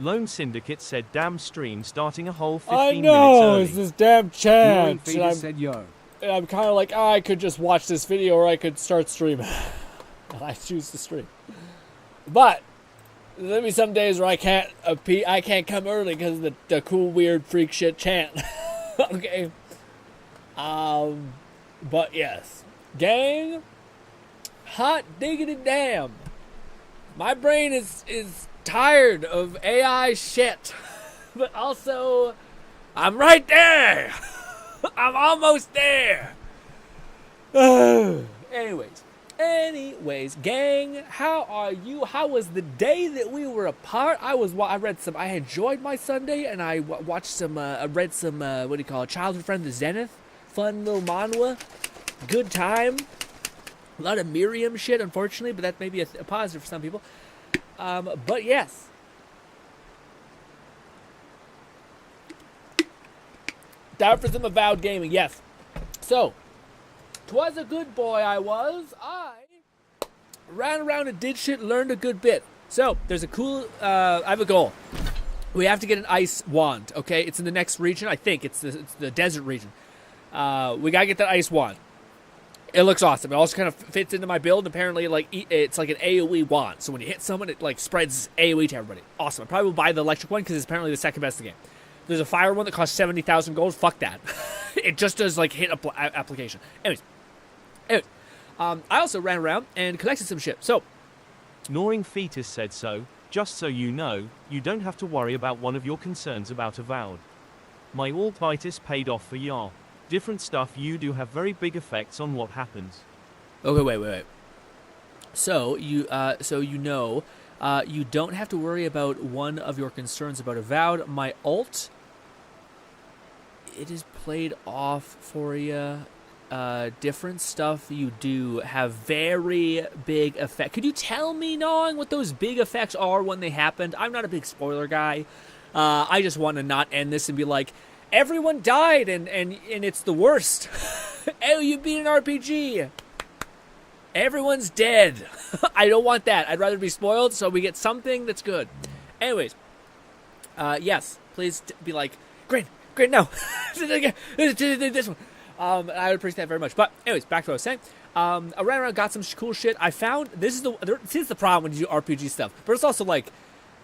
Lone Syndicate said, damn stream starting a whole 15 I minutes know, early. it's this damn chant. And said yo. I'm kind of like, I could just watch this video or I could start streaming. And I choose to stream. But there'll be some days where I can't come early because of the cool, weird, freak shit chant. Okay. But yes. Gang, hot diggity damn. My brain is tired of AI shit. But also, I'm right there. I'm almost there. Anyways, gang, how are you? How was the day that we were apart? I enjoyed my Sunday, and I watched some, I read some, Childhood Friend, The Zenith. Fun little manhwa. Good time. A lot of Miriam shit, unfortunately, but that may be a positive for some people. But yes. Time for some Avowed gaming, yes. So, 'twas a good boy I was. I ran around and did shit, learned a good bit. So, there's a cool, I have a goal. We have to get an ice wand, okay? It's in the next region. I think it's the desert region. We gotta get that ice wand. It looks awesome. It also kind of fits into my build. Apparently, it's like an AoE wand. So when you hit someone, it like spreads AoE to everybody. Awesome. I probably will buy the electric one because it's apparently the second best in the game. There's a fire one that costs 70,000 gold. Fuck that. It just does like hit application. Anyways. I also ran around and collected some shit. So, Gnawing Fetus said so. Just so you know, you don't have to worry about one of your concerns about Avowed. My alt-itis paid off for y'all. Different stuff you do have very big effects on what happens. Okay, wait. So you don't have to worry about one of your concerns about Avowed. My ult, it is played off for you. Different stuff you do have very big effect. Could you tell me, Gnawing, what those big effects are when they happened? I'm not a big spoiler guy. I just want to not end this and be like, everyone died and it's the worst. Oh, you beat an RPG. Everyone's dead. I don't want that. I'd rather be spoiled so we get something that's good. Anyways, yes, please be like, Grin, no. This one. I would appreciate that very much. But anyways, back to what I was saying. I ran around, got some cool shit. I found, this is the problem when you do RPG stuff. But it's also like,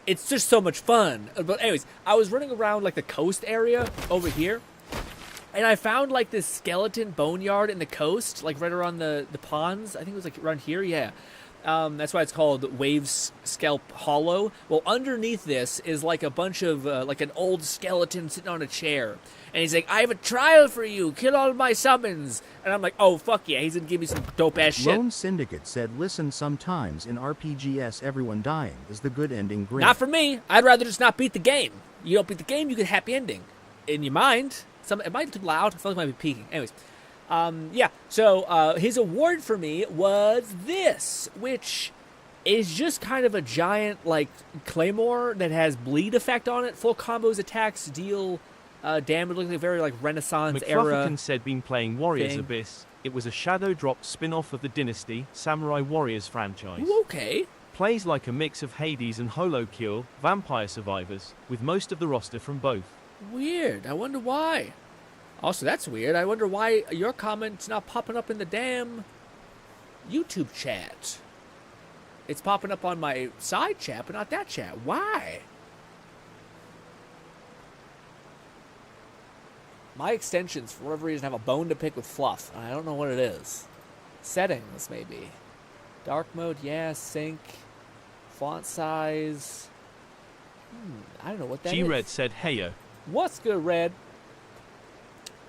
it's just so much fun. But anyways, I was running around like the coast area over here. And I found like this skeleton boneyard in the coast, like right around the ponds. I think it was like around here, yeah. That's why it's called Waves Scalp Hollow. Well, underneath this is like a bunch of, like an old skeleton sitting on a chair. And he's like, I have a trial for you. Kill all my summons. And I'm like, oh, fuck yeah. He's going to give me some dope-ass shit. Lone Syndicate said, listen, sometimes in RPGs, everyone dying is the good ending. Grin. Not for me. I'd rather just not beat the game. You don't beat the game, you get a happy ending. In your mind. It might be too loud. I feel like it might be peaking. Anyways. Yeah. So, his award for me was this, which is just kind of a giant, like, claymore that has bleed effect on it. Full combos, attacks, deal damage, looking like very, like, Renaissance era. McFlufferton said, been playing Warriors thing. Abyss. It was a shadow drop spin-off of the Dynasty, Samurai Warriors franchise. Ooh, okay. Plays like a mix of Hades and Holocure, Vampire Survivors, with most of the roster from both. Weird. I wonder why. Also, that's weird. I wonder why your comment's not popping up in the damn YouTube chat. It's popping up on my side chat, but not that chat. Why? My extensions, for whatever reason, have a bone to pick with Fluff. I don't know what it is. Settings, maybe. Dark mode, yeah. Sync. Font size. I don't know what that is. G-Red said, heyo. What's good, Red?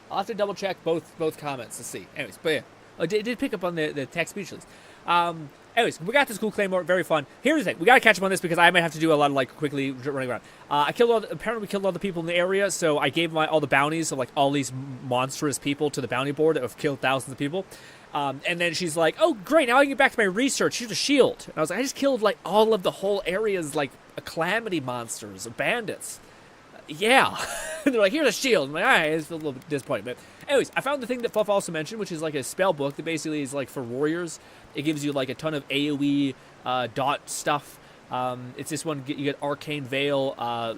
I'll have to double check both comments to see. Anyways, but yeah. I did pick up on the text speech list. Anyways, we got this cool claymore, very fun. Here's the thing, we gotta catch up on this because I might have to do a lot of like quickly running around. Apparently we killed all the people in the area, so I gave all the bounties of like all these monstrous people to the bounty board that have killed thousands of people. And then she's like, oh great, now I can get back to my research, here's a shield. And I was like, I just killed like all of the whole area's like calamity monsters, bandits. Yeah. And they're like, here's a shield. I'm like, all right, it's a little bit disappointing. But anyways, I found the thing that Fluff also mentioned, which is like a spell book that basically is like for warriors. It gives you like a ton of AoE dot stuff. It's this one, you get Arcane Veil,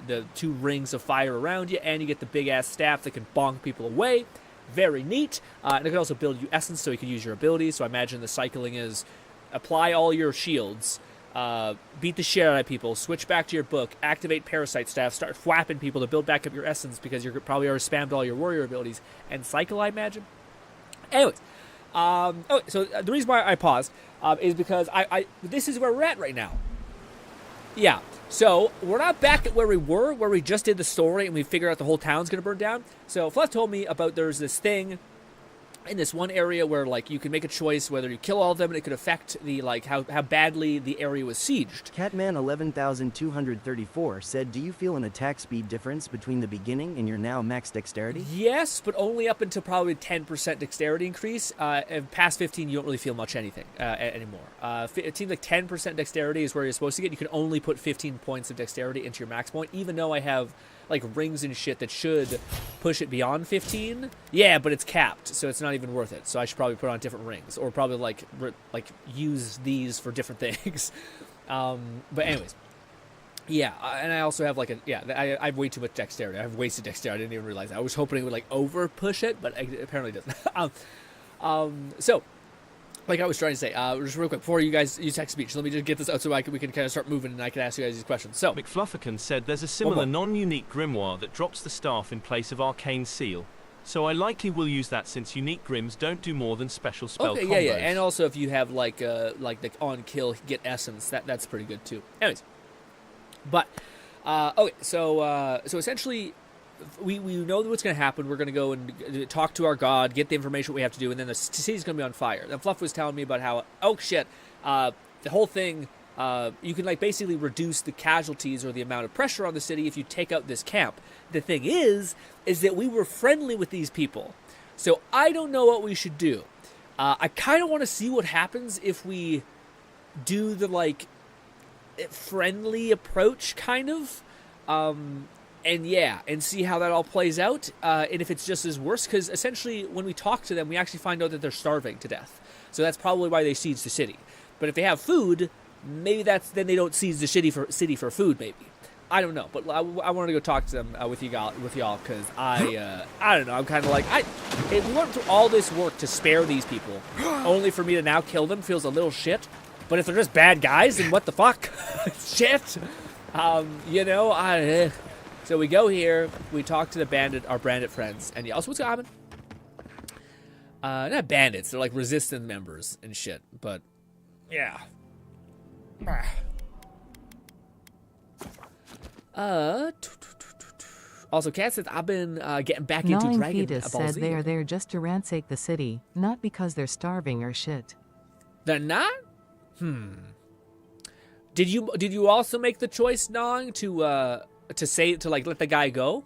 the 2 rings of fire around you, and you get the big-ass staff that can bonk people away. Very neat. And it can also build you essence so you can use your abilities. So I imagine the cycling is apply all your shields, beat the shit out of people, switch back to your book, activate Parasite Staff, start whapping people to build back up your essence because you're probably already spammed all your warrior abilities, and cycle, I imagine. Anyways, okay, so the reason why I paused is because this is where we're at right now. Yeah, so we're not back at where we were, where we just did the story and we figured out the whole town's going to burn down. So Fluff told me about there's this thing in this one area where, like, you can make a choice whether you kill all of them and it could affect the, like, how badly the area was sieged. Catman 11234 said, do you feel an attack speed difference between the beginning and your now max dexterity? Yes, but only up until probably 10% dexterity increase. And past 15, you don't really feel much anything anymore. It seems like 10% dexterity is where you're supposed to get. You can only put 15 points of dexterity into your max point, even though I have, like, rings and shit that should push it beyond 15. Yeah, but it's capped, so it's not even worth it. So I should probably put on different rings, or probably like use these for different things. But anyways, yeah, and I also have I have way too much dexterity. I have wasted dexterity. I didn't even realize that. I was hoping it would, like, over push it, but it apparently doesn't. So, like I was trying to say, just real quick, before you guys use text speech, let me just get this out so we can kind of start moving and I can ask you guys these questions. So, McFlufferkin said there's a similar non-unique grimoire that drops the staff in place of Arcane Seal, so I likely will use that since unique grims don't do more than special spell combos. Yeah, and also if you have like the on kill get essence, that's pretty good too. Anyways, but okay, so essentially, we know what's going to happen. We're going to go and talk to our god, get the information we have to do, and then the city's going to be on fire. And Fluff was telling me about how, the whole thing, you can, like, basically reduce the casualties or the amount of pressure on the city if you take out this camp. The thing is that we were friendly with these people. So I don't know what we should do. I kind of want to see what happens if we do the, like, friendly approach, kind of. And see how that all plays out, and if it's just as worse, because essentially when we talk to them, we actually find out that they're starving to death. So that's probably why they siege the city. But if they have food, maybe then they don't siege the city for food, maybe. I don't know, but I wanted to go talk to them with y'all, because I don't know, I'm kind of like, we went through all this work to spare these people, only for me to now kill them feels a little shit. But if they're just bad guys, then what the fuck? Shit. So we go here, we talk to our bandit friends, and also what's happening? Not bandits, they're like resistance members and shit, but yeah. Also, Kat says, I've been getting back into Dragon Ball Z. Said they are there just to ransack the city, not because they're starving or shit. They're not? Did you also make the choice, Nong, to let the guy go?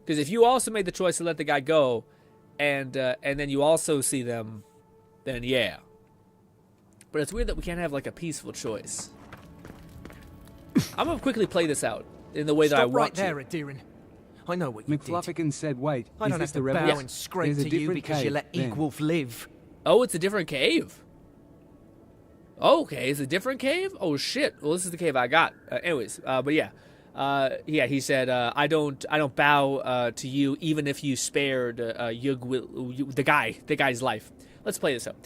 Because if you also made the choice to let the guy go, and then you also see them, then yeah. But it's weird that we can't have, like, a peaceful choice. I'm gonna quickly play this out in the way that I want to. Stop right there, Adirin. I know what you did. McFlufferkin said, wait, I don't is have this to the bow rebels? and scrape There's a to you different because you cave, let then. Equolf live. Oh, it's a different cave. Okay, it's a different cave? Oh shit. Well, this is the cave I got. But yeah. He said, I don't bow to you even if you spared the guy's life. Let's play this out.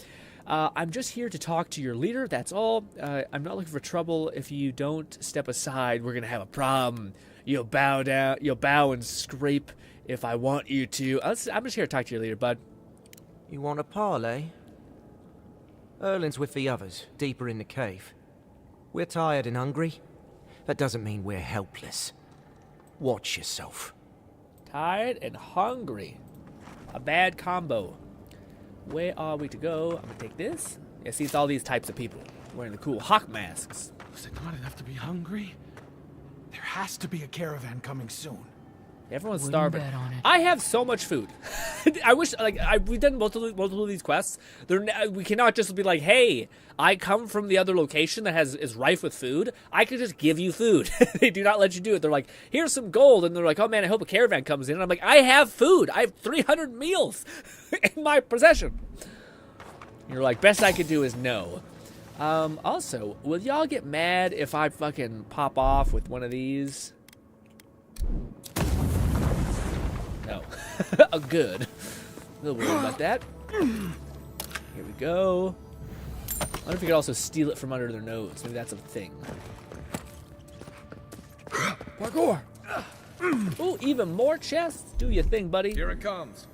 I'm just here to talk to your leader, that's all. I'm not looking for trouble. If you don't step aside, we're going to have a problem. You'll bow and scrape if I want you to. I'm just here to talk to your leader, bud. You want a parley? Erlin's with the others, deeper in the cave. We're tired and hungry. That doesn't mean we're helpless. Watch yourself. Tired and hungry. A bad combo. Where are we to go? I'm gonna take this. Yeah, see, it's all these types of people wearing the cool hawk masks. Was it not enough to be hungry? There has to be a caravan coming soon. Everyone's starving. I have so much food. I wish, we've done multiple of these quests. We cannot just be like, hey, I come from the other location that is rife with food. I could just give you food. They do not let you do it. They're like, here's some gold. And they're like, oh man, I hope a caravan comes in. And I'm like, I have food. I have 300 meals in my possession. And you're like, best I could do is no. Also, will y'all get mad if I fucking pop off with one of these? No. Oh, good. A little worried about that. Here we go. I wonder if you could also steal it from under their nose. Maybe that's a thing. Parkour! Ooh, even more chests? Do your thing, buddy. Here it comes.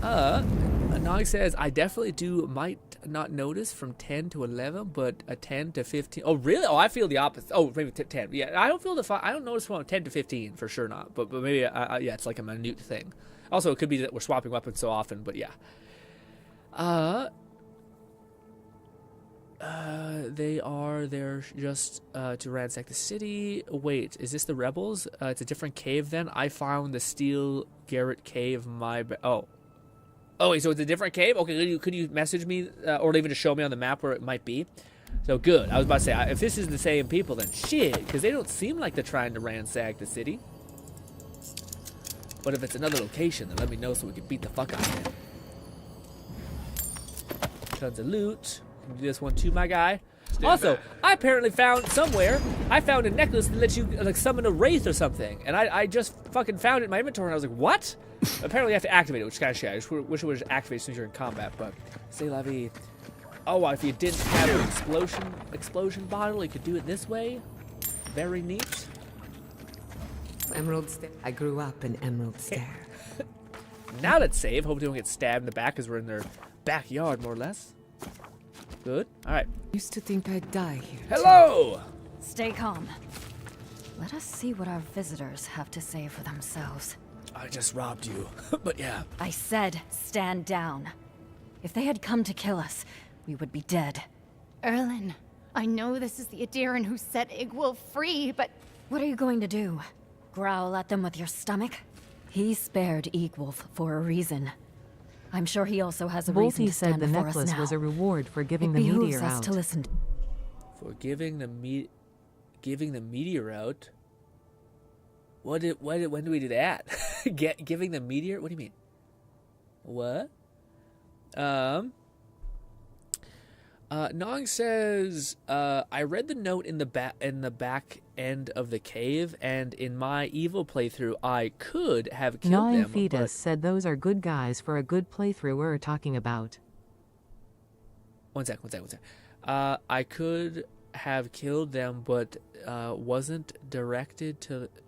Nog says, I definitely might not notice from 10 to 11, but a 10 to 15. Oh, really? Oh, I feel the opposite. Oh, maybe 10. Yeah, I don't feel I don't notice from 10 to 15, for sure not. But maybe, yeah, it's like a minute thing. Also, it could be that we're swapping weapons so often, but yeah. They're just to ransack the city. Wait, is this the rebels? It's a different cave then? I found the Steel Garrett Cave, Oh, wait, so it's a different cave? Okay, could you message me or even just show me on the map where it might be? So good. I was about to say, if this is the same people, then shit, because they don't seem like they're trying to ransack the city. But if it's another location, then let me know so we can beat the fuck out of them. Tons of loot. Can do this one too, my guy. Also, I apparently found somewhere, I found a necklace that lets you like summon a wraith or something. And I just fucking found it in my inventory and I was like, what? Apparently you have to activate it, which is kind of shit. I just wish it would just activate as soon as you're in combat, but c'est la vie. Oh, if you didn't have an explosion bottle, you could do it this way. Very neat. Emerald Stair. I grew up in Emerald Stair. Now let's save. Hope we don't get stabbed in the back because we're in their backyard, more or less. Good. All right. Used to think I'd die here. Hello! Stay calm. Let us see what our visitors have to say for themselves. I just robbed you. But yeah. I said stand down. If they had come to kill us, we would be dead. Erlin, I know this is the Adiran who set Igwolf free, but... What are you going to do? Growl at them with your stomach? He spared Igwolf for a reason. I'm sure he also has a reason to stand said the before us necklace now. was a reward for giving It the behooves meteor us out. to listen. For giving the meteor out? When do we do that? Giving the meteor? What do you mean? What? Nog says, I read the note in the back end of the cave, and in my evil playthrough, I could have killed Gnawing them. Fetus said those are good guys for a good playthrough we're talking about. One sec. I could have killed them, but wasn't directed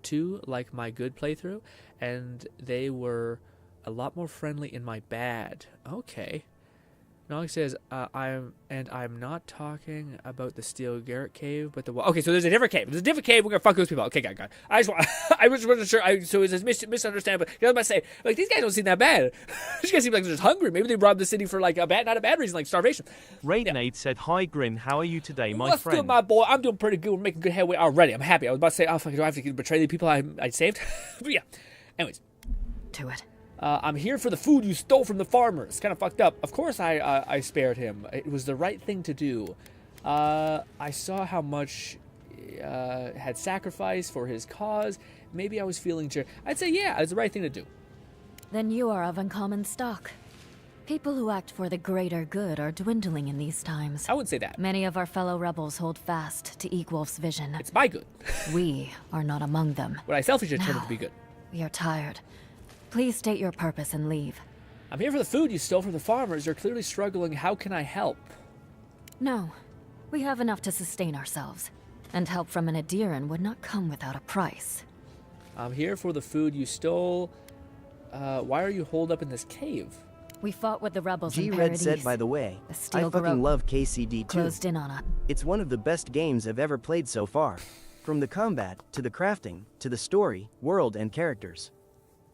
to like my good playthrough, and they were a lot more friendly in my bad. Okay. Nog says, I'm not talking about the Steel Garrett Cave, but okay, so there's a different cave. There's a different cave. We're gonna fuck those people. Okay, God. I wasn't sure. So it's a misunderstanding. But I was about to say, like, these guys don't seem that bad. These guys seem like they're just hungry. Maybe they robbed the city for like not a bad reason, like starvation. Raidnade said, "Hi, Grin. How are you today, my What's friend?" good, my boy? I'm doing pretty good. We're making good headway already. I'm happy. I was about to say, oh, fuck, do I have to betray the people I saved? But yeah. Anyways. To it. I'm here for the food you stole from the farmers. Kind of fucked up. Of course I spared him. It was the right thing to do. I saw how much had sacrificed for his cause. Maybe I was feeling I'd say, yeah, it's the right thing to do. Then you are of uncommon stock. People who act for the greater good are dwindling in these times. I wouldn't say that. Many of our fellow rebels hold fast to Igwolf's vision. It's my good. We are not among them. What I selfishly determined to be good. We are tired. Please state your purpose and leave. I'm here for the food you stole from the farmers. They're clearly struggling. How can I help? No. We have enough to sustain ourselves. And help from an Adiran would not come without a price. I'm here for the food you stole. Why are you holed up in this cave? We fought with the rebels in G-Red Paradise. said, by the way, I fucking love KCD too. Closed in on us. It's one of the best games I've ever played so far. From the combat, to the crafting, to the story, world, and characters.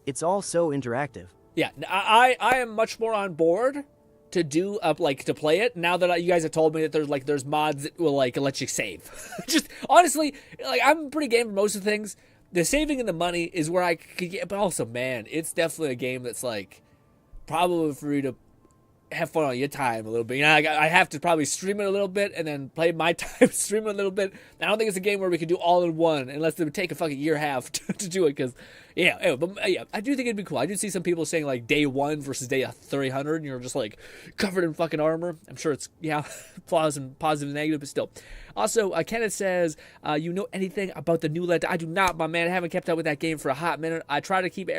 It's all so interactive. Yeah, I am much more on board to do to play it now that you guys have told me that there's mods that will let you save. Just honestly, I'm pretty game for most of the things. The saving and the money is where I could get, but also man, it's definitely a game that's probably for you to have fun on your time a little bit. You know, I have to probably stream it a little bit and then play my time, stream it a little bit. I don't think it's a game where we can do all in one, unless it would take a fucking year and a half to do it. Because, yeah, anyway, but yeah, I do think it'd be cool. I do see some people saying like day 1 versus day 300, and you're just like covered in fucking armor. I'm sure it's flaws and positive and negative, but still. Also, Kenneth says, you know anything about the new lead? I do not, my man. I haven't kept up with that game for a hot minute. I try to keep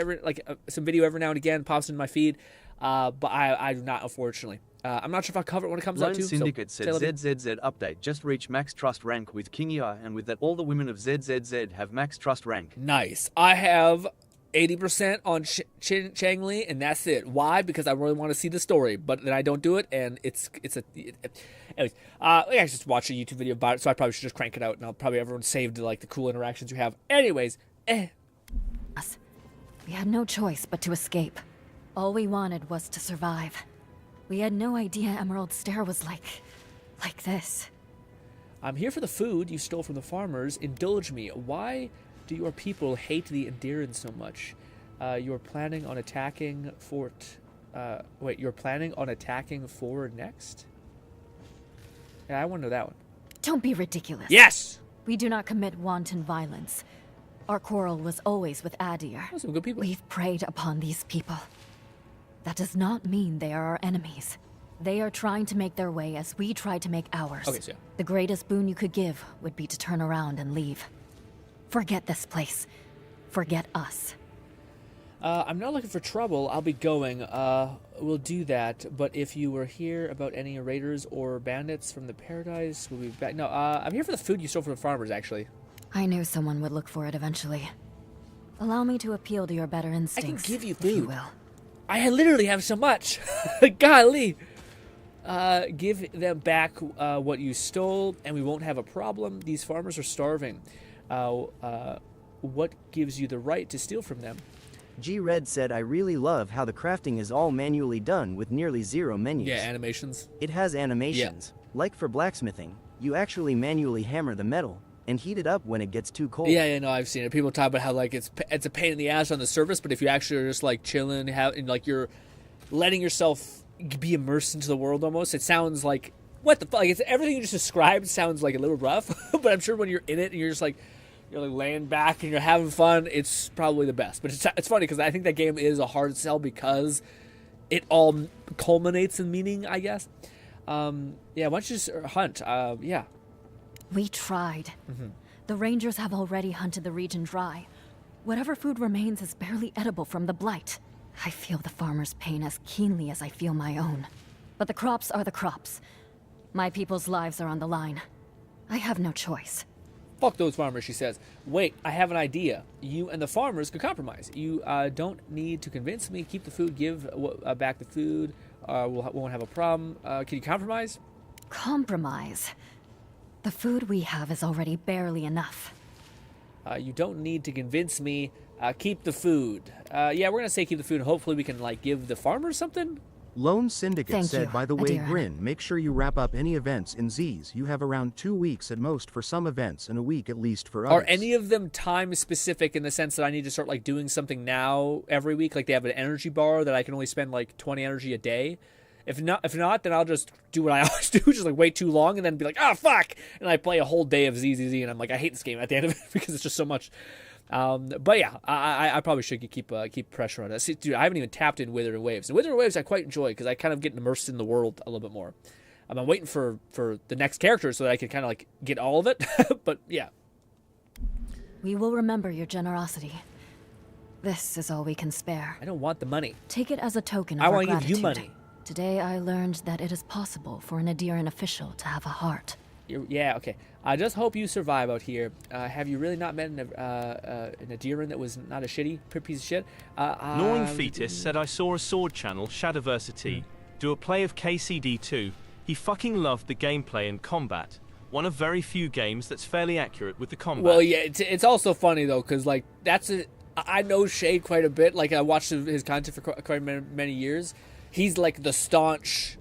some video every now and again, pops in my feed. But I do not, unfortunately. I'm not sure if I'll cover it when it comes out too. Syndicate said ZZZ update just reached max trust rank with King ER, and with that all the women of ZZZ have max trust rank. Nice. I have 80% on Chang Li, and that's it. Why? Because I really want to see the story, but then I don't do it, and anyways, I just watched a YouTube video about it, so I probably should just crank it out, and I'll probably everyone saved like the cool interactions you have. Anyways, We had no choice but to escape. All we wanted was to survive. We had no idea Emerald Stair was like this. I'm here for the food you stole from the farmers. Indulge me. Why do your people hate the Enderan so much? You're planning on attacking Fort... you're planning on attacking forward next? Yeah, I want to know that one. Don't be ridiculous. Yes! We do not commit wanton violence. Our quarrel was always with Adir. Some good people. We've preyed upon these people. That does not mean they are our enemies. They are trying to make their way as we try to make ours. Okay, so yeah. The greatest boon you could give would be to turn around and leave. Forget this place. Forget us. I'm not looking for trouble. I'll be going. We'll do that. But if you were here about any raiders or bandits from the paradise, we'll be back. No, I'm here for the food you stole from the farmers, actually. I knew someone would look for it eventually. Allow me to appeal to your better I instincts, can give you if you food. will. I literally have so much. Golly. Give them back what you stole, and we won't have a problem. These farmers are starving. What gives you the right to steal from them? G-Red said, I really love how the crafting is all manually done with nearly 0 menus. Yeah, animations. It has animations. Like for blacksmithing, you actually manually hammer the metal and heat it up when it gets too cold. Yeah, no, I've seen it. People talk about how like it's a pain in the ass on the surface, but if you actually are just like chilling, and like you're letting yourself be immersed into the world almost, it sounds like what the fuck. Like, it's everything you just described sounds like a little rough, but I'm sure when you're in it and you're just like you're like laying back and you're having fun, it's probably the best. But it's funny because I think that game is a hard sell because it all culminates in meaning, I guess. Yeah, why don't you just hunt? Yeah. We tried. The rangers have already hunted the region dry. Whatever food remains is barely edible from the blight. I feel the farmer's pain as keenly as I feel my own. But the crops are the crops. My people's lives are on the line. I have no choice. Fuck those farmers, she says. Wait, I have an idea. You and the farmers could compromise. You don't need to convince me. Keep the food, give back the food. We won't have a problem. Can you compromise? Compromise? The food we have is already barely enough. You don't need to convince me. Keep the food. Yeah, we're going to say keep the food. Hopefully we can, like, give the farmers something. Lone Syndicate Thank said, you, by the way, Adira. GRINN, make sure you wrap up any events in Z's. You have around 2 weeks at most for some events and a week at least for others. Are any of them time specific in the sense that I need to start, like, doing something now every week? Like, they have an energy bar that I can only spend, like, 20 energy a day? If not, then I'll just do what I always do, just like wait too long and then be like, oh, fuck! And I play a whole day of ZZZ and I'm like, I hate this game at the end of it because it's just so much. But yeah, I probably should keep pressure on it. See, dude, I haven't even tapped in Wither and Waves. And Wither and Waves I quite enjoy because I kind of get immersed in the world a little bit more. I'm waiting for the next character so that I can kind of like get all of it. But yeah. We will remember your generosity. This is all we can spare. I don't want the money. Take it as a token of I our want to give you gratitude. money. Today I learned that it is possible for an Adiran official to have a heart. Yeah, okay. I just hope you survive out here. Have you really not met an Adiran that was not a shitty piece of shit? Gnawing Fetus said I saw a sword channel, Shadowversity, do a play of KCD2. He fucking loved the gameplay and combat. One of very few games that's fairly accurate with the combat. Well, yeah, it's also funny though, because like I know Shade quite a bit. Like I watched his content for quite many years. He's like the staunch.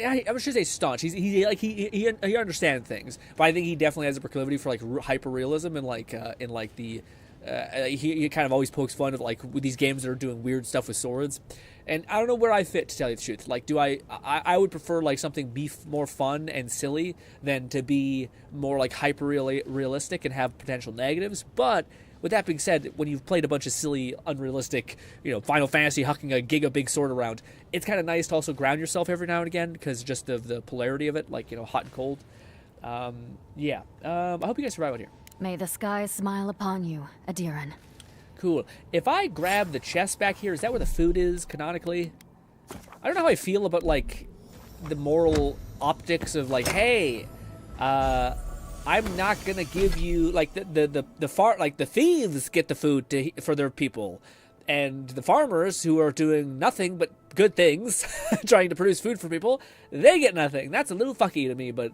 I should say staunch. He understands things, but I think he definitely has a proclivity for like hyper realism and like he kind of always pokes fun of like with these games that are doing weird stuff with swords. And I don't know where I fit, to tell you the truth. Like, I would prefer like something be more fun and silly than to be more like hyper realistic and have potential negatives. But with that being said, when you've played a bunch of silly, unrealistic, Final Fantasy hucking a giga big sword around, it's kind of nice to also ground yourself every now and again because just of the polarity of it, like, hot and cold. I hope you guys survive out here. May the skies smile upon you, Adiran. Cool. If I grab the chest back here, is that where the food is, canonically? I don't know how I feel about, like, the moral optics of, like, hey, I'm not gonna give you, like, the thieves get the food for their people, and the farmers who are doing nothing but good things, trying to produce food for people, they get nothing. That's a little fucky to me, but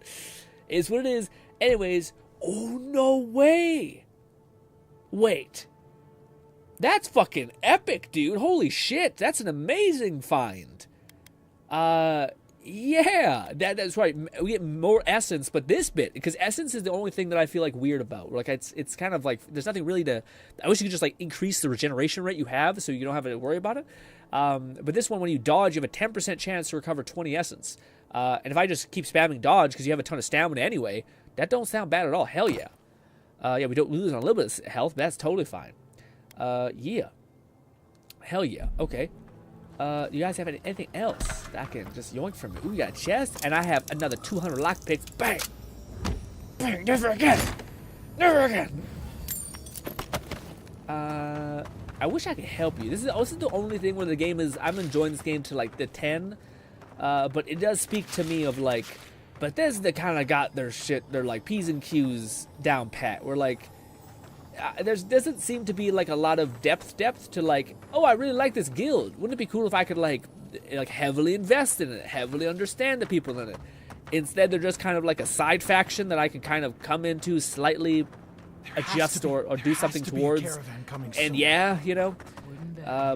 it's what it is. Anyways, oh no way! Wait. That's fucking epic, dude. Holy shit, that's an amazing find. Yeah, that's right. We get more essence, but this bit, because essence is the only thing that I feel like weird about. Like it's kind of like there's nothing really to. I wish you could just like increase the regeneration rate you have, so you don't have to worry about it. But this one, when you dodge, you have a 10% chance to recover 20 essence. And if I just keep spamming dodge because you have a ton of stamina anyway, that don't sound bad at all. Hell yeah. Yeah, we don't lose on a little bit of health, but that's totally fine. Yeah. Hell yeah. Okay. You guys have anything else that I can just yoink from me? Ooh, we got a chest, and I have another 200 lockpicks. Bang! Bang! Never again! Never again! I wish I could help you. This is the only thing where the game is... I'm enjoying this game to, like, the 10. But it does speak to me of, like... Bethesda kind of got their shit, their, like, P's and Q's down pat. Where, like... there doesn't seem to be like a lot of depth to like, oh, I really like this guild. Wouldn't it be cool if I could like heavily invest in it, heavily understand the people in it? Instead, they're just kind of like a side faction that I can kind of come into, slightly adjust or do something towards. And yeah,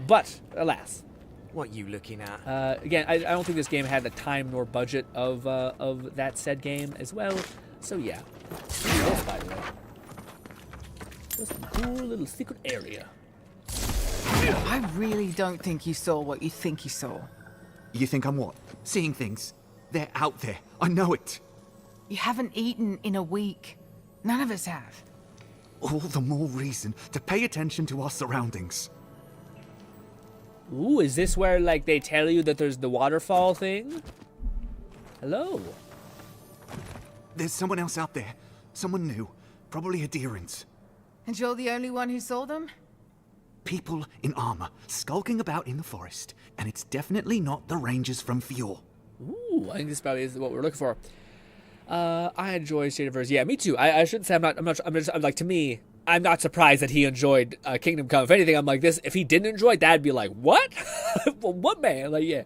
but alas. What you looking at? Again, I don't think this game had the time nor budget of that said game as well. So yeah. This, by the way. Just a cool little secret area. I really don't think you saw what you think you saw. You think I'm what? Seeing things? They're out there. I know it. You haven't eaten in a week. None of us have. All the more reason to pay attention to our surroundings. Ooh, is this where, like, they tell you that there's the waterfall thing? Hello. There's someone else out there. Someone new. Probably adherents. And you're the only one who saw them? People in armor, skulking about in the forest. And it's definitely not the rangers from Fjord. Ooh, I think this probably is what we're looking for. I enjoy Shadowverse. Yeah, me too. I shouldn't say I'm like, to me, I'm not surprised that he enjoyed Kingdom Come. If anything, I'm like this. If he didn't enjoy it, that'd be like, what? Well, what, man? Like, yeah.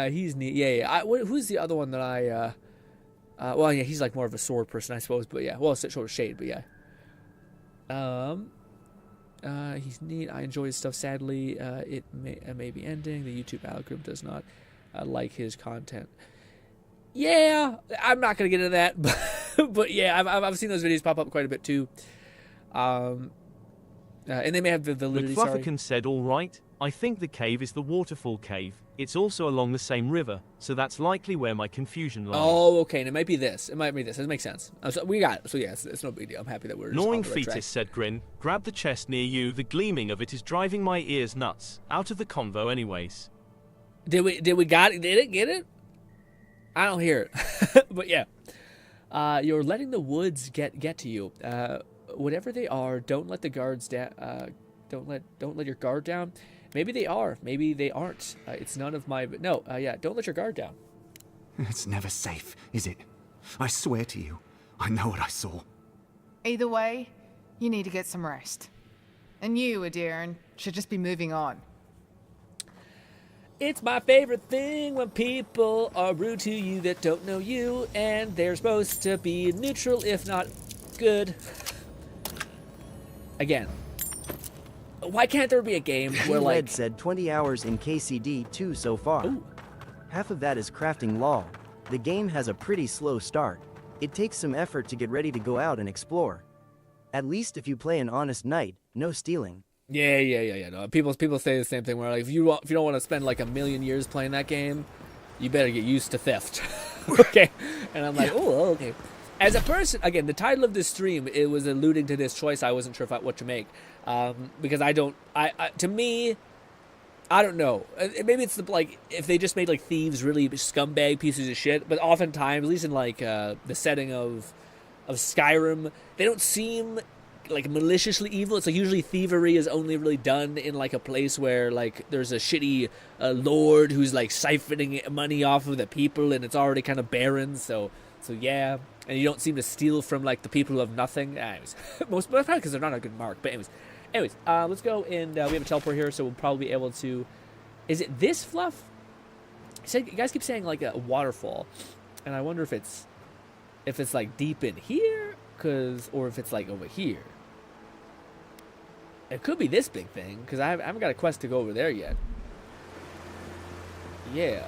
He's neat. Yeah. Who's the other one that I, well, yeah, he's like more of a sword person, I suppose. But yeah, well, sort of shade, but yeah. He's neat. I enjoy his stuff. Sadly, it may be ending. The YouTube algorithm does not like his content. Yeah, I'm not gonna get into that, but yeah, I've seen those videos pop up quite a bit too. And they may have the validity. McFlufferkin said, "All right. I think the cave is the waterfall cave. It's also along the same river, so that's likely where my confusion lies." Oh, okay. And it might be this. It might be this. It makes sense. So we got it. So yeah, it's no big deal. I'm happy that we're. Gnawing just on the right Fetus track. said, "Grin, grab the chest near you. The gleaming of it is driving my ears nuts. Out of the convo, anyways." Did we got it? Did it get it? I don't hear it, but yeah. You're letting the woods get to you. Whatever they are, don't let the guards down. Don't let your guard down. Maybe they are. Maybe they aren't. It's none of my. No. Yeah. Don't let your guard down. It's never safe, is it? I swear to you, I know what I saw. Either way, you need to get some rest. And you, Adiran, should just be moving on. It's my favorite thing when people are rude to you that don't know you, and they're supposed to be neutral, if not good. Again, why can't there be a game where, like... Ed said 20 hours in KCD 2 so far. Ooh. Half of that is crafting law. The game has a pretty slow start. It takes some effort to get ready to go out and explore. At least if you play an honest knight, no stealing. Yeah. No, people say the same thing. Where like if you don't want to spend like 1,000,000 years playing that game, you better get used to theft. Okay, and I'm like, oh, okay. As a person, again, the title of this stream, it was alluding to this choice. I wasn't sure what to make, because to me, I don't know. Maybe it's like if they just made like Thieves really scumbag pieces of shit. But oftentimes, at least in like the setting of Skyrim, they don't seem like maliciously evil. It's like usually thievery is only really done in like a place where like there's a shitty lord who's like siphoning money off of the people, and it's already kind of barren. So yeah, and you don't seem to steal from like the people who have nothing. Anyways, most probably because they're not a good mark. But anyways, let's go and we have a teleport here, so we'll probably be able to. Is it this fluff? You guys keep saying like a waterfall, and I wonder if it's like deep in here, or if it's like over here. It could be this big thing, because I haven't got a quest to go over there yet. Yeah.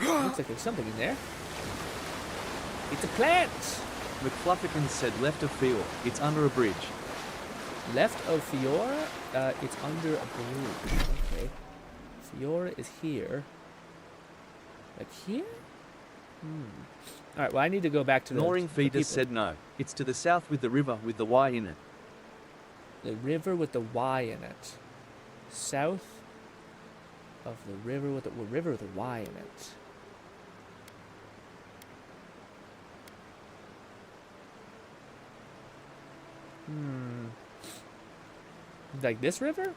Looks like there's something in there. It's a plant! McFlufferkin said left of field. It's under a bridge. Left of Fiora? It's under a bridge. Okay. Fiora is here. Like here? Alright, well I need to go back to the Gnawing Fetus said no. It's to the south with the river with the Y in it. The river with the Y in it. South of the river with the Y in it. Like this river?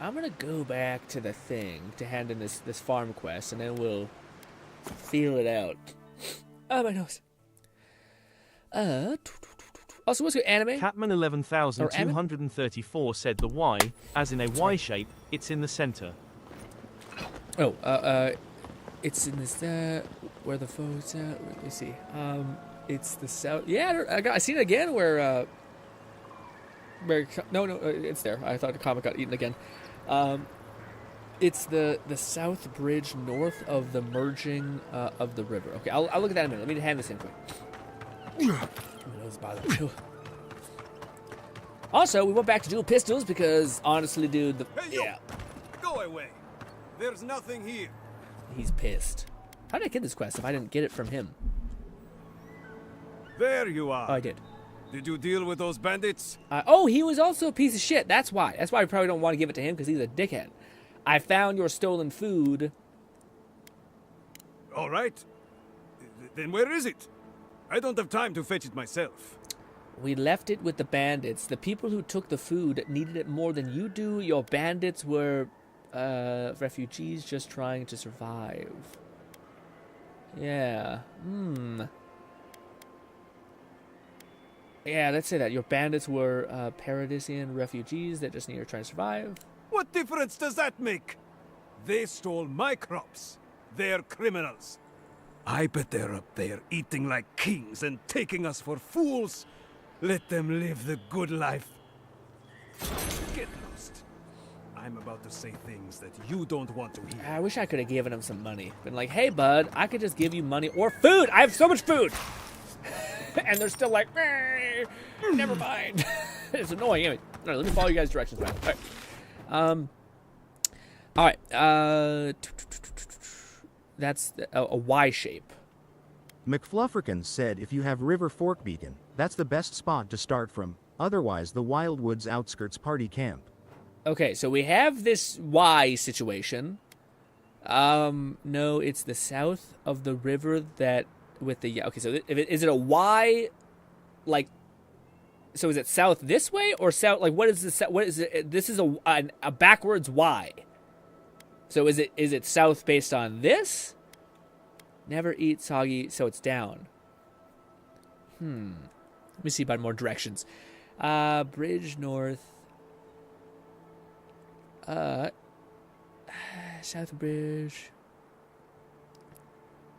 I'm gonna go back to the thing to hand in this farm quest, and then we'll feel it out. Oh, my nose. Also, what's your anime? Catman 11,234 said the Y, as in a Y shape, it's in the center. Oh, it's in this, where the foes at, let me see. It's the south, yeah, I seen it again where no, it's there. I thought the comic got eaten again. It's the south bridge north of the merging of the river. Okay, I'll look at that in a minute. Let me hand this in quick. My nose is bothering me too. Also, we went back to dual pistols because honestly, dude, Hey, go away. There's nothing here. He's pissed. How did I get this quest if I didn't get it from him? There you are. Oh, I did. Did you deal with those bandits? Oh, he was also a piece of shit. That's why. That's why we probably don't want to give it to him, because he's a dickhead. I found your stolen food. All right. Then where is it? I don't have time to fetch it myself. We left it with the bandits. The people who took the food needed it more than you do. Your bandits were refugees just trying to survive. Yeah. Yeah, let's say that. Your bandits were Paradisian refugees that just needed to try to survive. What difference does that make? They stole my crops. They're criminals. I bet they're up there eating like kings and taking us for fools. Let them live the good life. Get lost. I'm about to say things that you don't want to hear. I wish I could have given him some money. Been like, hey, bud, I could just give you money or food. I have so much food. And they're still like, never mind. It's annoying. Anyway, all right, let me follow you guys' directions back. All right. That's a Y shape. McFlufferkin said if you have River Fork Beacon, that's the best spot to start from. Otherwise, the Wildwoods outskirts party camp. Okay, so we have this Y situation. No, it's the south of the river that with the okay. So is it a Y, like? So is it south this way or south? Like what is this? What is it? This is a backwards Y. So is it south based on this? Never eat soggy, so it's down. Let me see about more directions. Bridge north. South bridge.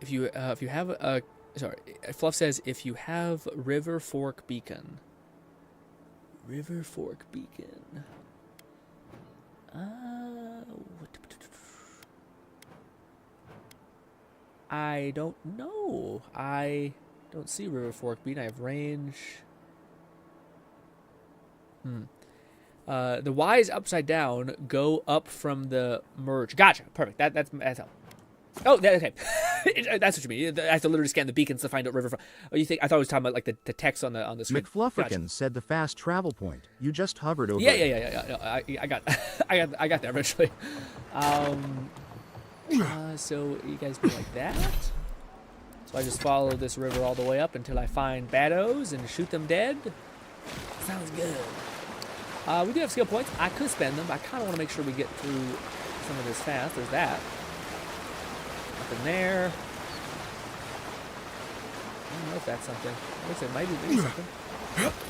If you have a sorry, Fluff says if you have River Fork Beacon. River Fork Beacon. I don't know. I Don't see River Fork Beacon. I have range. The Y is upside down. Go up from the merge. Gotcha. Perfect. That's how. Oh, okay. That's what you mean. I have to literally scan the beacons to find out river. Oh, you think? I thought I was talking about like the text on the screen. McFlufferkin said the fast travel point. You just hovered over. Yeah. I got that eventually. So you guys do like that. So I just follow this river all the way up until I find baddos and shoot them dead. Sounds good. We do have skill points. I could spend them, but I kind of want to make sure we get through some of this fast. There's that. Nothing there. I don't know if that's something. Looks like maybe something.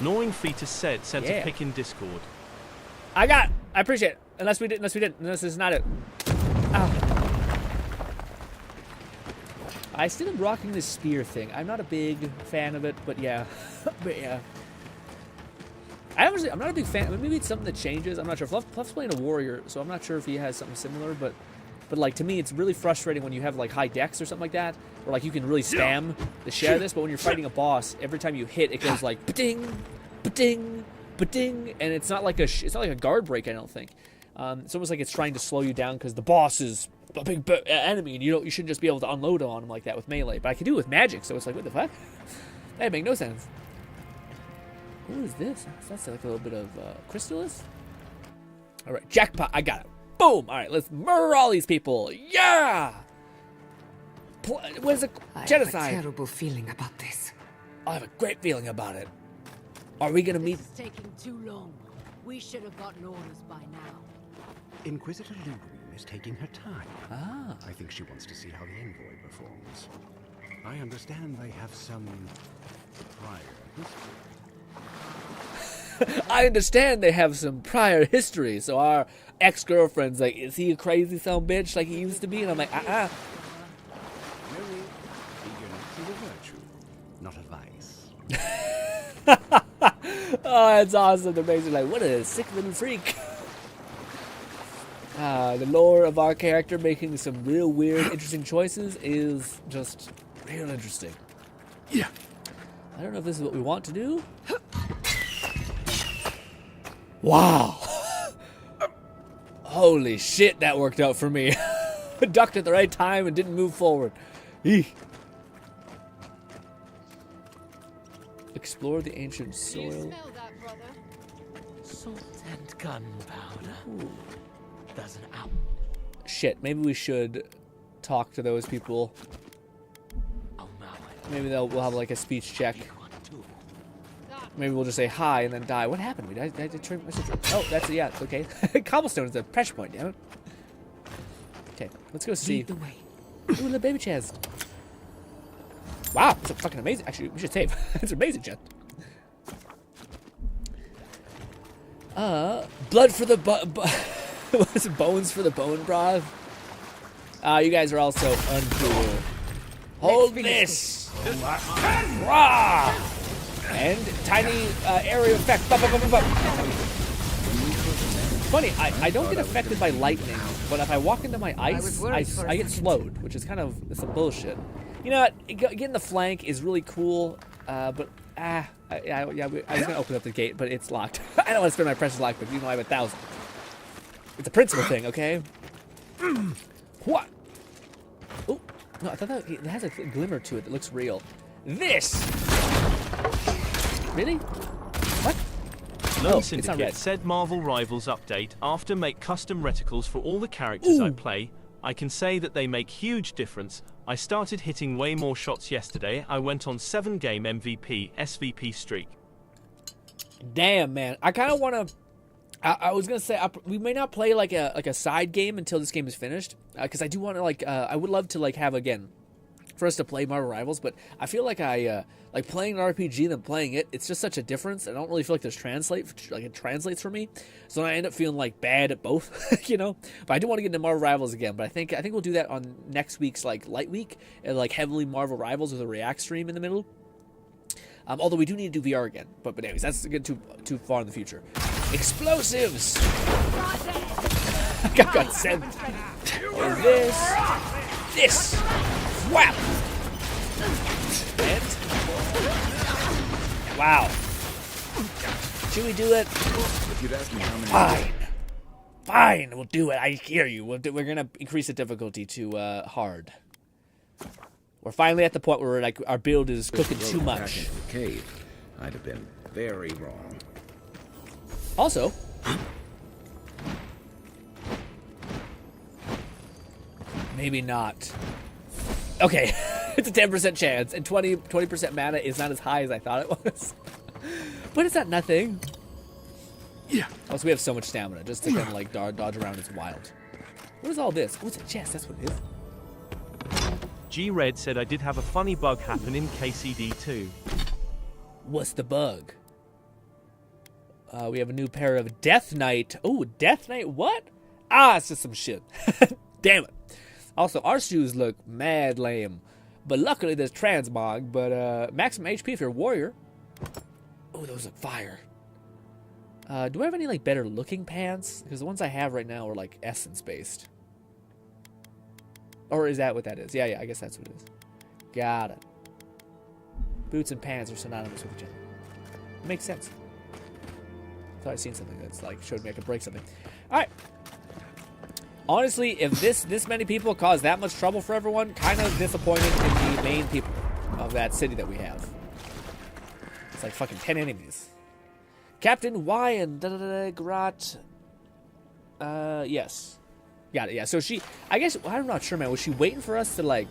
Gnawing Fetus said, sent Yeah. a pic in Discord. I appreciate it. Unless we didn't. Unless this is not it. Ow. I still am rocking this spear thing. I'm not a big fan of it, but yeah. I'm not a big fan. I mean, maybe it's something that changes. I'm not sure. Fluff's playing a warrior, so I'm not sure if he has something similar, but like to me, it's really frustrating when you have like high dex or something like that, or like you can really spam the share this, but when you're fighting a boss, every time you hit, it goes like ba-ding, ba-ding, ba-ding, and it's not like it's not like a guard break. I don't think. It's almost like it's trying to slow you down because the boss is a big enemy, and you shouldn't just be able to unload on him like that with melee. But I can do it with magic, so it's like, what the fuck? That make no sense. Who is this? That's like a little bit of Crystallis. All right, jackpot! I got it. Boom! All right, let's murder all these people. Yeah. What is it? Genocide. I have a terrible feeling about this. I have a great feeling about it. Are we gonna meet? This is taking too long. We should have gotten orders by now. Inquisitor Lugreen is taking her time. Ah. I think she wants to see how the envoy performs. I understand they have some prior history. I understand they have some prior history, so our ex-girlfriend's like, is he a crazy son bitch like he used to be? And I'm like, No, eagerness is a virtue, not a vice. Oh, that's awesome. They're basically like, what a sick little freak. The lore of our character making some real weird, interesting choices is just real interesting. Yeah. I don't know if this is what we want to do. Wow. Holy shit, that worked out for me. Ducked at the right time and didn't move forward. Eek. Explore the ancient soil. Salt and gunpowder. Doesn't out. Shit, maybe we should talk to those people. Maybe we'll have like a speech check. Maybe we'll just say hi and then die. What happened? We died. Oh, that's yeah. Okay. Cobblestone is the pressure point. Damn it. Okay, let's go see. Lead the way. Ooh, the baby chest. Wow, that's fucking amazing. Actually, we should save. That's an amazing chest. Blood for the what is it? Bones for the bone broth. You guys are also uncool. Hold this. Rah! And tiny area effect. Funny, I don't get affected by lightning, but if I walk into my ice, I get slowed, which is kind of some bullshit. You know what? Getting the flank is really cool, but I was gonna open up the gate, but it's locked. I don't want to spend my precious lockpick, even though I have 1,000. It's a principle thing, okay? What? Oh, no, I thought that it has a glimmer to it that looks real. This. Really? What? Lone it's not Syndicate red. said Marvel Rivals update after make custom reticles for all the characters I play. I can say that they make huge difference. I started hitting way more shots yesterday. I went on 7-game MVP SVP streak. Damn, man. I kind of want to. I was gonna say we may not play like a side game until this game is finished, because I do want to I would love to have again for us to play Marvel Rivals, but I feel like I like playing an RPG than playing it. It's just such a difference. I don't really feel like it translates for me, so I end up feeling like bad at both, you know. But I do want to get into Marvel Rivals again. But I think we'll do that on next week's light week and heavily Marvel Rivals with a React stream in the middle. Although we do need to do VR again. But anyways, that's getting too far in the future. Explosives! I got sent. This. Whap! And Wow. Should we do it? If you'd asked me how many... Fine. Fine, we'll do it. I hear you. We're gonna increase the difficulty to hard. We're finally at the point where like our build is cooking too much. Into the cave, I'd have been very wrong. Also, maybe not. Okay, it's a 10% chance, and 20% mana is not as high as I thought it was. But it's not nothing. Yeah. Also, we have so much stamina just to kind of like dodge around. It's wild. What is all this? Oh, it's a chest. That's what it is. G-Red said I did have a funny bug happen in KCD 2. What's the bug? We have a new pair of Death Knight. Oh, Death Knight? What? Ah, it's just some shit. Damn it. Also, our shoes look mad lame. But luckily there's transmog, but maximum HP if you're a warrior. Oh, those look fire. Do I have any like better looking pants? Because the ones I have right now are like essence based. Or is that what that is? Yeah, I guess that's what it is. Got it. Boots and pants are synonymous with each other. It makes sense. Thought I'd seen something that's like showed me I could break something. Alright. Honestly, if this many people cause that much trouble for everyone, kind of disappointed in the main people of that city that we have. It's like fucking 10 enemies. Captain Wyan, Grot. Yes. Got it, yeah. So she, I guess, I'm not sure, man. Was she waiting for us to, like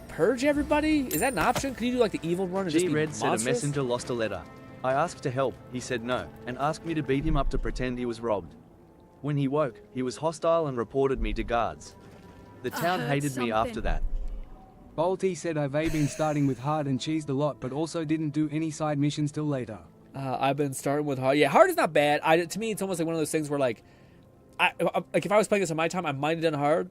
purge everybody? Is that an option? Can you do, like, the evil run and just be G-Red said a monstrous? messenger lost a letter. I asked to help, he said no, and asked me to beat him up to pretend he was robbed. When he woke, he was hostile and reported me to guards. The town hated me after that. Bolty said I've been starting with hard and cheesed a lot, but also didn't do any side missions till later. I've been starting with hard. Yeah, hard is not bad. To me, it's almost like one of those things where, like if I was playing this on my time, I might have done hard.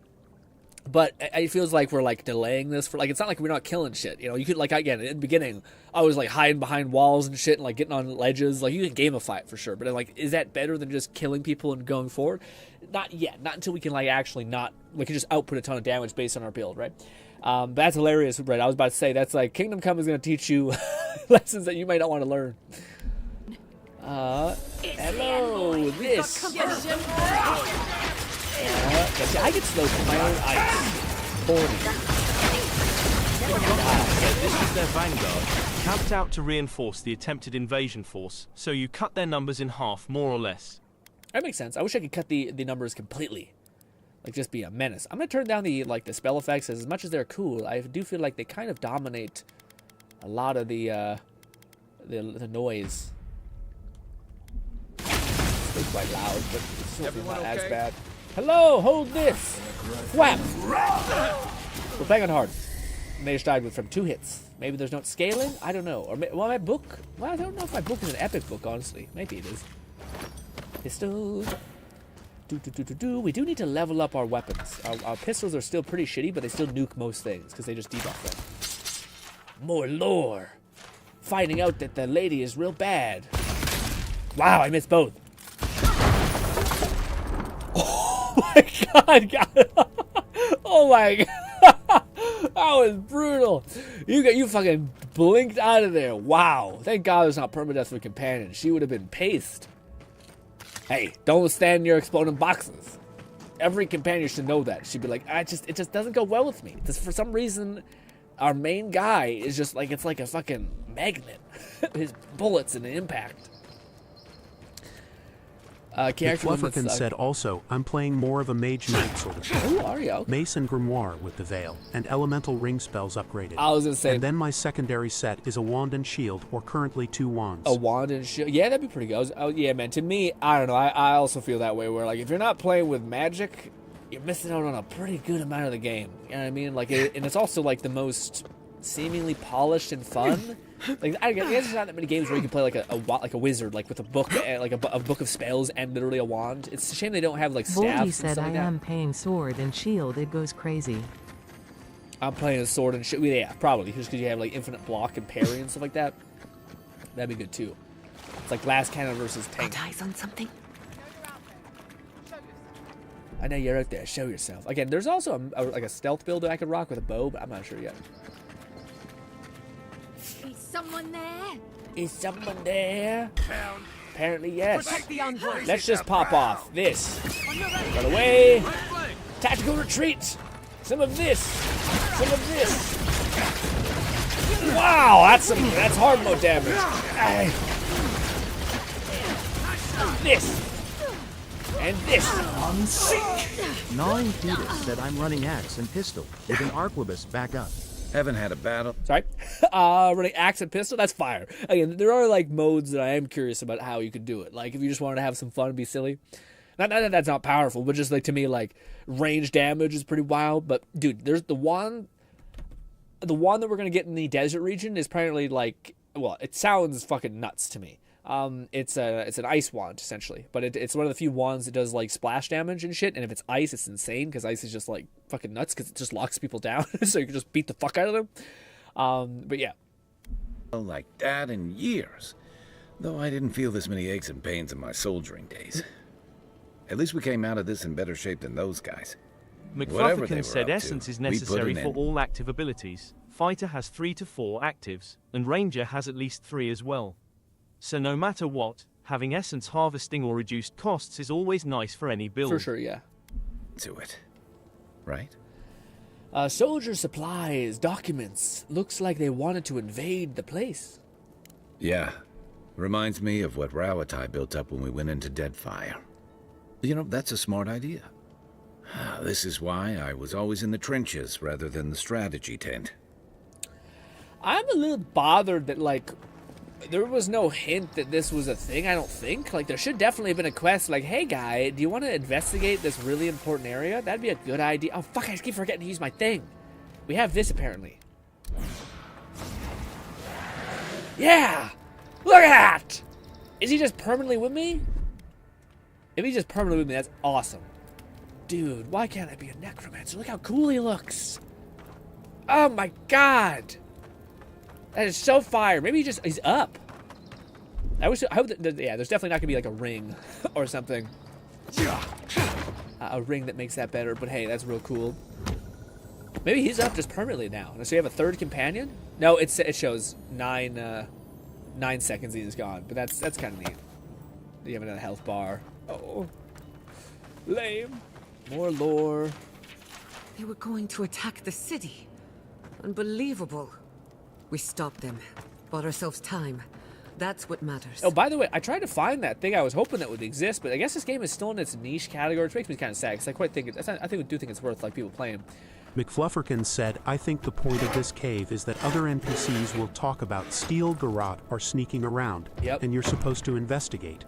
But it feels like we're, like, delaying this for, like, it's not like we're not killing shit. You know, you could, like, again, in the beginning, I was, like, hiding behind walls and shit and, like, getting on ledges. Like, you can gamify it for sure. But, like, is that better than just killing people and going forward? Not yet. Not until we can, like, actually not, we can just output a ton of damage based on our build, right? But that's hilarious, right? I was about to say, that's like, Kingdom Come is going to teach you lessons that you might not want to learn. Hello, this. I get slowed from my own ice. 40. This is their vanguard, camped out to reinforce the attempted invasion force, so you cut their numbers in half, more or less. That makes sense. I wish I could cut the numbers completely. Like, just be a menace. I'm going to turn down the spell effects. As much as they're cool, I do feel like they kind of dominate a lot of the noise. It's quite loud, but it's still not as bad. Hello, hold this! Whap! We're playing on hard. Mage died from 2 hits. Maybe there's no scaling? I don't know. Or well, my book? Well, I don't know if my book is an epic book, honestly. Maybe it is. Pistols. We do need to level up our weapons. Our pistols are still pretty shitty, but they still nuke most things, because they just debuff them. More lore. Finding out that the lady is real bad. Wow, I missed both. Oh my god, oh my god, that was brutal. You fucking blinked out of there. Wow, thank god there's not permadeath for companion. She would have been paced. Hey, don't stand near exploding boxes. Every companion should know that. She'd be like, it just doesn't go well with me. For some reason, our main guy is just like, it's like a fucking magnet. His bullets and the impact. Flufferkin said also, I'm playing more of a mage knight sort of thing. Ooh, are you? Mason Grimoire with the Veil, and elemental ring spells upgraded. I was gonna say. And then my secondary set is a wand and shield, or currently 2 wands. A wand and shield? Yeah, that'd be pretty good. Yeah, man, to me, I don't know, I also feel that way, where, like, if you're not playing with magic, you're missing out on a pretty good amount of the game. You know what I mean? Like, and it's also, like, the most seemingly polished and fun. Like, I guess there's not that many games where you can play like a wizard, like with a book, like a book of spells and literally a wand. It's a shame they don't have like staffs. Voldy and said stuff like I that. am paying sword and shield. It goes crazy. I'm playing a sword and shit. Yeah, probably just because you have like infinite block and parry and stuff like that. That'd be good too. It's like glass cannon versus tank. Got eyes on something? I know you're out there. Show yourself. Again, there's also like a stealth build that I could rock with a bow, but I'm not sure yet. Is someone there? Is someone there? Apparently, yes. Protect the envoy. Let's just pop off this. Run away. Tactical retreat. Some of this. Some of this. Wow, that's hard mode damage. This. And this. Gnawing Fetus said I'm running axe and pistol with an arquebus back up. Haven't had a battle. Sorry. Running axe and pistol, that's fire. Again, there are like modes that I am curious about how you could do it. Like if you just wanted to have some fun and be silly. Not that that's not powerful, but just like to me, like range damage is pretty wild. But dude, there's the one that we're gonna get in the desert region is apparently like, well, it sounds fucking nuts to me. It's an ice wand essentially, but it's one of the few wands that does like splash damage and shit. And if it's ice, it's insane because ice is just like fucking nuts because it just locks people down, so you can just beat the fuck out of them. But yeah, like that in years. Though I didn't feel this many aches and pains in my soldiering days. At least we came out of this in better shape than those guys. McFlufferkin said essence is we put necessary an for end. all active abilities. Fighter has 3 to 4 actives, and Ranger has at least 3 as well. So no matter what, having essence harvesting or reduced costs is always nice for any build. for sure, yeah. To it, right? Soldier supplies, documents. Looks like they wanted to invade the place. Yeah. Reminds me of what Rawatai built up when we went into Deadfire. You know, that's a smart idea. This is why I was always in the trenches rather than the strategy tent. I'm a little bothered that, like, there was no hint that this was a thing, I don't think. Like, there should definitely have been a quest like, hey, guy, do you want to investigate this really important area? That'd be a good idea. Oh, fuck, I just keep forgetting to use my thing. We have this, apparently. Yeah! Look at that! Is he just permanently with me? If he's just permanently with me, that's awesome. Dude, why can't I be a necromancer? Look how cool he looks. Oh my god. That is so fire. Maybe he's up. I hope that, yeah, there's definitely not gonna be like a ring or something. A ring that makes that better, but hey, that's real cool. Maybe he's up just permanently now. So you have a third companion? No, it shows 9 seconds he's gone, but that's kind of neat. You have another health bar. Oh, lame. More lore. They were going to attack the city. Unbelievable. We stopped them. Bought ourselves time. That's what matters. Oh, by the way, I tried to find that thing. I was hoping that would exist, but I guess this game is still in its niche category, which makes me kind of sad, because I do think it's worth like people playing. McFlufferkin said, I think the point of this cave is that other NPCs will talk about Steel Garrote are sneaking around, and you're supposed to investigate.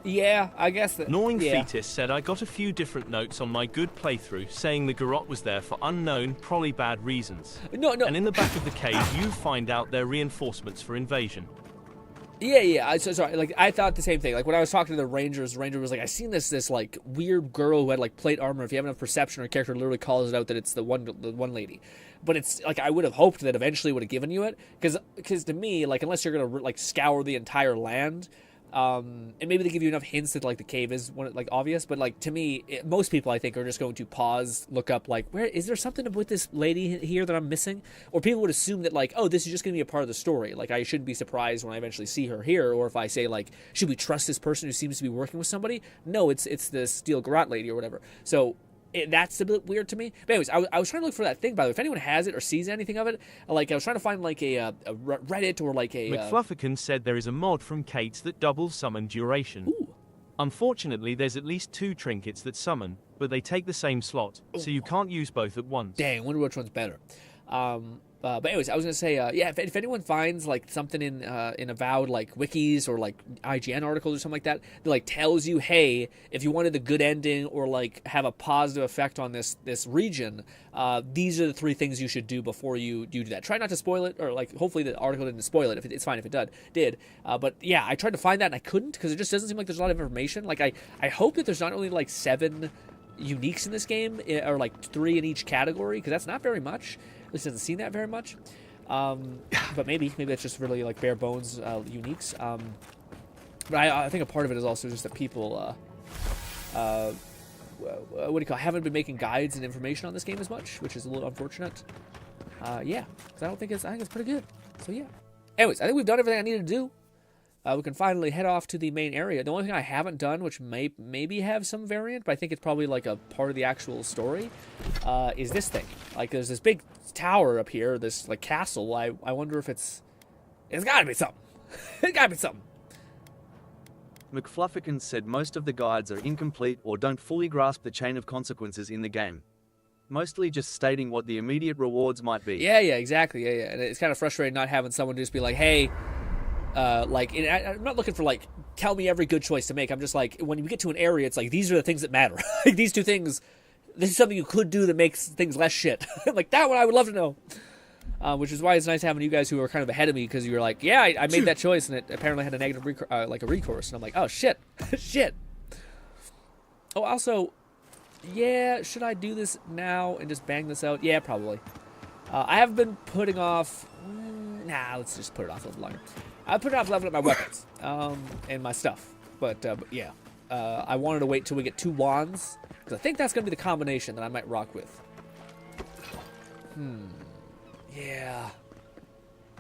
Yeah, I guess that. Gnawing Fetus said, I got a few different notes on my good playthrough saying the Garrote was there for unknown, probably bad reasons. No. And in the back of the cave, you find out they're reinforcements for invasion. Yeah. Sorry. Like, I thought the same thing. Like, when I was talking to the Ranger was like, I seen this like weird girl who had like plate armor. If you have enough perception, her character literally calls it out that it's the one lady. But it's like, I would have hoped that eventually would have given you it, because to me, like, unless you're gonna like scour the entire land. And maybe they give you enough hints that like the cave is like obvious, but like to me, most people I think are just going to pause, look up like, where is there something with this lady here that I'm missing? Or people would assume that like, oh, this is just going to be a part of the story. Like I shouldn't be surprised when I eventually see her here, or if I say like, should we trust this person who seems to be working with somebody? No, it's the Steel Garrote lady or whatever. So that's a bit weird to me. But anyways, I was trying to look for that thing, by the way. If anyone has it or sees anything of it, like I was trying to find like a Reddit or like a... McFlufferkin said there is a mod from Kate's that doubles summon duration. Ooh. Unfortunately, there's at least 2 trinkets that summon, but they take the same slot, so you can't use both at once. Dang, I wonder which one's better. But anyways, I was gonna say, yeah, if anyone finds like something in Avowed like wikis or like IGN articles or something like that like tells you, hey, if you wanted the good ending or like have a positive effect on this region, these are the 3 things you should do before you do that. Try not to spoil it, or like hopefully the article didn't spoil it. If it's fine if it did. But yeah, I tried to find that and I couldn't, because it just doesn't seem like there's a lot of information. Like I hope that there's not only like 7 uniques in this game, or like 3 in each category, because that's not very much. At least doesn't seem that very much. But maybe that's just really like bare bones uniques. But I think a part of it is also just that people haven't been making guides and information on this game as much, which is a little unfortunate. Yeah, because I think it's pretty good. So yeah. Anyways, I think we've done everything I needed to do. We can finally head off to the main area. The only thing I haven't done, which may maybe have some variant, but I think it's probably like a part of the actual story, is this thing. Like, there's this big tower up here, this like castle. I wonder if it's gotta be something. It's gotta be something. McFlufferkins said most of the guides are incomplete or don't fully grasp the chain of consequences in the game. Mostly just stating what the immediate rewards might be. Yeah, exactly. Yeah. And it's kind of frustrating not having someone just be like, hey, I'm not looking for like, tell me every good choice to make. I'm just like, when you get to an area, it's like, these are the things that matter. Like, these two things, this is something you could do that makes things less shit. Like, that one I would love to know. Which is why it's nice having you guys who are kind of ahead of me, because you were like, yeah, I made that choice, and it apparently had a negative recourse. And I'm like, oh, shit. Shit. Oh, also, yeah, should I do this now and just bang this out? Yeah, probably. I have been putting off... Nah, let's just put it off a little longer. I put it off leveling up my weapons and my stuff. But yeah. I wanted to wait till we get 2 wands, because I think that's going to be the combination that I might rock with. Yeah.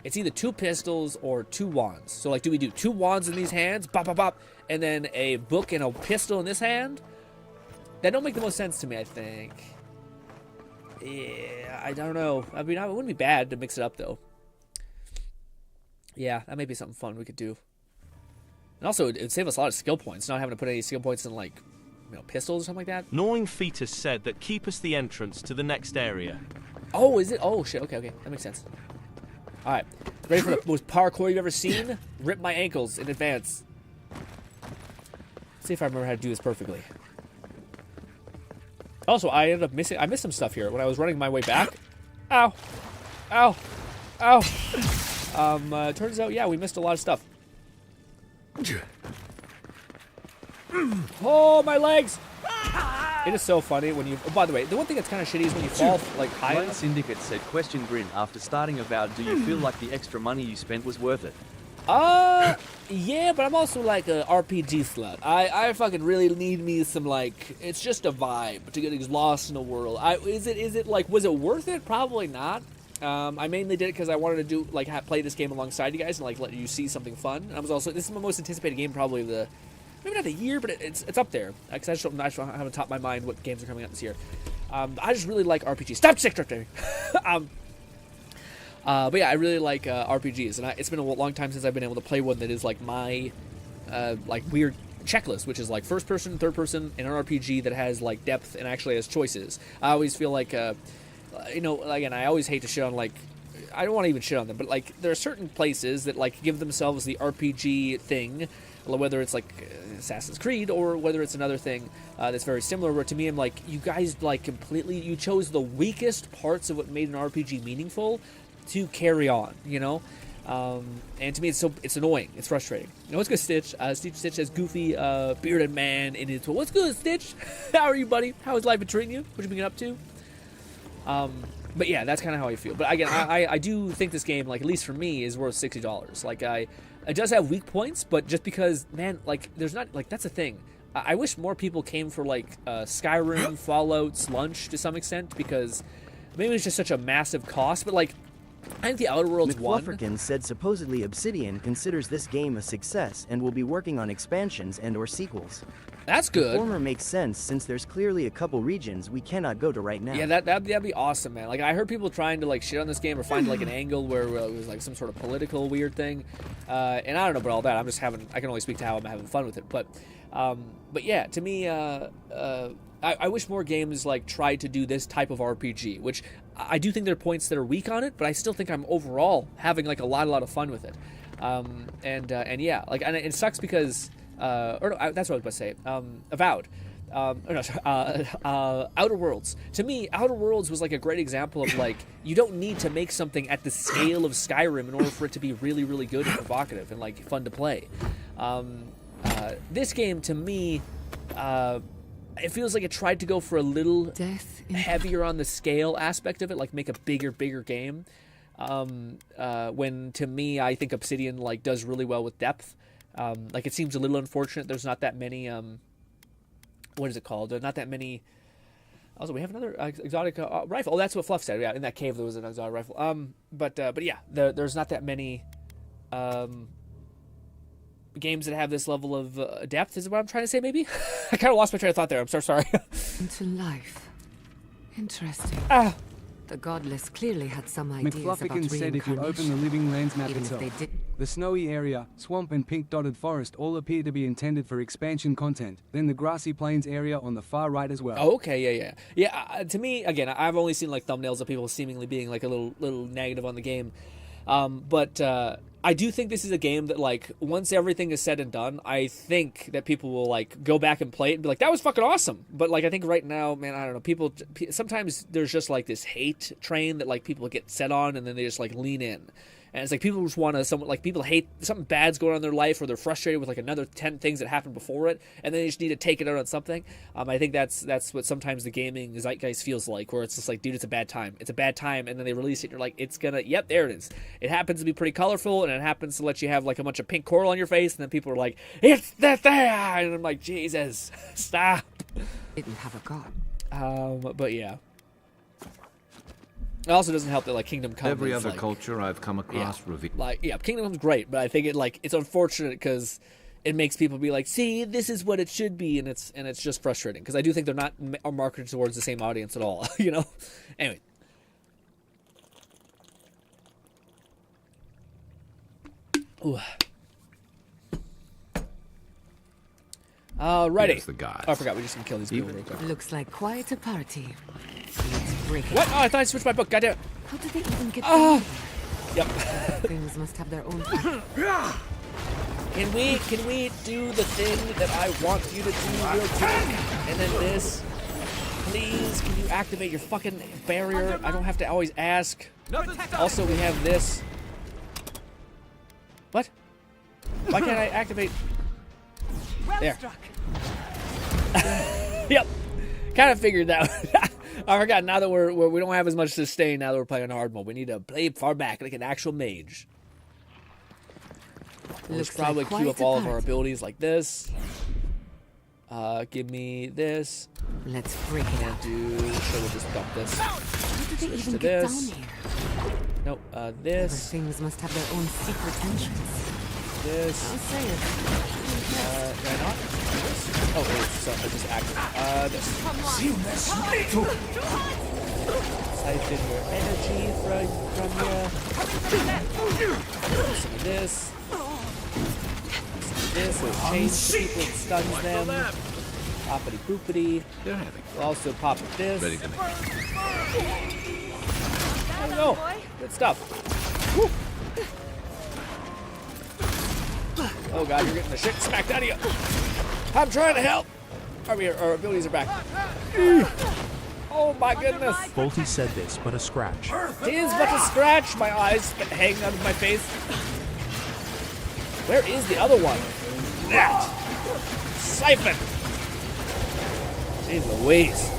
It's either 2 pistols or 2 wands. So, like, do we do 2 wands in these hands? Bop, bop, bop. And then a book and a pistol in this hand? That don't make the most sense to me, I think. Yeah, I don't know. I mean, it wouldn't be bad to mix it up, though. Yeah, that may be something fun we could do. And also, it would save us a lot of skill points, not having to put any skill points in, like, pistols or something like that. Gnawing Fetus said that keep us the entrance to the next area. Oh, is it? Oh, shit. Okay. That makes sense. All right. Ready for the most parkour you've ever seen? Rip my ankles in advance. Let's see if I remember how to do this perfectly. Also, I missed some stuff here when I was running my way back. Ow. Ow. Ow. Turns out, yeah, we missed a lot of stuff. Oh, my legs! It is so funny when you... Oh, by the way, the one thing that's kind of shitty is when you fall, like, high Lone enough. Syndicate said, question Grin, after starting Avowed, do you feel like the extra money you spent was worth it? Yeah, but I'm also like a RPG slut. I fucking really need me some, like, it's just a vibe to get lost in a world. Is it like, was it worth it? Probably not. I mainly did it because I wanted to do, like, play this game alongside you guys and, like, let you see something fun. And I was also, this is my most anticipated game probably of the, maybe not the year, but it's up there. Because I haven't top my mind what games are coming out this year. I just really like RPGs. Stop stick drifting! But yeah, I really like RPGs, and it's been a long time since I've been able to play one that is like my like weird checklist, which is like first person, third person, in an RPG that has like depth and actually has choices. I always feel like, again, I always hate to shit on, like, I don't want to even shit on them, but like there are certain places that like give themselves the RPG thing, whether it's like Assassin's Creed or whether it's another thing that's very similar, where to me I'm like, you guys like completely, you chose the weakest parts of what made an RPG meaningful to carry on, you know? And to me it's annoying, it's frustrating. You know what's good, Stitch? Stitch says goofy bearded man in his... What's good, Stitch? How are you, buddy? How has life been treating you? What you been up to? But yeah, that's kind of how I feel. But again, I do think this game, like, at least for me, is worth $60. Like, it does have weak points, but just because, man, like, there's not, like, that's the thing. I wish more people came for, like, Skyrim, Fallout, Slunch to some extent, because maybe it's just such a massive cost, but, like, I think the Outer Worlds won. McFlufferkins said supposedly Obsidian considers this game a success and will be working on expansions and/or sequels. That's good. The former makes sense since there's clearly a couple regions we cannot go to right now. Yeah, that'd be awesome, man. Like, I heard people trying to, like, shit on this game or find, like, an angle where it was, like, some sort of political weird thing. And I don't know about all that. I can only speak to how I'm having fun with it. But yeah, to me, I wish more games, like, tried to do this type of RPG, which I do think there are points that are weak on it, but I still think I'm overall having, like, a lot of fun with it. And yeah, like, and it sucks because... that's what I was about to say. Avowed. Outer Worlds. To me, Outer Worlds was like a great example of, like, you don't need to make something at the scale of Skyrim in order for it to be really, really good and provocative and, like, fun to play. This game, to me, it feels like it tried to go for a little heavier on the scale aspect of it, like make a bigger game. When, to me, I think Obsidian, like, does really well with depth. Like, it seems a little unfortunate there's not that many, what is it called? Not that many... Also, we have another exotic rifle. Oh, that's what Fluff said. Yeah, in that cave there was an exotic rifle. But yeah, there's not that many games that have this level of depth is what I'm trying to say, maybe? I kind of lost my train of thought there. I'm so sorry. Into life. Interesting. Ah. The Godless clearly had some ideas about McFluffican said if you open the Living Lands map Even if itself, they did- the snowy area, swamp and pink-dotted forest all appear to be intended for expansion content. Then the grassy plains area on the far right as well. Oh, okay, yeah. To me, again, I've only seen like thumbnails of people seemingly being like a little negative on the game, but I do think this is a game that, like, once everything is said and done, I think that people will like go back and play it and be like, that was fucking awesome. But like, I think right now, man, I don't know. People sometimes there's just like this hate train that like people get set on, and then they just like lean in. And it's like people just want to, like people hate something bad's going on in their life, or they're frustrated with like another 10 things that happened before it, and then they just need to take it out on something. I think that's what sometimes the gaming zeitgeist feels like, where it's just like, dude, it's a bad time. It's a bad time, and then they release it, and you're like, it's gonna, yep, there it is. It happens to be pretty colorful, and it happens to let you have like a bunch of pink coral on your face, and then people are like, it's that there, and I'm like, Jesus, stop. Didn't have a god. But yeah. It also doesn't help that like Kingdom Come. Every is, other like, culture I've come across Kingdom Come's great, but I think it's unfortunate because it makes people be like, see, this is what it should be, and it's just frustrating because I do think they're not marketed towards the same audience at all, you know. Anyway. Ooh. Alrighty. Here's the gods. Oh, I forgot. We just gonna kill these people real quick. Looks like quite a party. Let's break it. What? Oh, I thought I switched my book. Goddamn. How did they even get Oh. there? Yep. Things must have their own. Can we do the thing that I want you to do real quick? And then this. Please, can you activate your fucking barrier? I don't have to always ask. Also, we have this. What? Why can't I activate? There. Yep. Kind of figured that. I forgot. Now that we don't have as much sustain. Now that we're playing hard mode, we need to play far back like an actual mage. Let's probably queue up all of our abilities like this. Give me this. Let's break it out. So we'll just dump this. How did they Switch even to get this. down here? Nope. Other This. things must have their own secret entrance. This. I'll say it. Can I not? This? Oh, wait. So I just activate. This. Siphon your energy from you. Some of this. Some of this. It'll change the people. It stuns them. Poppity poopity. They're having We'll also pop this. ready to make. There we go. Good stuff. Woo. Oh god, you're getting the shit smacked out of you. I'm trying to help. Our abilities are back. Oh my goodness. Volty said this, but a scratch. It is but a scratch. My eyes hanging out of my face. Where is the other one? That. Siphon. Jeez Louise.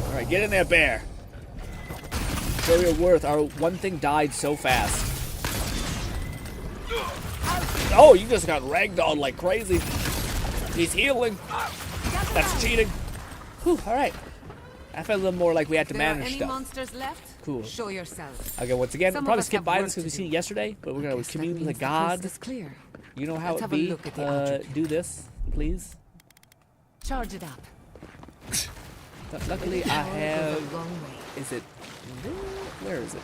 Alright, get in there, bear. Show your worth. Our one thing died so fast. Oh, you just got ragdolled like crazy. He's healing. That's cheating. Whew, alright. I felt a little more like we had to manage any stuff. Monsters left? Cool. Show yourself. Okay, once again, we'll Some of probably us skip have by work this because to we've seen do. it yesterday, but we're going to Guess that commune with a means the god. coast is clear. You know how Let's it have a be. look at the object. Do this, please. Charge it up. Luckily, I Power goes a have. long way. Is it? Where is it?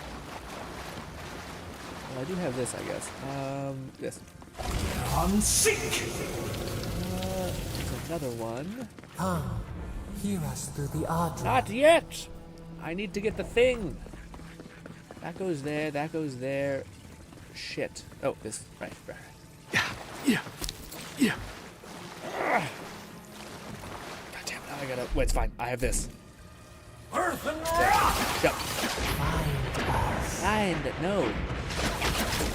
Well, I do have this, I guess. This. There's another one. Hear us through the art. Not yet. I need to get the thing. That goes there. That goes there. Shit. Oh, this. Right. Yeah. God damn it! Now I gotta. Wait, it's fine. I have this. Earth and Yep. Blind. No.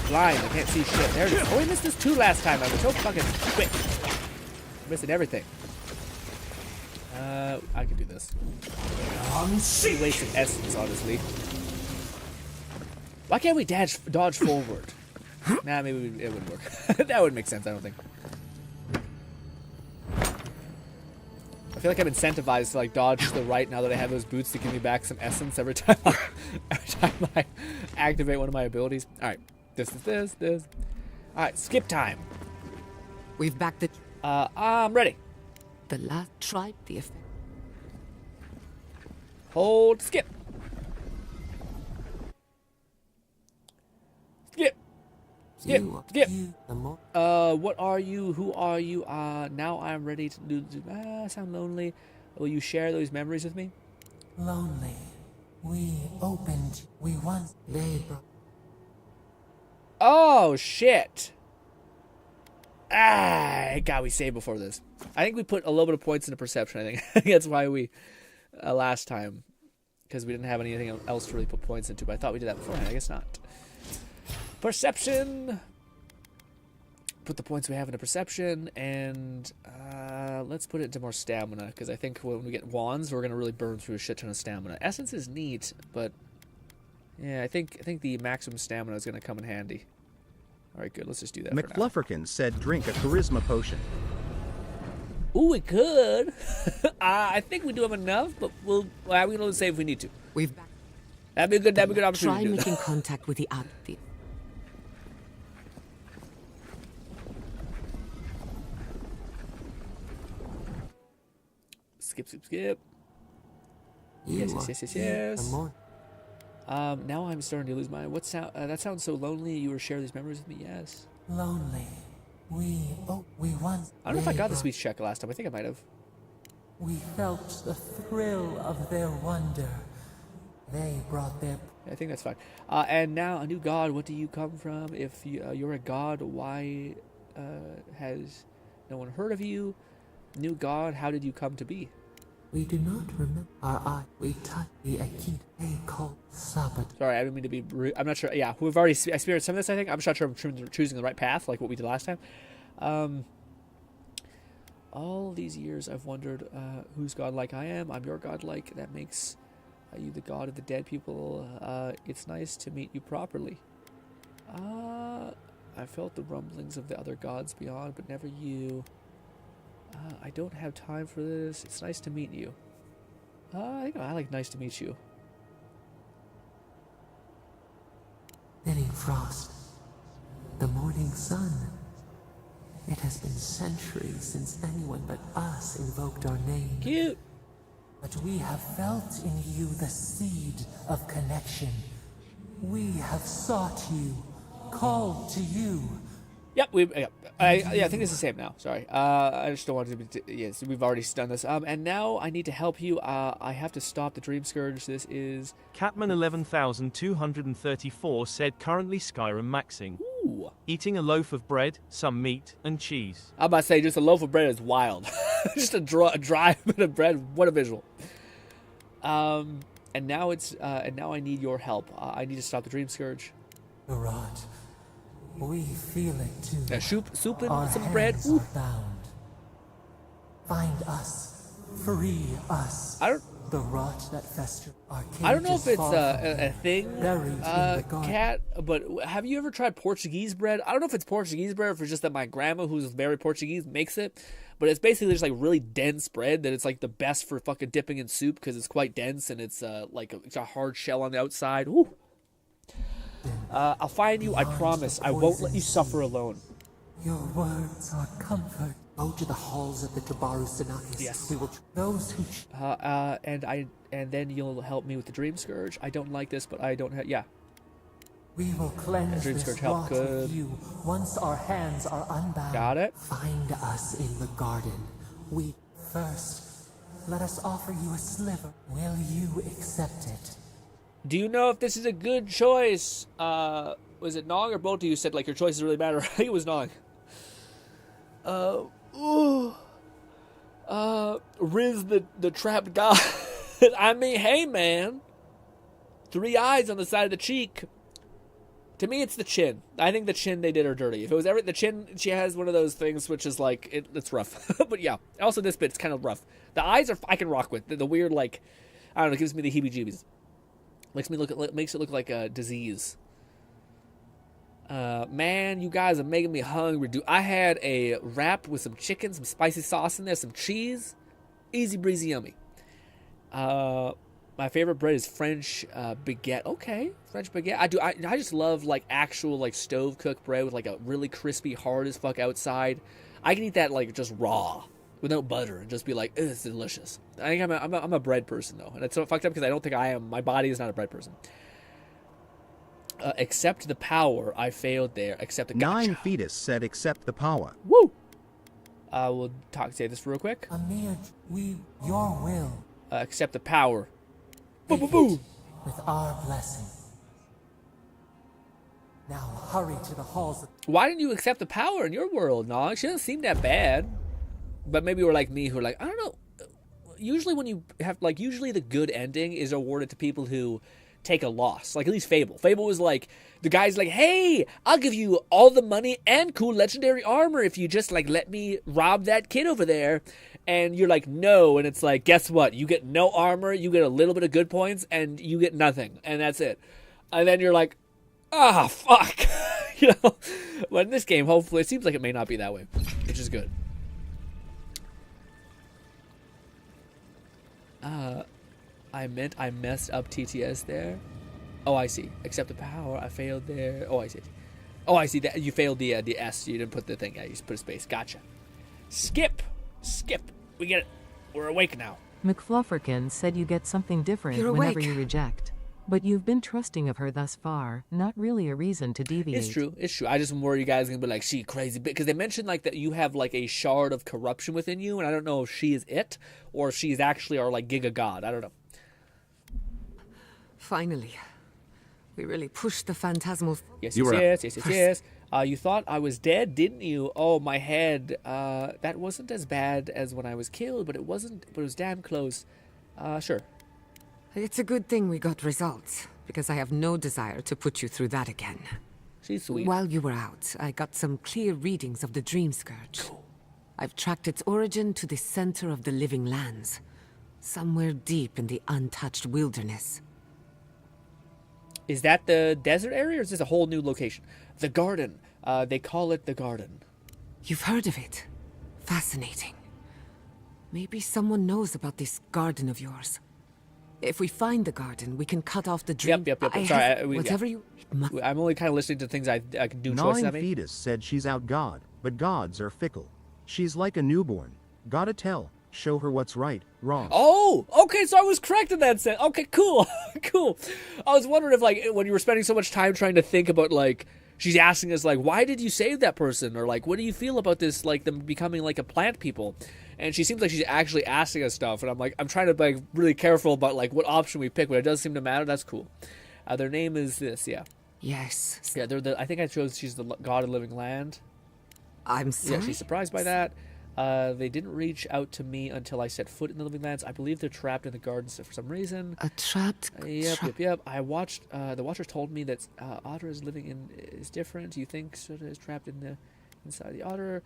Blind. I can't see shit. There it is. Oh, we missed this too last time. I was so fucking quick. Missing everything. I can do this. Pretty wasted essence, honestly. Why can't we dodge forward? Nah, maybe it wouldn't work. That would make sense, I don't think. I feel like I'm incentivized to like dodge to the right now that I have those boots to give me back some essence every time I activate one of my abilities. All right, this is this. All right, skip time. We've backed the... I'm ready. The last tribe, the effect. Hold, skip. Skip. What are you? Who are you? Now I'm ready to do. Sound lonely. Will you share those memories with me? Lonely. We once labor. Oh shit! God, we saved before this. I think we put a little bit of points into perception. I think that's why we last time, because we didn't have anything else to really put points into. But I thought we did that beforehand. I guess not. Perception. Put the points we have into perception, and let's put it into more stamina, because I think when we get wands, we're gonna really burn through a shit ton of stamina. Essence is neat, but yeah, I think the maximum stamina is gonna come in handy. All right, good. Let's just do that. McFlufferkin said, "Drink a charisma potion." Ooh, we could. I think we do have enough, but we can only say if we need to. That'd be a good opportunity. Try to do making that. contact with the Skip. Yes. Now I'm starting to lose my. What sound? That sounds so lonely. You were share these memories with me. Yes. Lonely. We once. I don't know if I got the speech check last time. I think I might have. We felt the thrill of their wonder. They brought their. I think that's fine. And now a new god. What do you come from? If you're a god, why has no one heard of you? New god, how did you come to be? We do not remember our eye. We touch the Akit. They call Sabbath. Sorry, I didn't mean to be rude. I'm not sure. Yeah, we've already experienced some of this, I think. I'm just not sure I'm choosing the right path, like what we did last time. All these years I've wondered who's godlike I am. I'm your godlike. That makes you the god of the dead people. It's nice to meet you properly. I felt the rumblings of the other gods beyond, but never you. I don't have time for this. It's nice to meet you. I like nice to meet you. Thinning frost. The morning sun. It has been centuries since anyone but us invoked our name. Cute. But we have felt in you the seed of connection. We have sought you, called to you. Yep, I think it's the same now. Sorry, I just don't want to be. Yes, we've already done this. And now I need to help you. I have to stop the Dream Scourge. This is Catman 11,234 said currently Skyrim maxing. Ooh. Eating a loaf of bread, some meat, and cheese. I'm about to say just a loaf of bread is wild. Just a dry bit of bread. What a visual. And now I need your help. I need to stop the Dream Scourge. Right. We feel it too. Soup and our some bread. Are bound. Find us. Free us. The rot that festers. I don't know if it's a thing, Cat, but have you ever tried Portuguese bread? I don't know if it's Portuguese bread or if it's just that my grandma, who's very Portuguese, makes it. But it's basically just like really dense bread that it's like the best for fucking dipping in soup because it's quite dense and it's it's a hard shell on the outside. Woo. I'll find you, I promise. I won't let you suffer alone. Your words are comfort. Go to the halls of the Tabaru Sanakis. Yes. We will those who and then you'll help me with the Dream Scourge. I don't like this, but I don't have we will cleanse Dream this Scourge help rot good. with you once our hands are unbound. Got it. Find us in the garden. We first let us offer you a sliver. Will you accept it? Do you know if this is a good choice? Was it Nog or both of you said like your choices really matter? I think it was Nog. Riz the trapped god. I mean, hey man. 3 eyes on the side of the cheek. To me, it's the chin. I think the chin they did her dirty. If it was ever the chin, she has one of those things which is like it's rough. But yeah, also this bit's kind of rough. The eyes are I can rock with the weird like I don't know. It gives me the heebie-jeebies. Makes it look like a disease. Man, you guys are making me hungry, dude. I had a wrap with some chicken, some spicy sauce in there, some cheese. Easy breezy yummy. My favorite bread is French baguette. Okay, French baguette. I just love like actual like stove cooked bread with like a really crispy, hard as fuck outside. I can eat that like just raw, without butter, and just be like, it's delicious. I think I'm a bread person though, and it's so fucked up because I don't think I am. My body is not a bread person. Accept the power. I failed there. Accept the gotcha. 9 Fetus said accept the power. Woo! We'll say this real quick. Amir, your will. Accept the power. Boo boo boo! With our blessing. Now hurry to the halls of... Why didn't you accept the power in your world, Nog? She doesn't seem that bad. But maybe we're like me who are like, I don't know. Usually when you have, like, usually the good ending is awarded to people who take a loss. Like, at least Fable. Fable was like, the guy's like, hey, I'll give you all the money and cool legendary armor if you just, like, let me rob that kid over there. And you're like, no. And it's like, guess what? You get no armor, you get a little bit of good points, and you get nothing. And that's it. And then you're like, ah, fuck. You know? But in this game, hopefully, it seems like it may not be that way, which is good. I messed up TTS there. Oh, I see. Accept the power. I failed there. Oh, I see. Oh, I see. That you failed the S. You didn't put the thing. Yeah, you just put a space. Gotcha. Skip. We get it. We're awake now. McFlufferkin said you get something different You're whenever awake. you reject. But you've been trusting of her thus far. Not really a reason to deviate. It's true. I just am worried you guys are going to be like, she crazy. Because they mentioned like that you have like a shard of corruption within you. And I don't know if she is it or if she's actually our like giga god. I don't know. Finally. We really pushed the phantasmal... Yes. You thought I was dead, didn't you? Oh, my head. That wasn't as bad as when I was killed, but it was damn close. Sure. It's a good thing we got results, because I have no desire to put you through that again. She's sweet. While you were out, I got some clear readings of the Dream Scourge. Cool. I've tracked its origin to the center of the living lands, somewhere deep in the untouched wilderness. Is that the desert area, or is this a whole new location? The garden. They call it the garden. You've heard of it. Fascinating. Maybe someone knows about this garden of yours. If we find the garden, we can cut off the dream. Yep. Sorry, whatever you... I'm only kind of listening to things I can do choices I 9 make. Fetus said she's out God, but gods are fickle. She's like a newborn. Gotta tell. Show her what's right, wrong. Oh, okay, so I was correct in that sense. Okay, cool. Cool. I was wondering if, like, when you were spending so much time trying to think about, like, she's asking us, like, why did you save that person? Or, like, what do you feel about this, like, them becoming, like, a plant people? And she seems like she's actually asking us stuff. And I'm like, I'm trying to be like, really careful about, like, what option we pick. But it does seem to matter. That's cool. Their name is this, yeah. Yes. Yeah, I think I chose she's the god of living land. I'm sorry? Yeah, she's surprised by that. They didn't reach out to me until I set foot in the living lands. I believe they're trapped in the gardens for some reason. A trapped... Yep. I watched... the Watchers told me that Otter is different. You think Soda is trapped inside the Otter.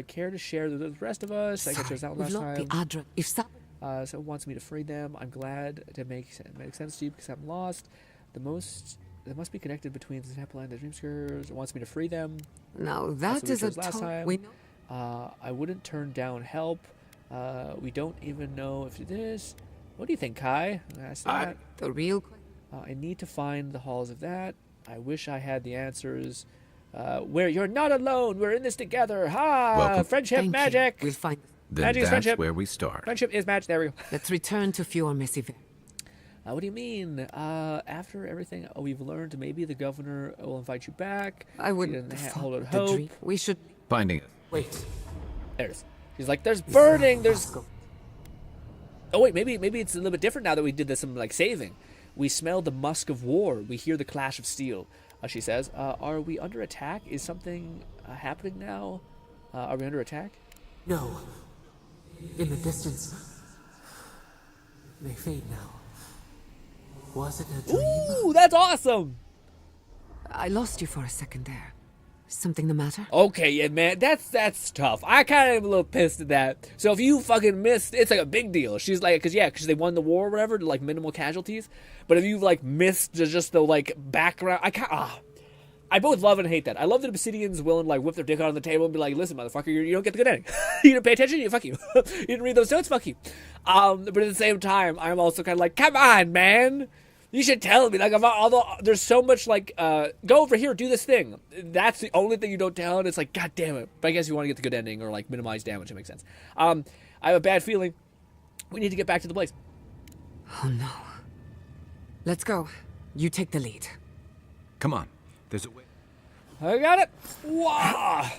Care to share the rest of us? I guess it was out last time. So it wants me to free them. I'm glad to make sense to you because I'm lost. That must be connected between the Temple and the Dream Scourge. It wants me to free them. Now that is a we know. I wouldn't turn down help. We don't even know if it is. What do you think, Kai? The real... I need to find the halls of that. I wish I had the answers. Where you're not alone. We're in this together. Ha! Welcome. Friendship, magic. We'll find... Then Magic is that's friendship. where we start. Friendship is magic. There we go. Let's return to Fjord Messiver. What do you mean? After everything we've learned, maybe the governor will invite you back. I wouldn't hold out hope. We should... Finding it. Wait. There it is. She's like, there's burning, there's... Oh wait, maybe it's a little bit different now that we did this some like saving. We smell the musk of war. We hear the clash of steel. She says, are we under attack? Is something happening now? Are we under attack? No. In the distance. They fade now. Was it a dream? Ooh, that's awesome! I lost you for a second there. Something the matter? Okay, yeah, man, that's tough. I kind of am a little pissed at that. So if you fucking missed, it's like a big deal. She's like, because they won the war or whatever, like minimal casualties. But if you like missed just the like background, I both love and hate that. I love that Obsidian's willing to like whip their dick out on the table and be like, listen, motherfucker, you don't get the good ending. You didn't pay attention, fuck you. You didn't read those notes, fuck you. But at the same time, I'm also kind of like, come on, man. You should tell me. Like, although there's so much like, go over here, do this thing. That's the only thing you don't tell, and it's like, god damn it. But I guess you want to get the good ending or like minimize damage. It makes sense. I have a bad feeling. We need to get back to the place. Oh no. Let's go. You take the lead. Come on. There's a way. I got it. Wow.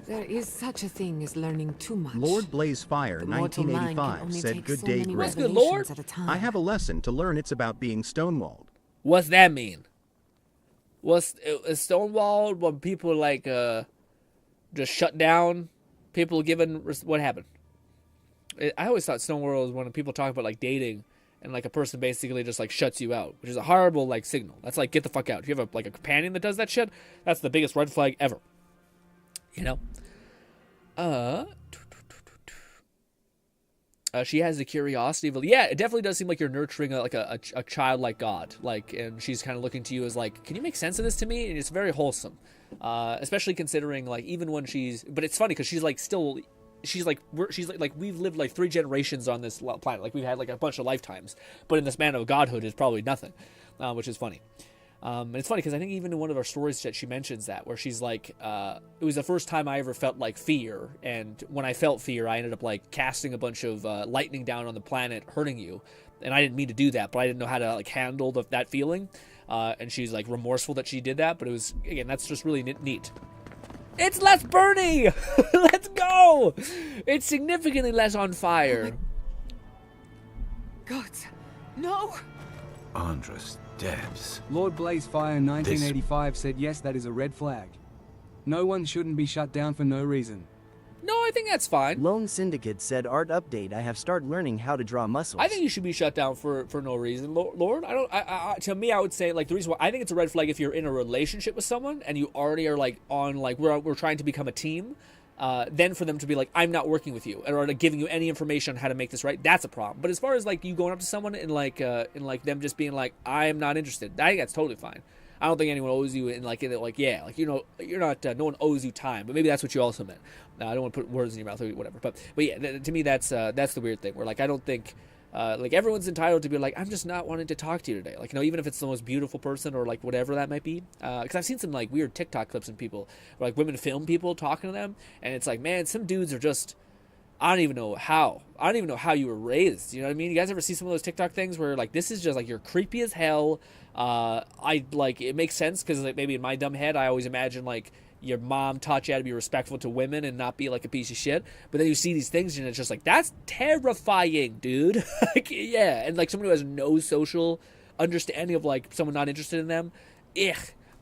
There is such a thing as learning too much. Lord Blazefire, The mortal mind can 1985, only said, take "Good so day, many Grit. good, Lord. at a time. I have a lesson to learn. It's about being stonewalled." What's that mean? Is stonewalled when people like just shut down? People given what happened? I always thought stonewalled was when people talk about like dating and like a person basically just like shuts you out, which is a horrible like signal. That's like get the fuck out. If you have like a companion that does that shit, that's the biggest red flag ever. You know. She has the curiosity of, yeah, it definitely does seem like you're nurturing a childlike god, like, and she's kind of looking to you as like, can you make sense of this to me? And it's very wholesome, especially considering like even when but it's funny because she's like we've lived like 3 generations on this planet, like we've had like a bunch of lifetimes, but in this man of godhood is probably nothing, which is funny. And it's funny because I think even in one of our stories that she mentions that, where she's like, it was the first time I ever felt like fear, and when I felt fear, I ended up like casting a bunch of lightning down on the planet, hurting you, and I didn't mean to do that, but I didn't know how to like handle that feeling, and she's like remorseful that she did that, but it was, again, that's just really neat. It's less burny! Let's go! It's significantly less on fire. God, no! Andres Debs. Lord Blazefire 1985 said yes, that is a red flag. No one shouldn't be shut down for no reason. No, I think that's fine. Lone Syndicate said, art update, I have started learning how to draw muscles. I think you should be shut down for no reason, Lord. To me, I would say like the reason why I think it's a red flag if you're in a relationship with someone and you already are like on like we're trying to become a team. Then for them to be like, I'm not working with you, or like giving you any information on how to make this right, that's a problem. But as far as like you going up to someone and like them just being like, I am not interested, I think that's totally fine. I don't think anyone owes you yeah, like, you know, you're not, no one owes you time, but maybe that's what you also meant. I don't want to put words in your mouth or whatever, but yeah, to me that's the weird thing where like I don't think. Like everyone's entitled to be like, I'm just not wanting to talk to you today. Like, you know, even if it's the most beautiful person or like whatever that might be. Because I've seen some like weird TikTok clips of people, where, like women film people talking to them, and it's like, man, some dudes are just, I don't even know how you were raised. You know what I mean? You guys ever see some of those TikTok things where like this is just like you're creepy as hell. I like it makes sense because like maybe in my dumb head I always imagine like your mom taught you how to be respectful to women and not be like a piece of shit, but then you see these things and it's just like, that's terrifying, dude. Like, yeah, and like someone who has no social understanding of like someone not interested in them, ugh.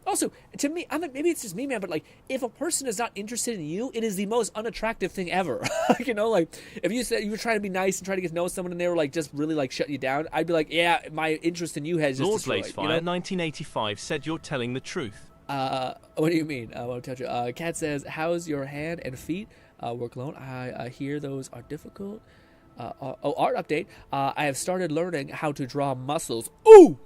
Also, to me, maybe it's just me, man, but like if a person is not interested in you, it is the most unattractive thing ever. You know, like if you said you were trying to be nice and trying to get to know someone and they were like just really like shutting you down, I'd be like, yeah, my interest in you has just destroyed. Blazefire, you know? 1985 said you're telling the truth. What do you mean? I won't touch it. Kat says, how's your hand and feet? Work alone. I hear those are difficult. Art update. I have started learning how to draw muscles. Ooh!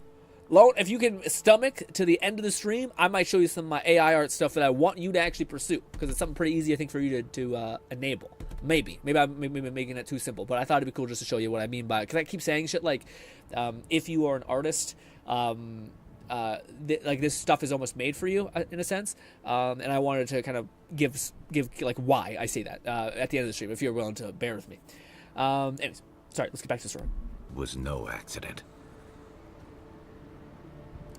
Lone, if you can stomach to the end of the stream, I might show you some of my AI art stuff that I want you to actually pursue, because it's something pretty easy, I think, for you to enable. Maybe I'm making it too simple, but I thought it'd be cool just to show you what I mean by it, because I keep saying shit like, if you are an artist, like this stuff is almost made for you in a sense, and I wanted to kind of give like why I say that at the end of the stream, if you're willing to bear with me. Anyways, sorry, let's get back to the story. Was no accident.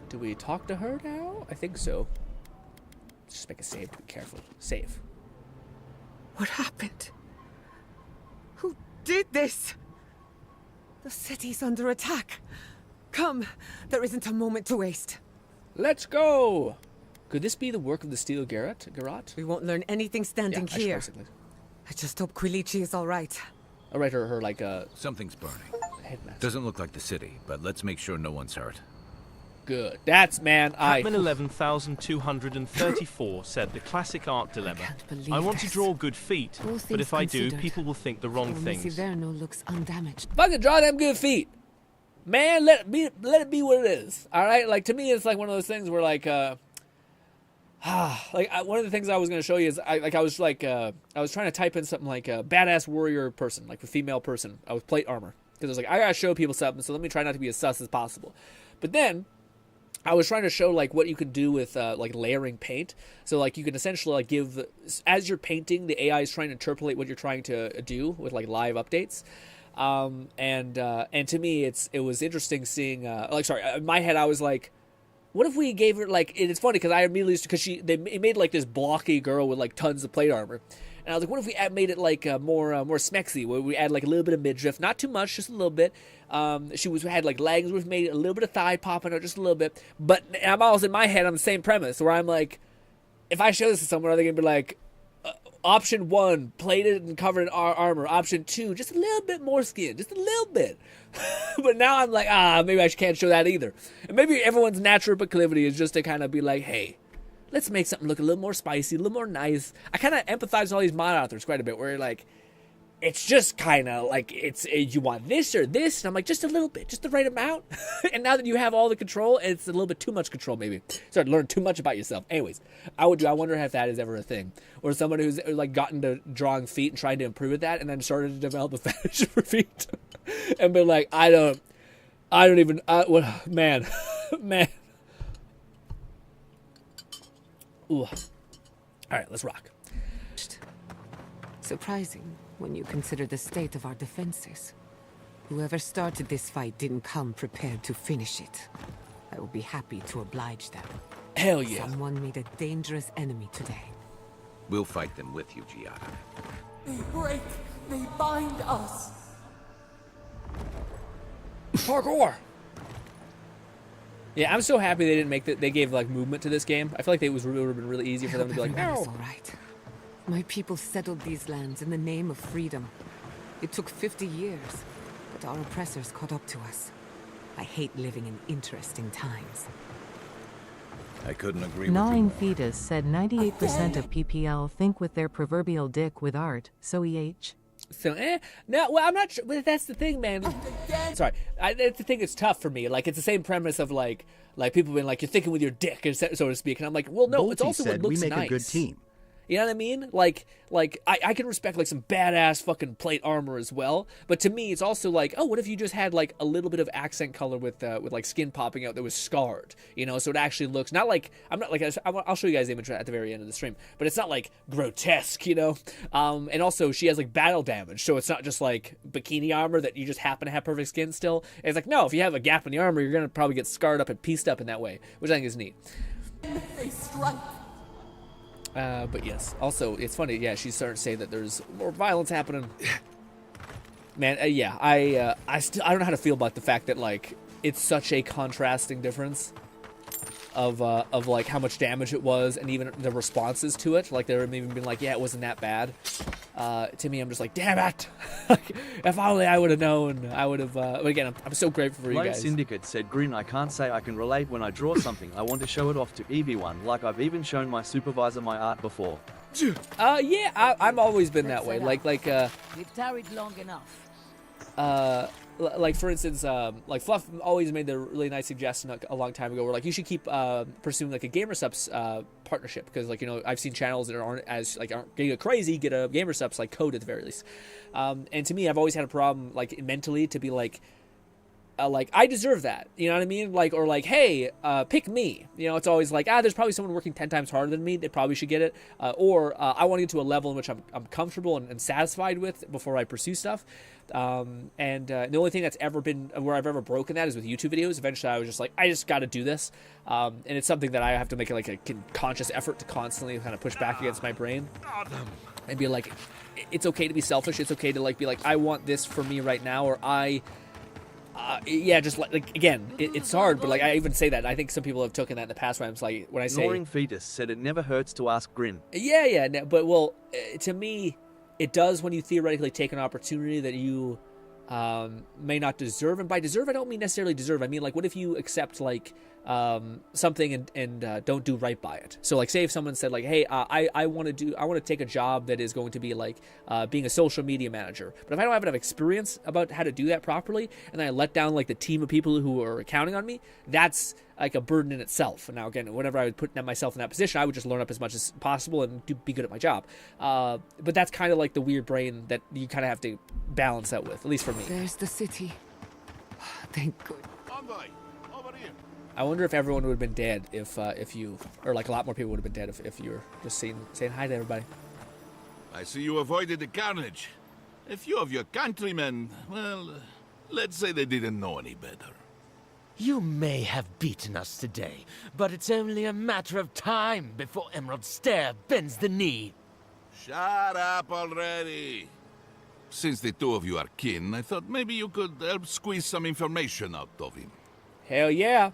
Do we talk to her now? I think so. Just make a save to be careful. Save. What happened? Who did this? The city's under attack. Come, there isn't a moment to waste. Let's go! Could this be the work of the Steel Garrote? We won't learn anything standing here. I just hope Quilichi is all right. All right, her like something's burning. Doesn't look like the city, but let's make sure no one's hurt. Good. That's, man, Catman 11,234 said the classic art dilemma. I want to draw good feet, but if I do, people will think the wrong things. Siverno looks undamaged. Fucking draw them good feet. man, let it be what it is. All right, like to me, it's like one of those things where like, one of the things I was going to show you is I was trying to type in something like a badass warrior person, like a female person with plate armor, because I was like, I gotta show people something, so let me try not to be as sus as possible. But then I was trying to show like what you could do with like layering paint. So like you can essentially like give, as you're painting, the AI is trying to interpolate what you're trying to do with like live updates. And to me, it was interesting seeing in my head I was like, what if we gave her like, and it's funny because I immediately because they made like this blocky girl with like tons of plate armor. And I was like, what if we made it like more smexy, where we add like a little bit of midriff, not too much, just a little bit. She had like legs, we've made a little bit of thigh popping out, just a little bit. But I'm always in my head on the same premise, where I'm like, if I show this to someone, are they gonna be like, option 1, plated and covered in armor. Option 2, just a little bit more skin, just a little bit. But now I'm like, maybe I can't show that either. And maybe everyone's natural proclivity is just to kind of be like, hey, let's make something look a little more spicy, a little more nice. I kind of empathize with all these mod authors quite a bit, where like, it's just kind of like, you want this or this, and I'm like, just a little bit, just the right amount. And now that you have all the control, it's a little bit too much control, maybe. Start to learn too much about yourself. Anyways, I wonder if that is ever a thing. Or someone who's like gotten to drawing feet and trying to improve at that, and then started to develop a fetish for feet. And been like, I don't even, man. Ooh. All right, let's rock. Surprising when you consider the state of our defenses. Whoever started this fight didn't come prepared to finish it. I will be happy to oblige them. Hell yeah. Someone made a dangerous enemy today. We'll fight them with you, Giada. They break, they bind us. Parkour! Yeah, I'm so happy they didn't make that. They gave like movement to this game. I feel like it would have been really easy for them to be like, no. All right. My people settled these lands in the name of freedom. It took 50 years, but our oppressors caught up to us. I hate living in interesting times. I couldn't agree with Gnawing you. Fetus said 98% of PPL think with their proverbial dick with art, so EH. So, no, well, I'm not sure, but that's the thing, man. Sorry, that's the thing that's tough for me. Like, it's the same premise of, like people being like, you're thinking with your dick, so to speak. And I'm like, well, no, Bolte it's also said what looks we make nice. a good team. You know what I mean? Like I can respect like some badass fucking plate armor as well, but to me it's also like, oh, what if you just had like a little bit of accent color with like skin popping out that was scarred, you know? So it actually looks not like, I'm not like, I'll show you guys the image at the very end of the stream, but it's not like grotesque, you know? And also she has like battle damage, so it's not just like bikini armor that you just happen to have perfect skin still. It's like, no, if you have a gap in the armor, you're gonna probably get scarred up and pieced up in that way, which I think is neat. They strike. But yes, also it's funny. Yeah, she's starting to say that there's more violence happening. Man, yeah, I don't know how to feel about the fact that like it's such a contrasting difference of like how much damage it was and even the responses to it. Like they're even being like, yeah, it wasn't that bad. To me, I'm just like, damn it! If only I would have known, I would have. But again, I'm so grateful for you guys. Syndicate said, Grin, I can't say I can relate when I draw something. I want to show it off to everyone, like I've even shown my supervisor my art before. Yeah, I've always been that way. Like We've tarried long enough. like for instance, like Fluff always made the really nice suggestion a long time ago, where like you should keep pursuing like a GamerSupps partnership, because like, you know, I've seen channels that aren't getting crazy, get a GamerSupps like code at the very least. And to me, I've always had a problem like mentally to be like I deserve that, you know what I mean? Like, or like, hey, pick me. You know, it's always like, there's probably someone working 10 times harder than me. They probably should get it. Or I want to get to a level in which I'm comfortable and satisfied with before I pursue stuff. And the only thing that's ever been where I've ever broken that is with YouTube videos. Eventually, I was just like, I just got to do this. And it's something that I have to make like a conscious effort to constantly kind of push back against my brain and be like, it's okay to be selfish. It's okay to like be like, I want this for me right now, or yeah, just like again, it's hard, but like I even say that. I think some people have taken that in the past. Where I'm just like, when I say, Gnawing Fetus said it never hurts to ask Grin. Yeah, but well, to me, it does when you theoretically take an opportunity that you may not deserve. And by deserve, I don't mean necessarily deserve. I mean like, what if you accept like something and don't do right by it. So like, say if someone said like, hey, I want to take a job that is going to be like being a social media manager, but if I don't have enough experience about how to do that properly, and then I let down like the team of people who are counting on me, that's like a burden in itself. Now again, whenever I would put myself in that position, I would just learn up as much as possible and be good at my job. But that's kind of like the weird brain that you kind of have to balance out with, at least for me. There's the city. Thank God. I wonder if everyone would have been dead if you, or like a lot more people would have been dead if you were just saying hi to everybody. I see you avoided the carnage. A few of your countrymen, well, let's say they didn't know any better. You may have beaten us today, but it's only a matter of time before Emerald Stair bends the knee. Shut up already. Since the two of you are kin, I thought maybe you could help squeeze some information out of him. Hell yeah.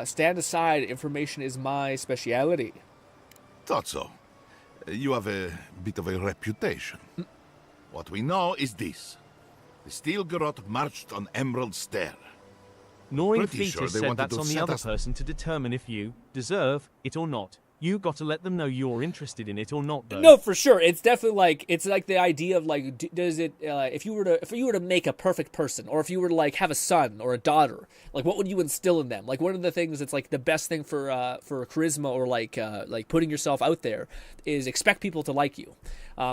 Stand aside, information is my speciality. Thought so. You have a bit of a reputation. What we know is this. The Steel Garrote marched on Emerald Stair. Gnawing Pretty sure Fetus they said wanted that's to on the set other us- person to determine if you deserve it or not. You got to let them know you're interested in it or not, though. No, for sure. It's definitely like the idea of like, does it? If you were to make a perfect person, or if you were to like have a son or a daughter, like what would you instill in them? Like one of the things that's like the best thing for charisma or like putting yourself out there is expect people to like you.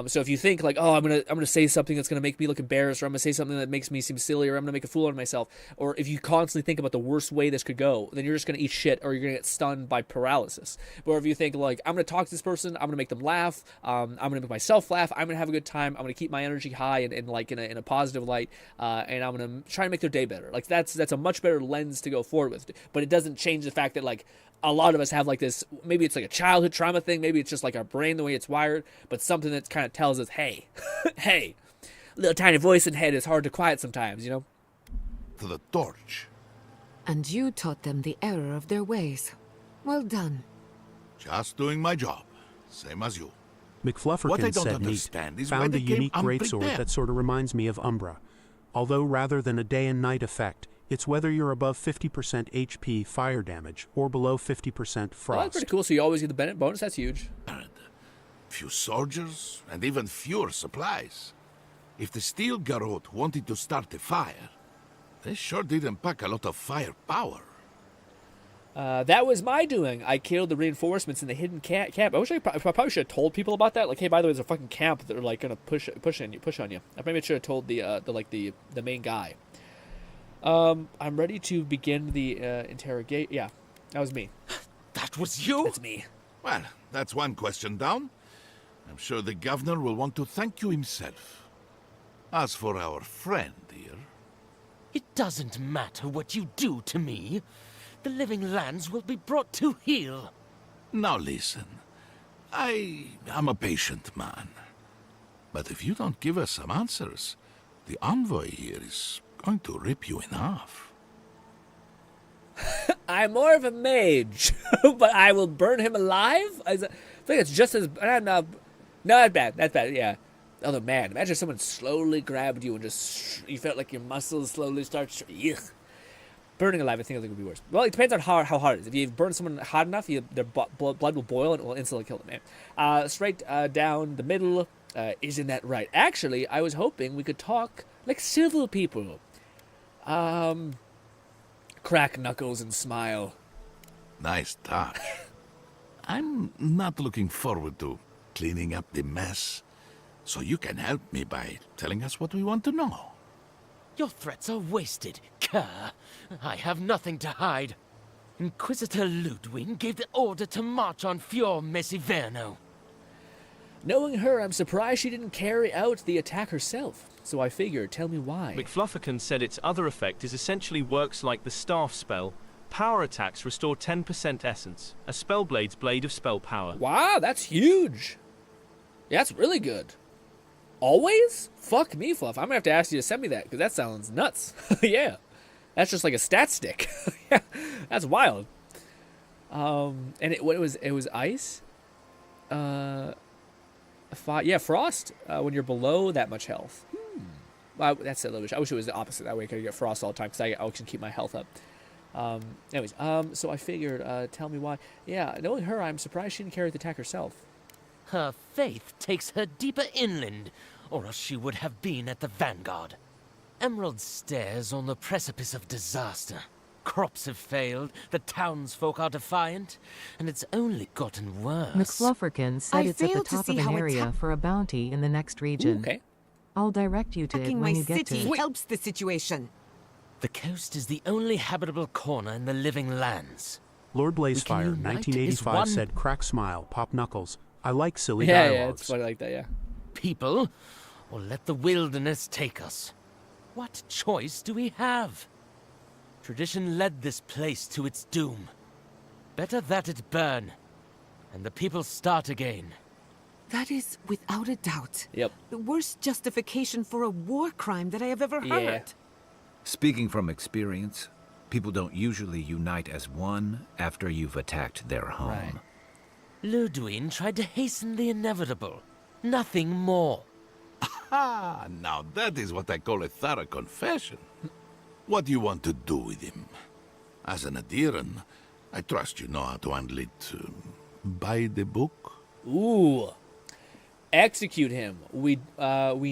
So if you think like, oh, I'm gonna say something that's gonna make me look embarrassed, or I'm gonna say something that makes me seem silly, or I'm gonna make a fool out of myself, or if you constantly think about the worst way this could go, then you're just gonna eat shit, or you're gonna get stunned by paralysis. But if you think like, I'm gonna talk to this person, I'm gonna make them laugh, I'm gonna make myself laugh, I'm gonna have a good time, I'm gonna keep my energy high and like in a positive light, and I'm gonna try to make their day better. Like that's a much better lens to go forward with. But it doesn't change the fact that like a lot of us have like this, maybe it's like a childhood trauma thing, maybe it's just like our brain, the way it's wired, but something that kind of tells us, hey, hey, little tiny voice in head is hard to quiet sometimes, you know? To the torch. And you taught them the error of their ways. Well done. Just doing my job. Same as you. What I McFlufferkin don't said understand neat. is why Found a they came unique greatsword unprepared. that sort of reminds me of Umbra. Although rather than a day and night effect, it's whether you're above 50% HP fire damage or below 50% frost. Well, that's pretty cool. So you always get the Bennett bonus. That's huge. Few soldiers, and even fewer supplies. If the Steel Garrote wanted to start a fire, they sure didn't pack a lot of firepower. That was my doing. I killed the reinforcements in the hidden camp. I wish I probably should have told people about that. Like, hey, by the way, there's a fucking camp that are like gonna push on you. I maybe should have told the main guy. I'm ready to begin the interrogate. Yeah, that was me. That was you? That's me. Well, that's one question down. I'm sure the governor will want to thank you himself. As for our friend here... It doesn't matter what you do to me. The living lands will be brought to heel. Now listen, I am a patient man. But if you don't give us some answers, the envoy here is going to rip you in half. I'm more of a mage, but I will burn him alive? I think it's just as... No, that's bad. That's bad, yeah. Although, man, imagine if someone slowly grabbed you and just... You felt like your muscles slowly start... Ugh. Burning alive, I think it would be worse. Well, it depends on how hard it is. If you burn someone hot enough, their blood will boil and it will instantly kill them, man. Straight down the middle. Isn't that right? Actually, I was hoping we could talk like civil people. Crack knuckles and smile. Nice touch. I'm not looking forward to cleaning up the mess, so you can help me by telling us what we want to know. Your threats are wasted, Kerr. I have nothing to hide. Inquisitor Ludwig gave the order to march on Fior Mesiverno. Knowing her, I'm surprised she didn't carry out the attack herself. So I figured, tell me why. McFlufferkin said its other effect is essentially works like the staff spell. Power attacks restore 10% essence. A Spellblade's Blade of Spell Power. Wow, that's huge. Yeah, that's really good. Always? Fuck me, Fluff. I'm gonna have to ask you to send me that, because that sounds nuts. Yeah. That's just like a stat stick. Yeah, that's wild. And it was ice? Frost, when you're below that much health. Well, that's a little bit. I wish it was the opposite. That way I could get frost all the time, because I can keep my health up. Anyways, so I figured, tell me why. Yeah, knowing her, I'm surprised she didn't carry the attack herself. Her faith takes her deeper inland, or else she would have been at the vanguard. Emerald stares on the precipice of disaster. Crops have failed, the townsfolk are defiant, and it's only gotten worse. McFlufferkin said it's at the top of an area for a bounty in the next region. Ooh, okay. I'll direct you to it Attacking when my you get to city it. helps the situation. The coast is the only habitable corner in the living lands. Lord Blazefire, unite as 1985 one- said, crack smile, pop knuckles. I like silly Yeah, dialogues. it's funny like that, yeah. People, or let the wilderness take us. What choice do we have? Tradition led this place to its doom. Better that it burn, and the people start again. That is, without a doubt, Yep. the worst justification for a war crime that I have ever heard. Yeah. Speaking from experience, people don't usually unite as one after you've attacked their home. Right. Ludwig tried to hasten the inevitable. Nothing more. Ah, now that is what I call a thorough confession. What do you want to do with him? As an Adiran, I trust you know how to handle it by the book. Ooh. Execute him. We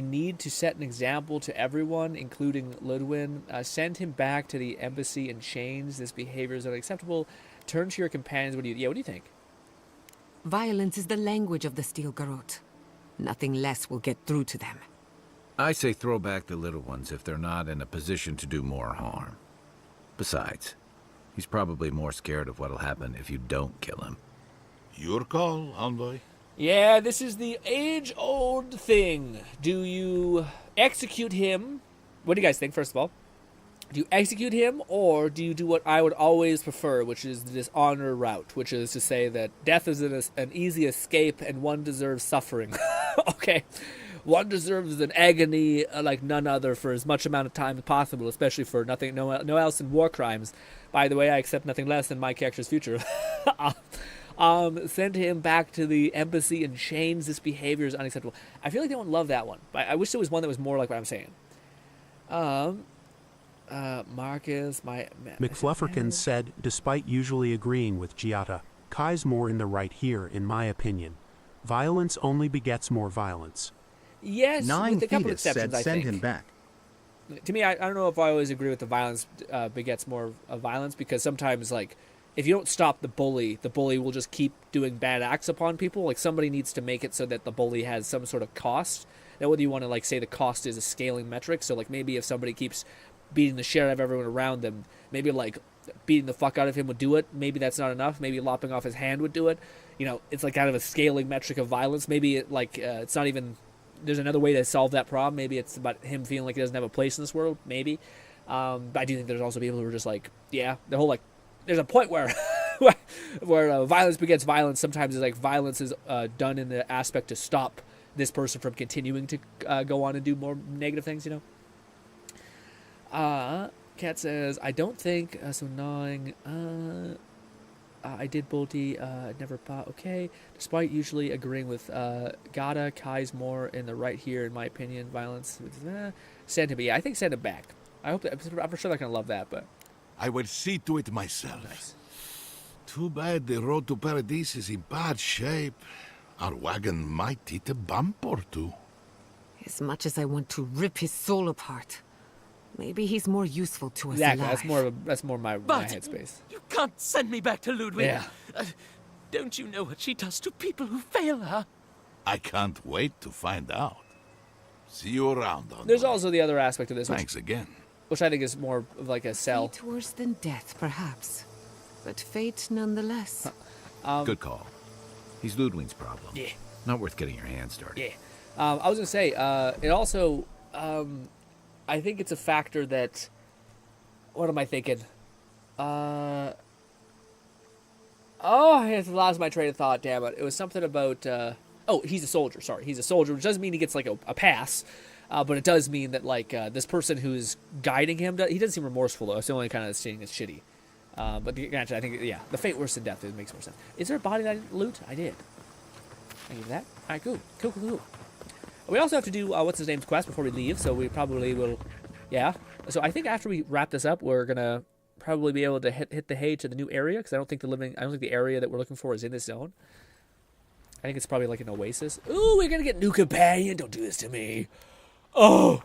need to set an example to everyone, including Ludwig. Send him back to the embassy in chains. This behavior is unacceptable. Turn to your companions. What do you think? Violence is the language of the Steel Garrote. Nothing less will get through to them. I say throw back the little ones if they're not in a position to do more harm. Besides, he's probably more scared of what'll happen if you don't kill him. Your call, Envoy. Yeah, this is the age-old thing. Do you execute him? What do you guys think, first of all? Do you execute him, or do you do what I would always prefer, which is the dishonor route, which is to say that death is an easy escape and one deserves suffering. Okay. One deserves an agony like none other for as much amount of time as possible, especially for no else in war crimes. By the way, I accept nothing less than my character's future. Send him back to the embassy in chains. This behavior is unacceptable. I feel like they won't love that one. I wish there was one that was more like what I'm saying. Marcus, McFlufferkin said, despite usually agreeing with Giada, Kai's more in the right here, in my opinion. Violence only begets more violence. Yes, with a couple exceptions, I think. Send him back. To me, I don't know if I always agree with the violence begets more violence, because sometimes, like, if you don't stop the bully will just keep doing bad acts upon people. Like, somebody needs to make it so that the bully has some sort of cost. Now, whether you want to, like, say the cost is a scaling metric, so, like, maybe if somebody keeps beating the shit out of everyone around them, maybe, like, beating the fuck out of him would do it. Maybe that's not enough. Maybe lopping off his hand would do it. You know, it's, like, kind of a scaling metric of violence. Maybe, it's not even... There's another way to solve that problem. Maybe it's about him feeling like he doesn't have a place in this world. Maybe. But I do think there's also people who are just like, yeah, the whole, like, there's a point where where violence begets violence. Sometimes it's like violence is done in the aspect to stop this person from continuing to go on and do more negative things, you know? Kat says, I don't think, so gnawing, I did Bolty, never bought, okay. Despite usually agreeing with Gata, Kai's more in the right here, in my opinion. Violence, send him, yeah, I think send him back. I'm sure they're going to love that, but... I will see to it myself. Nice. Too bad the road to Paradise is in bad shape. Our wagon might hit a bump or two. As much as I want to rip his soul apart, maybe he's more useful to us Exactly, alive. that's more my headspace. You can't send me back to Ludwig. Yeah. Don't you know what she does to people who fail her? I can't wait to find out. See you around. There's also the other aspect of this. Thanks again. Which I think is more of like a sell. Fate worse than death, perhaps. But fate nonetheless. Good call. He's Ludwig's problem. Yeah. Not worth getting your hands dirty. Yeah. I was going to say, it also, I think it's a factor that, what am I thinking? I lost my train of thought, damn it. It was something about, he's a soldier, sorry. He's a soldier, which doesn't mean he gets like a pass. But it does mean that, like, this person who's guiding him, he doesn't seem remorseful, though. It's the only kind of seeing as shitty. But gotcha, I think, yeah, the fate worse than death, it makes more sense. Is there a body that I didn't loot? I did. Thank you for that. All right, cool. We also have to do, what's-his-name's quest before we leave, so we probably will, yeah. So I think after we wrap this up, we're going to probably be able to hit the hay to the new area, because I don't think the area that we're looking for is in this zone. I think it's probably like an oasis. Ooh, we're gonna get new companion. Don't do this to me. Oh,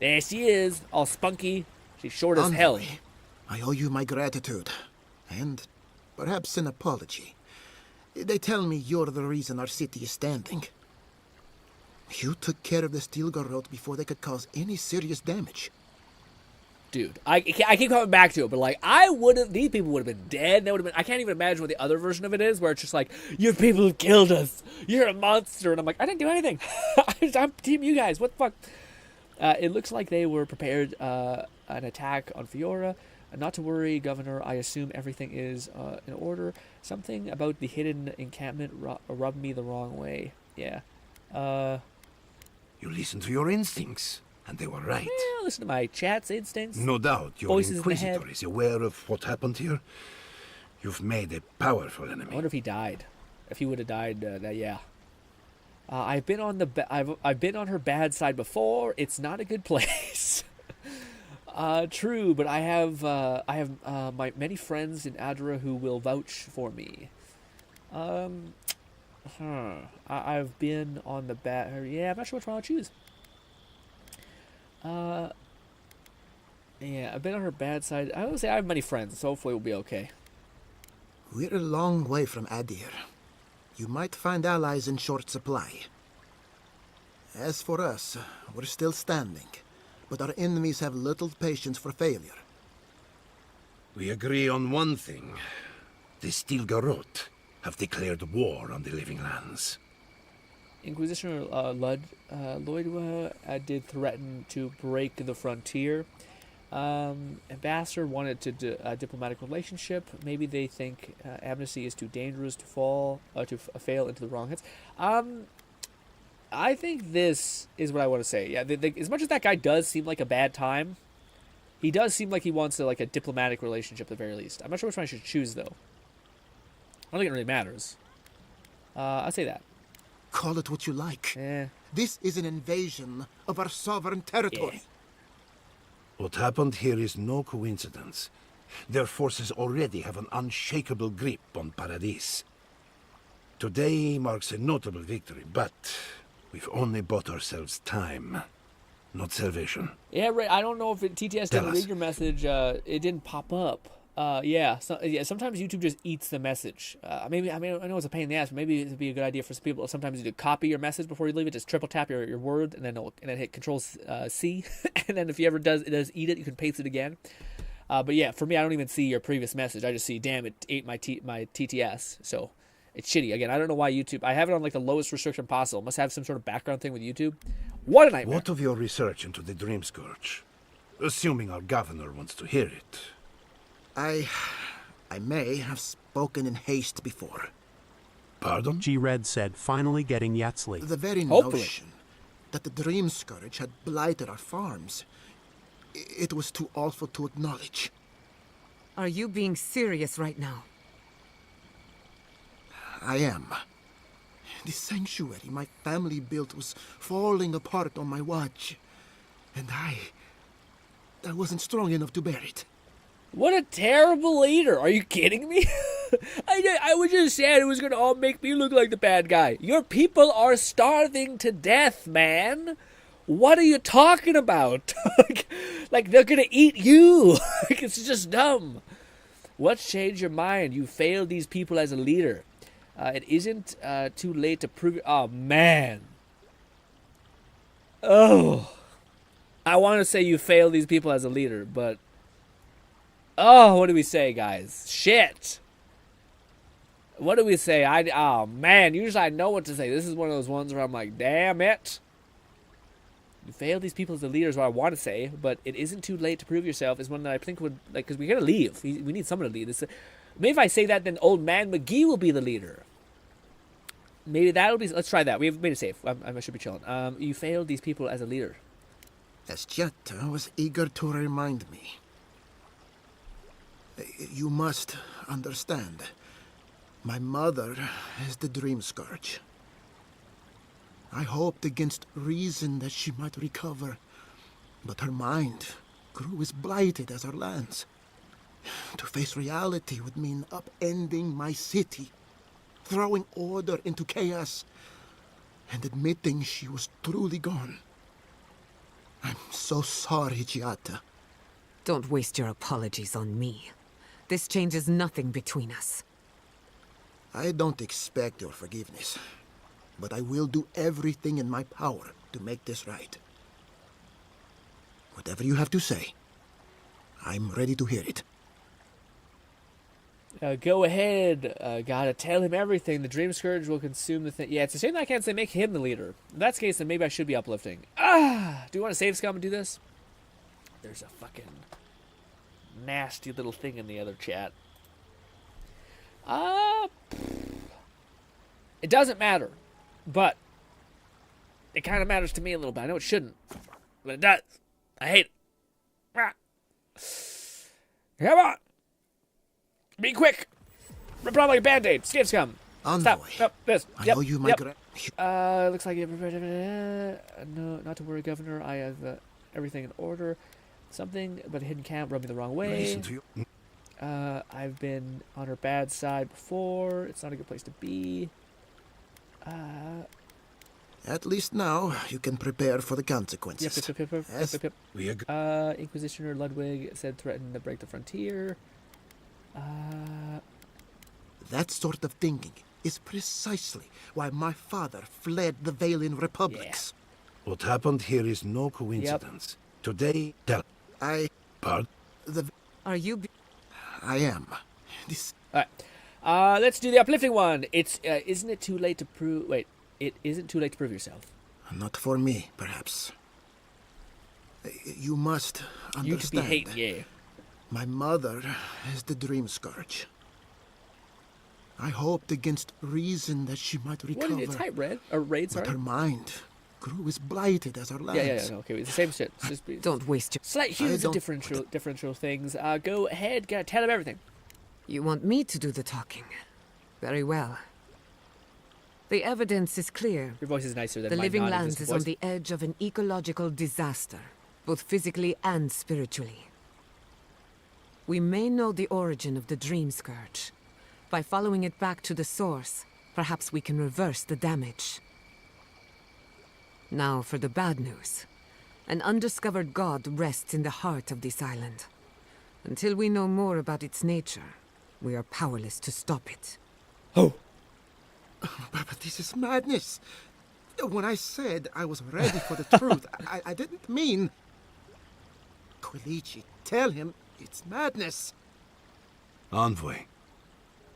there she is, all spunky. She's short as hell. I owe you my gratitude, and perhaps an apology. They tell me you're the reason our city is standing. You took care of the steel garrote before they could cause any serious damage. Dude, I keep coming back to it, but like, these people would have been dead. They would have been. I can't even imagine what the other version of it is, where it's just like, you people have killed us. You're a monster, and I'm like, I didn't do anything. I'm team you guys. What the fuck? It looks like they were prepared an attack on Fiora. Not to worry, Governor. I assume everything is in order. Something about the hidden encampment rubbed me the wrong way. Yeah. You listened to your instincts, and they were right. Yeah, listen to my chat's instincts. No doubt your Voices in the Inquisitor head. is aware of what happened here. You've made a powerful I enemy. wonder if he died. If he would have died, yeah. I've been on I've been on her bad side before. It's not a good place. True, but I have my many friends in Adra who will vouch for me. I've been on the bad. Yeah, I'm not sure which one I'll choose. Yeah, I've been on her bad side. I would say I have many friends, so hopefully we'll be okay. We're a long way from Adir. You might find allies in short supply. As for us, we're still standing, but our enemies have little patience for failure. We agree on one thing. The Steel Garrote have declared war on the Living Lands. Inquisitor Lloyd did threaten to break the frontier. Ambassador wanted to a diplomatic relationship. Maybe they think amnesty is too dangerous to fail into the wrong hands. I think this is what I want to say. Yeah, as much as that guy does seem like a bad time, he does seem like he wants a diplomatic relationship at the very least. I'm not sure which one I should choose though. I don't think it really matters. I'll say that. Call it what you like. This is an invasion of our sovereign territory. What happened here is no coincidence. Their forces already have an unshakable grip on Paradis. Today marks a notable victory, but we've only bought ourselves time, not salvation. Yeah, right. I don't know if TTS didn't read your message. It didn't pop up. Sometimes YouTube just eats the message. I know it's a pain in the ass, but maybe it'd be a good idea for some people. Sometimes you do copy your message before you leave it. Just triple tap your word, and then hit Control C, and then if it does eat it, you can paste it again. But yeah, for me, I don't even see your previous message. I just see, damn, it ate my TTS. So it's shitty. Again, I don't know why YouTube. I have it on the lowest restriction possible. Must have some sort of background thing with YouTube. What a nightmare. What of your research into the Dream Scourge? Assuming our governor wants to hear it. I may have spoken in haste before. Pardon? G-Red said, finally getting Yatzli. The very notion that the Dream Scourge had blighted our farms, it was too awful to acknowledge. Are you being serious right now? I am. The sanctuary my family built was falling apart on my watch, and I wasn't strong enough to bear it. What a terrible leader. Are you kidding me? I was just saying it was going to all make me look like the bad guy. Your people are starving to death, man. What are you talking about? like they're going to eat you. It's just dumb. What's changed your mind? You failed these people as a leader. It isn't too late to prove it. Oh, man. Oh. I want to say you failed these people as a leader, but... Oh, what do we say, guys? Shit. What do we say? Oh, man. Usually I know what to say. This is one of those ones where I'm like, damn it. You failed these people as the leader is what I want to say, but it isn't too late to prove yourself is one that I think would, because we're going to leave. We need someone to lead. Maybe if I say that, then old man McGee will be the leader. Maybe that'll be... Let's try that. We've made it safe. I should be chilling. You failed these people as a leader. As Jetta was eager to remind me. You must understand. My mother is the Dream Scourge. I hoped against reason that she might recover, but her mind grew as blighted as our lands. To face reality would mean upending my city, throwing order into chaos, and admitting she was truly gone. I'm so sorry, Giata. Don't waste your apologies on me. This changes nothing between us. I don't expect your forgiveness, but I will do everything in my power to make this right. Whatever you have to say, I'm ready to hear it. Go ahead. Gotta tell him everything. The Dream Scourge will consume the thing. Yeah, it's a shame that I can't say make him the leader. In that case, then maybe I should be uplifting. Do you want to save scum and do this? There's a fucking nasty little thing in the other chat. It doesn't matter, but it kind of matters to me a little bit. I know it shouldn't, but it does. I hate it. Come on. Be quick. Rip it on like a band-aid. Skip scum. Stop. Nope. This. I Yep. know you, my Yep. Looks like no, not to worry, Governor. I have everything in order. Something but a hidden camp rubbed me the wrong way. Listen to you. I've been on her bad side before. It's not a good place to be. At least now you can prepare for the consequences. Yep. Inquisitioner Ludwig said threatened to break the frontier. That sort of thinking is precisely why my father fled the Valian republics. What happened here is no coincidence. Today, Pardon? Are you... I am. This... Alright. Let's do the uplifting one. It's, isn't it too late to prove... Wait. It isn't too late to prove yourself. Not for me, perhaps. You must understand. You could be hating, yeah. My mother is the Dream Scourge. I hoped against reason that she might recover. What did it type, Raid, sorry? But her mind grew as blighted as her lands. Yeah, okay, it's the same shit. Don't waste your... Slight hues of differential things. Go ahead, tell him everything. You want me to do the talking? Very well. The evidence is clear. Your voice is nicer than the my living land non-existent is voice. on the edge of an ecological disaster, both physically and spiritually. We may know the origin of the Dream Scourge. By following it back to the source, perhaps we can reverse the damage. Now for the bad news. An undiscovered god rests in the heart of this island. Until we know more about its nature, we are powerless to stop it. Oh! But this is madness. When I said I was ready for the truth, I didn't mean... Quilici, tell him it's madness. Envoy,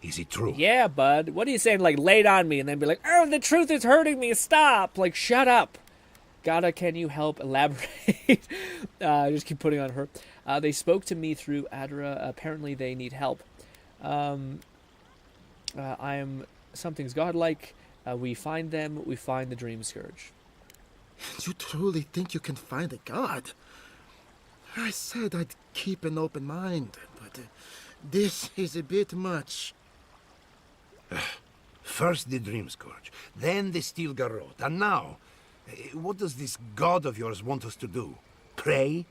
is it true? Yeah, bud. What are you saying? Like, lay it on me and then be like, oh, the truth is hurting me. Stop. Like, shut up. Gada, can you help elaborate? Just keep putting on her. They spoke to me through Adra. Apparently they need help. Something's godlike. We find them. We find the Dream Scourge. You truly think you can find a god? I said I'd keep an open mind, but this is a bit much. First the Dream Scourge, then the Steel Garrote, and now, what does this god of yours want us to do? Pray?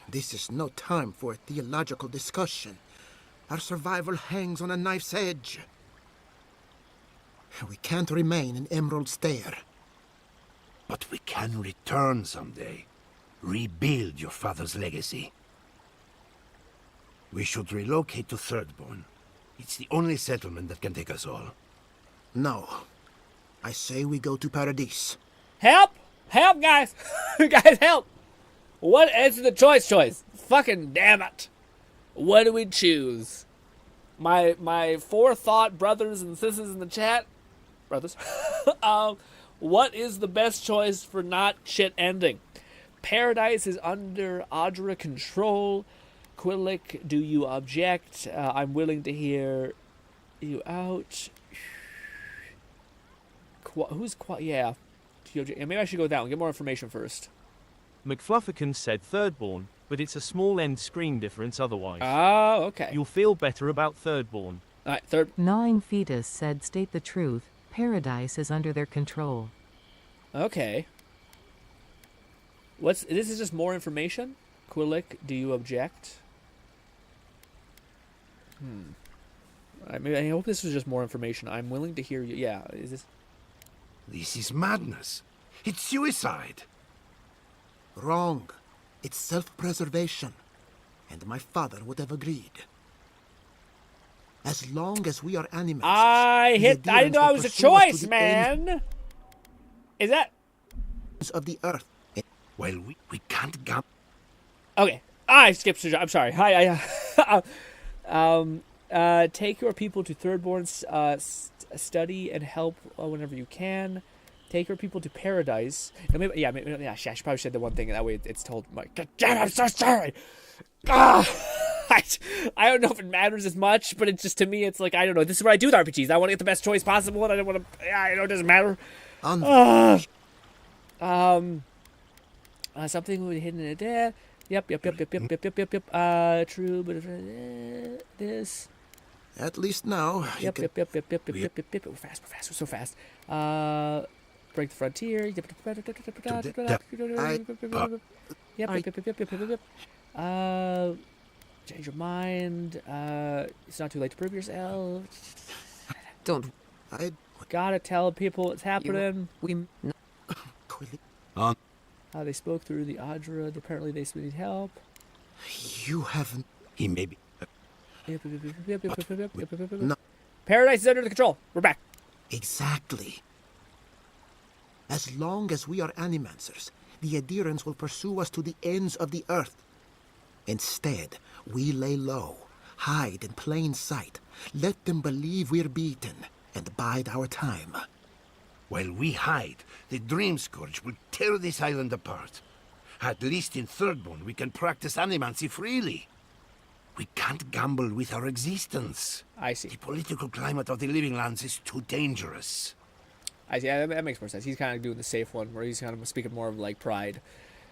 This is no time for a theological discussion. Our survival hangs on a knife's edge. We can't remain in Emerald Stair. But we can return someday. Rebuild your father's legacy. We should relocate to Thirdborn. It's the only settlement that can take us all. No. I say we go to Paradise. Help! Help, guys! Guys, help! What is the choice? Fucking damn it. What do we choose? My forethought brothers and sisters in the chat. Brothers. What is the best choice for not shit ending? Paradise is under Adra control. Quillic, do you object? I'm willing to hear you out. Yeah. Maybe I should go with that one. Get more information first. McFlufferkin said Thirdborn, but it's a small end screen difference otherwise. Oh, okay. You'll feel better about Thirdborn. Alright, Gnawing Fetus said state the truth, Paradise is under their control. Okay. This is just more information? Quillic, do you object? I hope this was just more information. I'm willing to hear you. Yeah, is this... This is madness. It's suicide. Wrong. It's self-preservation. And my father would have agreed. As long as we are animals... I didn't know I was a choice, man! Is that... ...of the earth. Well, we can't go... Okay. I skipped... I'm sorry. Take your people to Thirdborn, study and help whenever you can. Take your people to paradise. Maybe, I should probably said the one thing, and that way it's told. God damn, I'm so sorry. I don't know if it matters as much, but it's just, to me, it's like, I don't know. This is what I do with RPGs. I want to get the best choice possible, and I don't want to. I know it doesn't matter. Something will be hidden in a death. Yep. True, but this. At least now. Yep. We're fast. We're so fast. Break the frontier. Yep. Change your mind. It's not too late to prove yourself. Don't. Gotta tell people what's happening. They spoke through the Adra. Apparently they need help. You haven't. He may be. No. Paradise is under the control. We're back. Exactly. As long as we are animancers, the adherents will pursue us to the ends of the earth. Instead, we lay low, hide in plain sight, let them believe we're beaten, and bide our time. While we hide, the Dream Scourge will tear this island apart. At least in Thirdborn, we can practice animancy freely. We can't gamble with our existence. I see. The political climate of the Living Lands is too dangerous. I see. Yeah, that makes more sense. He's kind of doing the safe one, where he's kind of speaking more of like pride.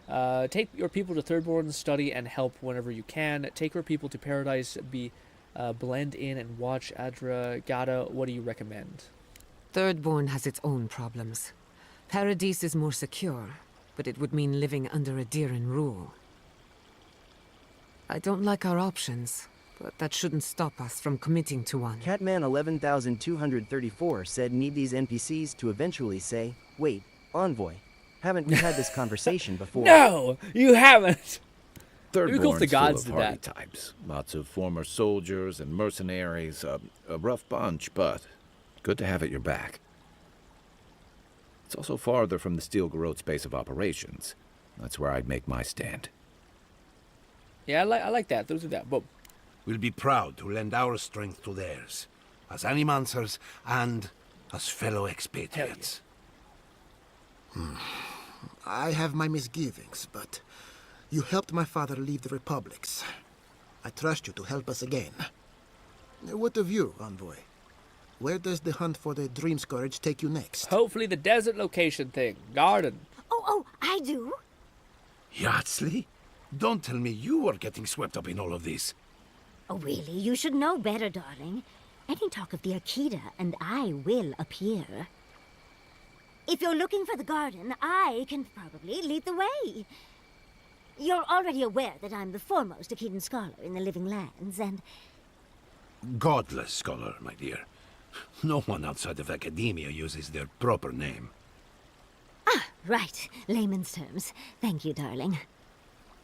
Take your people to Thirdborn, study and help whenever you can. Take your people to Paradise, blend in and watch Adra. Gata, what do you recommend? Thirdborn has its own problems. Paradise is more secure, but it would mean living under a Diran rule. I don't like our options, but that shouldn't stop us from committing to one. Catman 11234 said need these NPCs to eventually say, wait, Envoy, haven't we had this conversation before? No, you haven't! Thirdborn's full of hardy types. Lots of former soldiers and mercenaries. A rough bunch, but good to have at your back. It's also farther from the Steel Garrote's base of operations. That's where I'd make my stand. Yeah, I like that. Those are that. But we'll be proud to lend our strength to theirs, as animancers and as fellow expatriates. I have my misgivings, but you helped my father leave the Republics. I trust you to help us again. What of you, Envoy? Where does the hunt for the Dream Scourge take you next? Hopefully the desert location thing. Garden. Oh, I do. Yardsley? Don't tell me you were getting swept up in all of this. Oh, really? You should know better, darling. Any talk of the Akita, and I will appear. If you're looking for the garden, I can probably lead the way. You're already aware that I'm the foremost Akitan scholar in the Living Lands, and... Godless scholar, my dear. No one outside of academia uses their proper name. Ah, right. Layman's terms. Thank you, darling.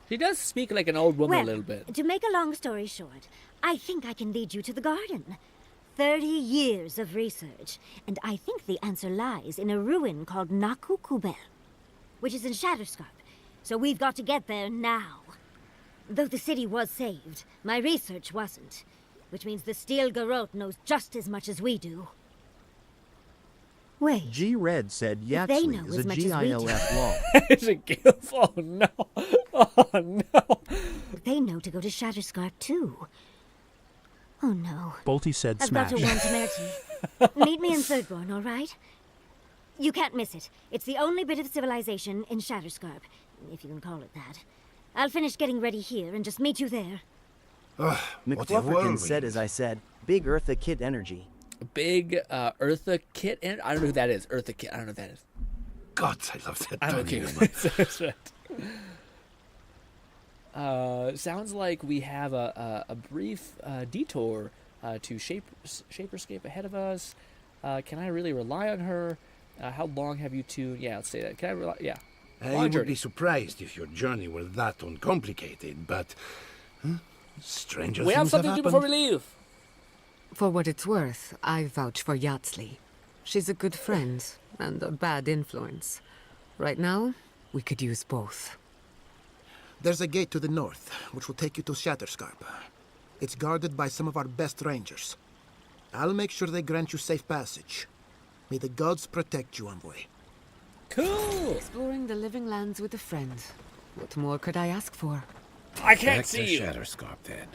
She does speak like an old woman a little bit. To make a long story short, I think I can lead you to the garden. 30 years of research, and I think the answer lies in a ruin called Naku Kubel, which is in Shatterscarp. So we've got to get there now. Though the city was saved, my research wasn't, which means the Steel Garrote knows just as much as we do. Wait. G-Red said Yahtzee is a GILF law. It's a GILF? Oh no. Oh no. They know to go to Shatterscarp too. Oh no. Bolty said I've smash. got to warn Temerity. Meet me in Thirdborn, all right? You can't miss it. It's the only bit of civilization in Shatterscarp, if you can call it that. I'll finish getting ready here and just meet you there. McFlufferkin said as I said, Big Eartha Kit energy. Big Eartha Kit? I don't know who that is. Eartha Kit. I don't know who that is. God, I love that. I don't care. Sounds like we have a brief detour to Shaperscape ahead of us. Can I really rely on her? How long have you two? Yeah, let's say that. Can I rely? Yeah. I would be surprised if your journey were that uncomplicated, but stranger We have things something to do before we happened. leave. For what it's worth, I vouch for Yatsley. She's a good friend and a bad influence. Right now, we could use both. There's a gate to the north, which will take you to Shatterscarp. It's guarded by some of our best rangers. I'll make sure they grant you safe passage. May the gods protect you, envoy. Cool! Exploring the living lands with a friend. What more could I ask for? I can't Back see to you. Shatterscarp, then.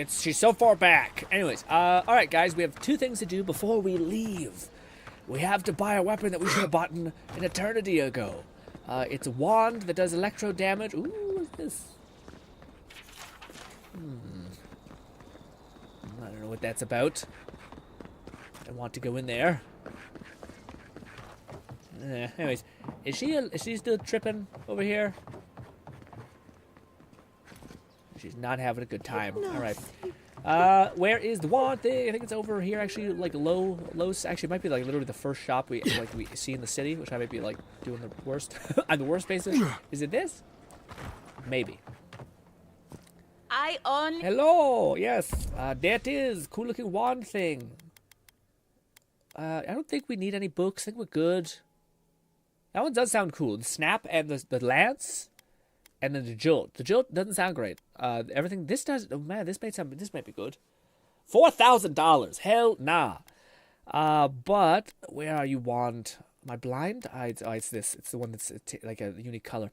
She's so far back. Anyways, all right, guys, we have two things to do before we leave. We have to buy a weapon that we should have bought an eternity ago. It's a wand that does electro damage. Ooh, what's this? I don't know what that's about. I want to go in there. Anyways, is she still tripping over here? She's not having a good time. All right. Where is the wand thing? I think it's over here. Actually, like low. Actually, it might be like literally the first shop we see in the city, which I might be like doing the worst. On the worst basis. Is it this? Maybe. I on. Hello. Yes. That is cool looking wand thing. I don't think we need any books. I think we're good. That one does sound cool. The snap and the lance, and then the jolt. The jolt doesn't sound great. Everything this does. Oh man, this might be good. $4,000. Hell nah. But where are you, wand? Am I blind? It's this. It's the one that's like a unique color.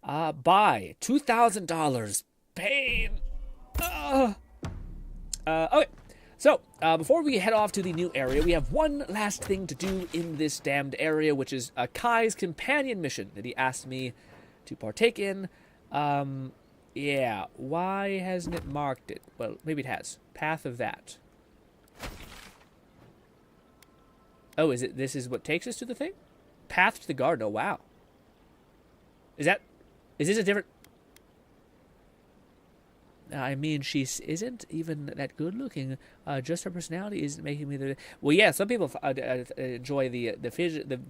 Buy $2,000. Pain. Okay. So, before we head off to the new area, we have one last thing to do in this damned area, which is Kai's companion mission that he asked me to partake in. Yeah, why hasn't it marked it? Well, maybe it has. Path of that. Oh, this is what takes us to the thing? Path to the garden, oh wow. Is this a different... I mean, she isn't even that good looking. Just her personality isn't making me the... Well, yeah, some people enjoy the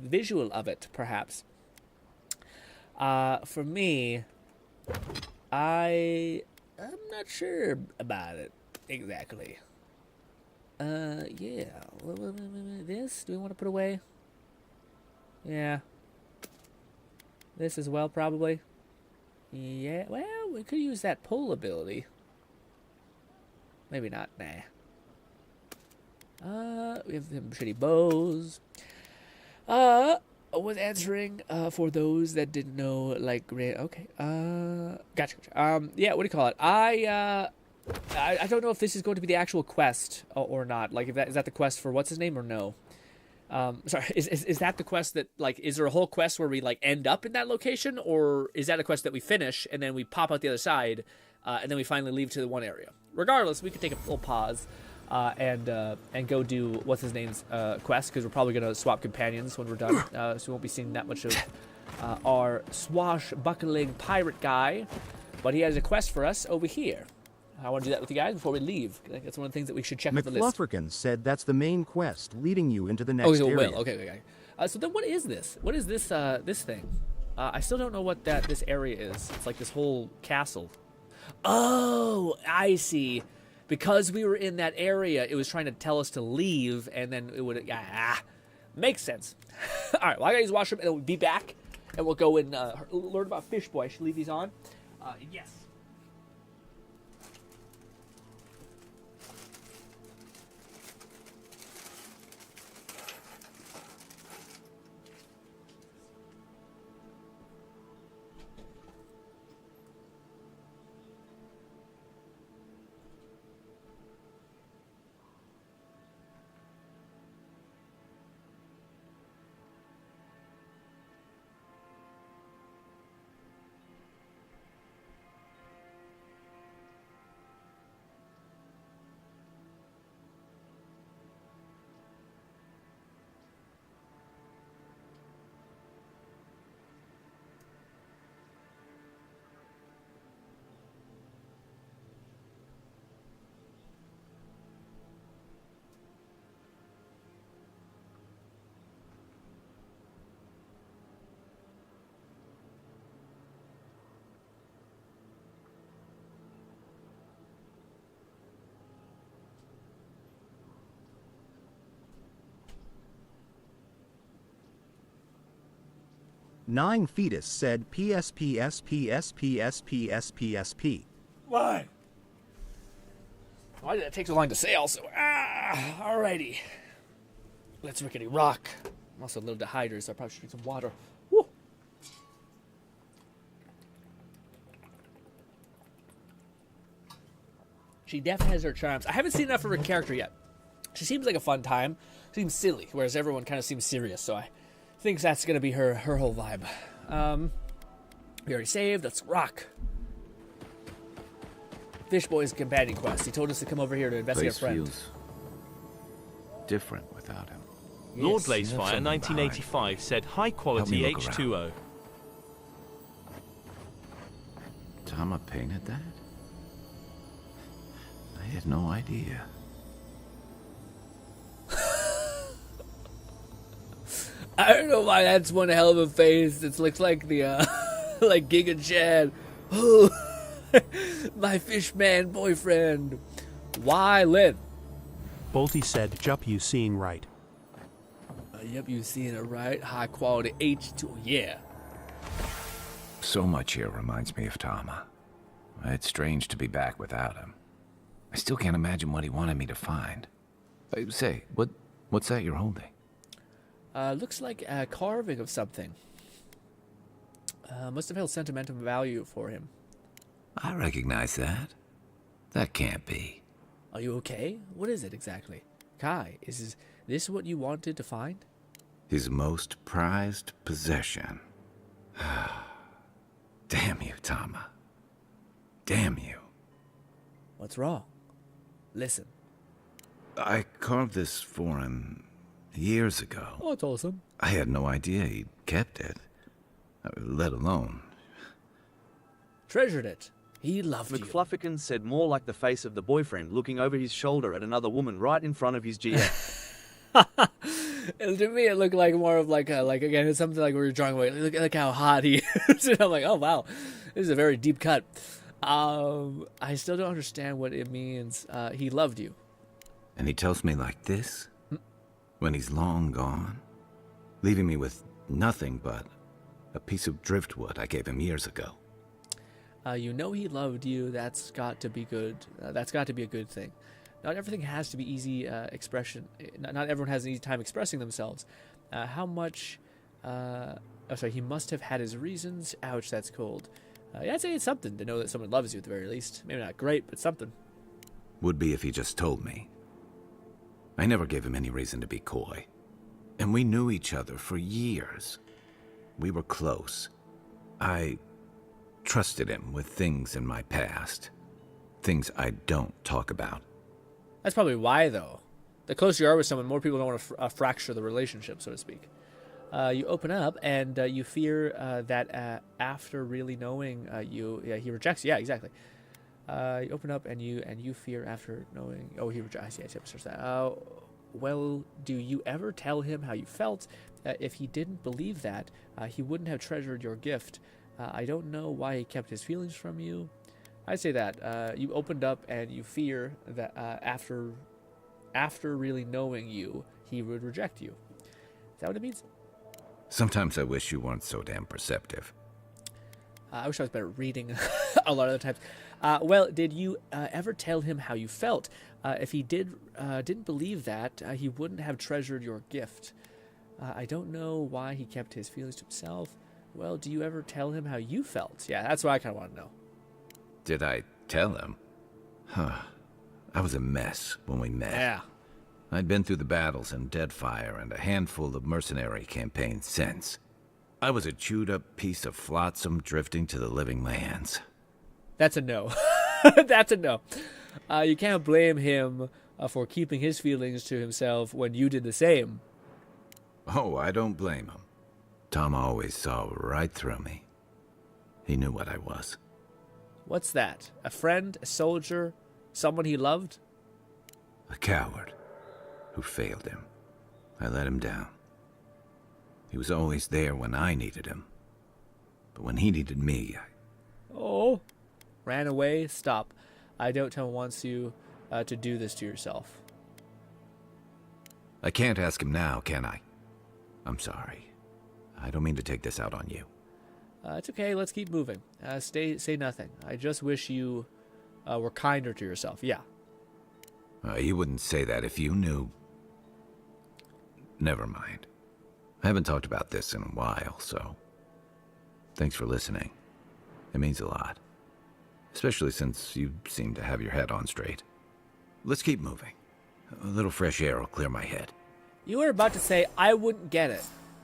visual of it, perhaps. For me, I'm not sure about it exactly. Yeah. This, do we want to put away? Yeah. This as well, probably. Yeah, well, we could use that pull ability. Maybe not, nah. We have some shitty bows. Was answering, for those that didn't know, like, okay, gotcha. Yeah, what do you call it? I don't know if this is going to be the actual quest or not. Like, is that the quest for what's his name or no? Sorry, is that the quest that, like, is there a whole quest where we, like, end up in that location, or is that a quest that we finish and then we pop out the other side, and then we finally leave to the one area? Regardless, we could take a little pause, and go do what's his name's quest, because we're probably gonna swap companions when we're done, so we won't be seeing that much of our swashbuckling pirate guy, but he has a quest for us over here. I want to do that with you guys before we leave. I think that's one of the things that we should check on the list. McFlufferkin said that's the main quest, leading you into the next area. Will. Okay. So then what is this? What is this this thing? I still don't know what this area is. It's like this whole castle. Oh, I see. Because we were in that area, it was trying to tell us to leave, and then it would... makes sense. All right, well, I got to use the washroom, and then we'll be back, and we'll go and learn about Fish Boy. I should leave these on. Yes. 9 Fetus said PSPSPSPSPSPSPSP. Why? Why did it take so long to say also? Alrighty. Let's rickety rock. I'm also a little dehydrated, so I probably should drink some water. Woo. She definitely has her charms. I haven't seen enough of her character yet. She seems like a fun time. Seems silly, whereas everyone kind of seems serious, so I think that's going to be her whole vibe. We already saved. Let's rock. Fish Boy's companion quest. He told us to come over here to investigate a friend. Feels different without him. Lord Blazefire 1985 said high quality H2O. Tama painted that? I had no idea. I don't know why that's one hell of a face. It looks like the, like Giga Chad. Oh, my fishman boyfriend. Why, Lynn? Bolty said, Jup, you seen right. Yep, you seen it right. High quality H2, yeah. So much here reminds me of Tama. It's strange to be back without him. I still can't imagine what he wanted me to find. Say, what's that you're holding? Looks like a carving of something. Must have held sentimental value for him. I recognize that. That can't be. Are you okay? What is it exactly? Kai, is this what you wanted to find? His most prized possession. Damn you, Tama. Damn you. What's wrong? Listen. I carved this for him years ago. Oh, it's awesome. I had no idea he kept it, let alone. Treasured it. He loved you. McFlufferkin said more like the face of the boyfriend looking over his shoulder at another woman right in front of his GF. And to me, it looked like more of like again, it's something like we were drawing away. Look how hot he is. And I'm like, oh wow, this is a very deep cut. I still don't understand what it means. He loved you. And he tells me like this? When he's long gone? Leaving me with nothing but a piece of driftwood I gave him years ago. You know he loved you. That's got to be good. That's got to be a good thing. Not everything has to be easy expression. Not everyone has an easy time expressing themselves. How much... he must have had his reasons. Ouch, that's cold. Yeah, I'd say it's something to know that someone loves you at the very least. Maybe not great, but something. Would be if he just told me. I never gave him any reason to be coy. And we knew each other for years. We were close. I trusted him with things in my past. Things I don't talk about. That's probably why, though. The closer you are with someone, more people don't want to fracture the relationship, so to speak. You open up, and you fear that after really knowing you, he rejects you. Yeah, exactly. You open up, and you fear after knowing... Oh, he rejects... Yes, that. Well, do you ever tell him how you felt? If he didn't believe that, he wouldn't have treasured your gift. I don't know why he kept his feelings from you. I'd say that. You opened up, and you fear that after really knowing you, he would reject you. Is that what it means? Sometimes I wish you weren't so damn perceptive. I wish I was better at reading a lot of the times. Well, did you ever tell him how you felt? If he didn't believe that, he wouldn't have treasured your gift. I don't know why he kept his feelings to himself. Well, do you ever tell him how you felt? Yeah, that's what I kind of want to know. Did I tell him? I was a mess when we met. Yeah. I'd been through the battles in Deadfire and a handful of mercenary campaigns since. I was a chewed-up piece of flotsam drifting to the living lands. That's a no. That's a no. You can't blame him for keeping his feelings to himself when you did the same. Oh, I don't blame him. Tom always saw right through me. He knew what I was. What's that? A friend? A soldier? Someone he loved? A coward who failed him. I let him down. He was always there when I needed him. But when he needed me, Oh. Ran away? Stop. I don't tell him wants you to do this to yourself. I can't ask him now, can I? I'm sorry. I don't mean to take this out on you. It's okay. Let's keep moving. Say nothing. I just wish you were kinder to yourself. Yeah. You wouldn't say that if you knew. Never mind. I haven't talked about this in a while, so thanks for listening. It means a lot. Especially since you seem to have your head on straight. Let's keep moving. A little fresh air will clear my head. You were about to say, I wouldn't get it.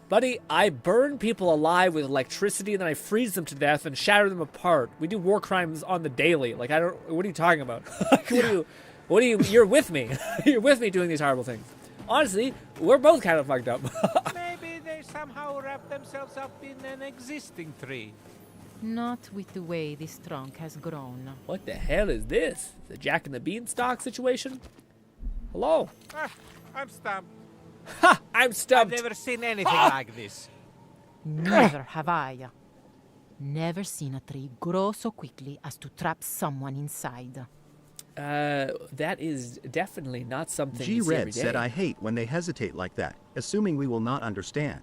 Buddy, I burn people alive with electricity and then I freeze them to death and shatter them apart. We do war crimes on the daily. Like, what are you talking about? You're with me. You're with me doing these horrible things. Honestly, we're both kind of fucked up. Maybe they somehow wrap themselves up in an existing tree. Not with the way this trunk has grown. What the hell is this? The Jack and the Beanstalk situation? Hello? I'm stumped. Ha! I'm stumped. I've never seen anything like this. Never have I. Never seen a tree grow so quickly as to trap someone inside. That is definitely not something you see every G-Red day. said I hate when they hesitate like that, assuming we will not understand.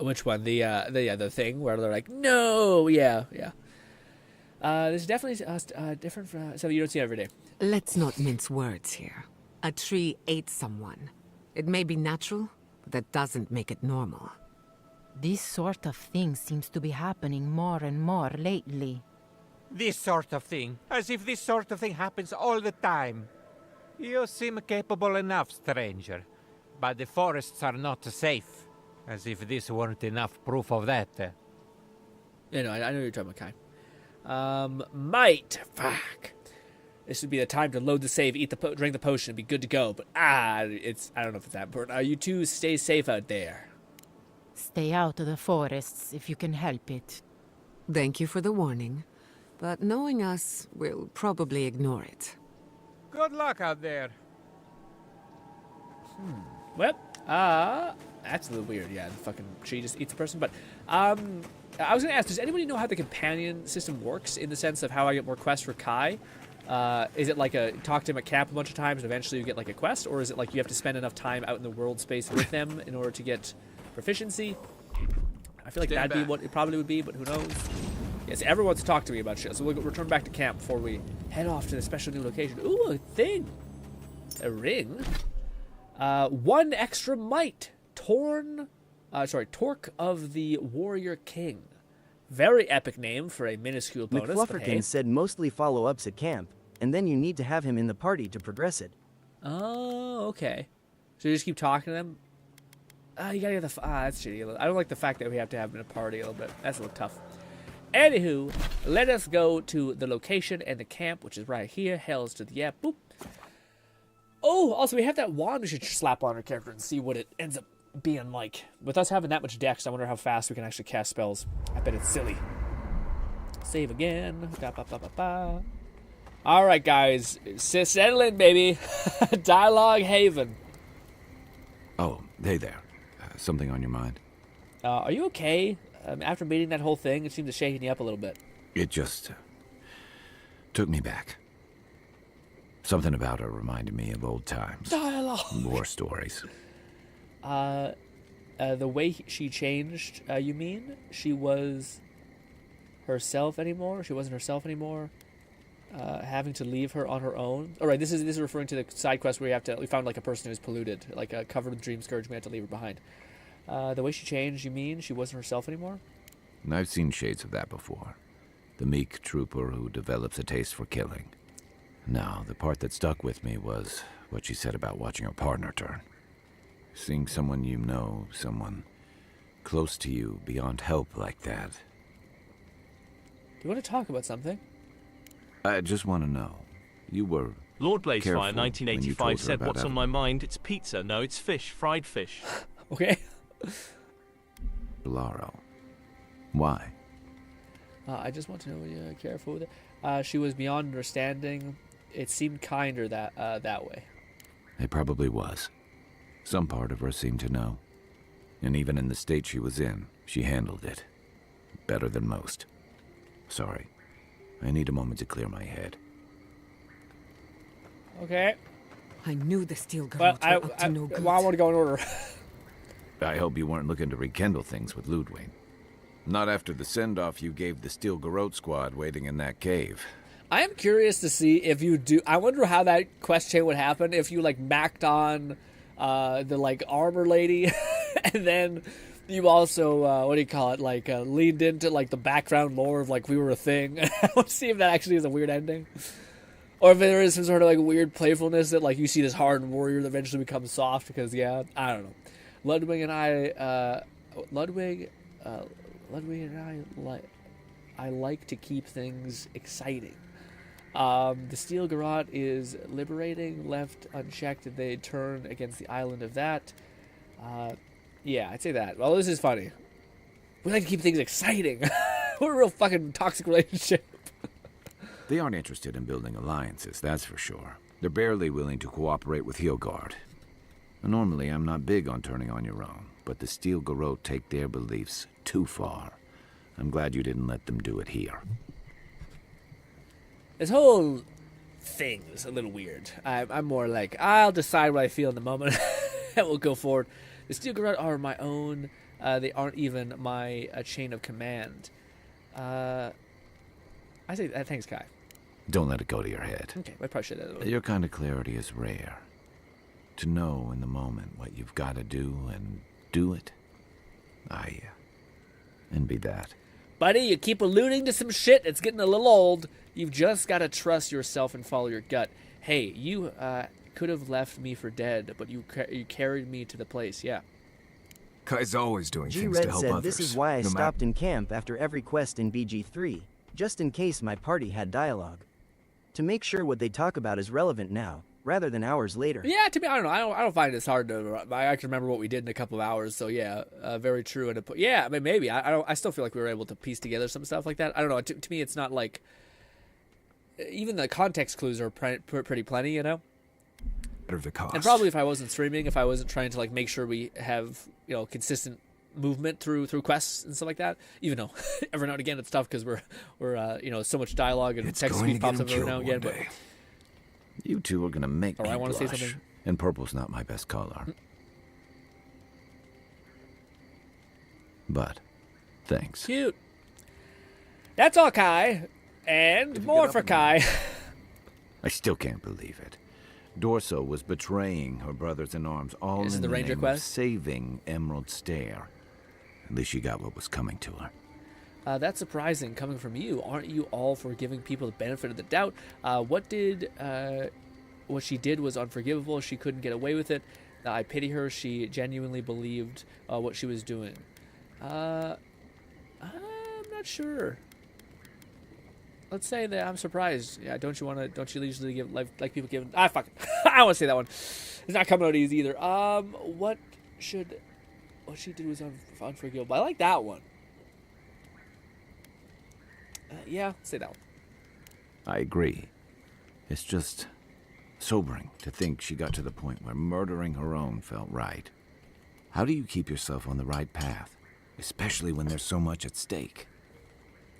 Which one? The thing where they're like, no, yeah. There's definitely different from something you don't see every day. Let's not mince words here. A tree ate someone. It may be natural, but that doesn't make it normal. This sort of thing seems to be happening more and more lately. This sort of thing. As if this sort of thing happens all the time. You seem capable enough, stranger. But the forests are not safe. As if this weren't enough proof of that. I know you're talking about Kai. Might. Fuck. This would be the time to load the save, drink the potion, and be good to go. But I don't know if it's that important. You two stay safe out there. Stay out of the forests if you can help it. Thank you for the warning. But knowing us, we'll probably ignore it. Good luck out there. Well, that's a little weird. Yeah, the fucking tree just eats a person. But I was gonna ask, does anybody know how the companion system works in the sense of how I get more quests for Kai? Is it like talk to him at camp a bunch of times and eventually you get like a quest, or is it like you have to spend enough time out in the world space with them in order to get proficiency? I feel like that'd be what it probably would be, but who knows? Yes, everyone wants to talk to me about shit, so we'll return back to camp before we head off to the special new location. Ooh, a thing. A ring. 1 extra might. Torque of the Warrior King. Very epic name for a minuscule bonus. McFlufferkin said mostly follow-ups at camp, and then you need to have him in the party to progress it. Oh, okay. So you just keep talking to them? You gotta get the... that's shitty. I don't like the fact that we have to have him in a party a little bit. That's a little tough. Anywho, let us go to the location and the camp, which is right here. Hells to the yeah, boop. Oh, also we have that wand we should slap on our character and see what it ends up being like. With us having that much dex, I wonder how fast we can actually cast spells. I bet it's silly. Save again. Alright, guys. Settle in, baby. Dialogue Haven. Oh, hey there. Something on your mind? Are you okay? After meeting that whole thing, it seemed to shaking you up a little bit. It just took me back. Something about her reminded me of old times. Dialogue. War stories. The way she changed, you mean? She was herself anymore? She wasn't herself anymore? Having to leave her on her own? All right, this is referring to the side quest where we found like a person who's polluted, like covered with dream scourge, we had to leave her behind. The way she changed, you mean? She wasn't herself anymore? I've seen shades of that before. The meek trooper who develops a taste for killing. No, the part that stuck with me was what she said about watching her partner turn. Seeing someone you know, someone close to you, beyond help like that. Do you want to talk about something? I just want to know. You were Lord Blazefire, careful 1985, said, about "What's on my mind? It's pizza. No, it's fish. Fried fish." Okay. Laro. Why? I just want to know you're careful with it. She was beyond understanding. It seemed kinder that way. It probably was. Some part of her seemed to know. And even in the state she was in, she handled it. Better than most. Sorry. I need a moment to clear my head. Okay. I knew the steel girl Well, were up to no good. I want to go in order. I hope you weren't looking to rekindle things with Ludwig. Not after the send-off you gave the Steel Garrote squad waiting in that cave. I am curious to see if you do. I wonder how that quest chain would happen if you like macked on the like armor lady, and then you also what do you call it? Like leaned into like the background lore of like we were a thing. Let's see if that actually is a weird ending, or if there is some sort of like weird playfulness that like you see this hardened warrior that eventually becomes soft because I don't know. Ludwig and I like to keep things exciting. The Steel Garrote is liberating. Left unchecked, they turn against the island of that. Yeah, I'd say that. Well, this is funny. We like to keep things exciting. We're a real fucking toxic relationship. They aren't interested in building alliances, that's for sure. They're barely willing to cooperate with Hilgard. Normally, I'm not big on turning on your own, but the Steel Garrote take their beliefs too far. I'm glad you didn't let them do it here. This whole thing is a little weird. I'm more like, I'll decide what I feel in the moment, and we'll go forward. The Steel Garrote are my own. They aren't even my chain of command. I say, thanks, Kai. Don't let it go to your head. Okay, I probably should. Your kind of clarity is rare. To know in the moment what you've got to do and do it, I envy that. Buddy, you keep alluding to some shit. It's getting a little old. You've just got to trust yourself and follow your gut. Hey, you could have left me for dead, but you carried me to the place, yeah. Kai's always doing things G-Red to help said others. this is why I no stopped in camp after every quest in BG3, just in case my party had dialogue. To make sure what they talk about is relevant now, rather than hours later. Yeah, to me, I don't know. I don't find this hard to. I can remember what we did in a couple of hours. So yeah, very true. And yeah, I mean, maybe I still feel like we were able to piece together some stuff like that. I don't know. To me, it's not like even the context clues are pretty plenty, you know. Better the cost. And probably if I wasn't streaming, if I wasn't trying to like make sure we have consistent movement through quests and stuff like that. Even though every now and again it's tough because we're so much dialogue and text speed pops up every now and again. But you two are gonna make me I want to say blush. something. And purple's not my best color. But thanks. Cute. That's all, Kai. And more for Kai. I still can't believe it. Dorso was betraying her brothers-in-arms all This is in the the Ranger name of quest? saving Emerald Stair. At least she got what was coming to her. That's surprising coming from you. Aren't you all for giving people the benefit of the doubt? What she did was unforgivable. She couldn't get away with it. I pity her. She genuinely believed what she was doing. I'm not sure. Let's say that I'm surprised. Yeah, don't you usually give like people give? Fuck it. I don't want to say that one. It's not coming out easy either. What she did was unforgivable. I like that one. Yeah, say that one. I agree. It's just sobering to think she got to the point where murdering her own felt right. How do you keep yourself on the right path, especially when there's so much at stake?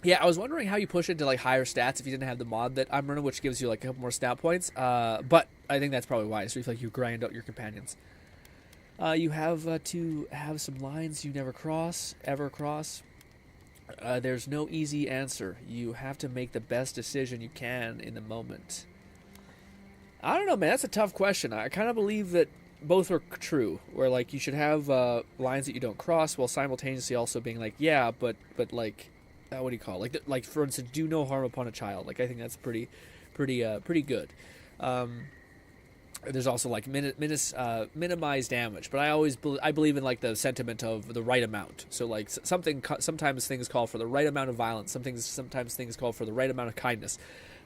Yeah, I was wondering how you push it to like higher stats if you didn't have the mod that I'm running, which gives you like a couple more stat points. But I think that's probably why. So you feel like you grind out your companions. You have to have some lines you never ever cross. There's no easy answer. You have to make the best decision you can in the moment. I don't know, man. That's a tough question. I kind of believe that both are true. Where like you should have lines that you don't cross, while simultaneously also being like, yeah, but like. What do you call it? Like for instance, do no harm upon a child. Like I think that's pretty good. There's also like minimize damage, but I believe in like the sentiment of the right amount. So like sometimes things call for the right amount of violence. Sometimes things call for the right amount of kindness.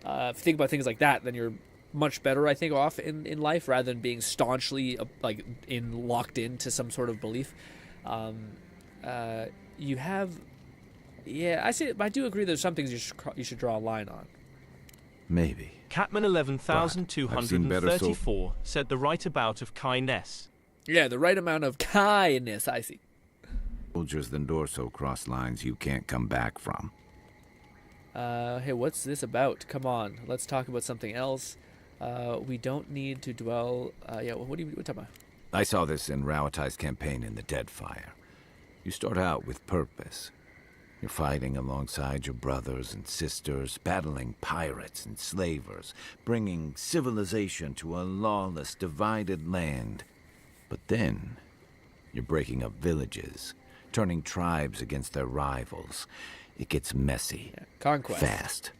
If you think about things like that, then you're much better, I think, off in life rather than being staunchly locked into some sort of belief. You have. Yeah, I do agree there's some things you should draw a line on. Maybe. Catman 11,234 said the right amount of kindness. Yeah, the right amount of kindness, I see. Soldiers than Dorso cross lines you can't come back from. Hey, what's this about? Come on, let's talk about something else. We don't need to dwell... what are you talking about? I saw this in Rauatai's campaign in the Deadfire. You start out with purpose. You're fighting alongside your brothers and sisters, battling pirates and slavers, bringing civilization to a lawless, divided land. But then, you're breaking up villages, turning tribes against their rivals. It gets messy. Yeah. Conquest. Fast.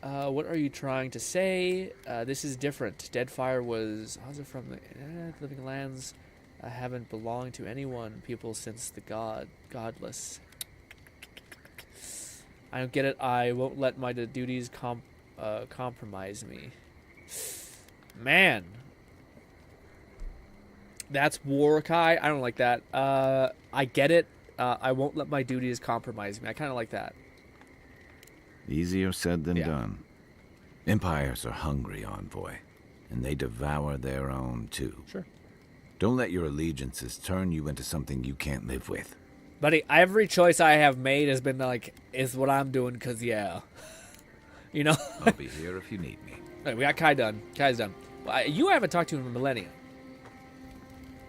What are you trying to say? This is different. Deadfire was... How's it from the living lands? Haven't belonged to anyone, people since the godless. I don't get it. I won't let my duties compromise me. Man. That's war, Kai. I don't like that. I get it. I won't let my duties compromise me. I kind of like that. Easier said than done. Empires are hungry, Envoy, and they devour their own, too. Sure. Don't let your allegiances turn you into something you can't live with. Buddy, every choice I have made has been like, is what I'm doing, because, yeah. You know? I'll be here if you need me. Right, we got Kai done. Kai's done. You haven't talked to him in a millennia.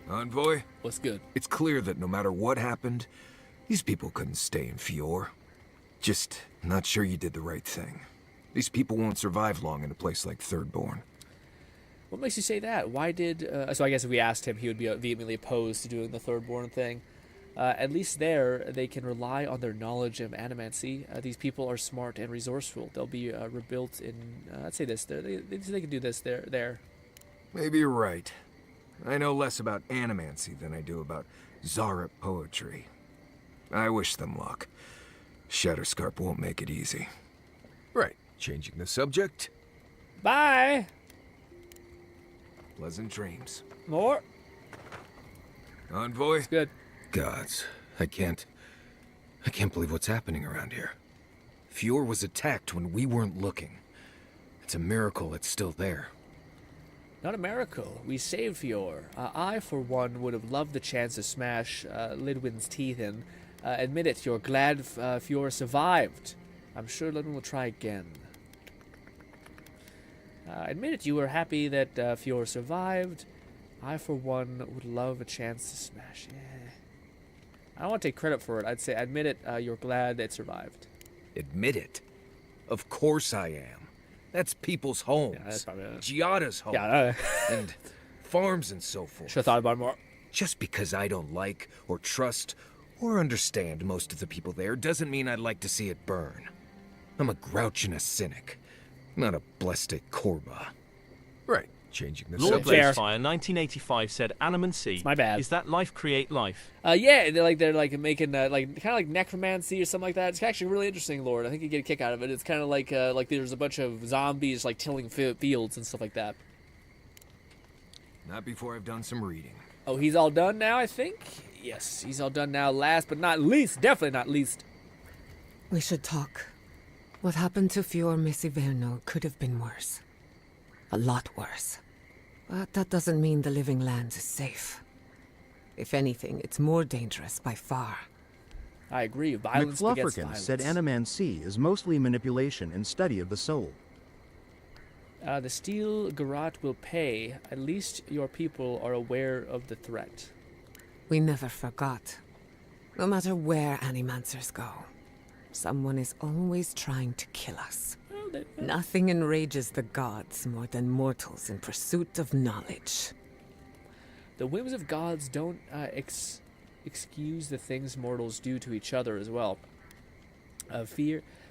Envoy? What's good? It's clear that no matter what happened, these people couldn't stay in Fior. Just not sure you did the right thing. These people won't survive long in a place like Thirdborn. What makes you say that? Why did... so I guess if we asked him, he would be vehemently opposed to doing the Thirdborn thing. At least there, they can rely on their knowledge of animancy. These people are smart and resourceful. They'll be rebuilt in... I'd say this. They can do this there. Maybe you're right. I know less about animancy than I do about Zarep poetry. I wish them luck. Shatterscarp won't make it easy. Right, changing the subject. Bye! Pleasant dreams. More? Envoy? It's good. Gods, I can't believe what's happening around here. Fior was attacked when we weren't looking. It's a miracle it's still there. Not a miracle. We saved Fior. I, for one, would have loved the chance to smash Lidwin's teeth in. Admit it, you're glad Fior survived. I'm sure Lidwin will try again. Admit it, you were happy that Fior survived. I, for one, would love a chance to smash. Yeah. I don't want to take credit for it. I'd say, admit it, you're glad it survived. Admit it? Of course I am. That's people's homes. Yeah, that's probably Giada's home. Yeah, and farms and so forth. Should have thought about it more. Just because I don't like or trust or understand most of the people there doesn't mean I'd like to see it burn. I'm a grouch and a cynic, not a blessed Korba. Right, changing the Lord subject. Blazefire 1985 said animancy. It's my bad. Is that life create life? Yeah, they're making kind of like necromancy or something like that. It's actually really interesting, Lord. I think you get a kick out of it. It's kind of like there's a bunch of zombies like tilling fields and stuff like that. Not before I've done some reading. Oh, he's all done now, I think? Yes, he's all done now. Last but not least, definitely not least. We should talk. What happened to Fior Messiverno could have been worse. A lot worse. But that doesn't mean the living lands is safe. If anything, it's more dangerous by far. I agree. Violence begets McFlufferkin violence. said animancy is mostly manipulation and study of the soul. The Steel Garrote will pay. At least your people are aware of the threat. We never forgot. No matter where animancers go, someone is always trying to kill us. Nothing enrages the gods more than mortals in pursuit of knowledge. The whims of gods don't excuse the things mortals do to each other as well.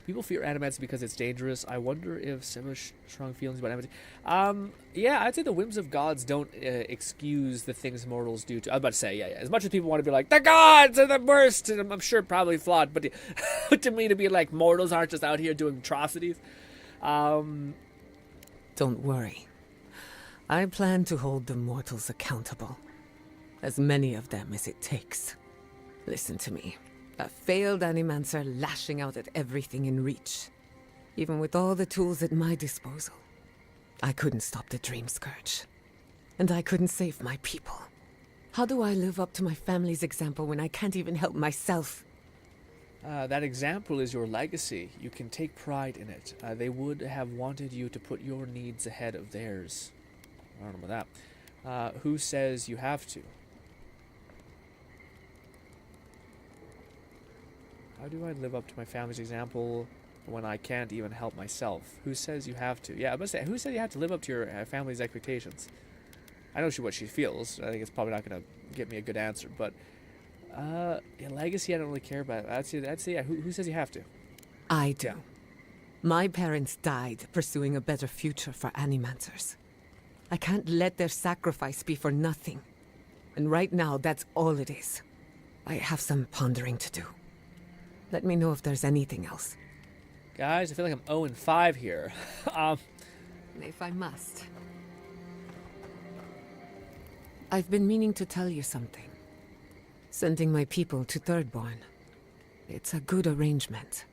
People fear animancy because it's dangerous. I wonder if similar strong feelings about animancy. Yeah, I'd say the whims of gods don't excuse the things mortals do to... I was about to say, yeah. As much as people want to be like, the gods are the worst, and I'm sure probably flawed, but to me to be like, mortals aren't just out here doing atrocities. Don't worry. I plan to hold the mortals accountable. As many of them as it takes. Listen to me. A failed animancer lashing out at everything in reach. Even with all the tools at my disposal. I couldn't stop the Dream Scourge. And I couldn't save my people. How do I live up to my family's example when I can't even help myself? That example is your legacy. You can take pride in it. They would have wanted you to put your needs ahead of theirs. I don't know about that. Who says you have to? How do I live up to my family's example when I can't even help myself? Who says you have to? Yeah, I must say, who said you have to live up to your family's expectations? I know what she feels. I think it's probably not going to get me a good answer, but legacy I don't really care about. That's yeah. Who says you have to? I do. My parents died pursuing a better future for Animancers. I can't let their sacrifice be for nothing. And right now, that's all it is. I have some pondering to do. Let me know if there's anything else. Guys, I feel like I'm 0-5 here. If I must. I've been meaning to tell you something. Sending my people to Thirdborn. It's a good arrangement.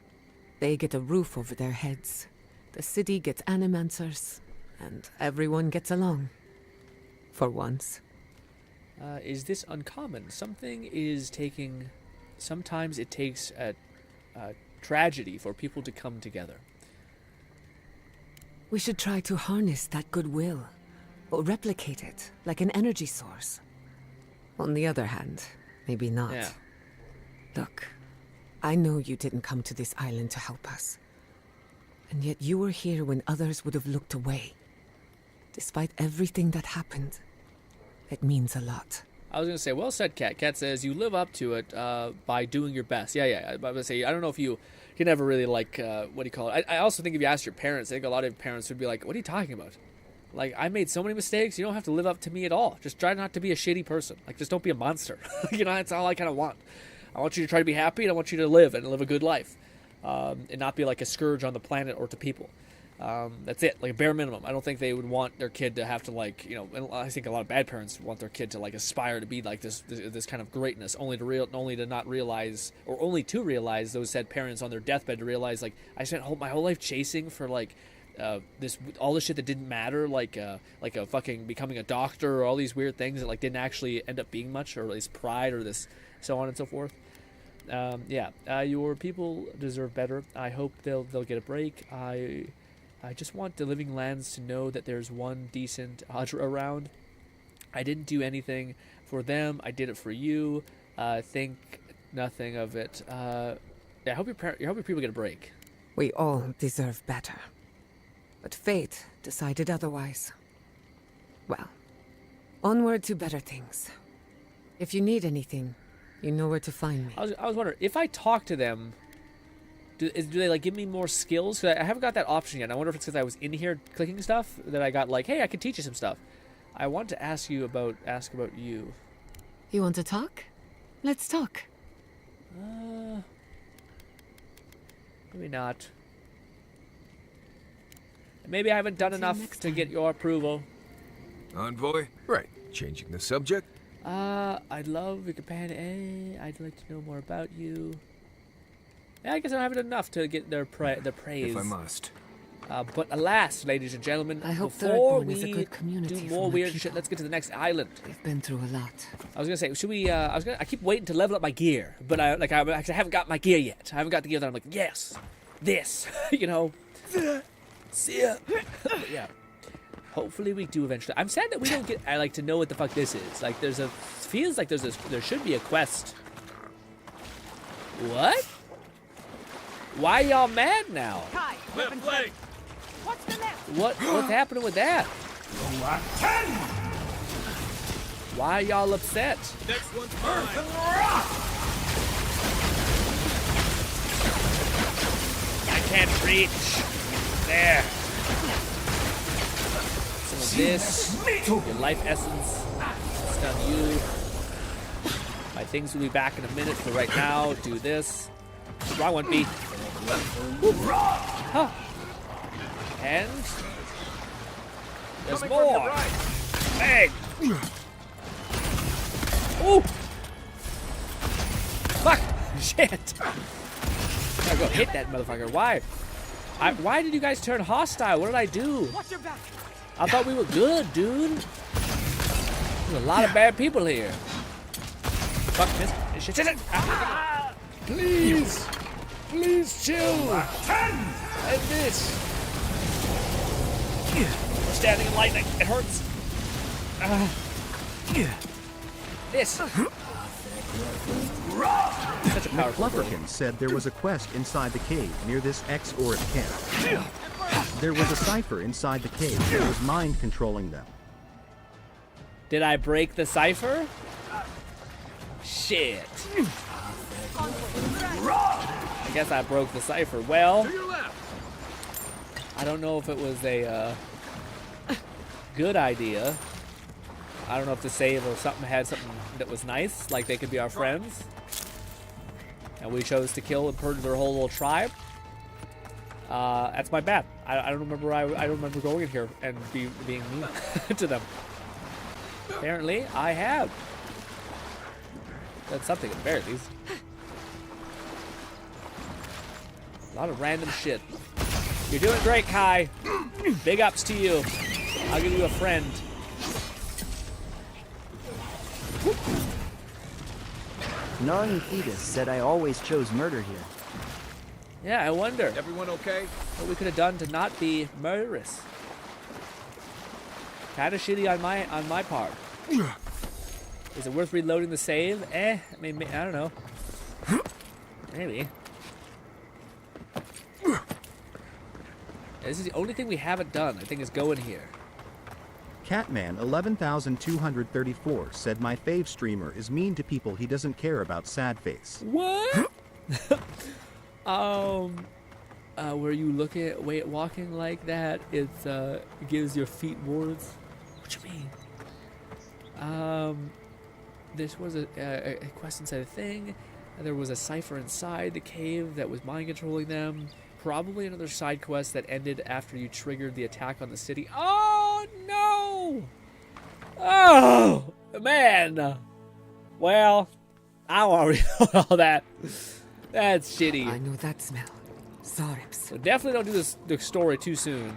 They get a roof over their heads. The city gets Animancers. And everyone gets along. For once. Is this uncommon? Sometimes it takes a tragedy for people to come together. We should try to harness that goodwill, or replicate it like an energy source. On the other hand, maybe not. Yeah. Look, I know you didn't come to this island to help us. And yet you were here when others would have looked away. Despite everything that happened, it means a lot. I was going to say, well said, Kat. Kat says, you live up to it by doing your best. Yeah. I was going to say, I don't know if you can ever really, what do you call it? I also think if you ask your parents, I think a lot of parents would be like, what are you talking about? Like, I made so many mistakes, you don't have to live up to me at all. Just try not to be a shitty person. Like, just don't be a monster. That's all I kind of want. I want you to try to be happy, and I want you to live a good life. And not be like a scourge on the planet or to people. That's it, like a bare minimum. I don't think they would want their kid to have to and I think a lot of bad parents want their kid to aspire to be like this kind of greatness, only to realize those said parents on their deathbed to realize I spent my whole life chasing for all this shit that didn't matter, like a fucking becoming a doctor or all these weird things that didn't actually end up being much, or this pride or this so on and so forth. Your people deserve better. I hope they'll get a break. I just want the Living Lands to know that there's one decent Audra around. I didn't do anything for them. I did it for you. Think nothing of it. I hope your people get a break. We all deserve better. But fate decided otherwise. Well, onward to better things. If you need anything, you know where to find me. I was wondering, if I talk to them, do they give me more skills? 'Cause I haven't got that option yet. I wonder if it's because I was in here clicking stuff that I got hey, I can teach you some stuff. I want to ask about you. You want to talk? Let's talk. Maybe not. Maybe I haven't done enough to get your approval. Envoy? Right. Changing the subject? I'd love your companion. I'd like to know more about you. Yeah, I guess I haven't enough to get their praise. If I must. But alas, ladies and gentlemen, I hope before Thirdborn we is a good community do more for my weird people. shit, let's get to the next island. We've been through a lot. I was gonna say, should we? I keep waiting to level up my gear, but I haven't got my gear yet. I haven't got the gear that I'm like, yes, this, See ya. Yeah. Hopefully we do eventually. I'm sad that we don't get. I like to know what the fuck this is. Feels like there should be a quest. What? Why y'all mad now? Left leg. What's the left? What's happening with that? Why y'all upset? Next one's mine. I can't reach. There. Some of this. Your life essence. Stun you. My things will be back in a minute. For right now, do this. Wrong one, B. Huh. And there's more. Bang. Ooh. Fuck. Shit. I gotta go hit that motherfucker. Why? Why did you guys turn hostile? What did I do? Watch your back. I thought we were good, dude. There's a lot of bad people here. Fuck this. Shit. Ah. Please. Please chill. And this. We're standing in lightning. It hurts. This. Such a powerful McFlufferkin said there was a quest inside the cave near this X-Orb camp. There was a cipher inside the cave that was mind controlling them. Did I break the cipher? Shit. I guess I broke the cipher. Well, I don't know if it was a good idea. I don't know if the save or something had something that was nice, like they could be our friends. And we chose to kill and purge their whole little tribe. That's my bad. I don't remember. I don't remember going in here and being mean to them. Apparently, I have. That's something at the very least. A lot of random shit. You're doing great, Kai. Big ups to you. I'll give you a friend. Non-Thetis said I always chose murder here. Yeah, I wonder. Everyone okay? What we could have done to not be murderous. Kind of shitty on my part. Is it worth reloading the save? I mean, I don't know. Maybe. This is the only thing we haven't done, I think, is go in here. Catman 11234 said my fave streamer is mean to people he doesn't care about sad face. What? Were you walking like that? It gives your feet warts. What you mean? This was a quest inside a thing. There was a cipher inside the cave that was mind controlling them. Probably another side quest that ended after you triggered the attack on the city. Oh no! Oh man! Well, I don't want to read all that. That's shitty. I know that smell. Zarps. So definitely don't do the story too soon.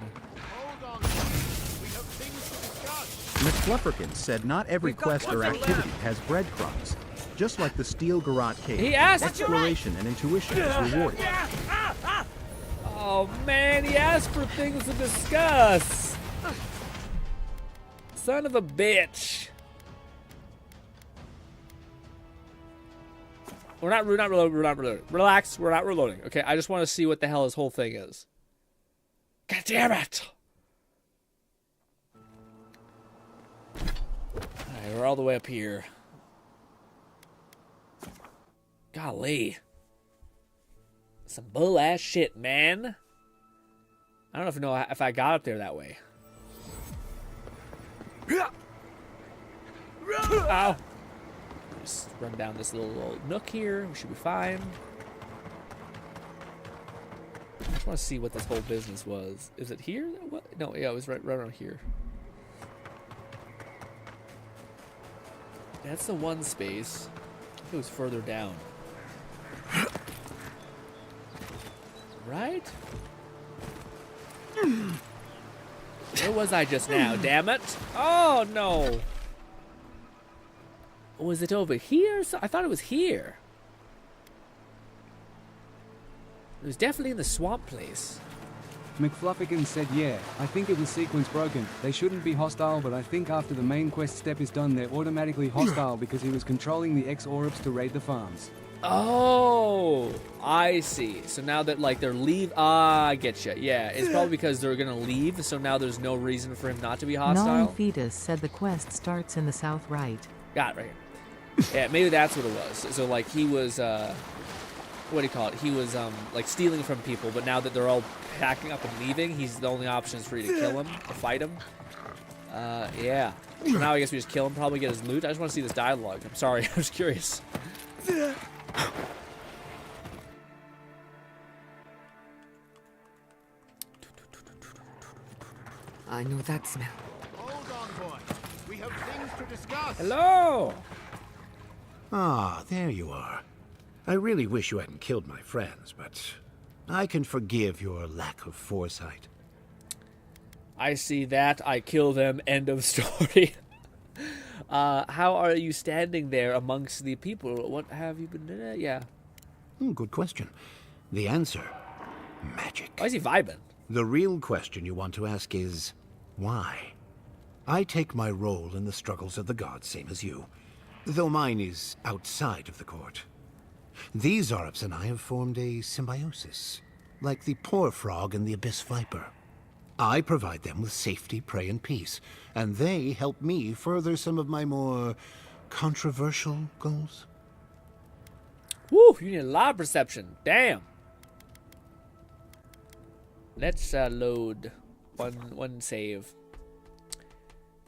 McFlufferkin said not every quest or activity has breadcrumbs. Just like the Steel Garrote Cave, He asked. exploration and intuition is rewarded. Oh man, he asked for things to discuss. Son of a bitch. We're not reloading. Relax, we're not reloading. Okay, I just want to see what the hell this whole thing is. God damn it! Alright, we're all the way up here. Golly. Some bull-ass shit, man. I don't know if I got up there that way. Ow. Just run down this little nook here. We should be fine. I just want to see what this whole business was. Is it here? What? No, yeah, it was right around here. That's the one space. It was further down. Right? Where was I just now? Damn it! Oh no! Was it over here? I thought it was here. It was definitely in the swamp place. McFlufferkin said, yeah, I think it was sequence broken. They shouldn't be hostile, but I think after the main quest step is done, they're automatically hostile because he was controlling the X-Orbs to raid the farms. Oh, I see. So now that, like, they're I get you. Yeah, it's probably because they're going to leave, so now there's no reason for him not to be hostile. Non-Fetus said the quest starts in the south right. Got it, right here. Yeah, maybe that's what it was. So, like, he was, what do you call it? He was, like, stealing from people, but now that they're all packing up and leaving, the only option is for you to kill him, or fight him. Yeah. So now I guess we just kill him, probably get his loot. I just want to see this dialogue. I'm sorry, I'm just curious. I know that smell. Hold on, boy. We have things to discuss. Hello! Ah, there you are. I really wish you hadn't killed my friends, but I can forgive your lack of foresight. I see that. I kill them. End of story. How are you standing there amongst the people? What have you been... yeah. Good question. The answer, magic. Why is he vibing? The real question you want to ask is, why? I take my role in the struggles of the gods, same as you, though mine is outside of the court. These Zarops and I have formed a symbiosis, like the poor frog and the abyss viper. I provide them with safety, prey, and peace, and they help me further some of my more controversial goals. Woo, you need a lot of perception. Damn. Let's load one save.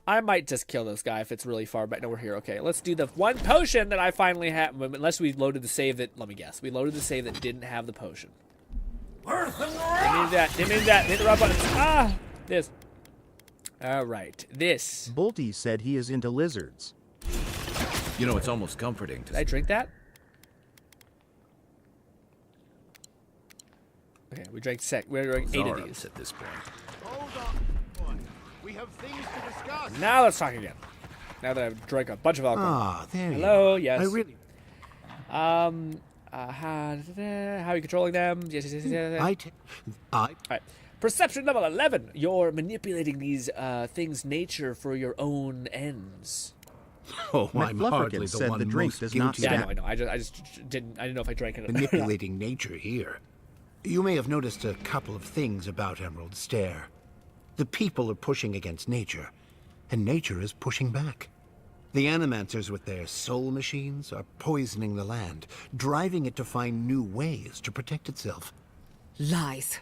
I might just kill this guy if it's really far back. No, we're here. Okay, let's do the one potion that I finally have. Unless we loaded the save that, let me guess. We loaded the save that didn't have the potion. Didn't mean that. Hit the right button. Ah! This. All right. This. Bolty said he is into lizards. You know, it's almost comforting to Did I drink that? Okay, we drank We're drinking 8 of these. At this point. Hold on, boy. We have things to discuss. Now let's talk again. Now that I've drank a bunch of alcohol. Ah, there you Hello, are. yes. I really... How are you controlling them? Yes. All right. Perception level 11. You're manipulating these things' nature for your own ends. Oh, I'm hardly the one drink most does not guilty. Yeah, I know. I just didn't. I didn't know if I drank it. Manipulating nature here. You may have noticed a couple of things about Emerald Stair. The people are pushing against nature, and nature is pushing back. The Animancers with their soul machines are poisoning the land, driving it to find new ways to protect itself. Lies.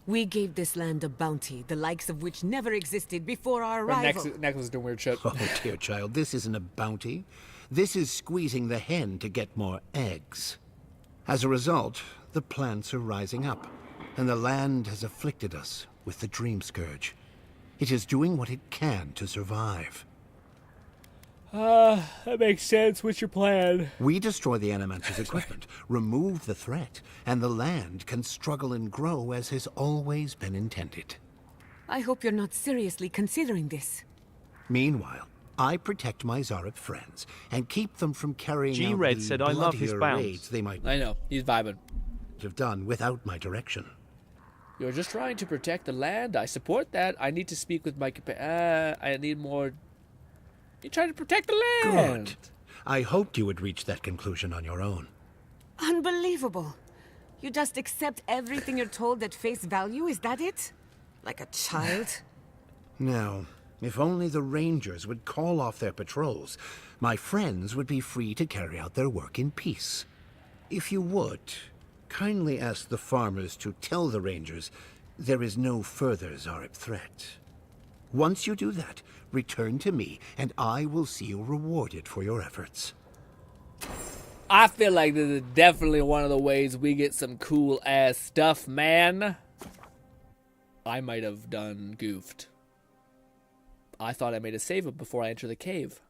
We gave this land a bounty, the likes of which never existed before our arrival. Necklace is doing weird shit. Oh, dear child, this isn't a bounty. This is squeezing the hen to get more eggs. As a result, the plants are rising up, and the land has afflicted us with the Dream Scourge. It is doing what it can to survive. That makes sense. What's your plan? We destroy the Animancer's equipment, remove the threat, and the land can struggle and grow as has always been intended. I hope you're not seriously considering this. Meanwhile, I protect my Zarep friends and keep them from carrying out G-Red the said I love his bloodier bounce. raids they might I know. He's vibing. have done without my direction. You're just trying to protect the land. I support that. I need to speak with my I need more. You're trying to protect the land. Good. I hoped you would reach that conclusion on your own. Unbelievable. You just accept everything you're told at face value, is that it? Like a child? Now, if only the Rangers would call off their patrols, my friends would be free to carry out their work in peace. If you would, kindly ask the farmers to tell the Rangers there is no further Zarep threat. Once you do that, return to me, and I will see you rewarded for your efforts. I feel like this is definitely one of the ways we get some cool ass stuff, man. I might have done goofed. I thought I made a save up before I enter the cave.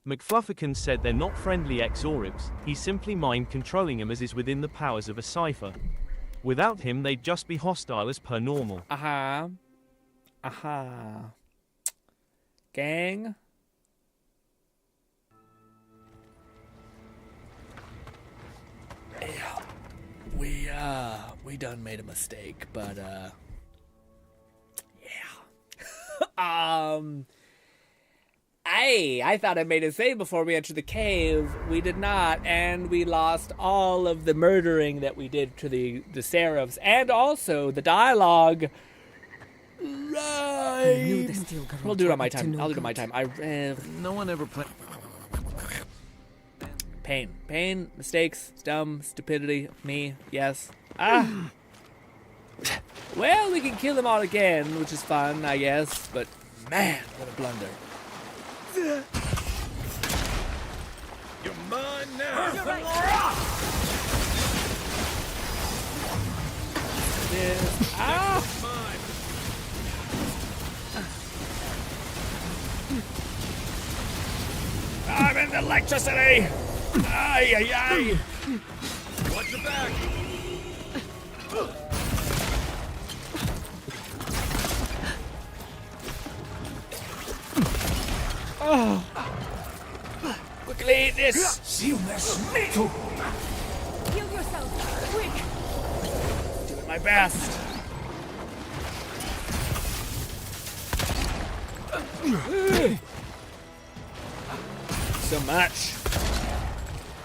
McFlufferkin said they're not friendly ex-Orips, he's simply mind-controlling them as is within the powers of a cipher. Without him, they'd just be hostile as per normal. Aha. Gang. Yeah, we done made a mistake, but yeah. I thought I made a save before we entered the cave. We did not, and we lost all of the murdering that we did to the Seraphs, and also the dialogue. Right. I knew the steel girl I'll do it on my wanted to time. know I'll do it on my good. time. No one ever played. Pain, mistakes, dumb, stupidity, me, yes. Well, we can kill them all again, which is fun, I guess, but man, what a blunder. You're mine now. I'm in electricity! Ay, ay, ay! Watch your back. Oh. Quickly eat this! Heal yourself, quick! Doing my best. So much.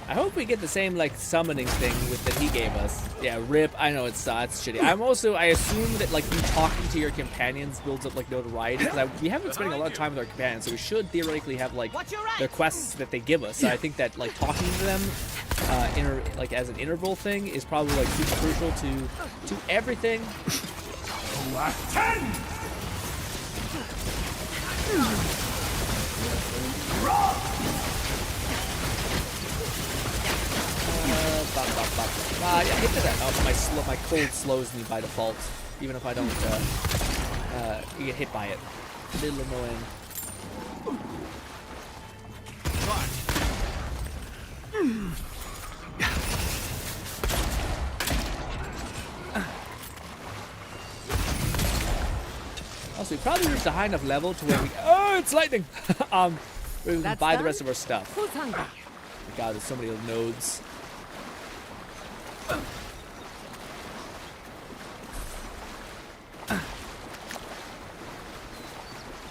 I hope we get the same like summoning thing that he gave us. Yeah, rip. I know it's shitty. I assume that like you talking to your companions builds up like notoriety because we haven't been spending a lot of time with our companions, so we should theoretically have like their quests that they give us. So I think that like talking to them, like as an interval thing is probably like super crucial to everything. Yeah, hit that. Oh, my cold slows me by default, even if I don't you get hit by it. A little annoying. Also, we probably reached a high enough level to where we. Oh, it's lightning! We can buy the rest of our stuff. Who's hungry? God, there's so many nodes.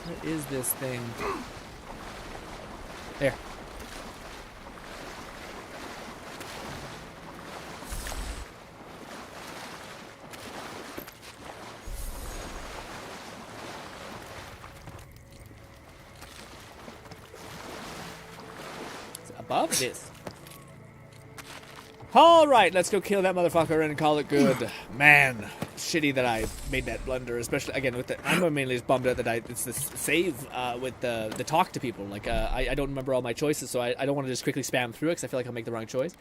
What is this thing? There. It's above this. Alright, let's go kill that motherfucker and call it good. Man, shitty that I made that blunder, especially, again, with the... I'm mainly just bummed out that it's the save with the talk to people. Like, I don't remember all my choices, so I don't want to just quickly spam through it, because I feel like I'll make the wrong choice.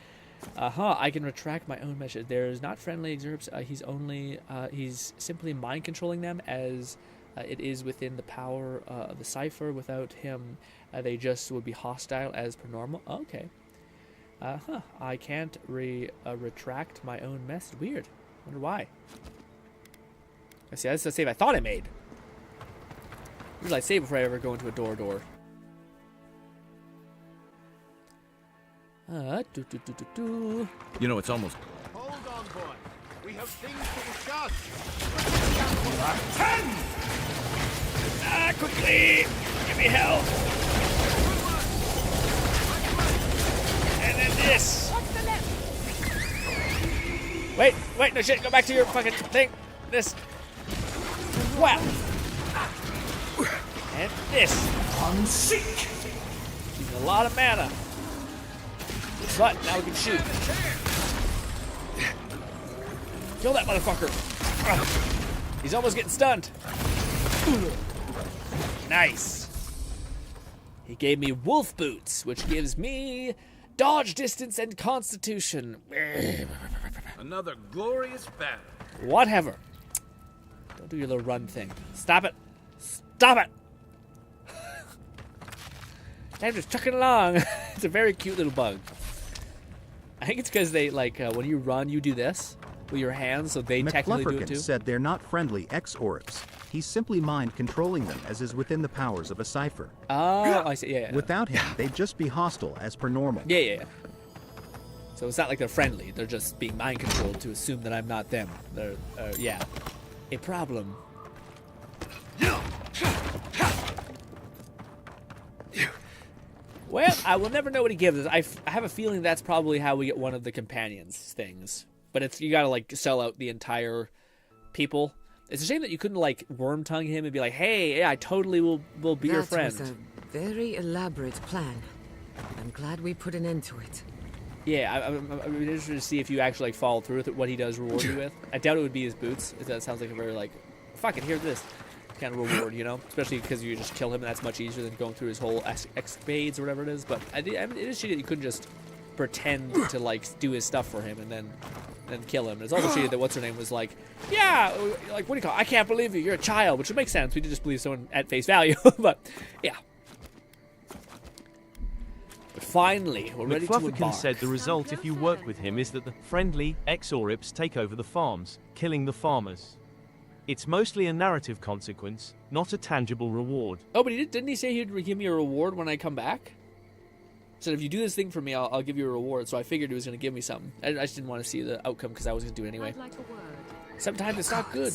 I can retract my own message. There's not friendly excerpts. He's simply mind-controlling them, as it is within the power of the cipher. Without him, they just would be hostile as per normal. Okay. I can't retract my own message. Weird. Wonder why. I see, that's the save I thought I made. Usually I save before I ever go into a door. You know, it's almost... Hold on, boy. We have things to discuss. Quickly! Give me help! And then this! Wait, no shit, go back to your fucking thing. This. Wow. And this. I'm sick. Using a lot of mana. But now we can shoot. Kill that motherfucker. He's almost getting stunned. Nice. He gave me wolf boots, which gives me dodge distance and constitution. Another glorious battle. Whatever. Don't do your little run thing. Stop it. Stop it. I'm just chucking along. It's a very cute little bug. I think it's because they, like, when you run, you do this with your hands, so they technically do it too. said they're not friendly ex-Oryps. He's simply mind-controlling them, as is within the powers of a cipher. Oh, I see. Yeah. Without him, they'd just be hostile as per normal. Yeah. So it's not like they're friendly. They're just being mind-controlled to assume that I'm not them. They're, yeah. A problem. Well, I will never know what he gives us. I have a feeling that's probably how we get one of the companions things. But you gotta, like, sell out the entire people. It's a shame that you couldn't, like, worm tongue him and be like, hey, yeah, I totally will be your friend. That was a very elaborate plan. I'm glad we put an end to it. Yeah, I'm interested to see if you actually, like, follow through with it, what he does reward you with. I doubt it would be his boots. That sounds like a very, like, fuck it, here's this kind of reward, you know? Especially because you just kill him, and that's much easier than going through his whole escapades or whatever it is. But it is shitty that you couldn't just pretend to, like, do his stuff for him and then kill him. It's also shitty that what's-her-name was like, yeah, like, what do you call it? I can't believe you, you're a child, which would make sense. We could just believe someone at face value. But, yeah. But finally, we're ready to embark. Said the result if you work with him is that the friendly ex-Oryps take over the farms, killing the farmers. It's mostly a narrative consequence, not a tangible reward. Oh, but didn't he say he'd give me a reward when I come back? He said, if you do this thing for me, I'll give you a reward. So I figured he was going to give me something. I just didn't want to see the outcome because I was going to do it anyway. Like a word. Sometimes it's not good.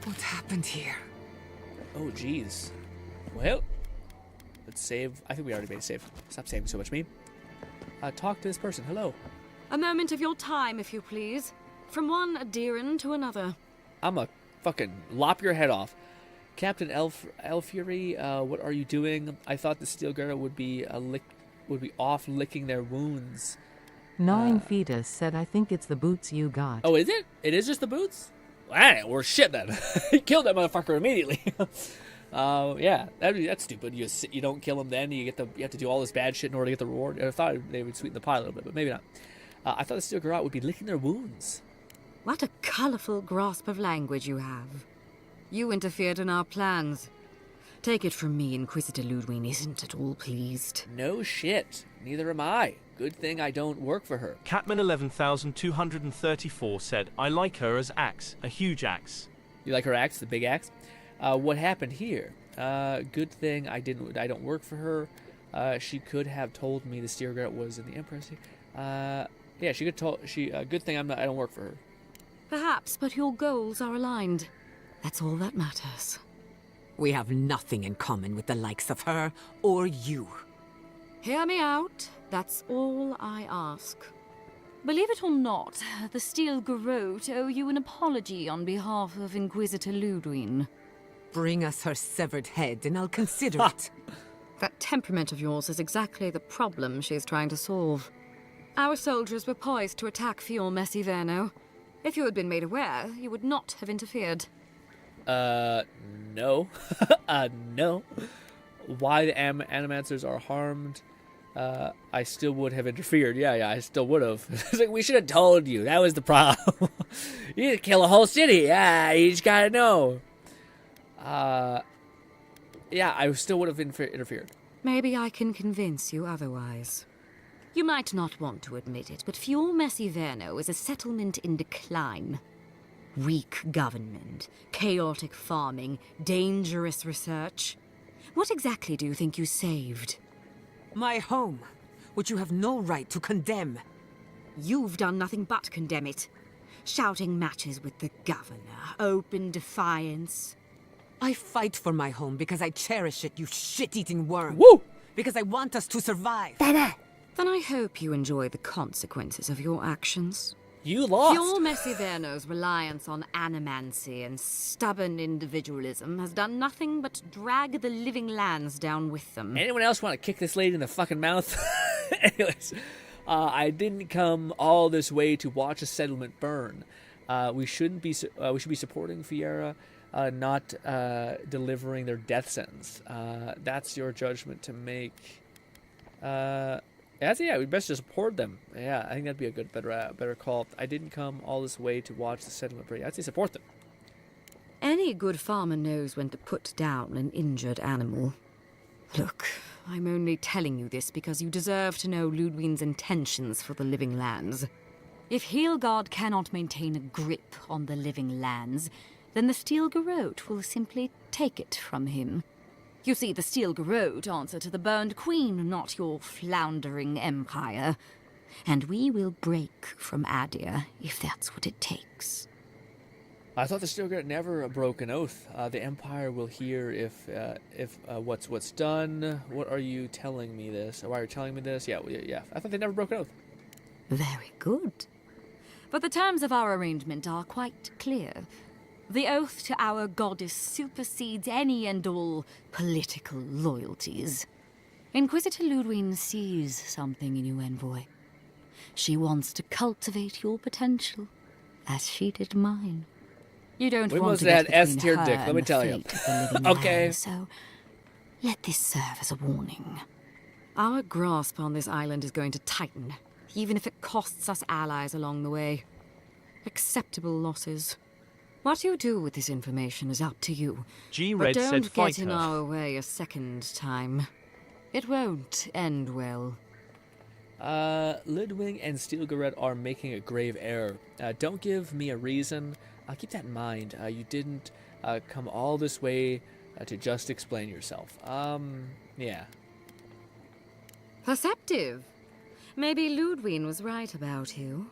What happened here? Oh, jeez. Well, let's save. I think we already made a save. Stop saving so much, me. Talk to this person. Hello. A moment of your time, if you please. From one Adiran to another. I'm a fucking lop your head off. Captain Elfury, what are you doing? I thought the Steel Girl would be off licking their wounds. Gnawing Fetus said, I think it's the boots you got. Oh, is it? It is just the boots? We're shit then. Killed that motherfucker immediately. Yeah, that's stupid. You don't kill him then. You have to do all this bad shit in order to get the reward. I thought they would sweeten the pie a little bit, but maybe not. I thought the Steel Garrote would be licking their wounds. What a colourful grasp of language you have. You interfered in our plans. Take it from me, Inquisitor Ludwig isn't at all pleased. No shit. Neither am I. Good thing I don't work for her. Catman 11234 said, I like her as axe, a huge axe. You like her axe, the big axe? What happened here? Good thing I don't work for her. She could have told me the Steel Garrote was in the Empress. Yeah, she could told. Good thing I don't work for her. Perhaps, but your goals are aligned. That's all that matters. We have nothing in common with the likes of her or you. Hear me out. That's all I ask. Believe it or not, the Steel Garrote owe you an apology on behalf of Inquisitor Ludwig. Bring us her severed head and I'll consider it. That temperament of yours is exactly the problem she's trying to solve. Our soldiers were poised to attack Fior Messiverno. If you had been made aware, you would not have interfered. No. No. Why the animancers are harmed, I still would have interfered. Yeah, I still would have. It's like, we should have told you. That was the problem. You need to kill a whole city. Yeah, you just gotta know. Yeah, I still would have interfered. Maybe I can convince you otherwise. You might not want to admit it, but Fior Messiverno is a settlement in decline. Weak government, chaotic farming, dangerous research. What exactly do you think you saved? My home, which you have no right to condemn. You've done nothing but condemn it. Shouting matches with the governor, open defiance. I fight for my home because I cherish it, you shit-eating worm. Woo! Because I want us to survive. Then I hope you enjoy the consequences of your actions. You lost. Fior Messiverno's reliance on animancy and stubborn individualism has done nothing but drag the living lands down with them. Anyone else want to kick this lady in the fucking mouth? Anyways, I didn't come all this way to watch a settlement burn. We should be supporting Fiera, not delivering their death sentence. That's your judgment to make. Yeah, we best just support them. Yeah, I think that'd be a good, better call. I didn't come all this way to watch the settlement burn. I'd say support them. Any good farmer knows when to put down an injured animal. Look, I'm only telling you this because you deserve to know Ludwig's intentions for the living lands. If Heelgard cannot maintain a grip on the living lands, then the Steel Garrote will simply take it from him. You see, the Steel Garrote answer to the Burned Queen, not your floundering empire. And we will break from Adir if that's what it takes. I thought the Steel Garrote never broke an oath. The Empire will hear if what's done. What are you telling me this? Why are you telling me this? Yeah. I thought they never broke an oath. Very good. But the terms of our arrangement are quite clear. The oath to our goddess supersedes any and all political loyalties. Inquisitor Ludwig sees something in you, Envoy. She wants to cultivate your potential, as she did mine. You don't want to get between S-tier her dick, let me and tell the you. fate of the living Okay. land, so let this serve as a warning. Our grasp on this island is going to tighten, even if it costs us allies along the way. Acceptable losses. What you do with this information is up to you. G-Red but said don't fight get in her. our way a second time. It won't end well. Ludwig and Steel Garrote are making a grave error. Don't give me a reason. Keep that in mind. You didn't come all this way to just explain yourself. Yeah. Perceptive. Maybe Ludwig was right about you.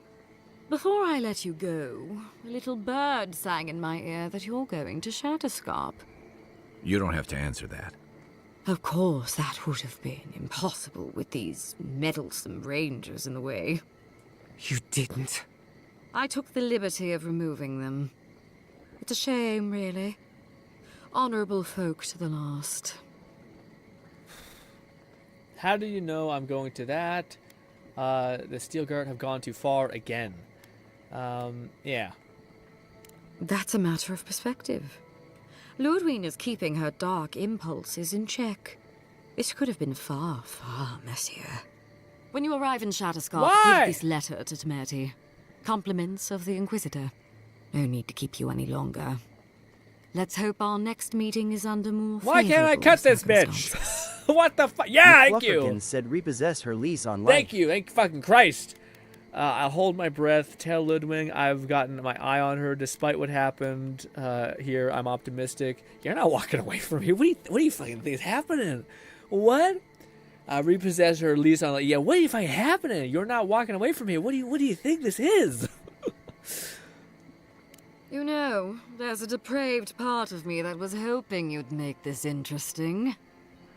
Before I let you go, a little bird sang in my ear that you're going to Shatterscarp. You don't have to answer that. Of course, that would have been impossible with these meddlesome rangers in the way. You didn't? I took the liberty of removing them. It's a shame, really. Honorable folk to the last. How do you know I'm going to that? The Steel Guard have gone too far again. Yeah. That's a matter of perspective. Ludwig is keeping her dark impulses in check. It could have been far, far messier. When you arrive in Shatterscarp, give this letter to Temerity. Compliments of the Inquisitor. No need to keep you any longer. Let's hope our next meeting is under more Why can't I cut this bitch? What the fuck? Yeah, thank you. McFlufferkin said repossess her lease on life. Thank you. Thank fucking Christ. I'll hold my breath. Tell Ludwig I've gotten my eye on her despite what happened here. I'm optimistic. You're not walking away from me. What do you fucking think is happening? What? Repossess her lease on. Yeah. What do you think happening? You're not walking away from me. What do you think this is? You know, there's a depraved part of me that was hoping you'd make this interesting.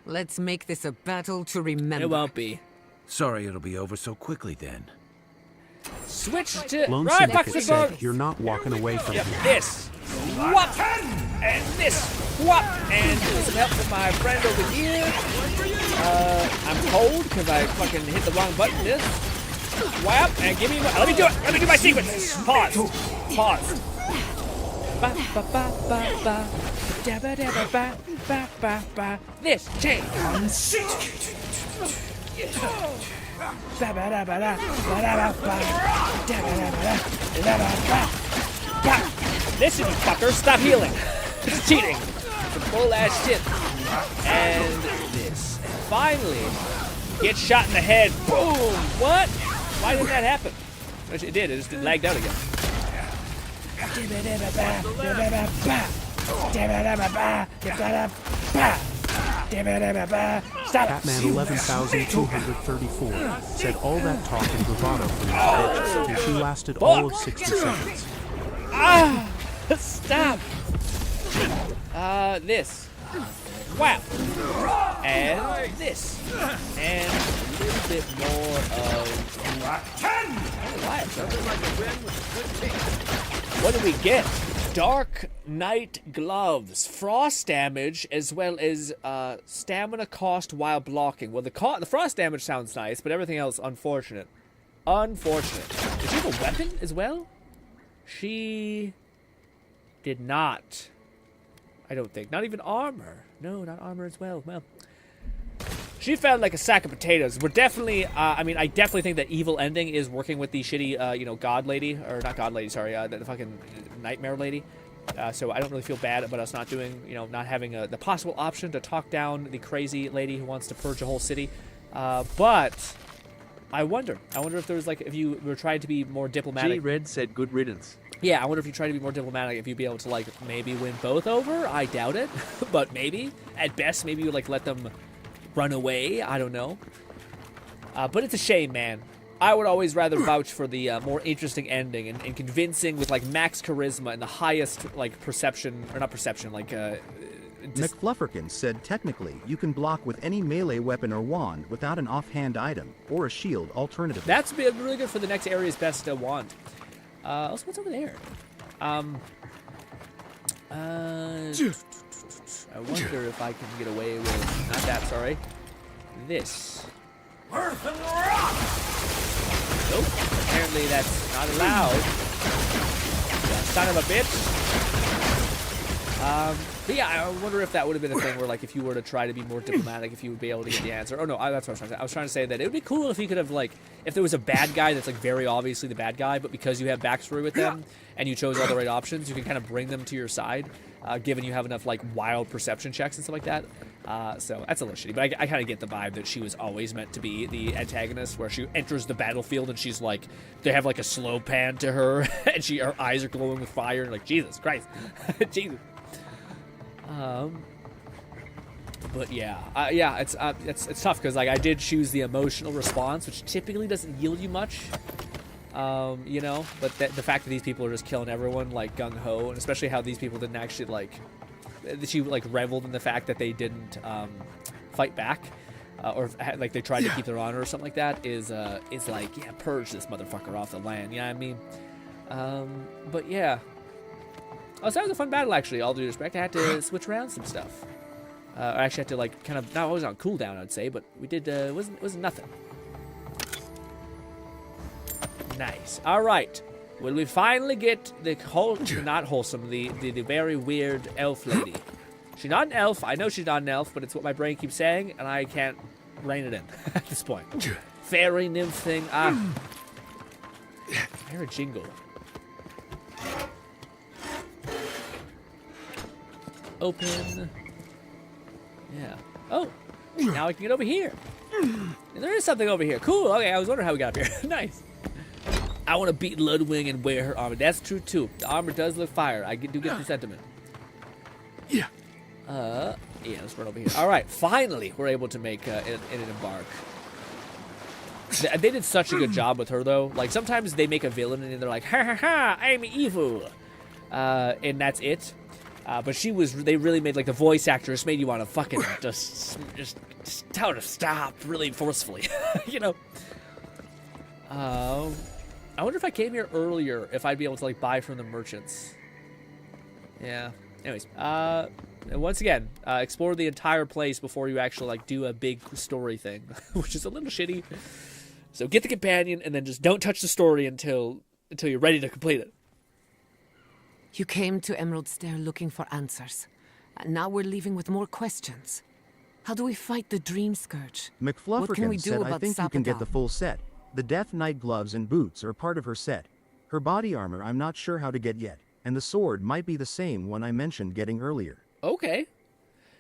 Let's make this a battle to remember. It won't be. Sorry it'll be over so quickly then. Switch to Lonesome right. Picket said, you're not walking away from me. This. Whop. And this. Whop. And some help from my friend over here. I'm cold because I fucking hit the wrong button. This. Whap. And give me my... Let me do it. Let me do my sequence. Pause. Ba ba ba ba ba. Da ba da ba ba ba ba ba. This. Change. Ba ba da ba da ba da ba ba. Da ba da ba da ba ba ba. Listen, you fucker, stop healing. It's cheating. Some bull ass shit. And this. Finally, get shot in the head. Boom. What? Why didn't that happen? It did. It just lagged out again. Stop. Batman 11,234 said all that talk and bravado from his bitch, and she lasted all of 60 seconds. Stop. This. Wow. And this. And a little bit more of... What do we get? Dark Knight Gloves. Frost damage as well as stamina cost while blocking. Well, the frost damage sounds nice, but everything else, unfortunate. Unfortunate. Did she have a weapon as well? She did not. I don't think. Not even armor. No, not armor as well. Well, she felt like a sack of potatoes. We're definitely, I mean, I definitely think that evil ending is working with the shitty, you know, god lady, or not god lady, sorry, the fucking nightmare lady. So I don't really feel bad about us not doing, you know, not having the possible option to talk down the crazy lady who wants to purge a whole city. But I wonder if there was like, if you were trying to be more diplomatic. G-Red said good riddance. Yeah, I wonder if you try to be more diplomatic, if you'd be able to, like, maybe win both over. I doubt it, but maybe. At best, maybe you, like, let them run away. I don't know. But it's a shame, man. I would always rather vouch for the more interesting ending and convincing with, like, max charisma and the highest, like, perception, or not perception, like, McFlufferkin said technically you can block with any melee weapon or wand without an offhand item or a shield alternative. That's really good for the next area's best wand. Also, what's over there? I wonder if I can get away with, not that, sorry. This. Earth and rock! Nope, apparently that's not allowed. Yeah, son of a bitch. But yeah, I wonder if that would have been a thing where, like, if you were to try to be more diplomatic, if you would be able to get the answer. Oh no, that's what I was trying to say. I was trying to say that it would be cool if you could have, like, if there was a bad guy that's, like, very obviously the bad guy, but because you have backstory with them and you chose all the right options, you can kind of bring them to your side, given you have enough, like, wild perception checks and stuff like that. So that's a little shitty, but I kind of get the vibe that she was always meant to be the antagonist, where she enters the battlefield and she's like, they have like a slow pan to her, and her eyes are glowing with fire, and like, Jesus Christ, Jesus. But yeah, yeah, it's tough because, like, I did choose the emotional response, which typically doesn't yield you much. You know, but the fact that these people are just killing everyone like gung ho, and especially how these people didn't actually, like, she, like, reveled in the fact that they didn't fight back, or like they tried to keep their honor or something like that, is like, yeah, purge this motherfucker off the land. You know what I mean? But yeah. Oh, so that was a fun battle, actually, all due respect. I had to switch around some stuff. I actually had to, like, kind of, not always on cooldown, I'd say, but we did, it wasn't nothing. Nice. All right. Will we finally get the not wholesome, the very weird elf lady? She's not an elf. I know she's not an elf, but it's what my brain keeps saying, and I can't rein it in at this point. Fairy nymph thing. I hear a jingle. Open. Yeah. Oh, now I can get over here. There is something over here. Cool. Okay, I was wondering how we got up here. Nice. I want to beat Ludwig and wear her armor. That's true too. The armor does look fire. I do get the sentiment. Yeah. Yeah. Let's run over here. All right. Finally, we're able to make an embark. They did such a good job with her, though. Like, sometimes they make a villain and they're like, ha ha ha, I'm evil. And that's it. But they really made, like, the voice actress made you want to fucking just tell her to stop really forcefully. You know? I wonder if I came here earlier, if I'd be able to, like, buy from the merchants. Yeah. Anyways, once again, explore the entire place before you actually, like, do a big story thing, which is a little shitty. So get the companion, and then just don't touch the story until you're ready to complete it. You came to Emerald Stair looking for answers, and now we're leaving with more questions. How do we fight the Dream Scourge? What can we McFlufferkin do said, about I think you can get the Sapadon? full set. The Death Knight gloves and boots are part of her set. Her body armor I'm not sure how to get yet, and the sword might be the same one I mentioned getting earlier. Okay.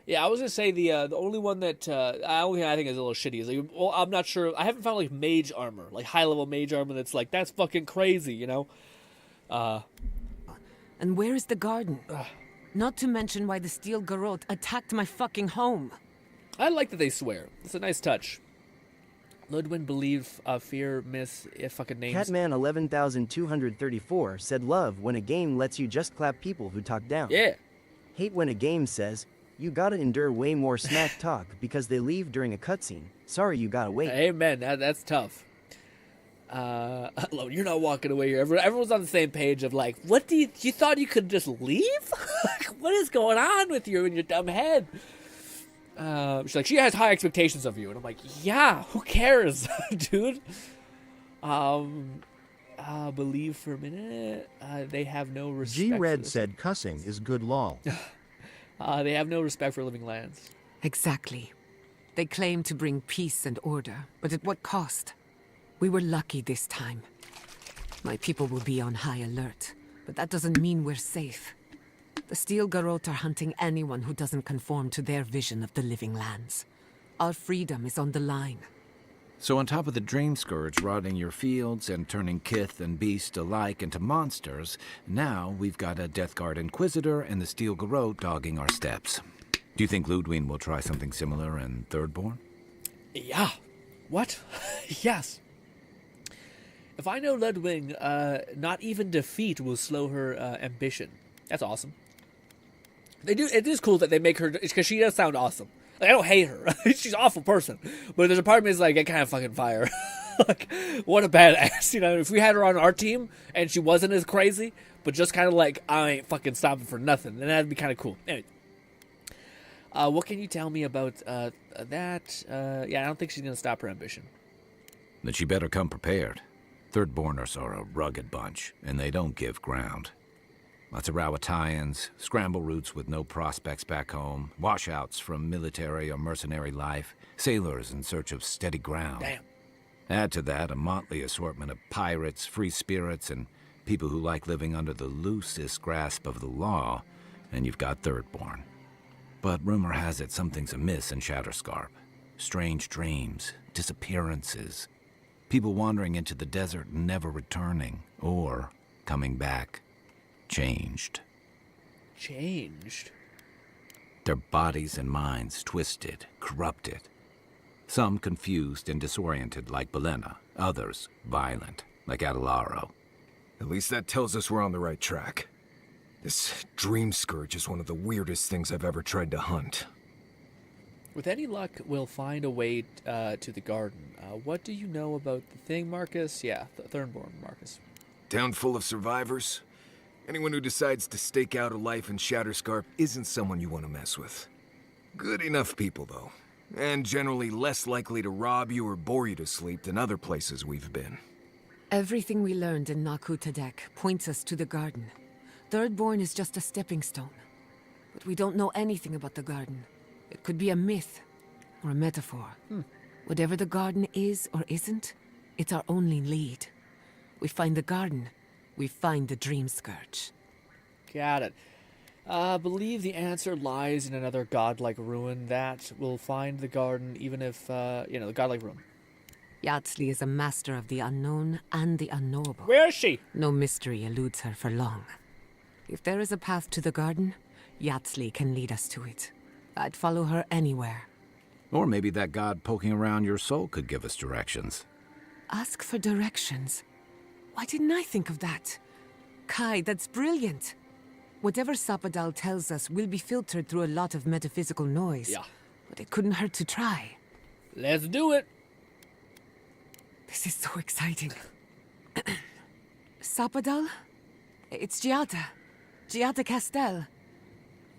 Yeah, I was gonna say the only one that I think is a little shitty is like, well, I'm not sure. I haven't found like mage armor, like high level mage armor that's like that's fucking crazy, you know. And where is the garden? Not to mention why the Steel Garrote attacked my fucking home. I like that they swear. It's a nice touch. Ludwig believe, fear, miss, fucking names. Catman 11,234 said love when a game lets you just clap people who talk down. Yeah. Hate when a game says, you gotta endure way more smack talk because they leave during a cutscene. Sorry you gotta wait. Amen. That's tough. You're not walking away here. Everyone's on the same page of like, what do you thought you could just leave? What is going on with you in your dumb head? She's like, she has high expectations of you, and I'm like, yeah, who cares, dude? Believe for a minute. They have no respect. G-Red said cussing is good lol. They have no respect for living lands. Exactly. They claim to bring peace and order, but at what cost? We were lucky this time. My people will be on high alert, but that doesn't mean we're safe. The Steel Garrote are hunting anyone who doesn't conform to their vision of the living lands. Our freedom is on the line. So on top of the Dream Scourge rotting your fields and turning kith and beast alike into monsters, now we've got a Death Guard Inquisitor and the Steel Garrote dogging our steps. Do you think Ludwig will try something similar in Thirdborn? Yeah. What? Yes. If I know Ludwig, not even defeat will slow her ambition. That's awesome. They do. It is cool that they make her, because she does sound awesome. Like, I don't hate her. She's an awful person. But there's a part of me that's like, I kind of fucking fire. Like, what a badass. You know, if we had her on our team and she wasn't as crazy, but just kind of like, I ain't fucking stopping for nothing, then that'd be kind of cool. Anyway. What can you tell me about that? Yeah, I don't think she's going to stop her ambition. Then she better come prepared. Thirdborners are a rugged bunch, and they don't give ground. Lots of Rowataians, scramble routes with no prospects back home, washouts from military or mercenary life, sailors in search of steady ground. Damn. Add to that a motley assortment of pirates, free spirits, and people who like living under the loosest grasp of the law, and you've got Thirdborn. But rumor has it something's amiss in Shatterscarp. Strange dreams, disappearances, people wandering into the desert and never returning, or coming back. Changed. Changed? Their bodies and minds twisted, corrupted. Some confused and disoriented like Belena, others violent like Adelaro. At least that tells us we're on the right track. This Dream Scourge is one of the weirdest things I've ever tried to hunt. With any luck, we'll find a way to the garden. What do you know about the thing, Marcus? Yeah, the Thornborn, Marcus. Town full of survivors. Anyone who decides to stake out a life in Shatterscarp isn't someone you want to mess with. Good enough people, though. And generally less likely to rob you or bore you to sleep than other places we've been. Everything we learned in Nakutadek points us to the garden. Thirdborn is just a stepping stone. But we don't know anything about the garden. It could be a myth or a metaphor. Whatever the garden is or isn't, it's our only lead. We find the garden, we find the Dream Scourge. Got it. Believe the answer lies in another godlike ruin that will find the garden, even if, the godlike ruin. Yardsley is a master of the unknown and the unknowable. Where is she? No mystery eludes her for long. If there is a path to the garden, Yardsley can lead us to it. I'd follow her anywhere. Or maybe that god poking around your soul could give us directions. Ask for directions. Why didn't I think of that? Kai, that's brilliant. Whatever Sapadal tells us will be filtered through a lot of metaphysical noise. Yeah. But it couldn't hurt to try. Let's do it. This is so exciting. Sapadal? It's Giada. Giada Castel.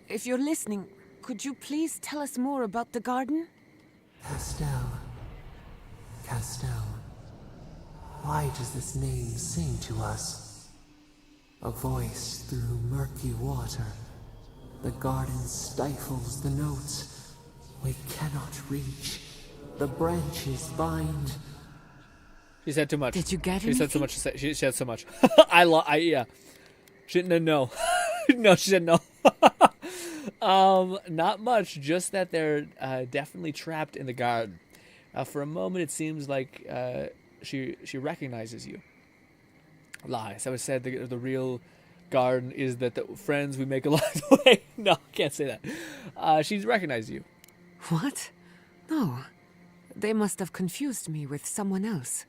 If you're listening, could you please tell us more about the garden? Castel. Castel. Why does this name sing to us? A voice through murky water. The garden stifles the notes. We cannot reach. The branches bind. She said too much. Did you get She said so anything? much. She said so much. Yeah. She didn't know. No, she said no. Not much. Just that they're definitely trapped in the garden. For a moment, it seems like she recognizes you. Lies. I would say the real garden is that the friends we make along the way. No, I can't say that. She's recognized you. What? No. They must have confused me with someone else.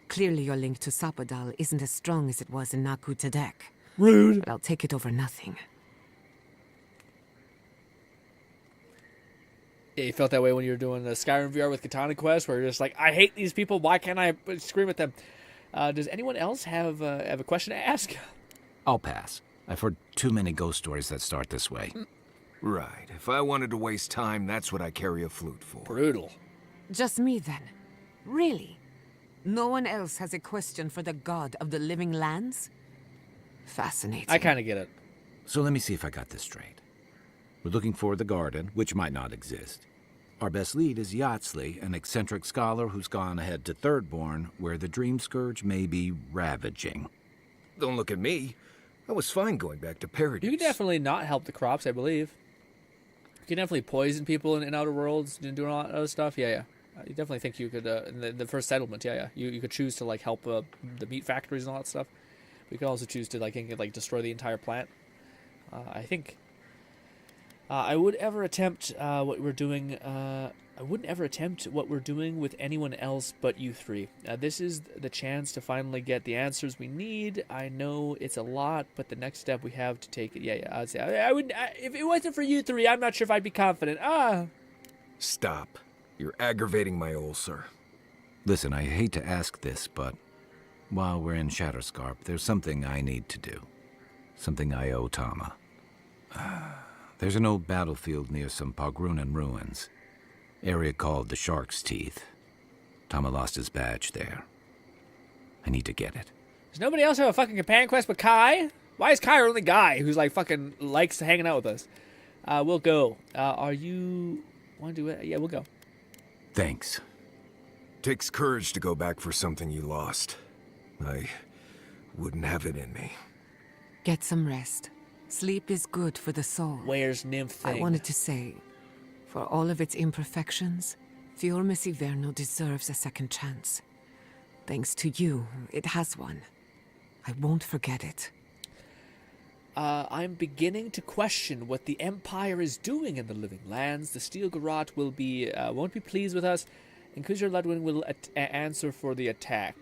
Clearly your link to Sapadal isn't as strong as it was in Nakutadek. Rude. But I'll take it over nothing. Yeah, you felt that way when you were doing the Skyrim VR with Katana Quest, where you're just like, I hate these people. Why can't I scream at them? Does anyone else have a question to ask? I'll pass. I've heard too many ghost stories that start this way. Right. If I wanted to waste time, that's what I carry a flute for. Brutal. Just me then. Really? No one else has a question for the god of the living lands? Fascinating. I kind of get it. So let me see if I got this straight. We're looking for the garden, which might not exist. Our best lead is Yardsley, an eccentric scholar who's gone ahead to Thirdborn, where the Dream Scourge may be ravaging. Don't look at me. I was fine going back to Paradise. You can definitely not help the crops, I believe. You can definitely poison people in Outer Worlds and doing all that other stuff. Yeah. You definitely think you could, in the first settlement, yeah. You could choose to, help the meat factories and all that stuff. But you could also choose to, destroy the entire plant. I think I would ever attempt what we're doing. I wouldn't ever attempt what we're doing with anyone else but you three. This is the chance to finally get the answers we need. I know it's a lot, but the next step we have to take it. Yeah. I'd say I wouldn't. If it wasn't for you three, I'm not sure if I'd be confident. Stop. You're aggravating my ulcer. Listen, I hate to ask this, but while we're in Shatterscarp, there's something I need to do. Something I owe Tama. There's an old battlefield near some Pogrunan ruins. Area called the Shark's Teeth. Tama lost his badge there. I need to get it. Does nobody else have a fucking companion quest but Kai? Why is Kai our only guy who's fucking likes hanging out with us? We'll go. Are you want to do it? Yeah, we'll go. Thanks. Takes courage to go back for something you lost. I wouldn't have it in me. Get some rest. Sleep is good for the soul. Where's Nymph thing? I wanted to say, for all of its imperfections, Fiormis Iverno deserves a second chance. Thanks to you, it has one. I won't forget it. I'm beginning to question what the Empire is doing in the Living Lands. The Steel Garrote won't be pleased with us, and Kuzur Ludwin will answer for the attack.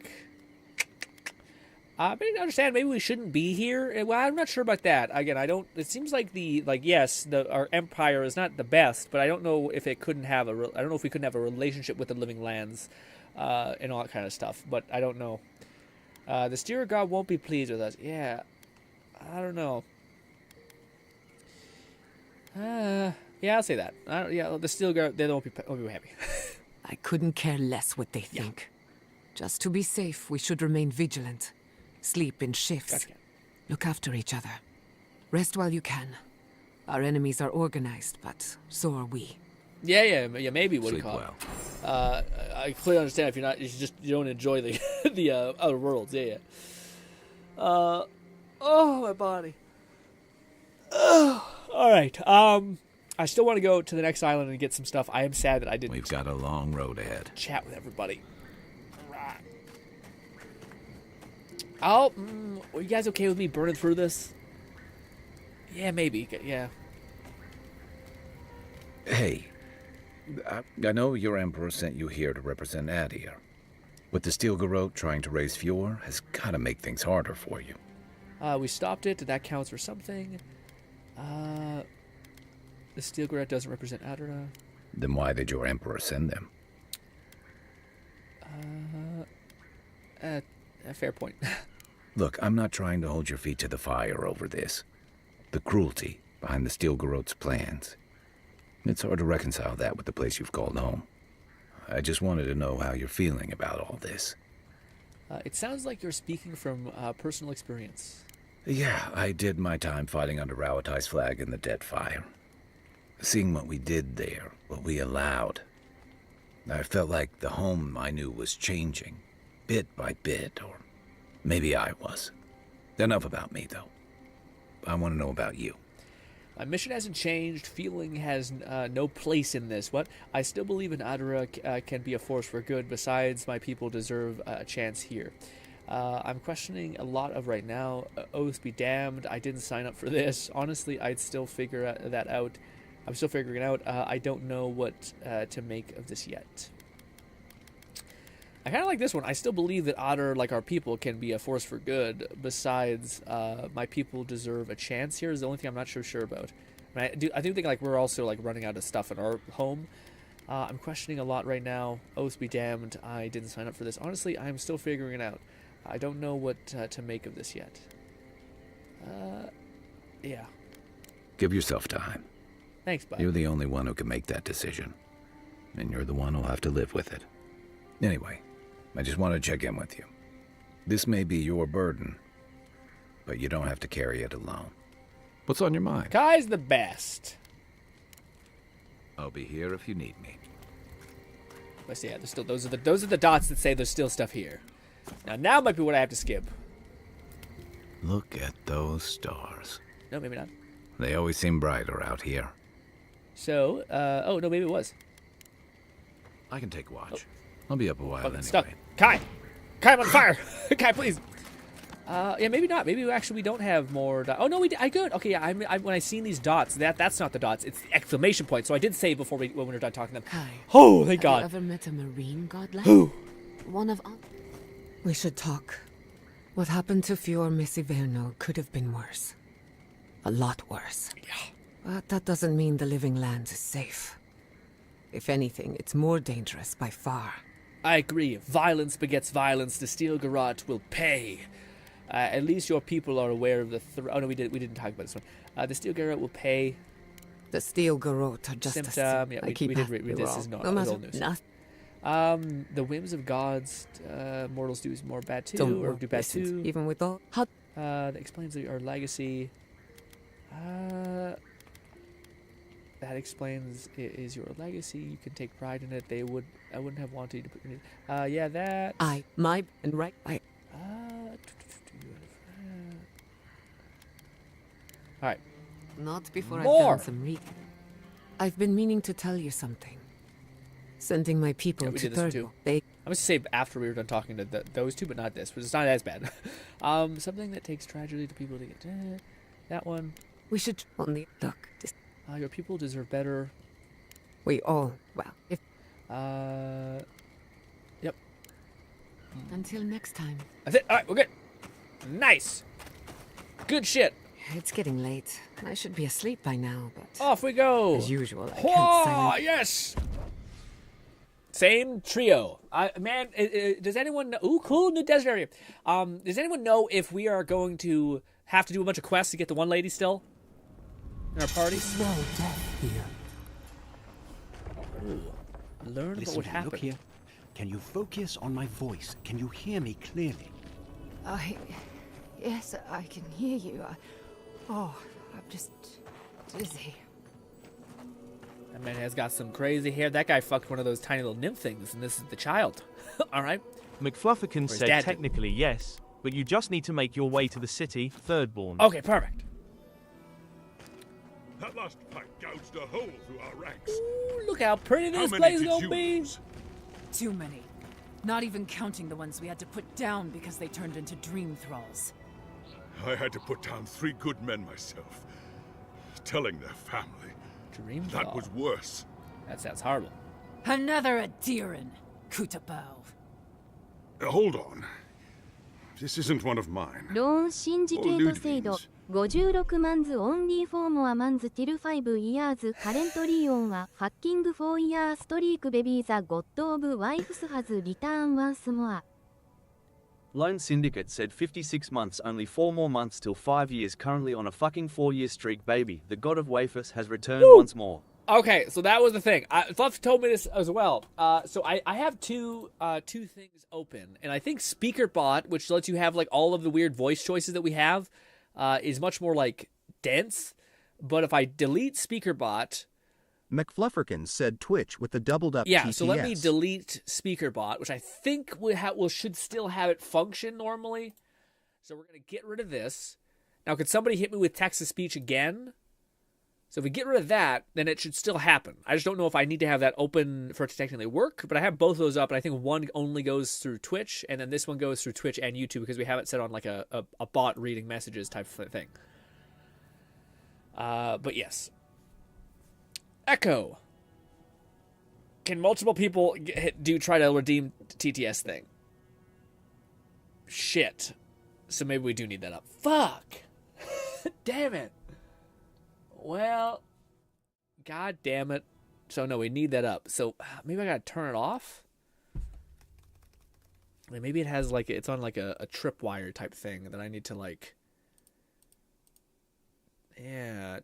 I understand. Maybe we shouldn't be here. Well, I'm not sure about that. Again, I don't. It seems like yes, our empire is not the best, but I don't know if it couldn't have I don't know if we couldn't have a relationship with the living lands, and all that kind of stuff. But I don't know. The Steel God won't be pleased with us. Yeah, I don't know. Yeah, I'll say that. Yeah, the Steel God, they won't be happy. I couldn't care less what they think. Just to be safe, we should remain vigilant. Sleep in shifts. Gotcha. Look after each other. Rest while you can. Our enemies are organized, but so are we. Yeah. Maybe what Sleep call well. I clearly understand if you don't enjoy the the other worlds. Yeah. Oh, my body. All right. I still want to go to the next island and get some stuff. I am sad that I didn't. We've got a long road ahead. Chat with everybody. Oh, are you guys okay with me burning through this? Yeah, maybe. Yeah. Hey, I know your emperor sent you here to represent Adir. With the Steel Garrote trying to raise Fjord has got to make things harder for you. We stopped it. That counts for something. The Steel Garrote doesn't represent Adir. Then why did your emperor send them? A fair point. Look, I'm not trying to hold your feet to the fire over this. The cruelty behind the Steel Garrote's plans. It's hard to reconcile that with the place you've called home. I just wanted to know how you're feeling about all this. It sounds like you're speaking from personal experience. Yeah, I did my time fighting under Rauatai's flag in the Dead Fire. Seeing what we did there, what we allowed, I felt like the home I knew was changing, bit by bit, or maybe I was. Enough about me, though. I want to know about you. My mission hasn't changed. Feeling has no place in this. What? I still believe in Adira can be a force for good. Besides, my people deserve a chance here. I'm questioning a lot of right now. Oath be damned. I didn't sign up for this. Honestly, I'd still figure that out. I'm still figuring it out. I don't know what to make of this yet. I kind of like this one. I still believe that Otter, like our people, can be a force for good. Besides, my people deserve a chance here is the only thing I'm not so sure about. I do think like we're also like running out of stuff in our home. I'm questioning a lot right now. Oath be damned. I didn't sign up for this. Honestly, I'm still figuring it out. I don't know what to make of this yet. Yeah. Give yourself time. Thanks, bud. You're the only one who can make that decision. And you're the one who'll have to live with it. Anyway, I just want to check in with you. This may be your burden, but you don't have to carry it alone. What's on your mind? Kai's the best. I'll be here if you need me. But yeah, there's still those are the dots that say there's still stuff here. Now might be what I have to skip. Look at those stars. No, maybe not. They always seem brighter out here. So, oh no, maybe it was. I can take watch. I'll be up a while anyway. Stuck. Kai, I'm on fire. Kai, please. Yeah, maybe not. Maybe actually we don't have more. Oh no, we did. I good. Okay, yeah. When I seen these dots, that's not the dots. It's the exclamation point. So I did say before when we were done talking to them. Kai, oh, thank God. Have you ever met a marine godlike? Who? One of us. We should talk. What happened to Fior Messiverno could have been worse. A lot worse. Yeah. But that doesn't mean the living lands is safe. If anything, it's more dangerous by far. I agree. Violence begets violence. The Steel Garrote will pay. At least your people are aware of the. Oh no, we didn't talk about this one. The Steel Garrote will pay. The Steel Garrote are just symptom. Yeah, we did read this. Is not old news. The whims of gods. Mortals do more bad too, Don't or do bad too. Even with all. That explains our legacy. That explains it is your legacy. You can take pride in it. I wouldn't have wanted you to put your name. Yeah, that. And right. All right. Not before More. I've done some reading. I've been meaning to tell you something. Sending my people we to did this too. Third. I was to say after we were done talking to those two, but not this. But it's not as bad. Something that takes tragedy to people to get that one. We should only look. Your people deserve better. We all. Well, if. Yep. Until next time. That's it. All right, we're good. Nice. Good shit. It's getting late. I should be asleep by now, but... Off we go. As usual, I Whoa, can't silence... yes. Same trio. Man, does anyone know... Ooh, cool, new desert area. Does anyone know if we are going to have to do a bunch of quests to get the one lady still? In our party? Smell death here. Ooh. Learn about what happened. Look here. Can you focus on my voice? Can you hear me clearly? Yes, I can hear you. I'm just dizzy. That man has got some crazy hair. That guy fucked one of those tiny little nymph things, and this is the child. All right. McFlufferkin said technically yes, but you just need to make your way to the city, Thirdborn. Okay, perfect. That last fight gouged a hole through our ranks. Ooh, look how pretty this How place many is did gonna you be. lose? Too many. Not even counting the ones we had to put down because they turned into dream thralls. I had to put down 3 good men myself. Telling their family. Dream That thrall. was worse. That sounds horrible. Another Adiran, Kutabao. Hold on. This isn't one of mine. ローンシンジケート制度56マンズオンリーフォーモアマンズティル5イヤーズカレントリーオンはファッキング4イヤーストリークベビーザゴッドオブワイフスハズリターンワンスモア Lone Syndicate said 56 months, only 4 more months till 5 years, currently on a fucking 4-year streak, baby. The god of wafers has returned once more. Okay, so that was the thing. Fluff told me this as well. So I have two things open, and I think SpeakerBot, which lets you have like all of the weird voice choices that we have, is much more like dense. But if I delete SpeakerBot, McFlufferkin said Twitch with the doubled up yeah. TTS. So let me delete SpeakerBot, which I think should still have it function normally. So we're gonna get rid of this. Now, could somebody hit me with text to speech again? So if we get rid of that, then it should still happen. I just don't know if I need to have that open for it to technically work, but I have both of those up, and I think one only goes through Twitch, and then this one goes through Twitch and YouTube because we have it set on like a bot reading messages type of thing. But yes. Echo. Can multiple people try to redeem TTS thing? Shit. So maybe we do need that up. Fuck! Damn it. Well, god damn it. So no, we need that up. So maybe I gotta turn it off. I mean, maybe it has like it's on like a tripwire type thing that I need to like. Yeah.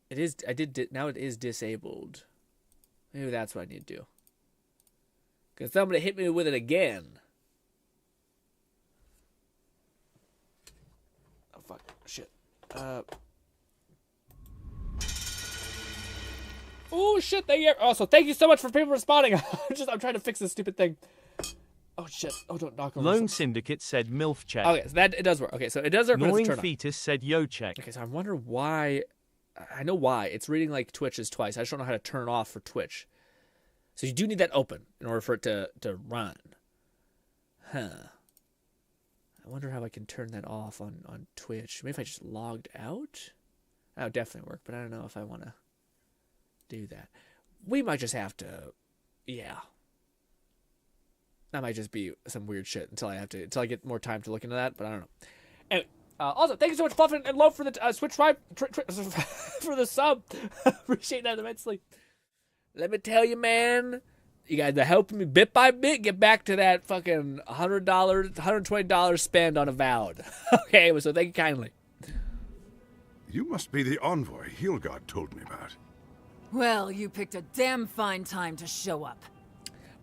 It is. Now it is disabled. Maybe that's what I need to do. Cause somebody hit me with it again. Fuck. Shit. Oh shit! Also, thank you so much for people responding. I'm trying to fix this stupid thing. Oh shit! Oh, don't knock over. Lone Syndicate said MILF check. Okay, so it does work. Okay, so it does work. Gnawing Fetus said yo check. Okay, so I wonder why. I know why. It's reading like Twitch's twice. I just don't know how to turn it off for Twitch. So you do need that open in order for it to run. Huh. I wonder how I can turn that off on Twitch. Maybe if I just logged out? That would definitely work, but I don't know if I want to do that. We might just have to, yeah. That might just be some weird shit until I get more time to look into that, but I don't know. Anyway, also, thank you so much, Fluff and Love, for the Switch Tribe, for the sub. Appreciate that immensely. Let me tell you, man, you guys are helping me bit by bit get back to that fucking $100, $120 spend on Avowed. Okay, so thank you kindly. You must be the envoy Hilgard told me about. Well, you picked a damn fine time to show up.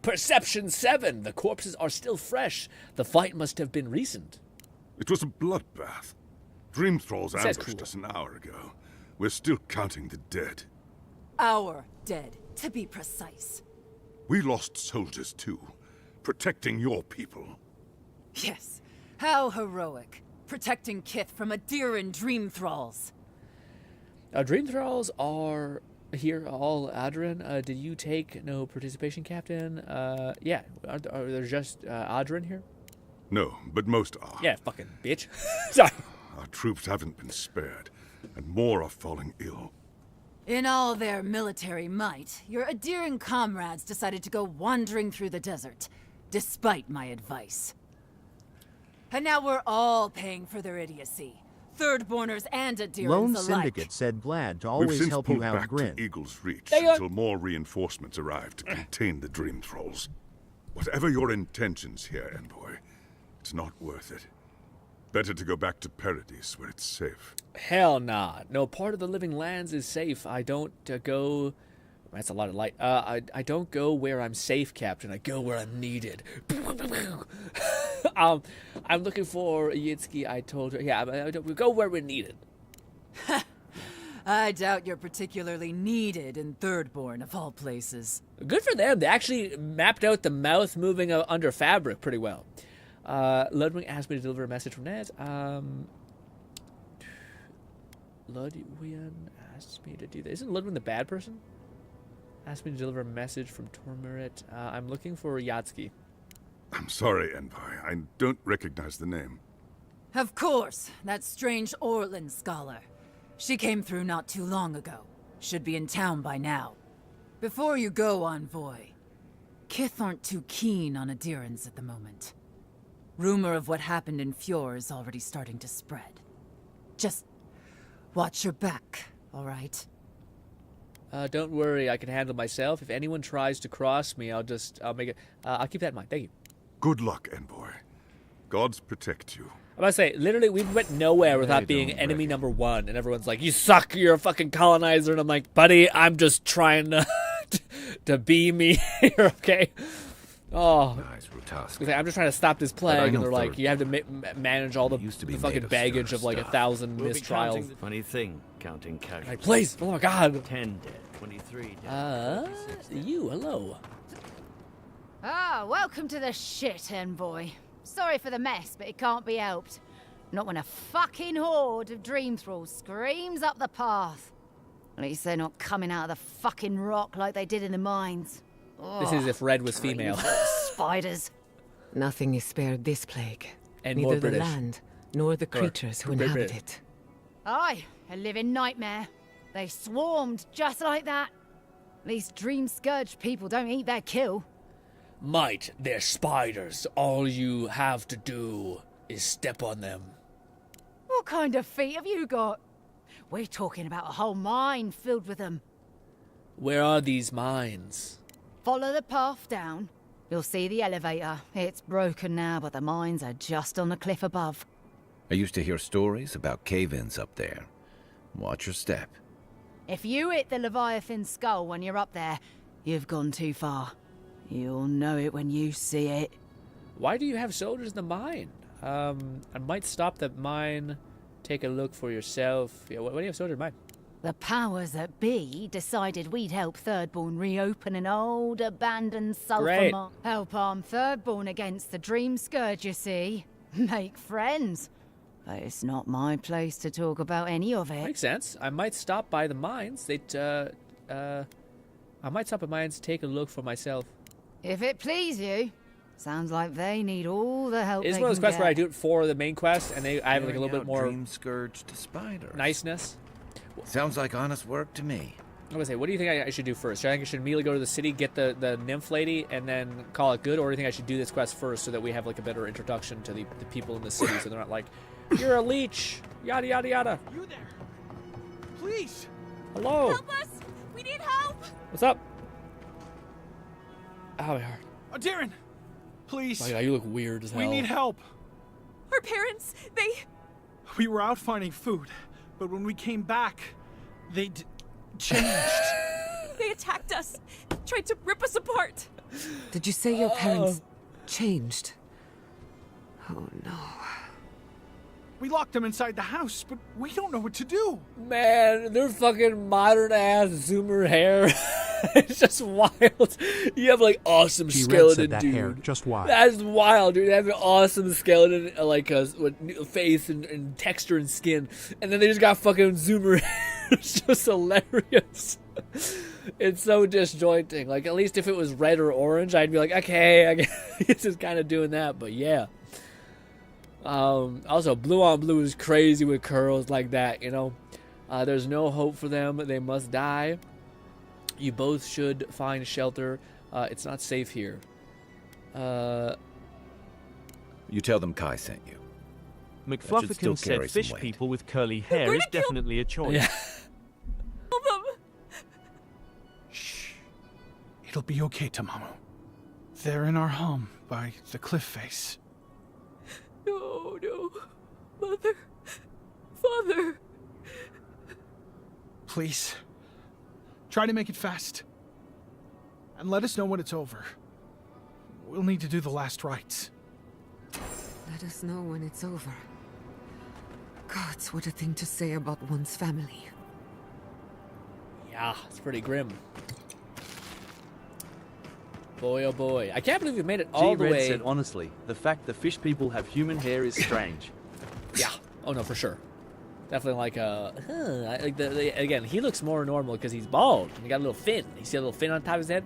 Perception 7. The corpses are still fresh. The fight must have been recent. It was a bloodbath. Dream Thralls ambushed us an hour ago. We're still counting the dead. Our dead, to be precise. We lost soldiers too, protecting your people. Yes, how heroic. Protecting Kith from Adiran Dream Thralls. Dream Thralls are here, all Adrin. Did you take no participation, Captain? Yeah. Are there just Adrin here? No, but most are. Yeah, fucking bitch. Sorry. Our troops haven't been spared, and more are falling ill. In all their military might, your Adiran comrades decided to go wandering through the desert, despite my advice. And now we're all paying for their idiocy. Thirdborners and Adirans Lone alike. Syndicate said glad to We've always since help you pulled out, back GRINN. to Eagle's Reach until more reinforcements arrive to contain the Dream Thralls. Whatever your intentions here, Envoy, it's not worth it. Better to go back to Paradise where it's safe. Hell nah. No part of the living lands is safe. I don't go... That's a lot of light. I don't go where I'm safe, Captain. I go where I'm needed. I'm looking for Yitsuki. I told her. Yeah, we go where we're needed. I doubt you're particularly needed in Thirdborn, of all places. Good for them. They actually mapped out the mouth moving under fabric pretty well. Ludwig asked me to deliver a message from Naz. Ludwig asked me to do this. Isn't Ludwig the bad person? Asked me to deliver a message from Tormuret. I'm looking for Yatsuki. I'm sorry, Envoy. I don't recognize the name. Of course, that strange Orlin scholar. She came through not too long ago. Should be in town by now. Before you go, Envoy, Kith aren't too keen on Adirans at the moment. Rumor of what happened in Fjord is already starting to spread. Just watch your back, all right? Don't worry, I can handle myself. If anyone tries to cross me, I'll make it. I'll keep that in mind. Thank you. Good luck, Envoy. Gods protect you. I'm about to say, literally, we went nowhere without being enemy number one, and everyone's like, "You suck. You're a fucking colonizer," and I'm like, "Buddy, I'm just trying to to be me here, okay?" Oh, nice, I'm just trying to stop this plague, and they're like, third. "You have to manage all the fucking baggage of like 1,000 We'll mistrials." Funny thing, counting casualties. Like, please, oh my God. 10 dead, 23 dead. You, hello. Ah, welcome to the shit, Envoy. Sorry for the mess, but it can't be helped. Not when a fucking horde of dream thralls screams up the path. At least they're not coming out of the fucking rock like they did in the mines. This is if Red was female. Spiders. Nothing is spared this plague. And Neither more the British. land, nor the creatures who inhabit it. Aye, a living nightmare. They swarmed just like that. At least Dream Scourge people don't eat their kill. Might, they're spiders. All you have to do is step on them. What kind of feet have you got? We're talking about a whole mine filled with them. Where are these mines? Follow the path down. You'll see the elevator. It's broken now, but the mines are just on the cliff above. I used to hear stories about cave-ins up there. Watch your step. If you hit the Leviathan skull when you're up there, you've gone too far. You'll know it when you see it. Why do you have soldiers in the mine? I might stop the mine, take a look for yourself. Yeah, what do you have soldiers in the mine? The powers that be decided we'd help Thirdborn reopen an old, abandoned sulfur Great. mine. Help arm Thirdborn against the Dream Scourge, you see. Make friends. But it's not my place to talk about any of it. Makes sense. I might stop by the mines. I might stop at mines, take a look for myself. If it please you. Sounds like they need all the help It's they one of those can quests get. where I do it for the main quest, and I have like a little bit more Dream scourged spiders. niceness. Sounds like honest work to me. I'm gonna say, what do you think I should do first? I think I should immediately go to the city, get the nymph lady, and then call it good, or do you think I should do this quest first so that we have like a better introduction to the people in the city, so they're not like, you're a leech, yada yada yada. You there? Please. Hello. Help us! We need help! What's up? Oh, my heart. Darren, please. My God, you look weird as hell. We need help. Our parents, they... We were out finding food, but when we came back, they changed. They attacked us, tried to rip us apart. Did you say your parents changed? Oh no. We locked them inside the house, but we don't know what to do. Man, their fucking modern ass zoomer hair. It's just wild. You have like awesome G-Red skeleton, said that dude. hair, just wild. That's wild, dude. They have an awesome skeleton, like with face and texture and skin, and then they just got fucking zoomer hair. It's just hilarious. It's so disjointing. Like at least if it was red or orange, I'd be like, okay, I guess it's kind of doing that. But yeah. Also, blue on blue is crazy with curls like that, you know. There's no hope for them. They must die. You both should find shelter. It's not safe here. You tell them Kai sent you. McFlufferkin said fish people with curly hair is definitely a choice. Yeah. Shh. It'll be okay, Tamamu. They're in our home by the cliff face. No, no. Mother. Father. Please. Try to make it fast. And let us know when it's over. We'll need to do the last rites. Let us know when it's over. Gods, what a thing to say about one's family. Yeah, it's pretty grim. Boy, oh boy. I can't believe we made it all the way. said, honestly, the fact the fish people have human hair is strange. Yeah. Oh, no, for sure. Definitely like again, he looks more normal because he's bald. He got a little fin. You see a little fin on top of his head?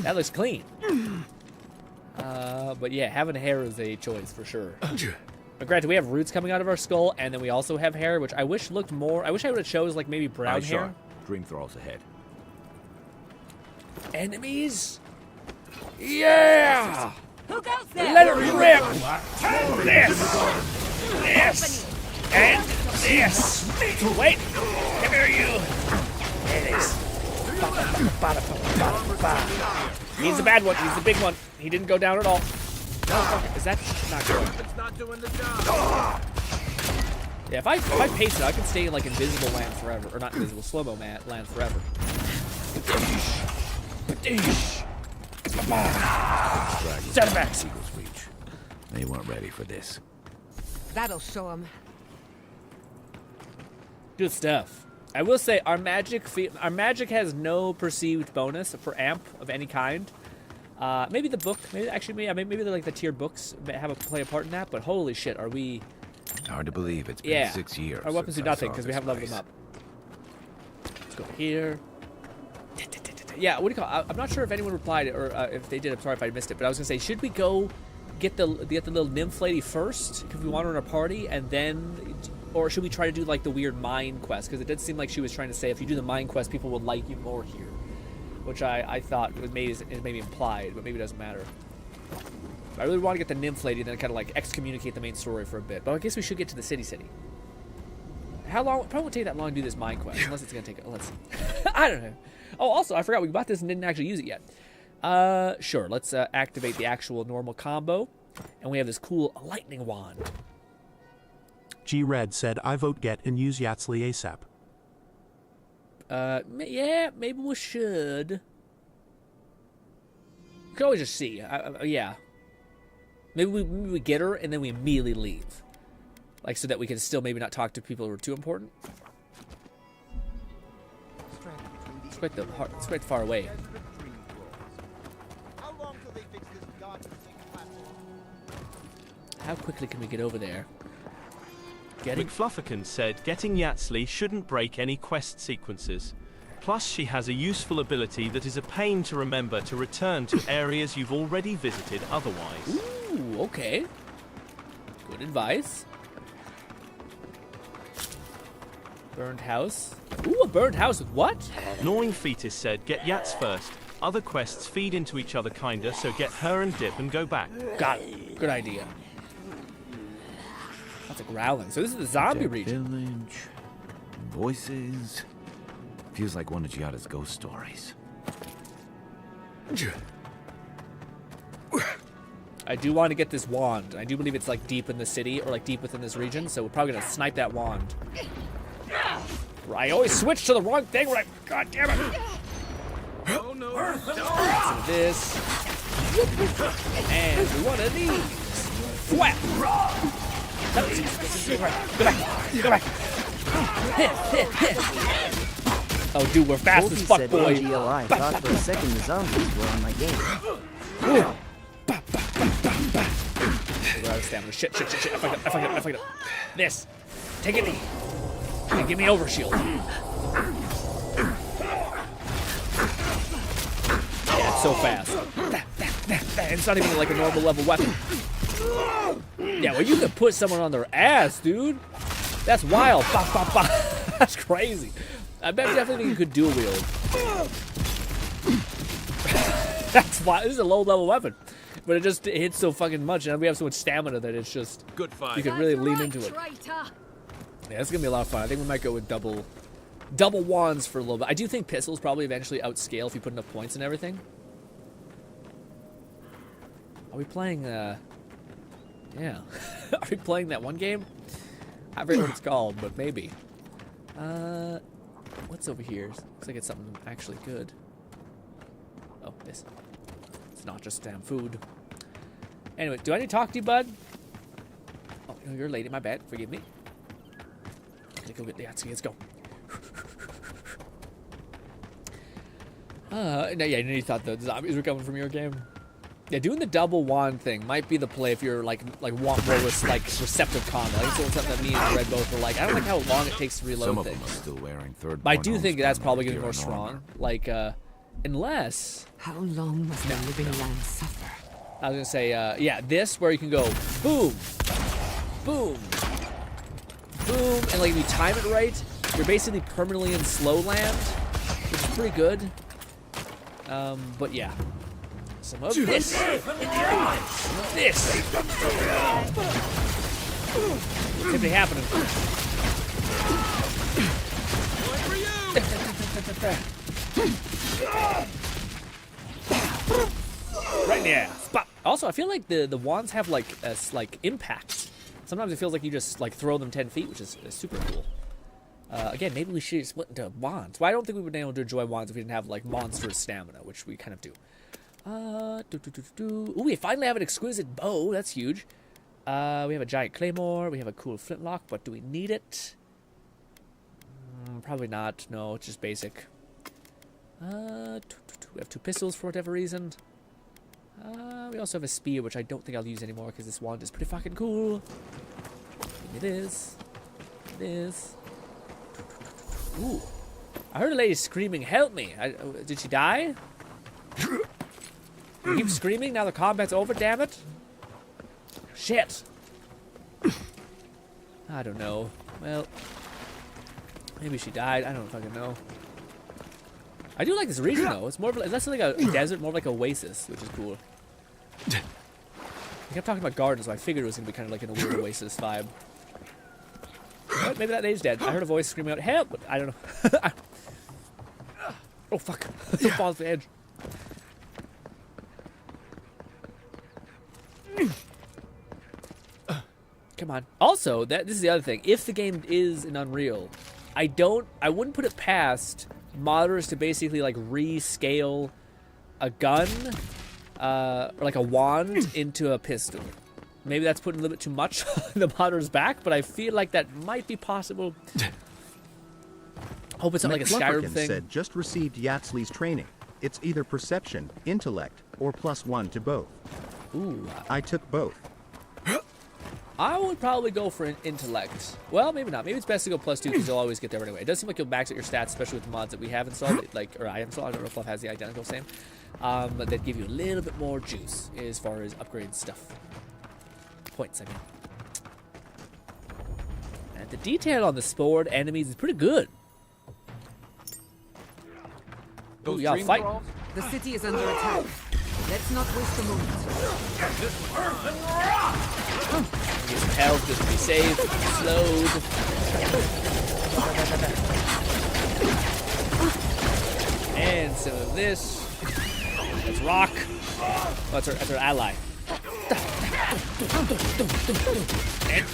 That looks clean. But yeah, having hair is a choice for sure. But granted, we have roots coming out of our skull, and then we also have hair, which I wish looked more. I wish I would have chose like maybe brown hair. Dream thralls ahead. Enemies? Yeah! Who goes there? Let it rip! This! This! And this! Wait! Come here, you! There it is. He's the bad one. He's the big one. He didn't go down at all. Is that not good? It's not doing the job. Yeah, if I pace it, I can stay in like invisible land forever, or not invisible, slow-mo land forever. Set it back. Seagulls reach. They weren't ready for this. That'll show them. Good stuff. I will say our magic has no perceived bonus for amp of any kind. Maybe the book, maybe like the tiered books play a part in that. But holy shit, are we? Hard to believe it's been 6 years. Our weapons do since I nothing saw because we this haven't leveled place. them up. Let's go here. Yeah, what do you call it? I'm not sure if anyone replied or if they did. I'm sorry if I missed it. But I was gonna say, should we go get the little nymph lady first if we want her in our party, and then, or should we try to do like the weird mine quest? Because it did seem like she was trying to say if you do the mine quest, people will like you more here, which I thought was maybe implied, but maybe it doesn't matter. I really want to get the nymph lady and then kind of like excommunicate the main story for a bit. But I guess we should get to the city. How long? Probably won't take that long to do this mine quest, unless it's gonna take. Let's see. I don't know. Oh, also, I forgot we bought this and didn't actually use it yet. Sure. Let's activate the actual normal combo, and we have this cool lightning wand. G-Red said, I vote get and use Yatsley ASAP. Yeah, maybe we should. We can always just see. Yeah. Maybe we get her and then we immediately leave. Like, so that we can still maybe not talk to people who are too important. It's quite far away. How quickly can we get over there? McFlufferkin said getting Yatsley shouldn't break any quest sequences. Plus, she has a useful ability that is a pain to remember to return to areas you've already visited otherwise. Ooh, okay. Good advice. Burned house. Ooh, a burned house with what? Gnawing Fetus said get Yats first. Other quests feed into each other kinda, so get her and dip and go back. Got it. Good idea. That's a growling. So this is the zombie region. Village. Voices. Feels like one of Giada's ghost stories. I do want to get this wand. I do believe it's like deep in the city or like deep within this region, so we're probably gonna snipe that wand. I always switch to the wrong thing when God damn it! Oh no! Some of this. And one of these. Whap! Go back! Go back! Oh, dude, we're fast as fuck, boy. GLI thought for a second the zombies were on my game. We're out of stamina. Shit. I fucked up. This. Take it. And give me overshield. Yeah, it's so fast. It's not even like a normal level weapon. Yeah, well, you can put someone on their ass, dude. That's wild. That's crazy. I bet definitely you could dual wield. That's why this is a low level weapon, but it just hits so fucking much, and we have so much stamina that it's just good fight. You can really lean into it. Yeah, it's gonna be a lot of fun. I think we might go with double wands for a little bit. I do think pistols probably eventually outscale if you put enough points and everything. Are we playing? Yeah. Are we playing that one game? I forget what it's called, but maybe. What's over here? Looks like it's something actually good. Oh, this. It's not just damn food. Anyway, do I need to talk to you, bud? Oh, no, you're a lady. My bad. Forgive me. Gotta go get the Yahtzee. Let's go. No, yeah, you thought the zombies were coming from your game. Yeah, doing the double wand thing might be the play if you're like want more receptive combo. I think it's something that me and Red both were like. I don't like how long it takes to reload Some of things. them are still wearing third. But I do think that's probably going to be more strong. Like, unless. How long must the living land suffer? I was gonna say, yeah, this where you can go boom, boom, boom, and like if you time it right, you're basically permanently in slow land, which is pretty good. But yeah. Some of this. Some of this. What's simply happening? Right now. Spot. Also, I feel like the wands have like impact. Sometimes it feels like you just like throw them 10 feet, which is super cool. Again, maybe we should split into wands. Well, I don't think we would be able to enjoy wands if we didn't have like monstrous stamina, which we kind of do. Ooh, we finally have an exquisite bow. That's huge. We have a giant claymore. We have a cool flintlock, but do we need it? Probably not. No, it's just basic. We have 2 pistols for whatever reason. We also have a spear, which I don't think I'll use anymore because this wand is pretty fucking cool. It is. It is. Ooh. I heard a lady screaming, "Help me!" Did she die? You keep screaming, now the combat's over, damn it. Shit. I don't know. Well, maybe she died. I don't fucking know. I do like this region, though. It's more of, less like a desert, more like an oasis, which is cool. I kept talking about gardens, so I figured it was going to be kind of like in a weird oasis vibe. But maybe that lady's dead. I heard a voice screaming out, "Help!" But I don't know. Oh, fuck. Fall off the edge. Come on. Also, this is the other thing. If the game is in Unreal, I wouldn't put it past modders to basically like rescale a gun or like a wand into a pistol. Maybe that's putting a little bit too much on the modder's back, but I feel like that might be possible. Hope it's not like a Skyrim thing. Said just received Yahtzlee's training. It's either perception, intellect, or +1 to both. Ooh. I took both. I would probably go for an intellect. Well, maybe not. Maybe it's best to go +2 because you'll always get there anyway. It does seem like you'll max out your stats, especially with the mods that we have installed, or I installed. I don't know if Fluff has the identical same. But that give you a little bit more juice as far as upgrade stuff. Points, I mean. And the detail on the spored enemies is pretty good. Ooh, y'all fight. The city is under attack. Let's not waste a moment. Get some health, just to be safe, slowed. And some of this. Let's rock. Oh, that's our ally. And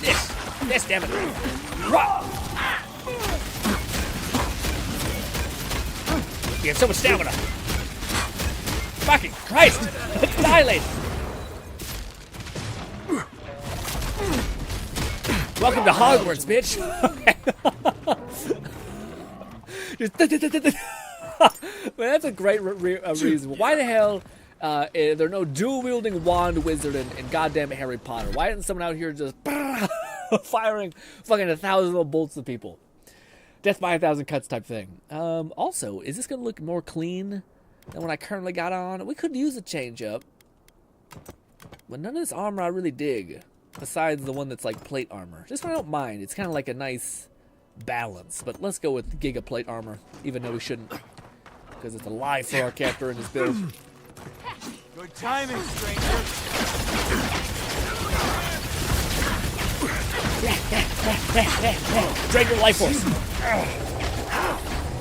this, damn it. Rock. You have so much stamina. Fucking Christ! Dilate! Welcome to Hogwarts, bitch! Man, that's a great reason. Why the hell there are no dual-wielding wand wizard in goddamn Harry Potter? Why isn't someone out here just firing fucking 1,000 little bolts at people? Death by 1,000 cuts type thing. Also, is this going to look more clean than what I currently got on? We could use a change up. But none of this armor I really dig. Besides the one that's like plate armor. This one I don't mind. It's kind of like a nice balance. But let's go with Giga Plate armor, even though we shouldn't, because it's a lie for our character and his build. Good timing, stranger. Drag your life force.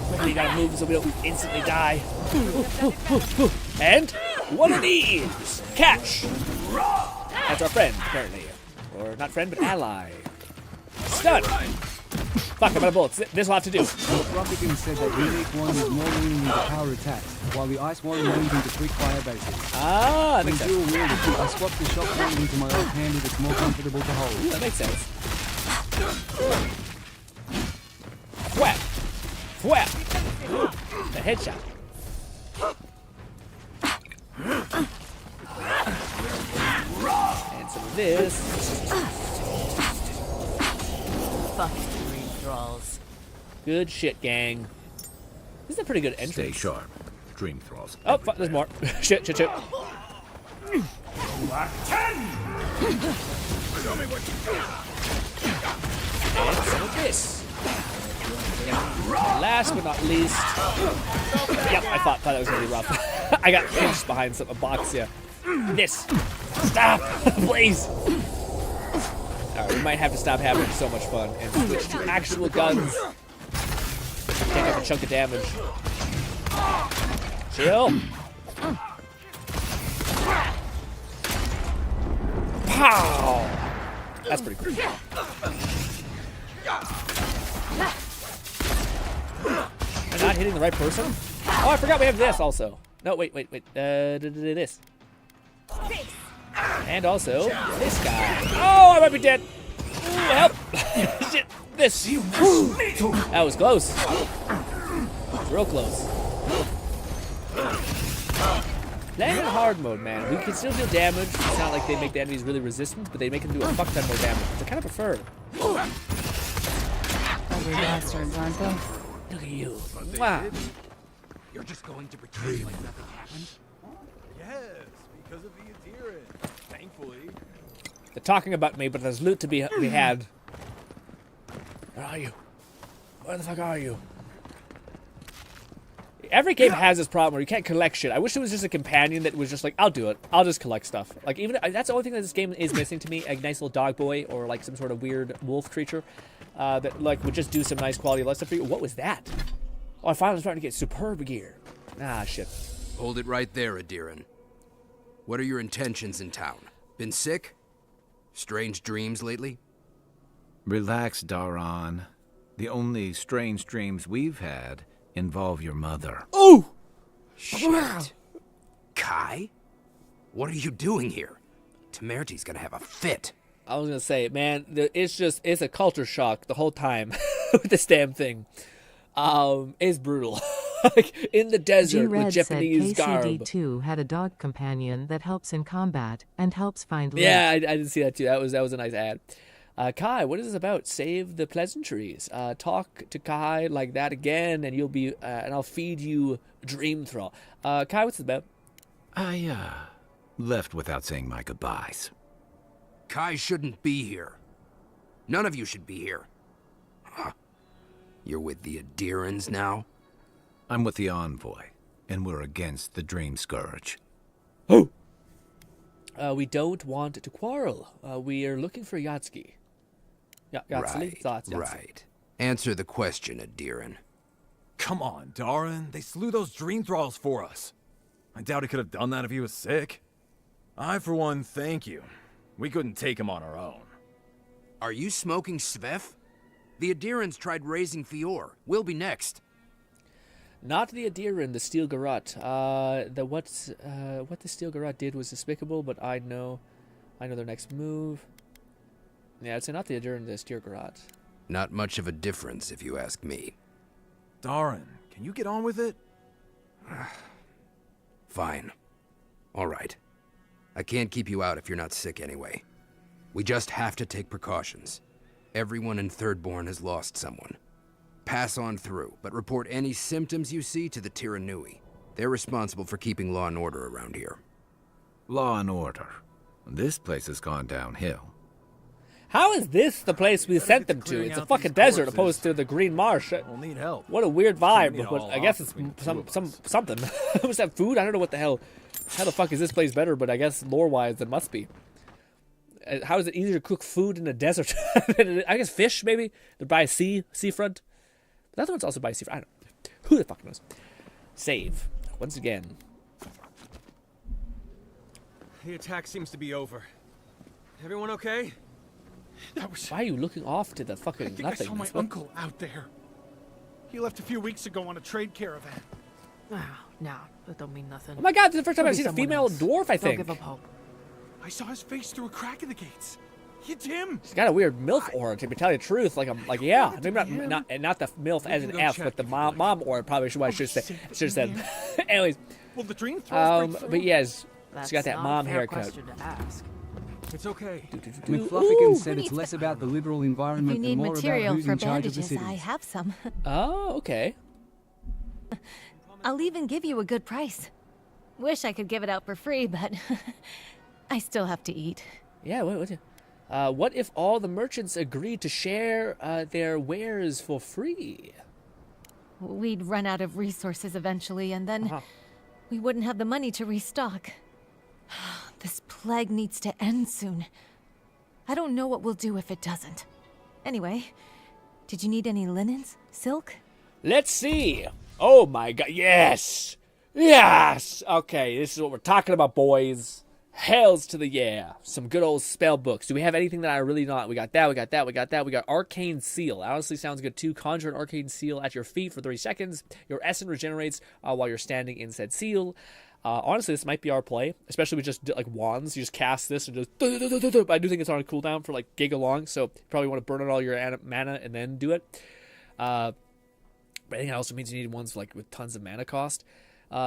Quickly, gotta move so we don't instantly die. And one of these. Catch. That's our friend, apparently. Or not friend, but ally. Stun. Fuck, I'm out of bullets. This will have to do. Rumpkin said that Remake 1 is more leaning into power attacks, while the Ice 1 leans into quick fire bases. Ah, that makes sense. I swapped the shock point into my off-handed, it's more comfortable to hold. Ooh, that makes sense. Whap! Whap! The headshot. And some of this. Fucking green thralls. Good shit, gang. This is a pretty good entrance. Stay sharp. Dream thralls. Oh, fuck, there's more. Shit. Show me what you got. And some of this. Last but not least. Yep, I thought that was gonna be rough. I got pinched behind a box here. This. Stop, please. Alright, we might have to stop having so much fun and switch to actual guns. Take up a chunk of damage. Chill. Pow! That's pretty cool. Am I not hitting the right person? Oh, I forgot we have this also. No, wait. This. And also, this guy. Oh, I might be dead. Ooh, help. Shit. This. That was close. Real close. Playing in hard mode, man. We can still deal damage. It's not like they make the enemies really resistant, but they make them do a fuck ton more damage, which I kind of prefer. Ugly bastards, aren't they? Look at you. Wow. You're just going to pretend like nothing happened? Yes, because of the Adiran. Thankfully. They're talking about me, but there's loot to be had. Where are you? Where the fuck are you? Every game has this problem where you can't collect shit. I wish it was just a companion that was just like, I'll do it. I'll just collect stuff. Like, even that's the only thing that this game is missing to me. A nice little dog boy or like some sort of weird wolf creature that like would just do some nice quality of life stuff for you. What was that? Oh, I finally starting to get superb gear. Ah, shit. Hold it right there, Adiran. What are your intentions in town? Been sick? Strange dreams lately? Relax, Daran. The only strange dreams we've had involve your mother. Oh! Shit. Kai? What are you doing here? Temerty's gonna have a fit. I was gonna say, man, it's a culture shock the whole time with this damn thing. It's brutal. Like in the desert with Japanese garb. KCD2 had a dog companion that helps in combat and helps find loot. Yeah, I did see that too. That was a nice ad. Kai, what is this about? Save the pleasantries. Talk to Kai like that again, and you'll be, and I'll feed you Dream Thrall. Kai, what's this about? I left without saying my goodbyes. Kai shouldn't be here. None of you should be here. Huh. You're with the Adirans now? I'm with the Envoy, and we're against the Dream Scourge. Oh! We don't want to quarrel. We are looking for Yatsuki. Right. Answer the question, Adiran. Come on, Daran. They slew those Dream Thralls for us. I doubt he could have done that if he was sick. I, for one, thank you. We couldn't take him on our own. Are you smoking Svef? The Adirans tried raising Fior. We'll be next. Not the Adiran, the Steel Garrote. What the Steel Garrote did was despicable, but I know their next move. Yeah, I'd say not the Adiran, the Steel Garrote. Not much of a difference, if you ask me. Daran, can you get on with it? Fine. All right. I can't keep you out if you're not sick anyway. We just have to take precautions. Everyone in Thirdborn has lost someone. Pass on through, but report any symptoms you see to the Tiranui. They're responsible for keeping law and order around here. Law and order. This place has gone downhill. How is this the place we sent them to? It's a fucking desert opposed to the Green Marsh. We'll need help. What a weird vibe. need But all I guess it's something. Was that food? I don't know what the hell. How the fuck is this place better? But I guess lore-wise, it must be. How is it easier to cook food in a desert? I guess fish, maybe? They're by a seafront. But the other one's also by a seafront. I don't know. Who the fuck knows? Save. Once again. The attack seems to be over. Everyone okay? Why are you looking off to the fucking I think nothing? I saw my uncle out there. He left a few weeks ago on a trade caravan. No, that don't mean nothing. Oh my god, this is the first time I've seen a female dwarf, I think. Don't give up hope. I saw his face through a crack in the gates. It's him. She's got a weird MILF aura, to tell you the truth. Yeah. Maybe not the MILF as an F, but the mom aura probably should have said. Anyways. Well, the dream throws but yes, That's she's got that not mom a fair haircut. question to ask. It's okay. McFluffigan said it's less about the literal If you environment need and more about material who's for in charge of the bandages, city. I have some. Oh, okay. I'll even give you a good price. Wish I could give it out for free, but I still have to eat. Yeah, what if all the merchants agreed to share their wares for free? We'd run out of resources eventually, and then we wouldn't have the money to restock. This plague needs to end soon. I don't know what we'll do if it doesn't. Anyway, did you need any linens? Silk? Let's see. Oh my god, yes! Yes! Okay, this is what we're talking about, boys. Hells to the yeah. Some good old spell books. Do we have anything that I really not? We got that, we got that, we got that. We got Arcane Seal. Honestly sounds good too. Conjure an Arcane Seal at your feet for 30 seconds. Your essence regenerates while you're standing in said seal. Honestly, this might be our play, especially with just like wands. You just cast this and just. But I do think it's on a cooldown for like giga long, so you probably want to burn out all your mana and then do it. But I think it also means you need ones like with tons of mana cost.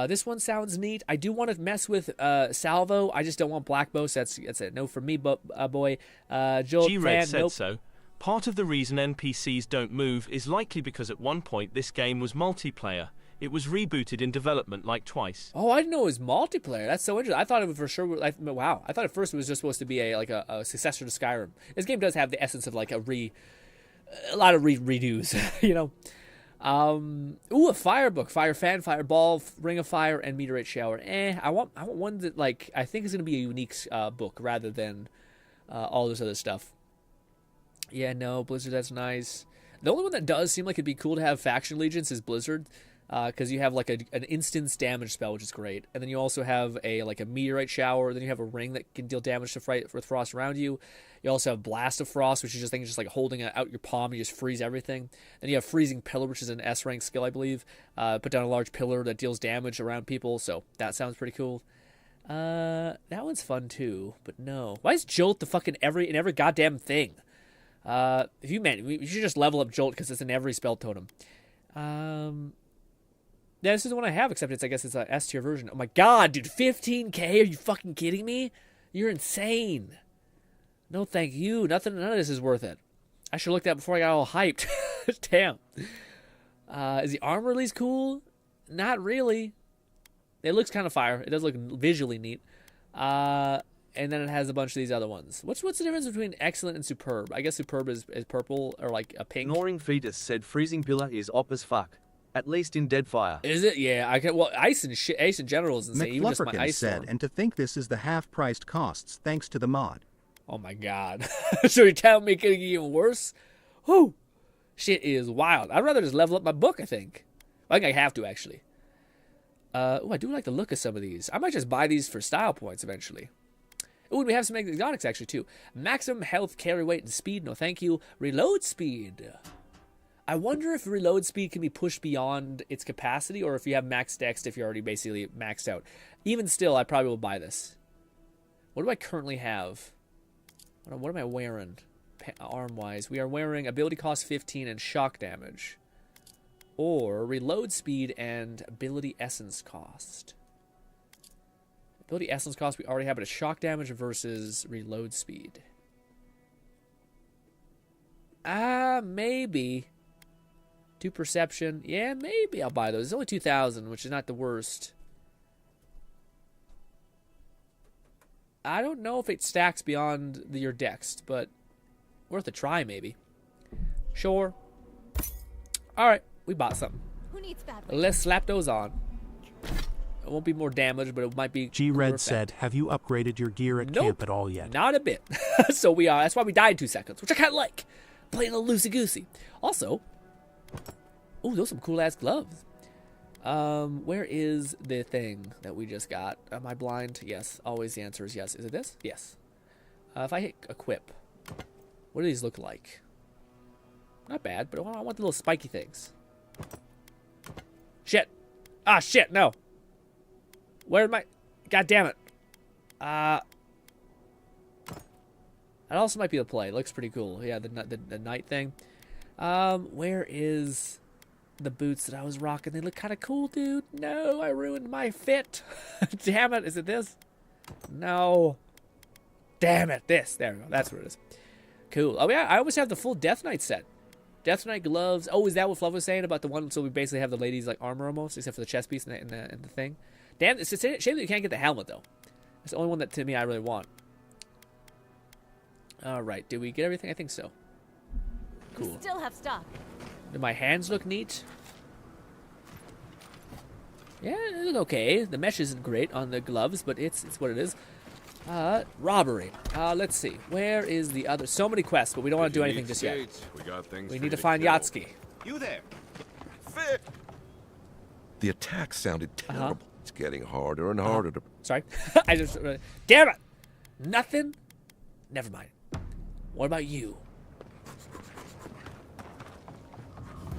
This one sounds neat. I do want to mess with Salvo. I just don't want Black Bow, so that's a no for me, boy. Joel G-Red said nope. so. Part of the reason NPCs don't move is likely because at one point this game was multiplayer. It was rebooted in development like twice. Oh, I didn't know it was multiplayer. That's so interesting. I thought it was for sure. Wow. I thought at first it was just supposed to be a successor to Skyrim. This game does have the essence of like a lot of redos, you know. A fire book, fire fan, fireball, ring of fire, and meteorite shower. I want one that like I think is going to be a unique book rather than all this other stuff. Yeah, no, Blizzard. That's nice. The only one that does seem like it'd be cool to have faction allegiance is Blizzard. Because you have like an instance damage spell, which is great, and then you also have a meteorite shower. Then you have a ring that can deal damage to with frost around you. You also have blast of frost, which is just like holding out your palm, you just freeze everything. Then you have freezing pillar, which is an S rank skill, I believe. Put down a large pillar that deals damage around people, so that sounds pretty cool. That one's fun too, but no. Why is Jolt the fucking in every goddamn thing? If you meant, you should just level up Jolt because it's in every spell totem. Yeah, this is the one I have, except I guess it's a S tier version. Oh my god, dude, 15K? Are you fucking kidding me? You're insane. No, thank you. None of this is worth it. I should have looked at it before I got all hyped. Damn. Is the armor release cool? Not really. It looks kind of fire. It does look visually neat. And then it has a bunch of these other ones. What's the difference between excellent and superb? I guess superb is purple or like a pink. Ignoring Fetus said freezing pillar is op as fuck. At least in Deadfire. Is it? Yeah, I can. Well, ice in general is insane. Even just my ice said, storm. and to think this is the half-priced costs thanks to the mod. Oh my god. So you're telling me it could get even worse? Whew. Shit is wild. I'd rather just level up my book, I think. I think I have to, actually. I do like the look of some of these. I might just buy these for style points eventually. Ooh, we have some exotics, actually, too. Maximum health, carry weight, and speed. No, thank you. Reload speed. I wonder if reload speed can be pushed beyond its capacity, or if you have max dex if you're already basically maxed out. Even still, I probably will buy this. What do I currently have? What am I wearing? Arm-wise. We are wearing ability cost 15 and shock damage. Or reload speed and ability essence cost. Ability essence cost we already have, but a shock damage versus reload speed. Maybe. 2 perception. Yeah, maybe I'll buy those. It's only 2,000, which is not the worst. I don't know if it stacks beyond your dex, but Worth a try, maybe. Sure. Alright, we bought something. Who needs bad Let's slap those on. It won't be more damage, but it might be... G-Red said, have you upgraded your gear at camp at all yet? Not a bit. So we are. That's why we died in 2 seconds, which I kind of like. Playing a little loosey-goosey. Also... Ooh, those are some cool-ass gloves. Where is the thing that we just got? Am I blind? Yes. Always the answer is yes. Is it this? Yes. If I hit equip, what do these look like? Not bad, but I want the little spiky things. Shit. Ah, shit, no. Where am I? God damn it. That also might be the play. It looks pretty cool. Yeah, the night thing. Where is the boots that I was rocking? They look kind of cool, dude. No, I ruined my fit. Damn it. Is it this? No. Damn it. This. There we go. That's what it is. Cool. Oh, yeah. I always have the full Death Knight set. Death Knight gloves. Oh, is that what Fluff was saying about the one? So we basically have the ladies' like armor almost, except for the chest piece and the thing. Damn, it's a shame that you can't get the helmet, though. It's the only one that, to me, I really want. All right. Did we get everything? I think so. Cool. We still have stock. Do my hands look neat? Yeah, they look okay. The mesh isn't great on the gloves, but it's what it is. Robbery. Let's see. Where is the other? So many quests, but we don't want to do anything just yet. We need to find Yatsky. You there? The attack sounded terrible. It's getting harder and harder to... Sorry. I just... damn it! Nothing? Never mind. What about you?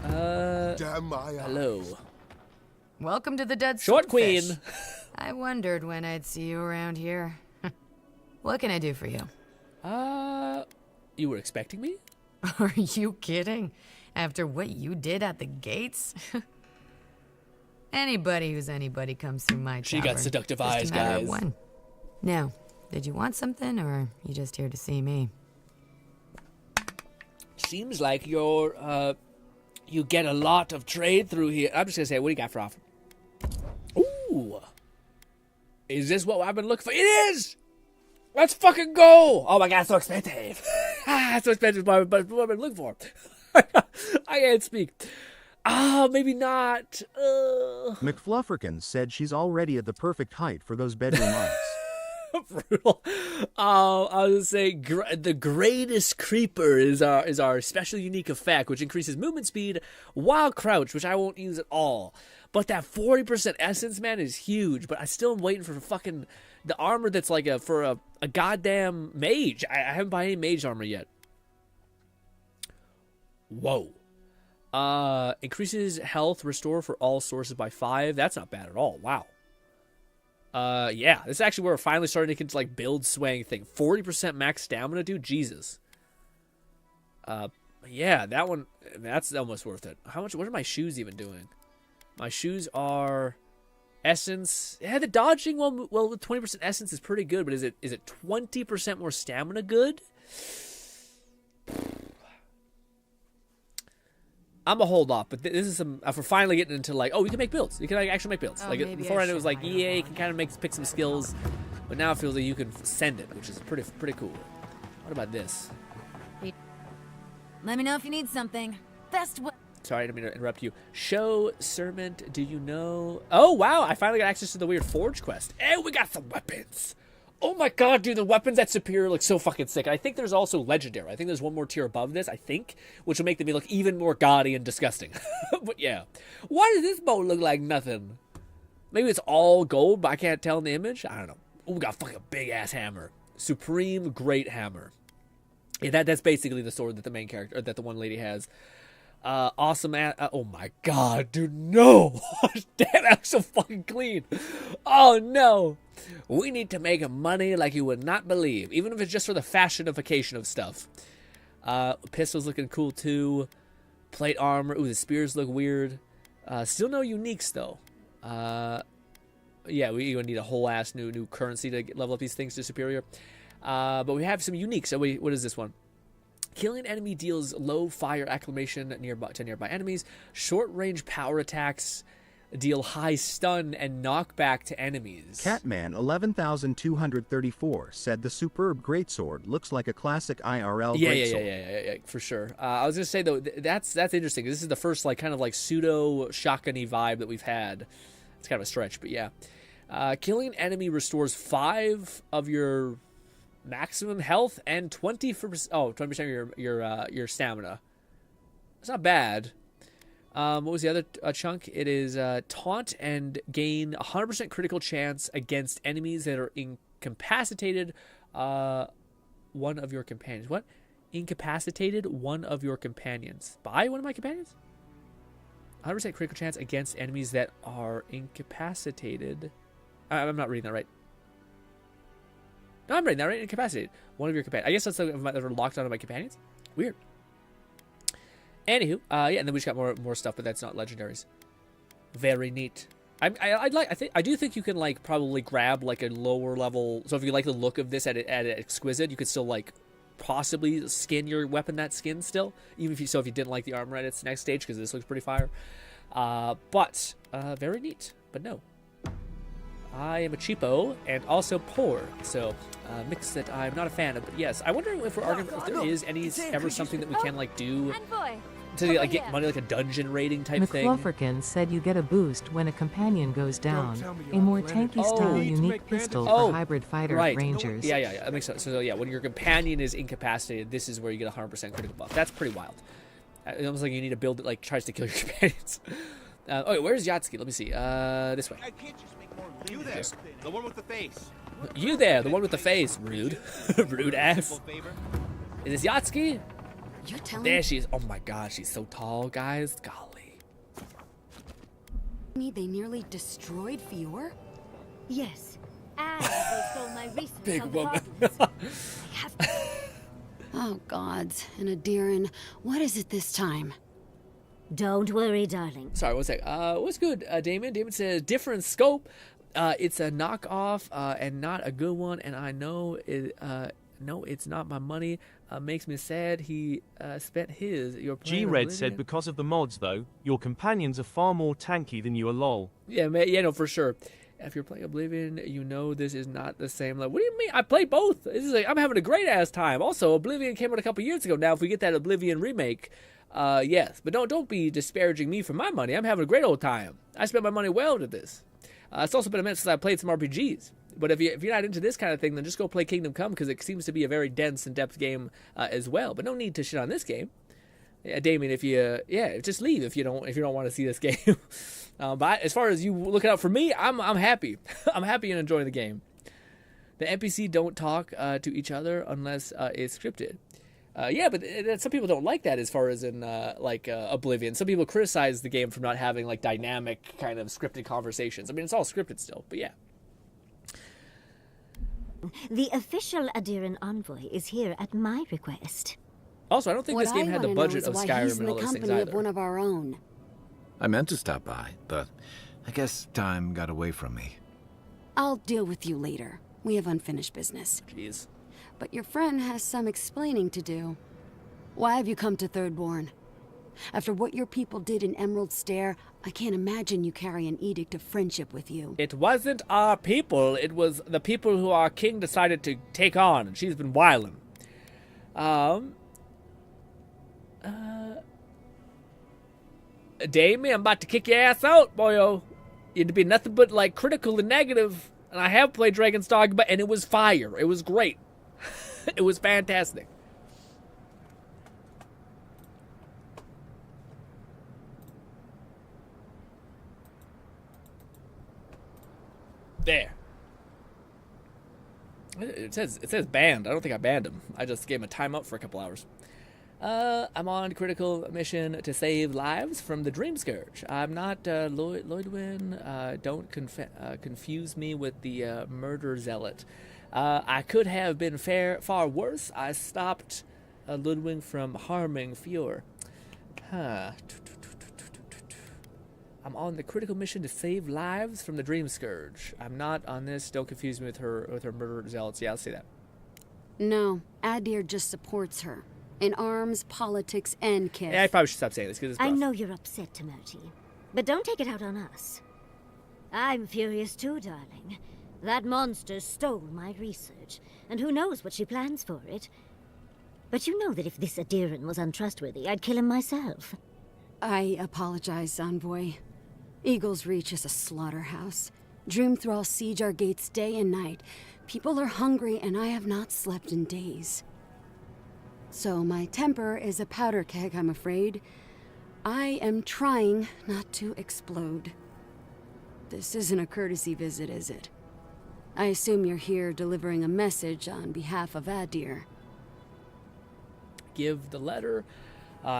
Hello. Welcome to the Dead Short Swordfish. Queen. I wondered when I'd see you around here. What can I do for you? You were expecting me? Are you kidding? After what you did at the gates? Anybody who's anybody comes through my She got tavern. seductive Just a eyes, matter of guys. when. Now, did you want something, or are you just here to see me? Seems like you're, you get a lot of trade through here. I'm just gonna say, what do you got for offer? Ooh. Is this what I've been looking for? It is! Let's fucking go! Oh my god, so expensive. So expensive, but what I've been looking for. I can't speak. Maybe not. McFlufferkin said she's already at the perfect height for those bedroom eyes. Brutal. I was gonna say the greatest creeper is our special unique effect, which increases movement speed while crouched, which I won't use at all. But that 40% essence, man, is huge. But I still am waiting for fucking the armor that's like for a goddamn mage. I haven't bought any mage armor yet. Whoa. Increases health restore for all sources by 5. That's not bad at all. Wow. Yeah, this is actually where we're finally starting to get to, like, build swaying thing. 40% max stamina, dude? Jesus. Yeah, that one, that's almost worth it. How much, what are my shoes even doing? My shoes are essence. Yeah, the dodging, well, with 20% essence is pretty good, but is it 20% more stamina good? I'm a hold off, but this is some. If we're finally getting into like, oh, we can make builds. You can like, actually make builds. Oh, Like maybe before, I it was like, should. yeah, you can kind of pick some skills, but now it feels like you can send it, which is pretty cool. What about this? Let me know if you need something. Best way. Sorry, I didn't mean to interrupt you. Show Servant, do you know? Oh wow, I finally got access to the weird Forge quest, and we got some weapons. Oh my god, dude, the weapons at Superior look so fucking sick. And I think there's also Legendary. I think there's one more tier above this, I think, which will make them look even more gaudy and disgusting. But yeah. Why does this boat look like nothing? Maybe it's all gold, but I can't tell in the image? I don't know. Oh, we got a fucking big-ass hammer. Supreme Great Hammer. Yeah, that's basically the sword that the main character, or that the one lady has. Awesome oh my god, dude, no! Damn, that looks so fucking clean. Oh no! We need to make money like you would not believe, even if it's just for the fashionification of stuff. Pistols looking cool too. Plate armor. Ooh, the spears look weird. Still no uniques though. Yeah, we're gonna need a whole ass new currency to level up these things to superior. But we have some uniques. So what is this one? Killing enemy deals low fire acclamation to nearby enemies. Short range power attacks. deal high stun and knockback to enemies. Catman 11234 said the superb greatsword looks like a classic IRL greatsword. Yeah, for sure. I was gonna say though, that's interesting. This is the first like kind of like pseudo shotgun-y vibe that we've had. It's kind of a stretch, but yeah. Killing an enemy restores 5 of your maximum health and 20% of your stamina. It's not bad. What was the other chunk? It is taunt and gain 100% critical chance against enemies that are incapacitated. One of your companions. What? Incapacitated one of your companions. By one of my companions? 100% critical chance against enemies that are incapacitated. I'm not reading that right. No, I'm reading that right. Incapacitated. One of your companions. I guess that's like that are locked onto my companions. Weird. Anywho, yeah, and then we just got more stuff, but that's not legendaries. Very neat. I do think you can like probably grab like a lower level. So if you like the look of this at exquisite, you could still like possibly skin your weapon that skin still, even if you didn't like the armor at its next stage, because this looks pretty fire. But very neat. But no, I am a cheapo and also poor, so mix that I'm not a fan of. But yes, I wonder if there is ever something that we can like do to like get money, like a dungeon raiding type thing. McLaughlin said you get a boost when a companion goes down. A more tanky style unique pistol for hybrid fighter rangers. Yeah, that makes sense. So yeah, when your companion is incapacitated, this is where you get a 100% critical buff. That's pretty wild. It's almost like you need to build it like tries to kill your companions. Okay, where's Yatsky? Let me see. This way. You there, the one with the face. You there, the one with the face. Rude. Rude ass. Is this Yatsky? You're telling There she is. Oh my god, she's so tall, guys. Golly. me they nearly destroyed Fior? Yes. And they stole my recent Big woman. Oh, gods. And Adiran, what is it this time? Don't worry, darling. Sorry, one sec. What's good, Damon? Damon says, different scope. It's a knockoff and not a good one, and I know it. No, it's not my money. Makes me sad he spent his. G-Red said because of the mods, though, your companions are far more tanky than you are, lol. Yeah, man, yeah, no, for sure. If you're playing Oblivion, you know this is not the same level. What do you mean? I played both. This is like, I'm having a great ass time. Also, Oblivion came out a couple years ago. Now, if we get that Oblivion remake, yes. But don't be disparaging me for my money. I'm having a great old time. I spent my money well to this. It's also been a minute since I played some RPGs. But if you're not into this kind of thing, then just go play Kingdom Come, because it seems to be a very dense and depth game as well. But no need to shit on this game. Yeah, Damien, if you just leave if you don't want to see this game. But as far as you looking out for me, I'm happy. I'm happy and enjoying the game. The NPC don't talk to each other unless it's scripted. Yeah, but some people don't like that as far as in Oblivion. Some people criticize the game for not having like dynamic kind of scripted conversations. I mean, it's all scripted still, but yeah. The official Adiran envoy is here at my request. Also, I don't think this game had the budget of Skyrim and all those things either. One of our own. I meant to stop by, but I guess time got away from me. I'll deal with you later. We have unfinished business. Jeez. But your friend has some explaining to do. Why have you come to Thirdborn? After what your people did in Emerald Stair, I can't imagine you carry an edict of friendship with you. It wasn't our people. It was the people who our king decided to take on, and she's been wildin'. Damien, I'm about to kick your ass out, boyo. It'd be nothing but like critical and negative. And I have played Dragon's Dogma, and it was fire. It was great. It was fantastic. There. It says banned. I don't think I banned him. I just gave him a timeout for a couple hours. I'm on critical mission to save lives from the Dream Scourge. I'm not Lloydwin. Don't confuse me with the murder zealot. I could have been far worse. I stopped Ludwig from harming Fior. I'm on the critical mission to save lives from the Dream Scourge. I'm not on this. Don't confuse me with her murder zealots. Yeah, I'll say that. No, Adir just supports her. In arms, politics, and kiss. Yeah, I probably should stop saying this because it's rough. I know you're upset, Timothy. But don't take it out on us. I'm furious too, darling. That monster stole my research, and who knows what she plans for it. But you know that if this Adiran was untrustworthy, I'd kill him myself. I apologize, Envoy. Eagle's Reach is a slaughterhouse. Dream Thralls siege our gates day and night. People are hungry, and I have not slept in days. So my temper is a powder keg, I'm afraid. I am trying not to explode. This isn't a courtesy visit, is it? I assume you're here delivering a message on behalf of Adir. Give the letter.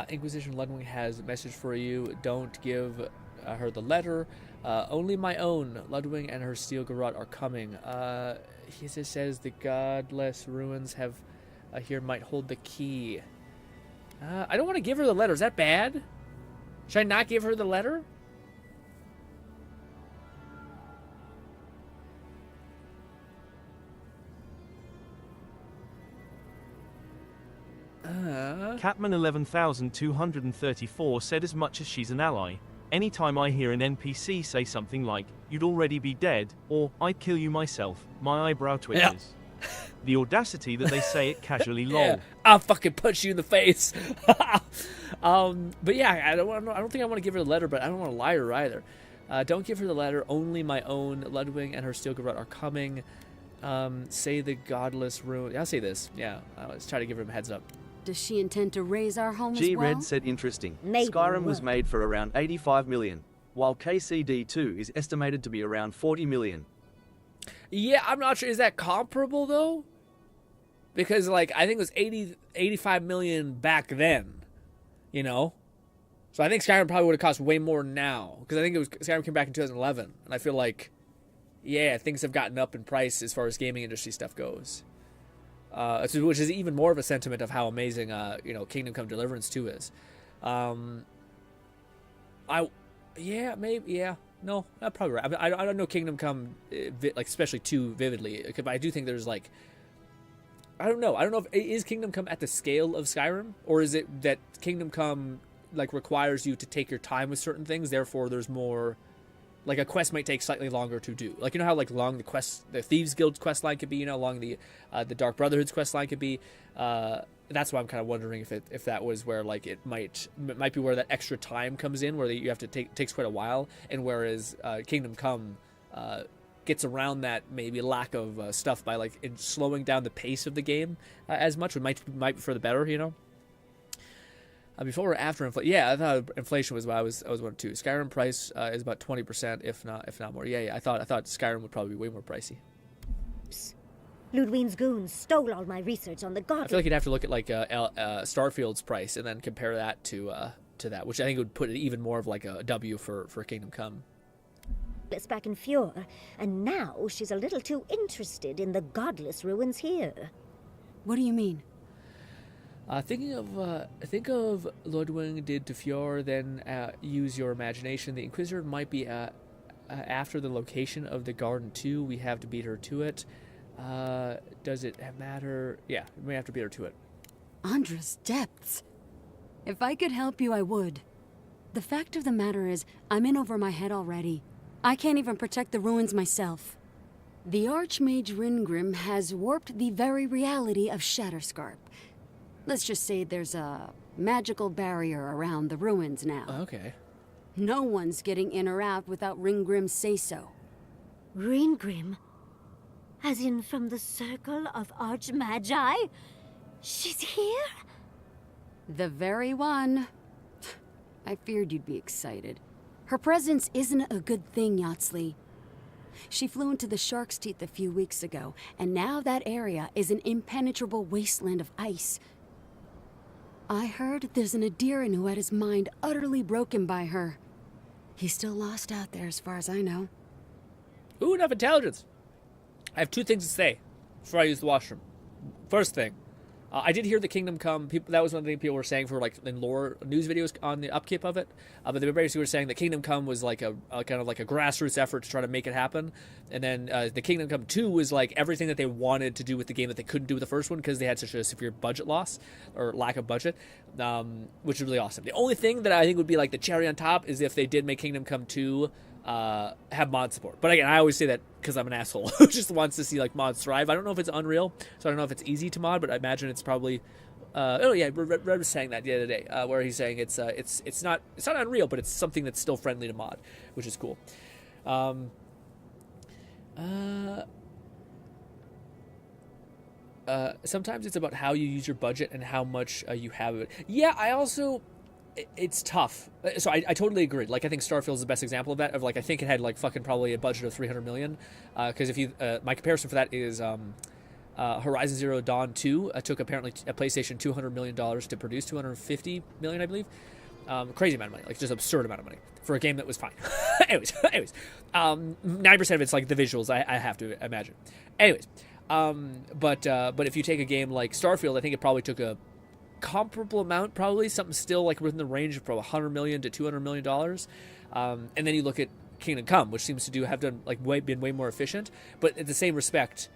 Inquisition Ludwig has a message for you. Don't give her the letter. Only my own. Ludwig and her steel garrote are coming. He just says the godless ruins have here might hold the key. I don't want to give her the letter. Is that bad? Should I not give her the letter? Catman 11234 said as much as she's an ally. Anytime I hear an NPC say something like, "You'd already be dead," or "I'd kill you myself," my eyebrow twitches. The audacity that they say it casually, lol. Yeah, I'll fucking punch you in the face. But yeah, I don't think I want to give her the letter, but I don't want to lie to her either. Don't give her the letter. Only my own. Ludwig and her steel garrote are coming. Say the godless ruin. I'll say this. Yeah, I was trying to give her a heads up. Does she intend to raise our home as well? G-Red said interesting. Maybe Skyrim we was will. made for around 85 million, while KCD2 is estimated to be around 40 million. Yeah, I'm not sure. Is that comparable, though? Because, like, I think it was 85 million back then, you know? So I think Skyrim probably would have cost way more now. Because I think Skyrim came back in 2011. And I feel like, yeah, things have gotten up in price as far as gaming industry stuff goes. Which is even more of a sentiment of how amazing, Kingdom Come Deliverance 2 is. No, that's probably right. I don't know Kingdom Come, especially 2 vividly, but I do think there's like, I don't know if is Kingdom Come at the scale of Skyrim, or is it that Kingdom Come requires you to take your time with certain things, therefore there's more. Like, a quest might take slightly longer to do. Like, you know how, long the Thieves Guild's quest line could be, long the Dark Brotherhood's quest line could be. That's why I'm kind of wondering if that was where, it might be where that extra time comes in, where you have to takes quite a while, and whereas Kingdom Come gets around that maybe lack of stuff by, in slowing down the pace of the game as much, which might be for the better, Before or after inflation? Yeah, I thought inflation was what I was wondering too. Skyrim price is about 20%, if not more. Yeah. I thought Skyrim would probably be way more pricey. Ludwig's goons stole all my research on the god. I feel like you'd have to look at Starfield's price and then compare that to that, which I think would put it even more of a W for Kingdom Come. It's back in Fjord, and now she's a little too interested in the godless ruins here. What do you mean? Think of Ludwig did to Fjord, then use your imagination. The Inquisitor might be after the location of the garden too. We have to beat her to it. Does it matter? Yeah, we have to beat her to it. Andra's depths. If I could help you, I would. The fact of the matter is, I'm in over my head already. I can't even protect the ruins myself. The Archmage Ringrim has warped the very reality of Shatterscarp. Let's just say there's a magical barrier around the ruins now. Okay. No one's getting in or out without Ringgrim's say-so. Ringgrim? As in from the Circle of Archmagi? She's here? The very one. I feared you'd be excited. Her presence isn't a good thing, Yatsley. She flew into the Shark's Teeth a few weeks ago, and now that area is an impenetrable wasteland of ice. I heard there's an Adiran who had his mind utterly broken by her. He's still lost out there as far as I know. Ooh, enough intelligence. I have 2 things to say before I use the washroom. First thing, I did hear the Kingdom Come. That was one thing people were saying for like in lore news videos on the upkeep of it. But they basically were saying that Kingdom Come was like a kind of like a grassroots effort to try to make it happen. And then the Kingdom Come 2 was like everything that they wanted to do with the game that they couldn't do with the first one because they had such a severe budget loss or lack of budget, which is really awesome. The only thing that I think would be like the cherry on top is if they did make Kingdom Come 2 have mod support. But again, I always say that because I'm an asshole who just wants to see like mods thrive. I don't know if it's Unreal, so I don't know if it's easy to mod, but I imagine it's probably Red was saying that the other day, where he's saying it's not Unreal, but it's something that's still friendly to mod, which is cool. Sometimes it's about how you use your budget and how much you have of it. Yeah, I also it's tough. So I totally agree. Like, I think Starfield is the best example of that. Of like, I think it had like fucking probably a budget of $300 million. Because if you, my comparison for that is Horizon Zero Dawn 2 took apparently a PlayStation $200 million to produce, $250 million, I believe. Crazy amount of money, like just absurd amount of money for a game that was fine. anyways, 90% of it's like the visuals. I have to imagine. Anyways, but if you take a game like Starfield, I think it probably took a comparable amount, probably something still like within the range of probably $100 million to $200 million. And then you look at Kingdom Come, which seems to have done like been way more efficient. But at the same respect,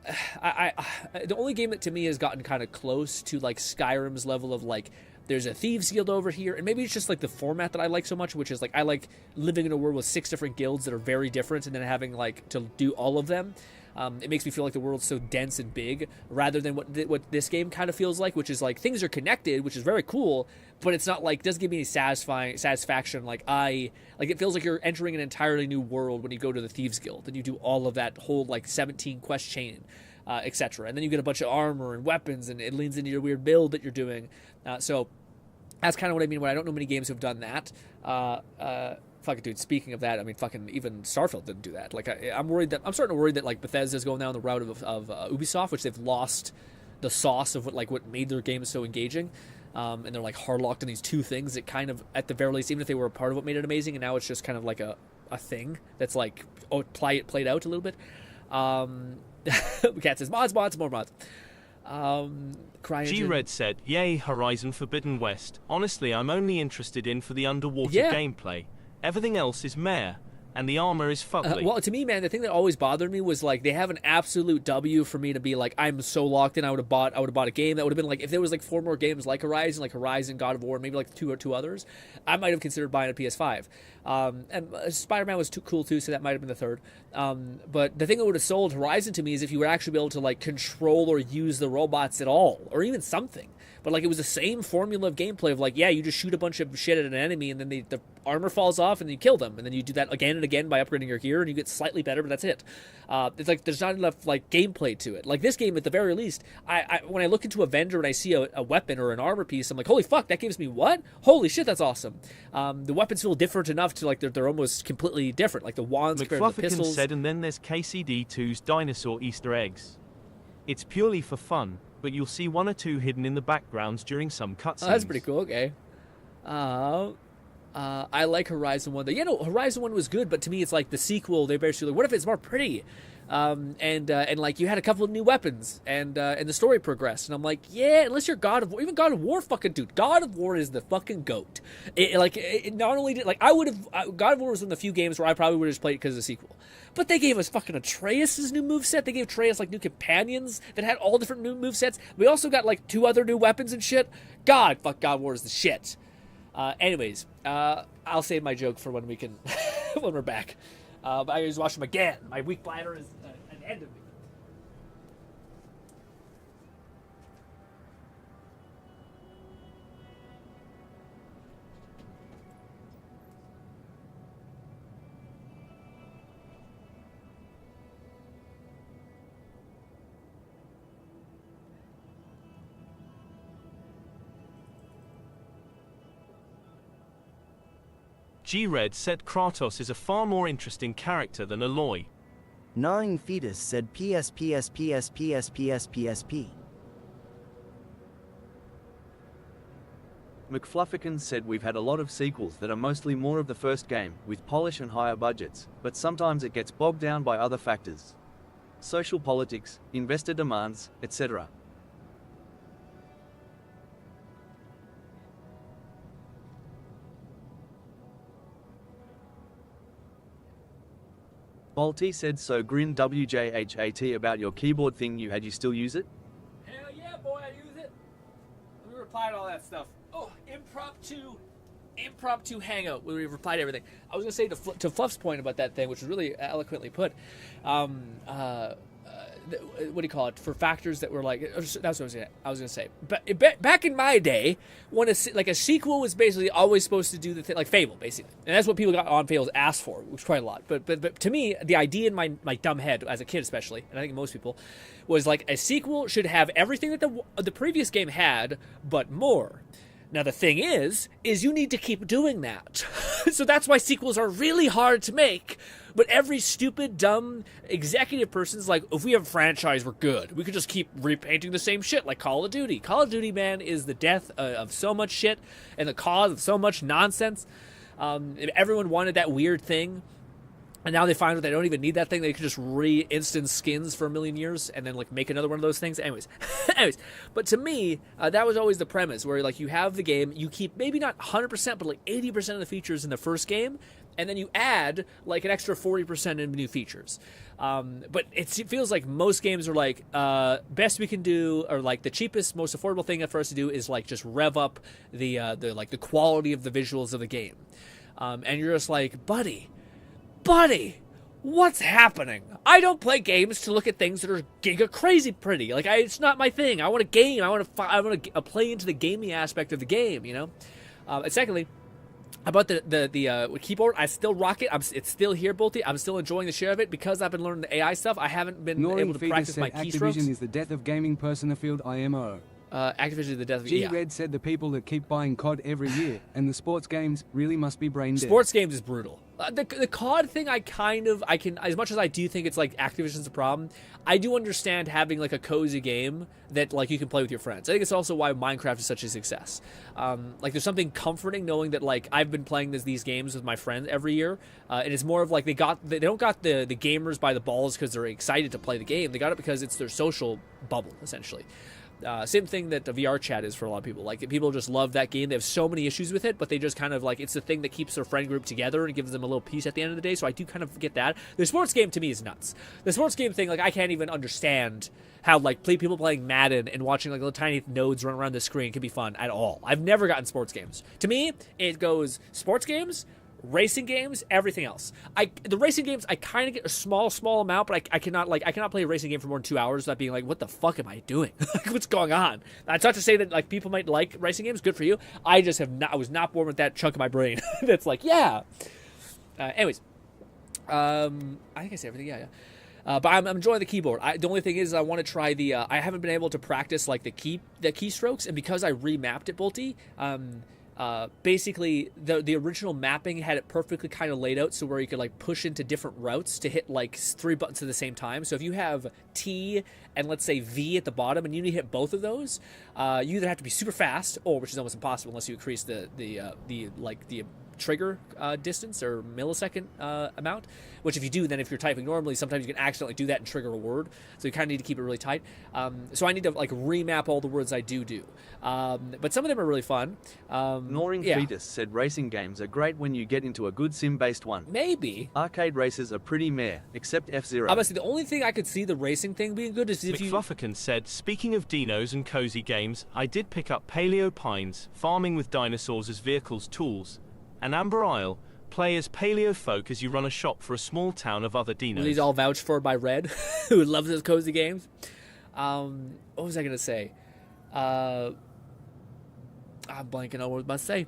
the only game that to me has gotten kind of close to like Skyrim's level of like, there's a Thieves guild over here, and maybe it's just like the format that I like so much, which is like I like living in a world with 6 different guilds that are very different, and then having like to do all of them. It makes me feel like the world's so dense and big, rather than what this game kind of feels like, which is like things are connected, which is very cool, but it's not like, doesn't give me any satisfaction. Like it feels like you're entering an entirely new world when you go to the Thieves Guild and you do all of that whole like 17 quest chain, etc. And then you get a bunch of armor and weapons, and it leans into your weird build that you're doing. So that's kind of what I mean when I don't know many games who've done that. Fucking dude, speaking of that, I mean, fucking even Starfield didn't do that. Like, I'm starting to worry that like Bethesda's going down the route of Ubisoft, which they've lost the sauce of what made their games so engaging. And they're like hard locked in these two things that kind of, at the very least, even if they were a part of what made it amazing, and now it's just kind of like a thing that's like, played out a little bit. Cat says, mods, more mods. G-Red said, yay, Horizon Forbidden West. Honestly, I'm only interested in for the underwater gameplay. Everything else is meh, and the armor is fugly. Well, to me, man, the thing that always bothered me was like they have an absolute W for me to be like, I'm so locked in. I would have bought a game that would have been like, if there was like 4 more games like Horizon, God of War, maybe like two others, I might have considered buying a PS5. And Spider-Man was too cool too, so that might have been the third. But the thing that would have sold Horizon to me is if you would actually be able to like control or use the robots at all, or even something. But like it was the same formula of gameplay of like, yeah, you just shoot a bunch of shit at an enemy, and then the armor falls off, and you kill them, and then you do that again and again by upgrading your gear, and you get slightly better, but that's it. It's like there's not enough like gameplay to it. Like this game, at the very least, I when I look into a vendor and I see a weapon or an armor piece, I'm like, holy fuck, that gives me what? Holy shit, that's awesome. The weapons feel different enough to like they're almost completely different. Like the wands compared to the pistols. Said, and then there's KCD2's dinosaur Easter eggs. It's purely for fun, but you'll see 1 or 2 hidden in the backgrounds during some cutscenes. Oh, that's pretty cool. Okay. I like Horizon 1. Horizon 1 was good, but to me it's like the sequel. They basically, what if it's more pretty? And like you had a couple of new weapons, and the story progressed, and I'm like, yeah, unless you're God of War, even God of War, fucking dude, God of War is the fucking goat. It not only did, like, God of War was one of the few games where I probably would have just played it because of the sequel, but they gave us fucking Atreus' new moveset. They gave Atreus like new companions that had all different new movesets. We also got like 2 other new weapons and shit. God of War is the shit. Anyways, I'll save my joke for when we can, when we're back. But I just watch them again. My weak bladder is an end of me. G-Red said Kratos is a far more interesting character than Aloy. Gnawing Fetus said PSPSPSPSPSPSP. McFluffican said we've had a lot of sequels that are mostly more of the first game, with polish and higher budgets, but sometimes it gets bogged down by other factors. Social politics, investor demands, etc. Balti said so. Grin WJHAT about your keyboard thing you had. You still use it? Hell yeah, boy, I use it. We replied to all that stuff. Oh, impromptu hangout. We replied to everything. I was gonna say to Fluff's point about that thing, which was really eloquently put. What do you call it? For factors that were like, that's what I was gonna say. But back in my day, when a sequel was basically always supposed to do the thing, like Fable, basically, and that's what people got on Fable's ass for, which was quite a lot. But to me, the idea in my dumb head as a kid, especially, and I think most people, was like a sequel should have everything that the previous game had, but more. Now, the thing is you need to keep doing that. So that's why sequels are really hard to make. But every stupid, dumb executive person's like, if we have a franchise, we're good. We could just keep repainting the same shit like Call of Duty. Call of Duty, man, is the death of so much shit and the cause of so much nonsense. Everyone wanted that weird thing. And now they find that they don't even need that thing. They can just re-instance skins for a million years and then like make another one of those things. Anyways. But to me, that was always the premise where like you have the game, you keep maybe not 100%, but like 80% of the features in the first game, and then you add like an extra 40% in new features. But it feels like most games are like, best we can do, or like the cheapest, most affordable thing for us to do is like just rev up the quality of the visuals of the game. And you're just like, buddy, what's happening? I don't play games to look at things that are giga crazy pretty. Like it's not my thing. I want a game. I want to play into the gaming aspect of the game. You know. And secondly, about the keyboard, I still rock it. It's still here, Bolty. I'm still enjoying the share of it because I've been learning the AI stuff. I haven't been able to practice my keystrokes. Activision is the death of gaming Persona-field IMO. Activision is the death of G-Red said the people that keep buying COD every year and the sports games really must be brain dead. Sports games is brutal. The COD thing, I can, as much as I do think it's like Activision's a problem, I do understand having like a cozy game that like you can play with your friends. I think it's also why Minecraft is such a success. Like there's something comforting knowing that like I've been playing these games with my friends every year, and it's more of like they don't got the gamers by the balls because they're excited to play the game. They got it because it's their social bubble essentially. Same thing that the VR chat is for a lot of people. Like people just love that game. They have so many issues with it, but they just kind of like it's the thing that keeps their friend group together and gives them a little peace at the end of the day. So I do kind of get that. The sports game to me is nuts. The sports game thing, like I can't even understand how like people playing Madden and watching like little tiny nodes run around the screen can be fun at all. I've never gotten sports games. To me, it goes sports games, racing games, everything else. The racing games I kind of get a small amount, but I cannot play a racing game for more than 2 hours without being like, what the fuck am I doing? Like what's going on? That's not to say that like people might like racing games. Good for you. I was not born with that chunk of my brain that's like yeah. Anyways, I think I say everything. Yeah. But I'm enjoying the keyboard. The only thing is I want to try I haven't been able to practice like the keystrokes, and because I remapped it, Bolty. Basically the original mapping had it perfectly kind of laid out so where you could like push into different routes to hit like 3 buttons at the same time. So if you have T and let's say V at the bottom and you need to hit both of those, you either have to be super fast, or which is almost impossible unless you increase the trigger distance or millisecond amount, which if you do, then if you're typing normally, sometimes you can accidentally do that and trigger a word, so you kind of need to keep it really tight. So I need to like remap all the words I do, but some of them are really fun. Ignoring Fetus said racing games are great when you get into a good sim-based one. Maybe. Arcade races are pretty meh, except F-Zero. Obviously, the only thing I could see the racing thing being good is if you... McFlufferkin said, speaking of dinos and cozy games, I did pick up Paleo Pines, farming with dinosaurs as vehicles tools. And Amber Isle, play as paleo folk as you run a shop for a small town of other dinos. These all vouched for by Red, who loves those cozy games. What was I going to say? I'm blanking on what I was about to say.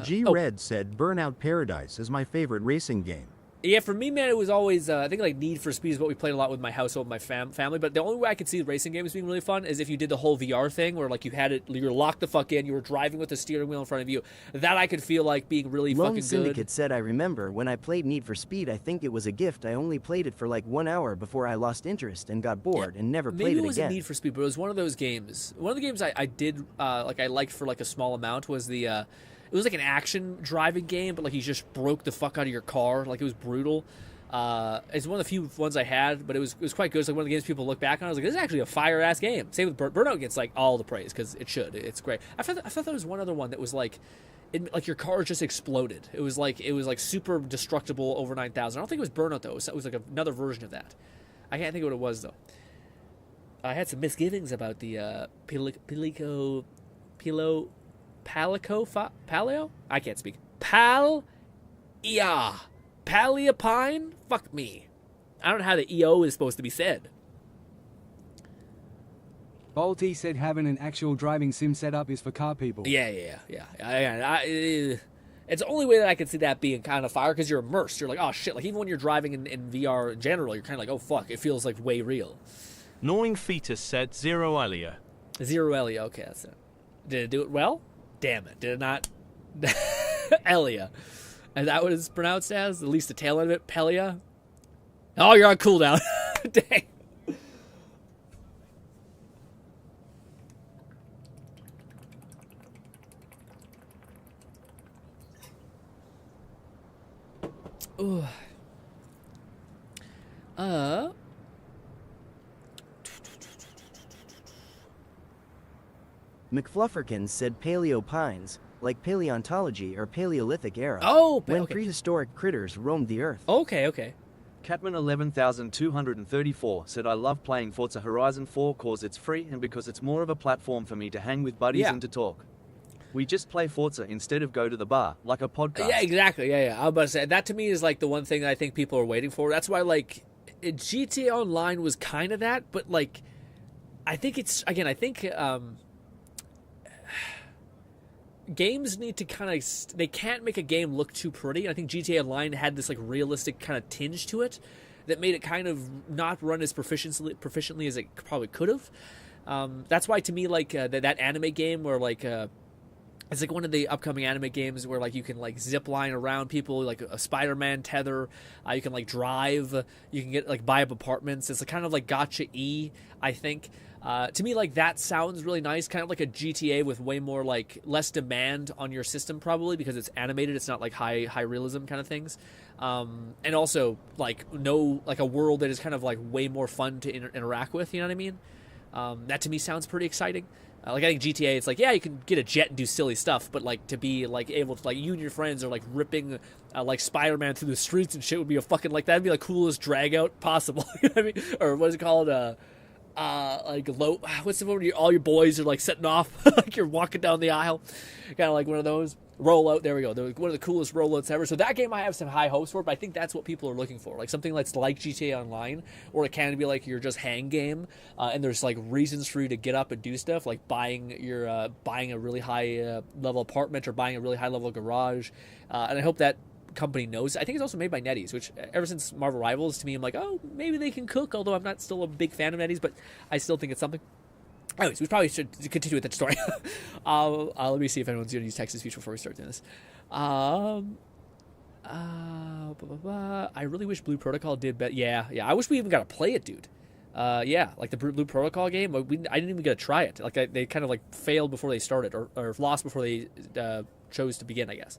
G-Red said Burnout Paradise is my favorite racing game. Yeah, for me, man, it was always, I think like Need for Speed is what we played a lot with my household, my family, but the only way I could see racing games being really fun is if you did the whole VR thing where like you had it, you're locked the fuck in, you were driving with the steering wheel in front of you. That I could feel like being really Lone fucking Syndicate good. said, I remember, when I played Need for Speed, I think it was a gift. I only played it for like 1 hour before I lost interest and got bored and never played it again. Maybe it wasn't Need for Speed, but it was one of those games. One of the games I did, like I liked for like a small amount was the, it was like an action driving game, but like you just broke the fuck out of your car. Like it was brutal. It's one of the few ones I had, but it was quite good. It's like one of the games people look back on. I was like, this is actually a fire-ass game. Same with Burnout gets like all the praise because it should. It's great. I thought there was one other one that was like, like your car just exploded. It was like super destructible over 9,000. I don't think it was burnout though. It was like another version of that. I can't think of what it was though. I had some misgivings about the Paleo. I can't speak. Paleopine. Fuck me. I don't know how the EO is supposed to be said. Bolty said having an actual driving sim setup is for car people. Yeah. It's the only way that I can see that being kind of fire, because you're immersed. You're like, oh shit. Like even when you're driving in VR in general, you're kind of like, oh fuck, it feels like way real. Gnawing Fetus said Zero Elia. Zero Elia. Okay, that's it. Did it do it well? Damn it. Did it not? Elia. Is that what it's pronounced as? At least the tail end of it? Pelia? Oh, you're on cooldown. Dang. Ooh. McFlufferkins said Paleo Pines, like paleontology or Paleolithic era. Oh, when okay. Prehistoric critters roamed the earth. Okay. Catman 11,234 said, I love playing Forza Horizon 4 cause it's free and because it's more of a platform for me to hang with buddies and to talk. We just play Forza instead of go to the bar, like a podcast. Yeah, exactly. Yeah. I was about to say, that to me is like the one thing that I think people are waiting for. That's why, like, GTA Online was kind of that, but, like, I think it's, again, games need to kind of, they can't make a game look too pretty. I think GTA Online had this, like, realistic kind of tinge to it that made it kind of not run as proficiently as it probably could have. That's why, to me, like, that anime game where, like, it's like one of the upcoming anime games where like you can like zip line around people, like a Spider-Man tether. You can like drive. You can get like buy up apartments. It's a kind of like Gacha-y, I think. To me, like that sounds really nice. Kind of like a GTA with way more like less demand on your system probably because it's animated. It's not like high realism kind of things. And also like a world that is kind of like way more fun to interact with. You know what I mean? That to me sounds pretty exciting. Like I think GTA, it's like, yeah, you can get a jet and do silly stuff, but like to be like able to like you and your friends are like ripping like Spider-Man through the streets and shit would be a fucking like that'd be like coolest drag out possible. You know what I mean? Or what is it called? Like low. What's the one where all your boys are like setting off like you're walking down the aisle, kind of like one of those rollout. There we go. One of the coolest rollouts ever. So that game I have some high hopes for, but I think that's what people are looking for, like something that's like GTA Online, or it can be like your just hang game, and there's like reasons for you to get up and do stuff, like buying a really high level apartment or buying a really high level garage, and I hope that company knows. I think it's also made by NetEase, which ever since Marvel Rivals, to me, I'm like, oh, maybe they can cook, although I'm not still a big fan of NetEase, but I still think it's something. Anyways, we probably should continue with that story. Let me see if anyone's going to use text to speech before we start doing this. I really wish Blue Protocol did better. Yeah. I wish we even got to play it, dude. Like the Blue Protocol game. I didn't even get to try it. Like they kind of like failed before they started, or lost before they chose to begin, I guess.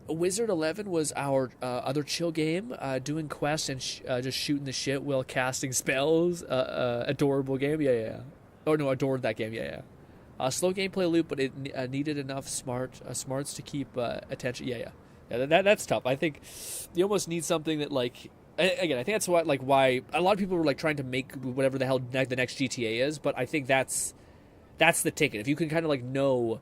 Wizard 11 was our other chill game, doing quests and just shooting the shit while casting spells. Adorable game, yeah. Oh no, adored that game, yeah. Slow gameplay loop, but it needed enough smarts to keep attention. Yeah. That's tough. I think you almost need something that like. Again, I think that's why a lot of people were like trying to make whatever the hell the next GTA is, but I think that's the ticket. If you can kind of like know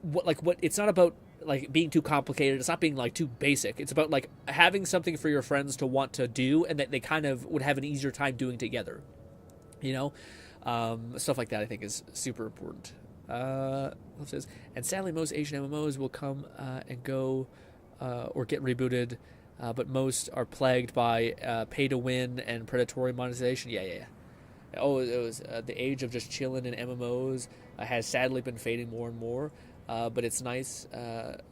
what it's not about like being too complicated. It's not being like too basic. It's about like having something for your friends to want to do and that they kind of would have an easier time doing together. You know, stuff like that I think is super important. It says, and sadly most Asian MMOs will come and go or get rebooted, but most are plagued by pay to win and predatory monetization. Yeah. Oh, it was the age of just chilling in MMOs has sadly been fading more and more. But it's nice. The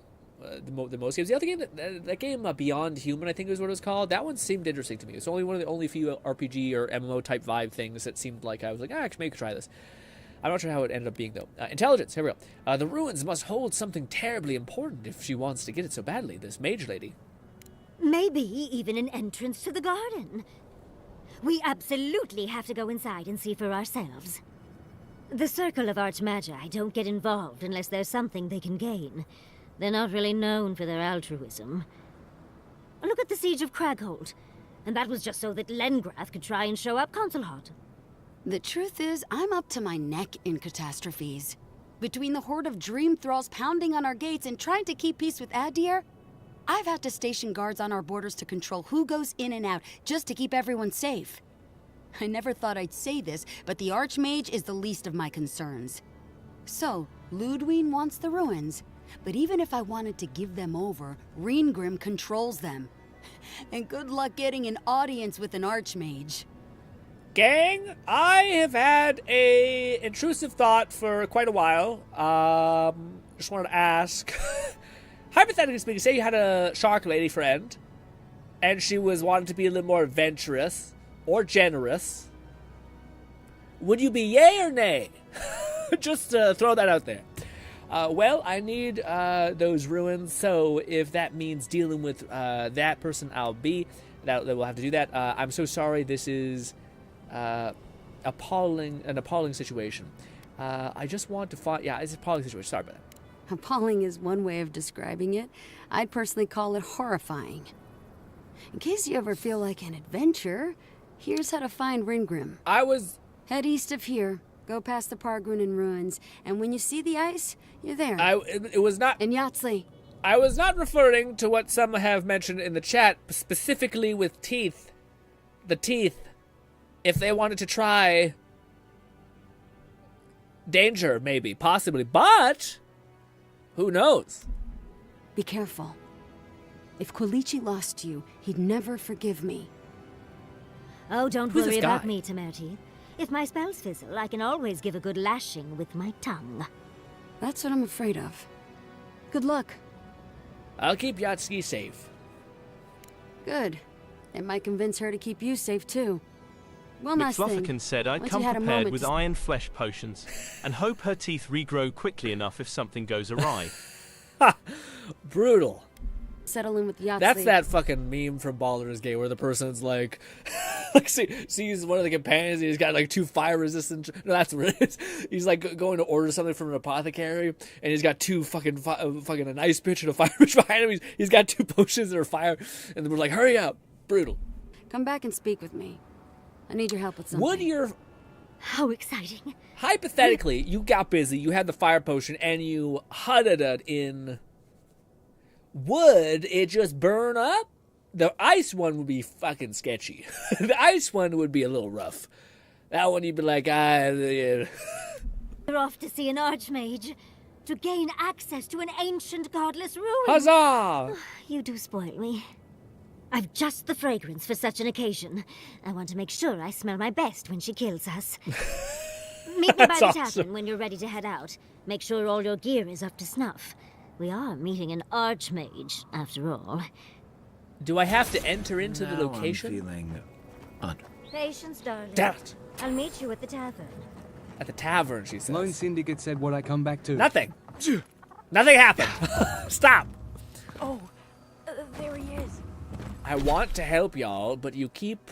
most games. The other game, that game Beyond Human, I think is what it was called. That one seemed interesting to me. It's only one of the only few RPG or MMO type vibe things that seemed like I was like, actually, maybe try this. I'm not sure how it ended up being though. Intelligence. Here we go. The ruins must hold something terribly important if she wants to get it so badly. This mage lady. Maybe even an entrance to the garden. We absolutely have to go inside and see for ourselves. The Circle of Archmagi don't get involved unless there's something they can gain. They're not really known for their altruism. Look at the Siege of Craghold. And that was just so that Lengrath could try and show up Consulhot. The truth is, I'm up to my neck in catastrophes. Between the horde of dream thralls pounding on our gates and trying to keep peace with Adir, I've had to station guards on our borders to control who goes in and out, just to keep everyone safe. I never thought I'd say this, but the Archmage is the least of my concerns. So, Ludwig wants the ruins, but even if I wanted to give them over, Reengrim controls them. And good luck getting an audience with an Archmage. Gang, I have had a intrusive thought for quite a while. Just wanted to ask, hypothetically speaking, say you had a shark lady friend, and she was wanting to be a little more adventurous or generous. Would you be yay or nay? Just throw that out there. Well, I need those ruins, so if that means dealing with that person, I'll be. That we'll have to do that. I'm so sorry. This is an appalling situation. I just want to find. Yeah, it's an appalling situation. Sorry about that. Appalling is one way of describing it. I'd personally call it horrifying. In case you ever feel like an adventure, here's how to find Reengrim. Head east of here. Go past the Pargrunin ruins, and when you see the ice, you're there. It was not... In Yahtzee. I was not referring to what some have mentioned in the chat, specifically with teeth. The teeth. If they wanted to try... danger, maybe, possibly, but... who knows? Be careful. If Quilici lost you, he'd never forgive me. Oh, don't worry about me, Temerty. If my spells fizzle, I can always give a good lashing with my tongue. That's what I'm afraid of. Good luck. I'll keep Yahtzee safe. Good. It might convince her to keep you safe, too. Well, nice thing. McFlufferkin said I'd come prepared with iron flesh potions, and hope her teeth regrow quickly enough if something goes awry. Brutal. Settle in with Yahtzee. That's that fucking meme from Baldur's Gate where the person's like, sees one of the companions and he's got like 2 fire resistant. No, that's what it is. He's like going to order something from an apothecary and he's got 2 fucking an ice pitch and a fire pitch behind him. He's got 2 potions that are fire, and we're like, hurry up. Brutal. Come back and speak with me. I need your help with something. How exciting. Hypothetically, you got busy, you had the fire potion, and you hudded it in. Would it just burn up? The ice one would be fucking sketchy. The ice one would be a little rough. That one you'd be like, You're off to see an Archmage. To gain access to an ancient godless ruin. Huzzah! You do spoil me. I've just the fragrance for such an occasion. I want to make sure I smell my best when she kills us. Meet me by the tavern when you're ready to head out. Make sure all your gear is up to snuff. We are meeting an Archmage, after all. Do I have to enter into the location? I'm feeling under. Patience, darling. Damn it. I'll meet you at the tavern. At the tavern, she says. Lone Syndicate said what I come back to. Nothing. Nothing happened. Stop. Oh, there he is. I want to help y'all, but you keep...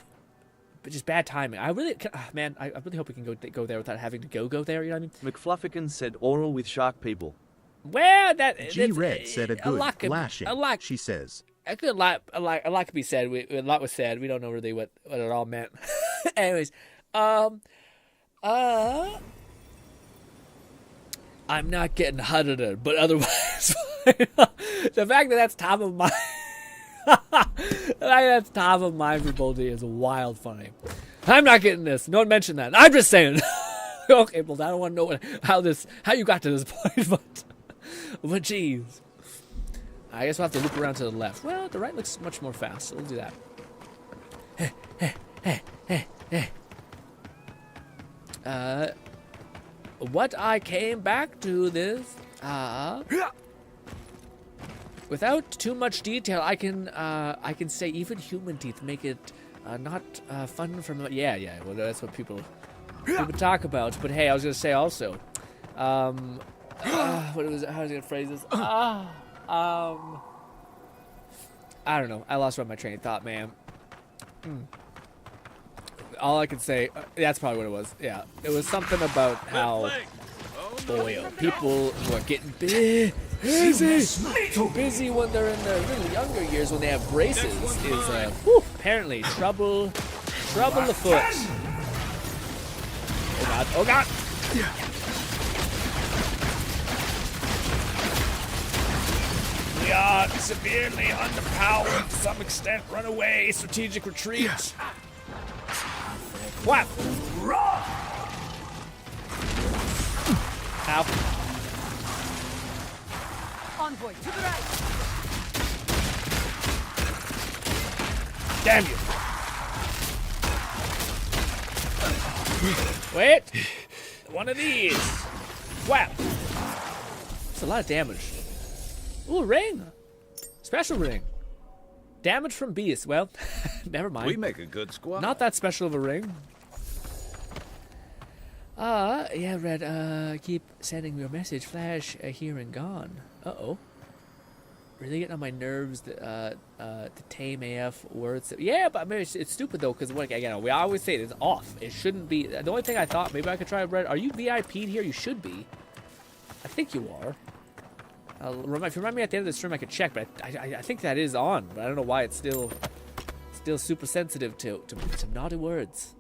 But just bad timing. I really... man, I really hope we can go there without having to go there, you know what I mean? McFlufferkin said oral with shark people. Well, that... G-Red said a good lashing, she says. A lot could be said. A lot was said. We don't know really what it all meant. Anyways, I'm not getting hudded, but otherwise, the fact that that's top of mind, that's top of mind for Boldy is wild funny. I'm not getting this. No one mentioned that. I'm just saying. Okay, Boldy, I don't want to know how you got to this point, but jeez. I guess we'll have to loop around to the left. Well, the right looks much more fast, so we'll do that. What I came back to this, without too much detail, I can say even human teeth make it not fun from. Yeah. Well, that's what people talk about. But hey, I was gonna say also, how was I gonna phrase this? I don't know. I lost my train of thought, man. all I can say, that's probably what it was. Yeah, it was something about how, boy, people who are getting busy, too busy when they're in their little younger years when they have braces is, apparently trouble afoot. Oh God, oh God! We are severely underpowered to some extent. Run away, strategic retreat. Whap! Ow. Envoy, to the right! Damn you! Wait! One of these! Whap! That's a lot of damage. Ooh, ring! Special ring. Damage from beasts. Well, never mind. We make a good squad. Not that special of a ring. Yeah, Red, keep sending your message. Flash, here and gone. Uh-oh. Really getting on my nerves, the tame AF words. Yeah, but I mean, it's stupid, though, because, again, we always say it's off. It shouldn't be. The only thing I thought, maybe I could try, Red, are you VIP'd here? You should be. I think you are. If you remind me at the end of the stream, I could check, but I think that is on. But I don't know why it's still super sensitive to naughty words.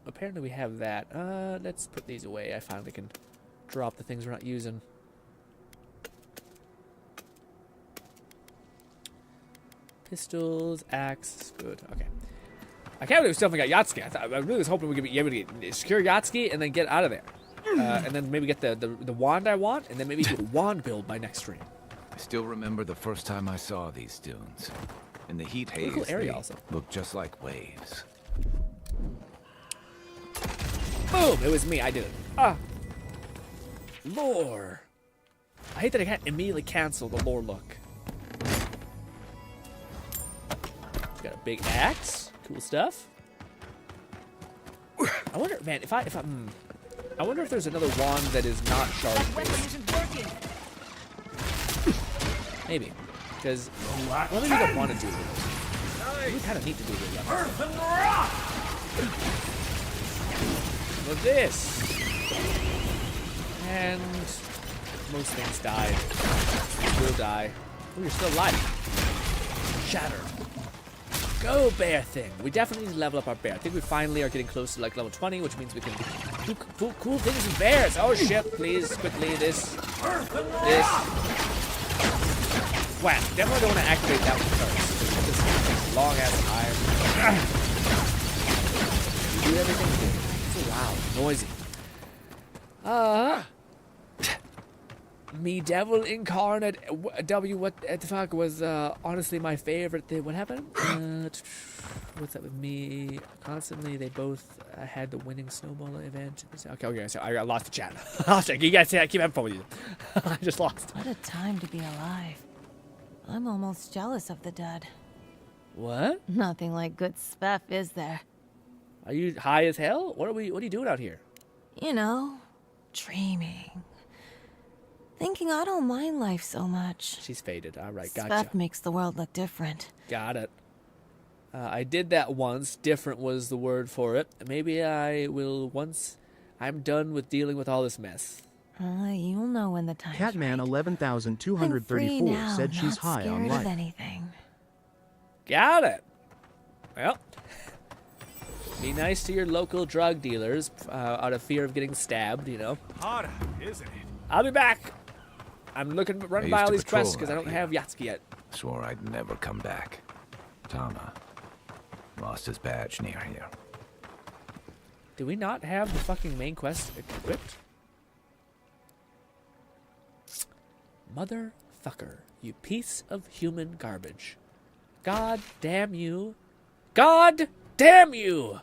Apparently we have that. Let's put these away. I finally can drop the things we're not using. Pistols, axe, good. Okay. I can't believe we still haven't got Yatsuki. I really was hoping we could be able to secure Yatsuki and then get out of there. And then maybe get the wand I want, and then maybe do a wand build by next stream. I still remember the first time I saw these dunes. In the heat haze, cool area they also. looked just like waves. Boom! It was me. I did it. Ah. Lore. I hate that I can't immediately cancel the lore look. Got a big axe. Cool stuff. I wonder, man, I wonder if there's another wand that is not shard based. Maybe. Because what do you don't want to do with it? We kind of need to do with it. Earth and rock! What's this? And most things died. Things will die. Oh, you're still alive. Shattered. Go, bear thing. We definitely need to level up our bear. I think we finally are getting close to like level 20, which means we can do cool things with bears. Oh shit, please, quickly, this. Wow, definitely don't want to activate that one first. This takes a long ass time. Do everything good. It's so loud, noisy. Me devil incarnate W, what the fuck was honestly my favorite thing. What happened? What's up with me? Constantly, they both had the winning snowball event. Okay, so I lost the chat. You guys say I keep having fun with you. I just lost. What a time to be alive. I'm almost jealous of the dead. What? Nothing like good stuff, is there? Are you high as hell? What are you doing out here? You know, dreaming. Thinking I don't mind life so much. She's faded. All right, gotcha. Stuff makes the world look different. Got it. I did that once. Different was the word for it. Maybe I will once I'm done with dealing with all this mess. You'll know when the time's Catman right. 11,234 said she's high on life. Anything. Got it. Well, be nice to your local drug dealers out of fear of getting stabbed, you know. Harder, isn't it? I'll be back. I'm running by all these quests because I don't have Yatsuki yet. Swore I'd never come back. Tama lost his badge near here. Do we not have the fucking main quest equipped? Motherfucker, you piece of human garbage. God damn you. God damn you!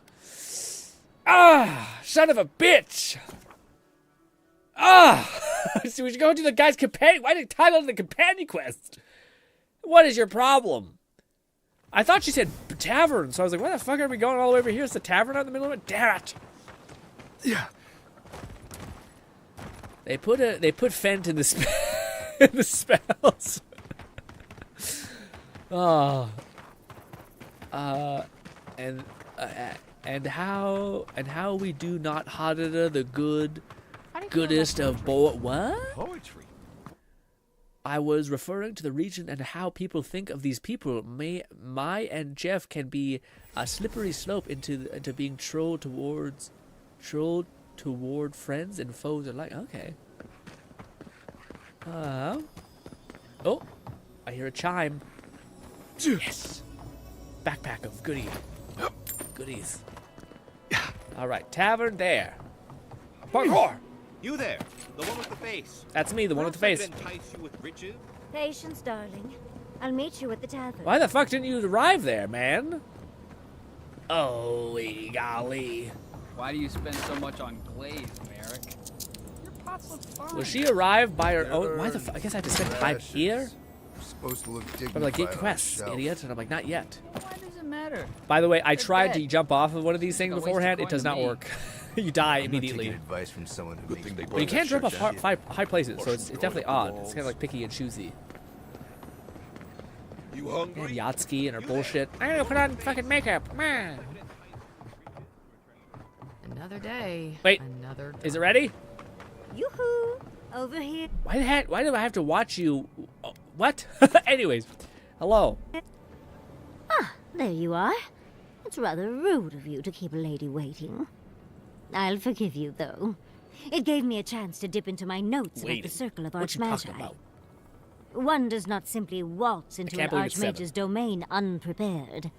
Ah, son of a bitch! Ah! So we should go to the guy's companion. Why did it title the companion quest? What is your problem? I thought she said tavern, so I was like, why the fuck are we going all the way over here? It's the tavern out in the middle of it? Damn it! Yeah. They put Fent in the spells. Oh, And how we do not harder the goodest of what? Poetry. I was referring to the region and how people think of these people. My and Jeff can be a slippery slope into being trolled toward friends and foes alike. Okay. Oh, I hear a chime. Yes. Backpack of goodies. All right, tavern there. Parkour. You there, the one with the face. That's me, the one with the face. Entice you with riches? Patience, darling. I'll meet you at the tavern. Why the fuck didn't you arrive there, man? Holy golly. Why do you spend so much on glaze, Merrick? Your pots look fine. Will she arrive by her own? Why the fuck? I guess I have to spend time here? You're supposed to look dignified. I'm like, get quests, idiot. And I'm like, not yet. Why does it matter? By the way, I They're tried dead. to jump off of one of these things It's a waste of beforehand. It coin does to not me. work. You die I'm not immediately. taking advice from someone who makes me But you can't jump off high places, so it's definitely odd. It's kind of like picky and choosy. You hungry? And Yatsky and her bullshit. I'm gonna put on fucking makeup. Man. Another day. Wait, Another day. is it ready? Yoo-hoo! Over here. Why do I have to watch you? Oh, what? Anyways, hello. Ah, there you are. It's rather rude of you to keep a lady waiting. I'll forgive you, though. It gave me a chance to dip into my notes about the Circle of What you talking Archmagi. about? One does not simply waltz into an can't believe it's Archmage's domain unprepared.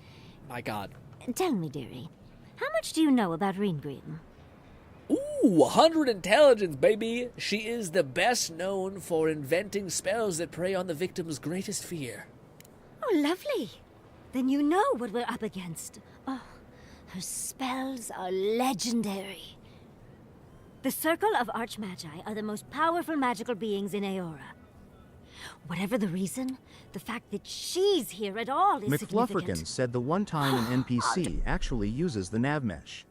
My God. Tell me, dearie, how much do you know about GRINN? Ooh, 100 intelligence, baby. She is the best known for inventing spells that prey on the victim's greatest fear. Oh, lovely. Then you know what we're up against. Oh, her spells are legendary. The Circle of Archmagi are the most powerful magical beings in Aora. Whatever the reason, the fact that she's here at all is McFlufferkin significant. said the one-time an NPC actually uses the nav mesh.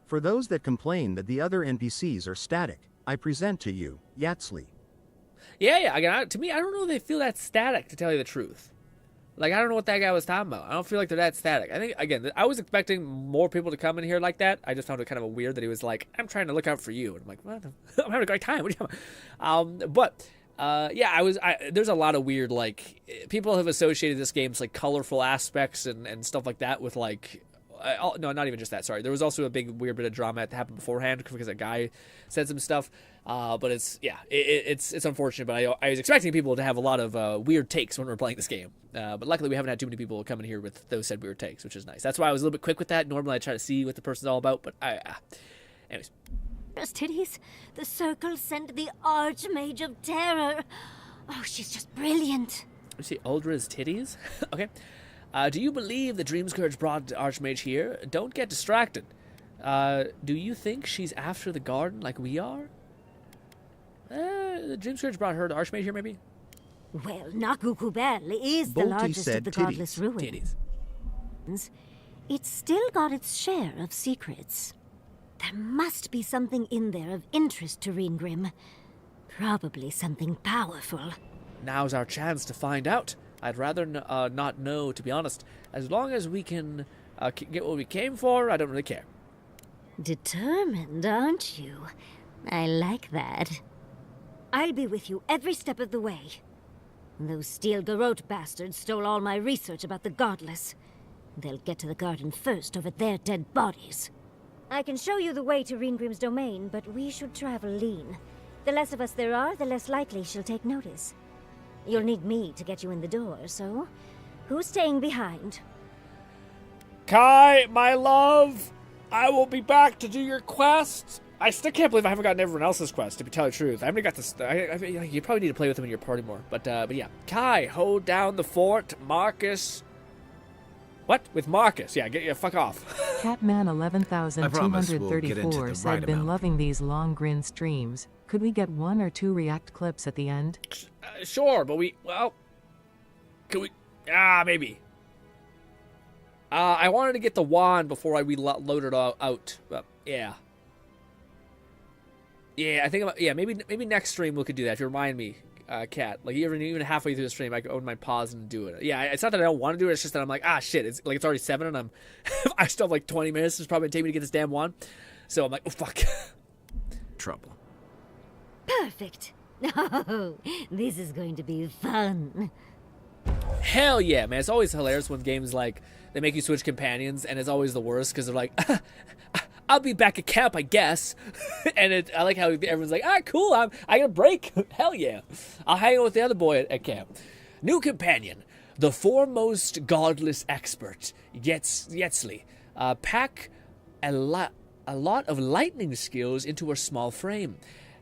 For those that complain that the other NPCs are static, I present to you, Yatsley. Yeah. Again, to me, I don't know if they feel that static, to tell you the truth. Like, I don't know what that guy was talking about. I don't feel like they're that static. I think, again, I was expecting more people to come in here like that. I just found it kind of weird that he was like, I'm trying to look out for you. And I'm like, what? I'm having a great time. What are you talking about? There's a lot of weird, like, people have associated this game's, like, colorful aspects and stuff like that with, like, no, not even just that, sorry. There was also a big weird bit of drama that happened beforehand because a guy said some stuff. But it's unfortunate, but I was expecting people to have a lot of weird takes when we were playing this game. But luckily we haven't had too many people come in here with those said weird takes, which is nice. That's why I was a little bit quick with that. Normally I try to see what the person's all about, but anyways. Titties, the Circle sent the Archmage of Terror. Oh, she's just brilliant. You see Uldra's titties? Okay. Do you believe the Dream Scourge brought Archmage here? Don't get distracted. Do you think she's after the garden like we are? The Dream Scourge brought her to Archmage here, maybe? Well, Nakukubel is the Bolty largest said of the titties. godless ruins. Titties. It's still got its share of secrets. There must be something in there of interest to Reengrim. Probably something powerful. Now's our chance to find out. I'd rather not know, to be honest. As long as we can get what we came for, I don't really care. Determined, aren't you? I like that. I'll be with you every step of the way. Those Steel Garrote bastards stole all my research about the Godless. They'll get to the garden first over their dead bodies. I can show you the way to Reengrim's domain, but we should travel lean. The less of us there are, the less likely she'll take notice. You'll need me to get you in the door, so who's staying behind? Kai, my love, I will be back to do your quest. I still can't believe I haven't gotten everyone else's quest, to tell you the truth. I haven't got this. You probably need to play with them in your party more. But yeah. Kai, hold down the fort. Marcus. What? With Marcus? Yeah, fuck off. Catman I promise we'll get into 11234 the said, right been amount." loving these long GRINN streams. Could we get 1 or 2 React clips at the end? Sure, but can we? Maybe. I wanted to get the wand before we load it all out. But yeah. Yeah, I think maybe next stream we could do that. If you remind me, Cat. Like even halfway through the stream, I wouldn't mind pause and do it. Yeah, it's not that I don't want to do it. It's just that I'm like, shit. It's already 7, and I still have like 20 minutes. It's probably gonna take me to get this damn wand. So I'm like, oh fuck. Trouble. Perfect. Oh, this is going to be fun. Hell yeah, man. It's always hilarious when games like they make you switch companions, and it's always the worst because they're like, I'll be back at camp, I guess. And I like how everyone's like, cool, I got a break. Hell yeah. I'll hang out with the other boy at camp. New companion, the foremost godless expert, Yetzli. Pack a lot of lightning skills her small frame.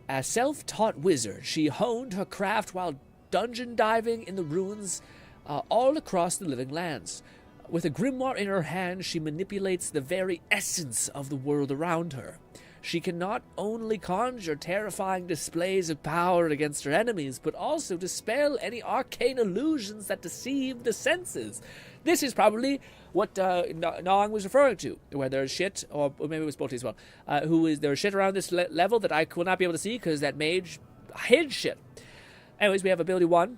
A self-taught wizard, she honed her craft while dungeon diving in the ruins all across the living lands. With a grimoire in her hand, she manipulates the very essence of the world around her. She can not only conjure terrifying displays of power against her enemies, but also dispel any arcane illusions that deceive the senses. This is probably what Nong was referring to, where there's shit, or maybe it was Bolty as well, there's shit around this level that I will not be able to see because that mage hid shit. Anyways, we have ability 1.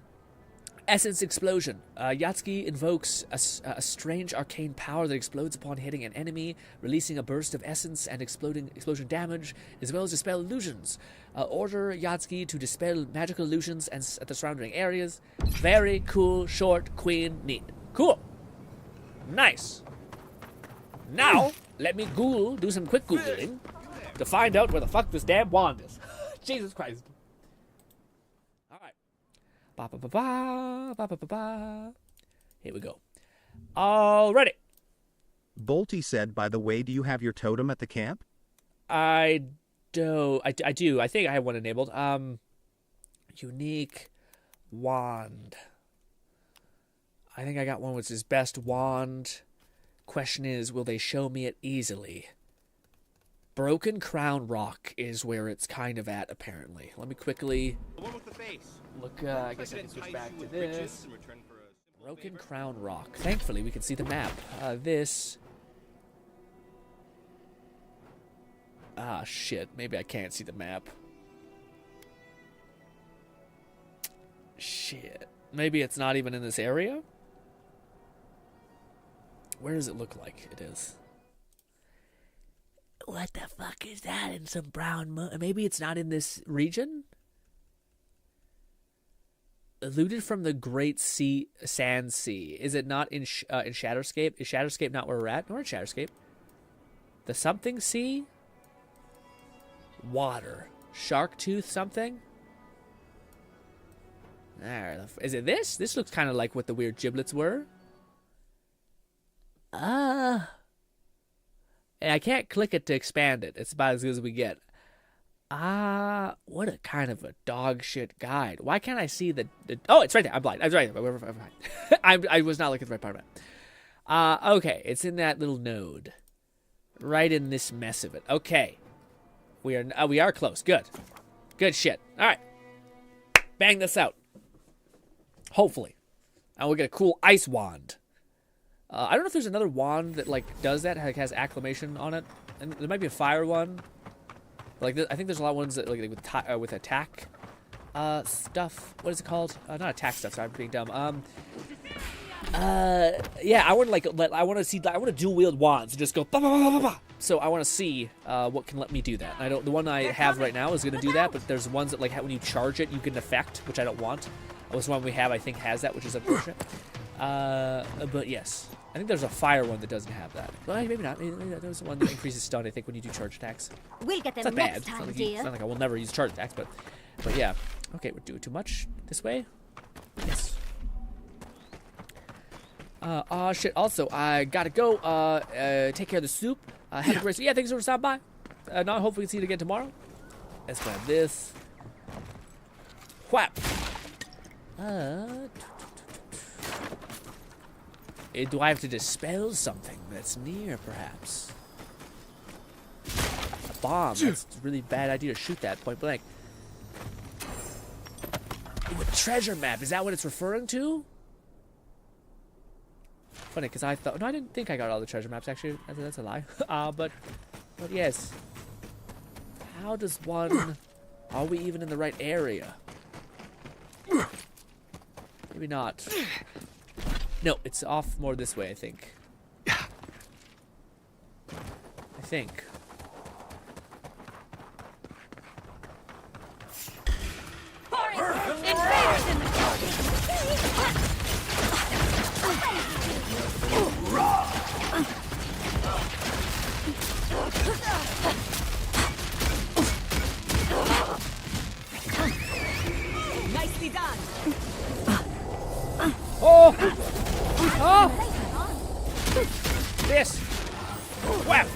Essence Explosion. Yatsuki invokes a strange arcane power that explodes upon hitting an enemy, releasing a burst of essence and explosion damage, as well as dispel illusions. Order Yatsuki to dispel magical illusions at the surrounding areas. Very cool, short, queen, neat. Cool. Nice. Now, let me do some quick Googling to find out where the fuck this damn wand is. Jesus Christ. Here we go. Alrighty. Bolty said, by the way, do you have your totem at the camp? I do. I do. I think I have one enabled. Unique wand. I think I got one which is best wand. Question is, will they show me it easily? Broken Crown Rock is where it's kind of at, apparently. Let me quickly look. I guess I can switch back to this. Broken Crown Rock. Thankfully, we can see the map. Shit. Maybe I can't see the map. Shit. Maybe it's not even in this area? Where does it look like it is? What the fuck is that in some brown maybe it's not in this region? Looted from the Great Sand Sea. Is it not in Shadowscape? Is Shadowscape not where we're at? No, we're in Shadowscape. The something sea? Water. Shark tooth something? There. Is it this? This looks kind of like what the weird giblets were. And I can't click it to expand it. It's about as good as we get. What a kind of a dog shit guide. Why can't I see the oh, it's right there. I'm blind. I was right there. I was not looking at the right part of it. Okay. It's in that little node. Right in this mess of it. Okay. We are close. Good. Good shit. All right. Bang this out. Hopefully. And we'll get a cool ice wand. I don't know if there's another wand that like does that, like, has acclamation on it, and there might be a fire one. Like I think there's a lot of ones that like with attack stuff. What is it called? Not attack stuff. Sorry, I'm being dumb. Yeah, I want to dual wield wands and just go bah, bah, bah, bah, bah. So I want to see what can let me do that. And the one I have right now is going to do that, but there's ones that like when you charge it, you can affect, which I don't want. This one we have, I think, has that, which is unfortunate. But yes. I think there's a fire one that doesn't have that. Well, maybe not. Maybe there's the one that increases stun, I think, when you do charge attacks. We'll get them it's not next bad. time, It's not like I will never use charge attacks, but yeah. Okay, we're doing too much this way. Yes. Shit. Also, I gotta go. Take care of the soup. Have a great. Yeah, thanks for stopping by. Now, hopefully, we can see you again tomorrow. Let's grab this. Whap. Do I have to dispel something that's near, perhaps? A bomb. That's a really bad idea to shoot that point blank. Ooh, a treasure map. Is that what it's referring to? Funny, because I thought... No, I didn't think I got all the treasure maps, actually. That's a lie. But yes. How does one... Are we even in the right area? Maybe not. No, it's off more this way, I think. I think. Nicely done. Oh! Oh! This! Whap!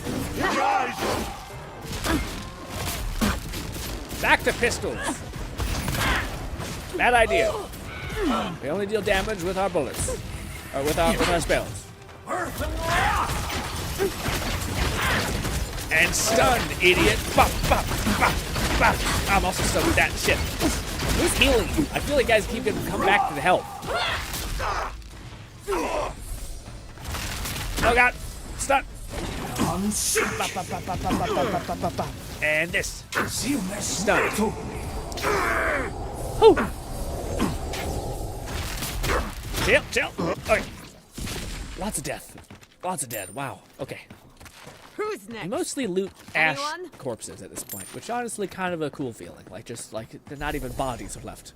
Back to pistols. Bad idea. We only deal damage with our bullets. Or with our spells. And stunned, idiot. Bop, bop, bop, bop. I'm also stunned with that shit. Who's healing you? I feel like guys keep getting come back to the health. Oh god. Stun. Bop, bop, bop, bop, bop, bop, bop, bop, bop, bop. And this. Stun. Oh. Chill. Okay. Lots of death. Lots of dead. Wow. Okay. Who's next? We mostly loot ash Anyone? corpses at this point, which honestly kind of a cool feeling. Like, just like they're not even bodies are left.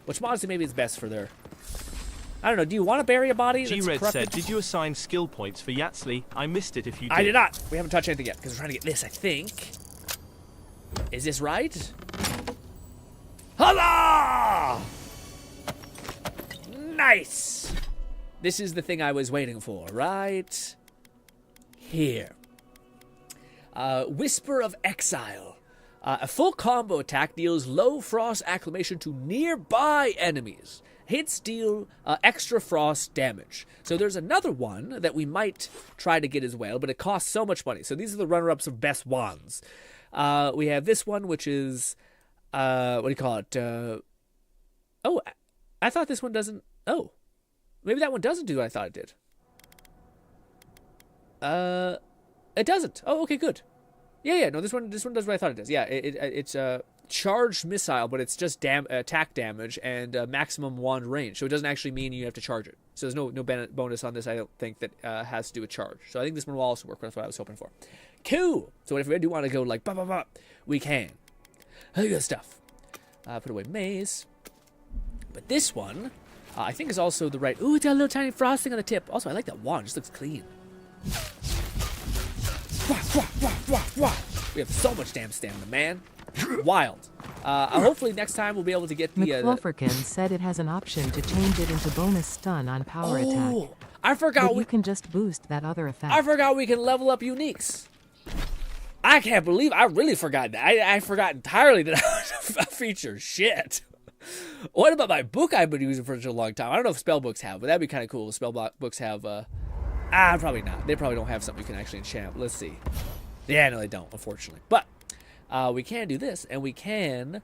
Which honestly maybe is best for their... I don't know, do you want to bury a body that's G-Red corrupted? said, did you assign skill points for Yatsley? I missed it if you did. I did not. We haven't touched anything yet, because we're trying to get this, I think. Is this right? Holla! Nice! This is the thing I was waiting for, right here. Whisper of Exile. A full combo attack deals low frost acclimation to nearby enemies. Hits deal extra frost damage. So there's another one that we might try to get as well, but it costs so much money. So these are the runner-ups of best wands. We have this one, which is, what do you call it? Oh, I thought this one doesn't, oh. Maybe that one doesn't do what I thought it did. It doesn't. Oh, okay, good. Yeah, no, this one does what I thought it does. Yeah, it's a charged missile, but it's just attack damage and maximum wand range. So it doesn't actually mean you have to charge it. So there's no bonus on this, I don't think, that has to do with charge. So I think this one will also work. That's what I was hoping for. Cool. So if we do want to go like, we can. Good stuff. Put away maze. But this one, I think is also the right... Ooh, it's got a little tiny frosting on the tip. Also, I like that wand. It just looks clean. We have so much damn stamina, man. Wild. Hopefully next time we'll be able to get the... McFlufferkin said it has an option to change it into bonus stun on power attack. I forgot but you can just boost that other effect. I forgot we can level up uniques. I can't believe I really forgot that. I forgot entirely that I was a feature. Shit. What about my book I've been using for such a long time? I don't know if spell books have, but that'd be kind of cool if spell books have... probably not. They probably don't have something you can actually enchant. Let's see. Yeah, no, they don't, unfortunately. But we can do this, and we can...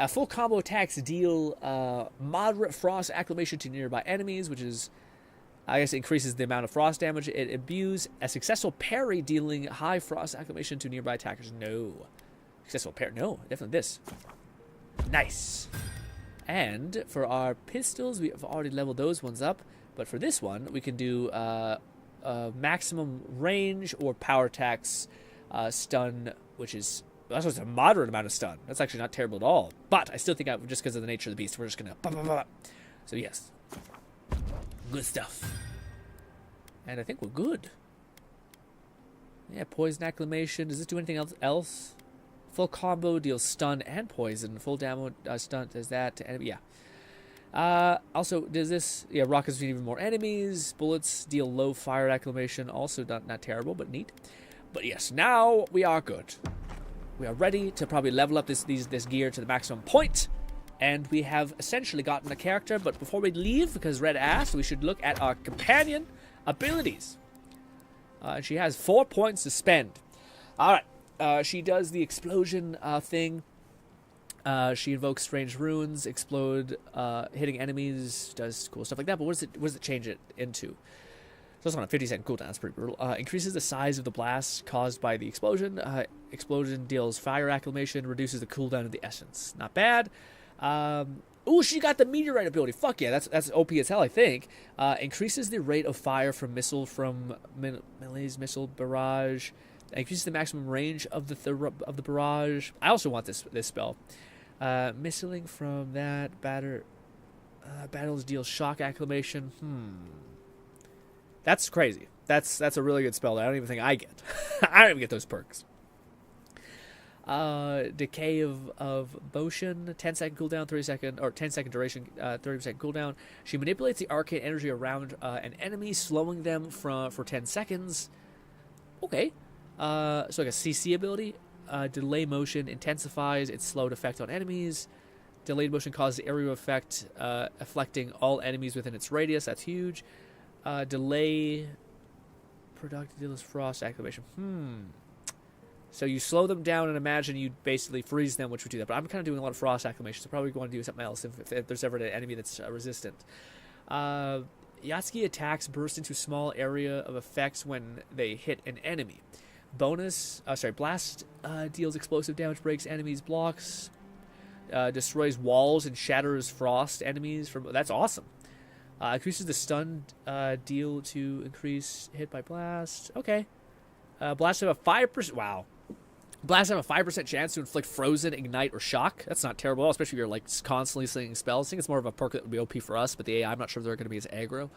full combo attacks deal moderate frost acclimation to nearby enemies, which is... I guess it increases the amount of frost damage. It imbues a successful parry, dealing high frost acclimation to nearby attackers. No. Successful parry. No, definitely this. Nice. And for our pistols, we have already leveled those ones up. But for this one, we can do maximum range or power attacks stun, which is... That's just a moderate amount of stun. That's actually not terrible at all. But I still think, just because of the nature of the beast, we're just going to... So yes. Good stuff. And I think we're good. Yeah, poison acclimation. Does this do anything else? Full combo deals stun and poison. Full damage stun does that to enemy. Yeah. Also, does this... Yeah, rockets feed even more enemies. Bullets deal low fire acclimation. Also not terrible, but neat. But yes, now we are good. We are ready to probably level up this gear to the maximum point. And we have essentially gotten a character. But before we leave, because Red asked, we should look at our companion abilities. She has 4 points to spend. Alright. She does the explosion thing. She invokes strange runes, explode, hitting enemies, does cool stuff like that. But what does it change it into? So it's on a 50-second cooldown. That's pretty brutal. Increases the size of the blast caused by the explosion. Explosion deals fire acclimation, reduces the cooldown of the essence. Not bad. Ooh, she got the meteorite ability. Fuck yeah, that's OP as hell, I think. Increases the rate of fire from melee's missile barrage. Increases the maximum range of the barrage. I also want this spell. Missiling from that battles deal shock acclamation. That's crazy. That's a really good spell that I don't even think I get. I don't even get those perks. Decay of motion, 10-second cooldown, 10-second duration, 30% cooldown. She manipulates the arcane energy around an enemy, slowing them for 10 seconds. Okay. So like a CC ability. Delay motion intensifies its slowed effect on enemies. Delayed motion causes area effect, affecting all enemies within its radius. That's huge. Delay productive deals frost acclamation. So you slow them down and imagine you basically freeze them, which would do that. But I'm kind of doing a lot of frost acclamations, so probably going to do something else if there's ever an enemy that's resistant. Yatsuki attacks burst into a small area of effects when they hit an enemy. Blast deals explosive damage, breaks enemies' blocks, destroys walls and shatters frost enemies. That's awesome. Increases the stun deal to increase hit by blast. Okay. Blast have a 5%. Wow. Blast have a 5% chance to inflict frozen, ignite, or shock. That's not terrible at all, especially if you're like constantly slinging spells. I think it's more of a perk that would be OP for us, but the AI, I'm not sure if they're going to be as aggro.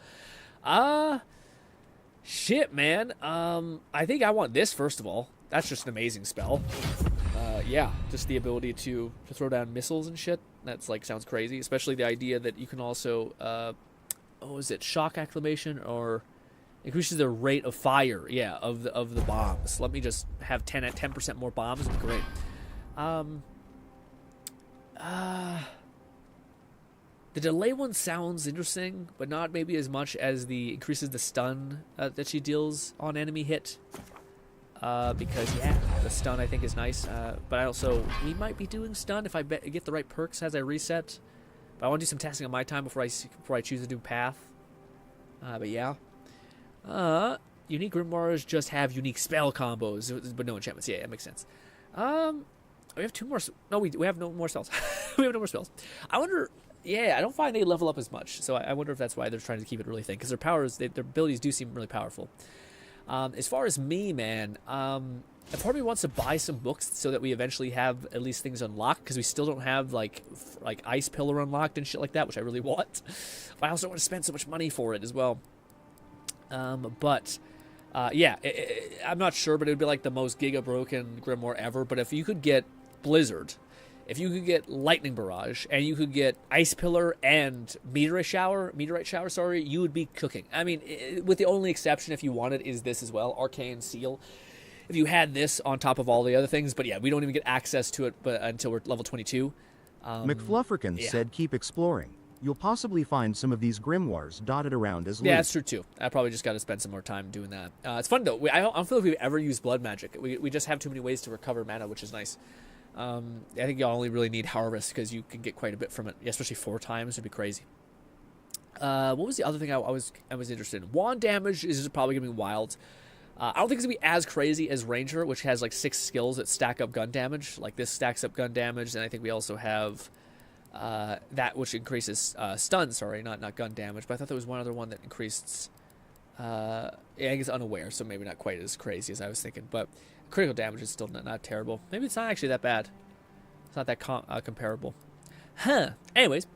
Shit, man. I think I want this first of all. That's just an amazing spell. Yeah, just the ability to throw down missiles and shit. That's like sounds crazy, especially the idea that you can also is it shock acclamation or increases the rate of fire, yeah, of the bombs. Let me just have 10% more bombs. Would be great. The delay one sounds interesting, but not maybe as much as the increases the stun that she deals on enemy hit. Because yeah, the stun I think is nice. But I also we might be doing stun if I get the right perks as I reset. But I want to do some testing on my time before I choose a new path. But yeah. Unique grimoires just have unique spell combos, but no enchantments. Yeah, that makes sense. We have two more. No, we have no more spells. We have no more spells. I wonder. Yeah, I don't find they level up as much, so I wonder if that's why they're trying to keep it really thin. Because their powers, their abilities do seem really powerful. As far as me, man, part of me wants to buy some books so that we eventually have at least things unlocked. Because we still don't have like Ice Pillar unlocked and shit like that, which I really want. But I also want to spend so much money for it as well. Yeah, I'm not sure, but it would be like the most giga broken grimoire ever. But if you could get Blizzard, if you could get Lightning Barrage, and you could get Ice Pillar and Meteorite Shower, you would be cooking. I mean, with the only exception, if you wanted, is this as well, Arcane Seal. If you had this on top of all the other things, but yeah, we don't even get access to it until we're level 22. McFlufferkin said keep exploring. You'll possibly find some of these grimoires dotted around as loot. Yeah, that's true too. I probably just got to spend some more time doing that. It's fun though. I don't feel like we've ever used blood magic. We just have too many ways to recover mana, which is nice. I think you only really need Harvest because you can get quite a bit from it, especially 4 times. It'd be crazy. What was the other thing I was interested in? Wand damage is probably gonna be wild. I don't think it's gonna be as crazy as Ranger, which has like 6 skills that stack up gun damage. Like this stacks up gun damage, and I think we also have that which increases stun. Sorry, not gun damage. But I thought there was one other one that increased. I guess unaware, so maybe not quite as crazy as I was thinking. But critical damage is still not terrible. Maybe it's not actually that bad. It's not that comparable. Huh. Anyways,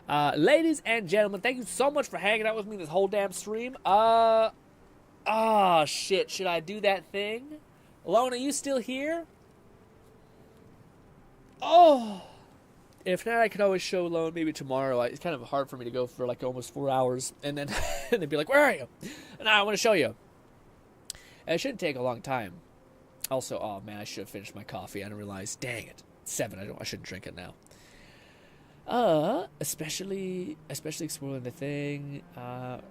ladies and gentlemen, thank you so much for hanging out with me this whole damn stream. Shit. Should I do that thing? Alone, are you still here? Oh. If not, I could always show Alone maybe tomorrow. It's kind of hard for me to go for like almost 4 hours. And then they'd be like, where are you? And I want to show you. And it shouldn't take a long time. Also, oh man, I should have finished my coffee. I didn't realize. Dang it. 7. I shouldn't drink it now. Especially exploring the thing.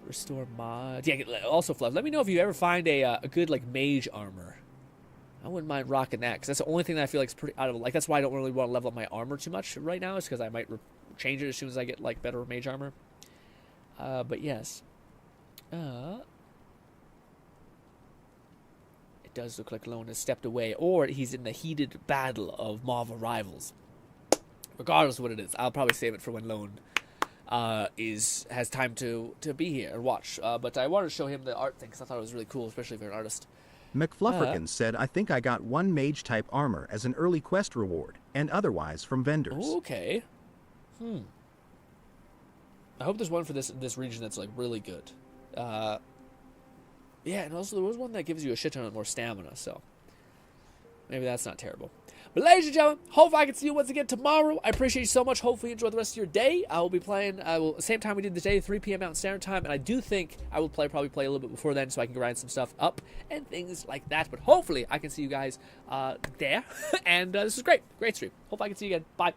Restore mods. Yeah, also Fluff. Let me know if you ever find a good like mage armor. I wouldn't mind rocking that because that's the only thing that I feel like is pretty out of like. That's why I don't really want to level up my armor too much right now. Is because I might change it as soon as I get like better mage armor. But yes. It does look like Lone has stepped away, or he's in the heated battle of Marvel rivals. regardless of what it is. I'll probably save it for when Lone has time to be here and watch. But I wanted to show him the art thing because I thought it was really cool, especially if you're an artist. McFlufferkin said, I think I got 1 mage-type armor as an early quest reward, and otherwise from vendors. Okay. I hope there's one for this region that's, like, really good. Yeah, and also there was one that gives you a shit ton of more stamina, so maybe that's not terrible. But ladies and gentlemen, hopefully I can see you once again tomorrow. I appreciate you so much. Hopefully you enjoy the rest of your day. I will be playing same time we did today, 3 p.m. Mountain Standard Time, and I do think I will probably play a little bit before then so I can grind some stuff up and things like that. But hopefully I can see you guys there. And this is great. Great stream. Hope I can see you again. Bye.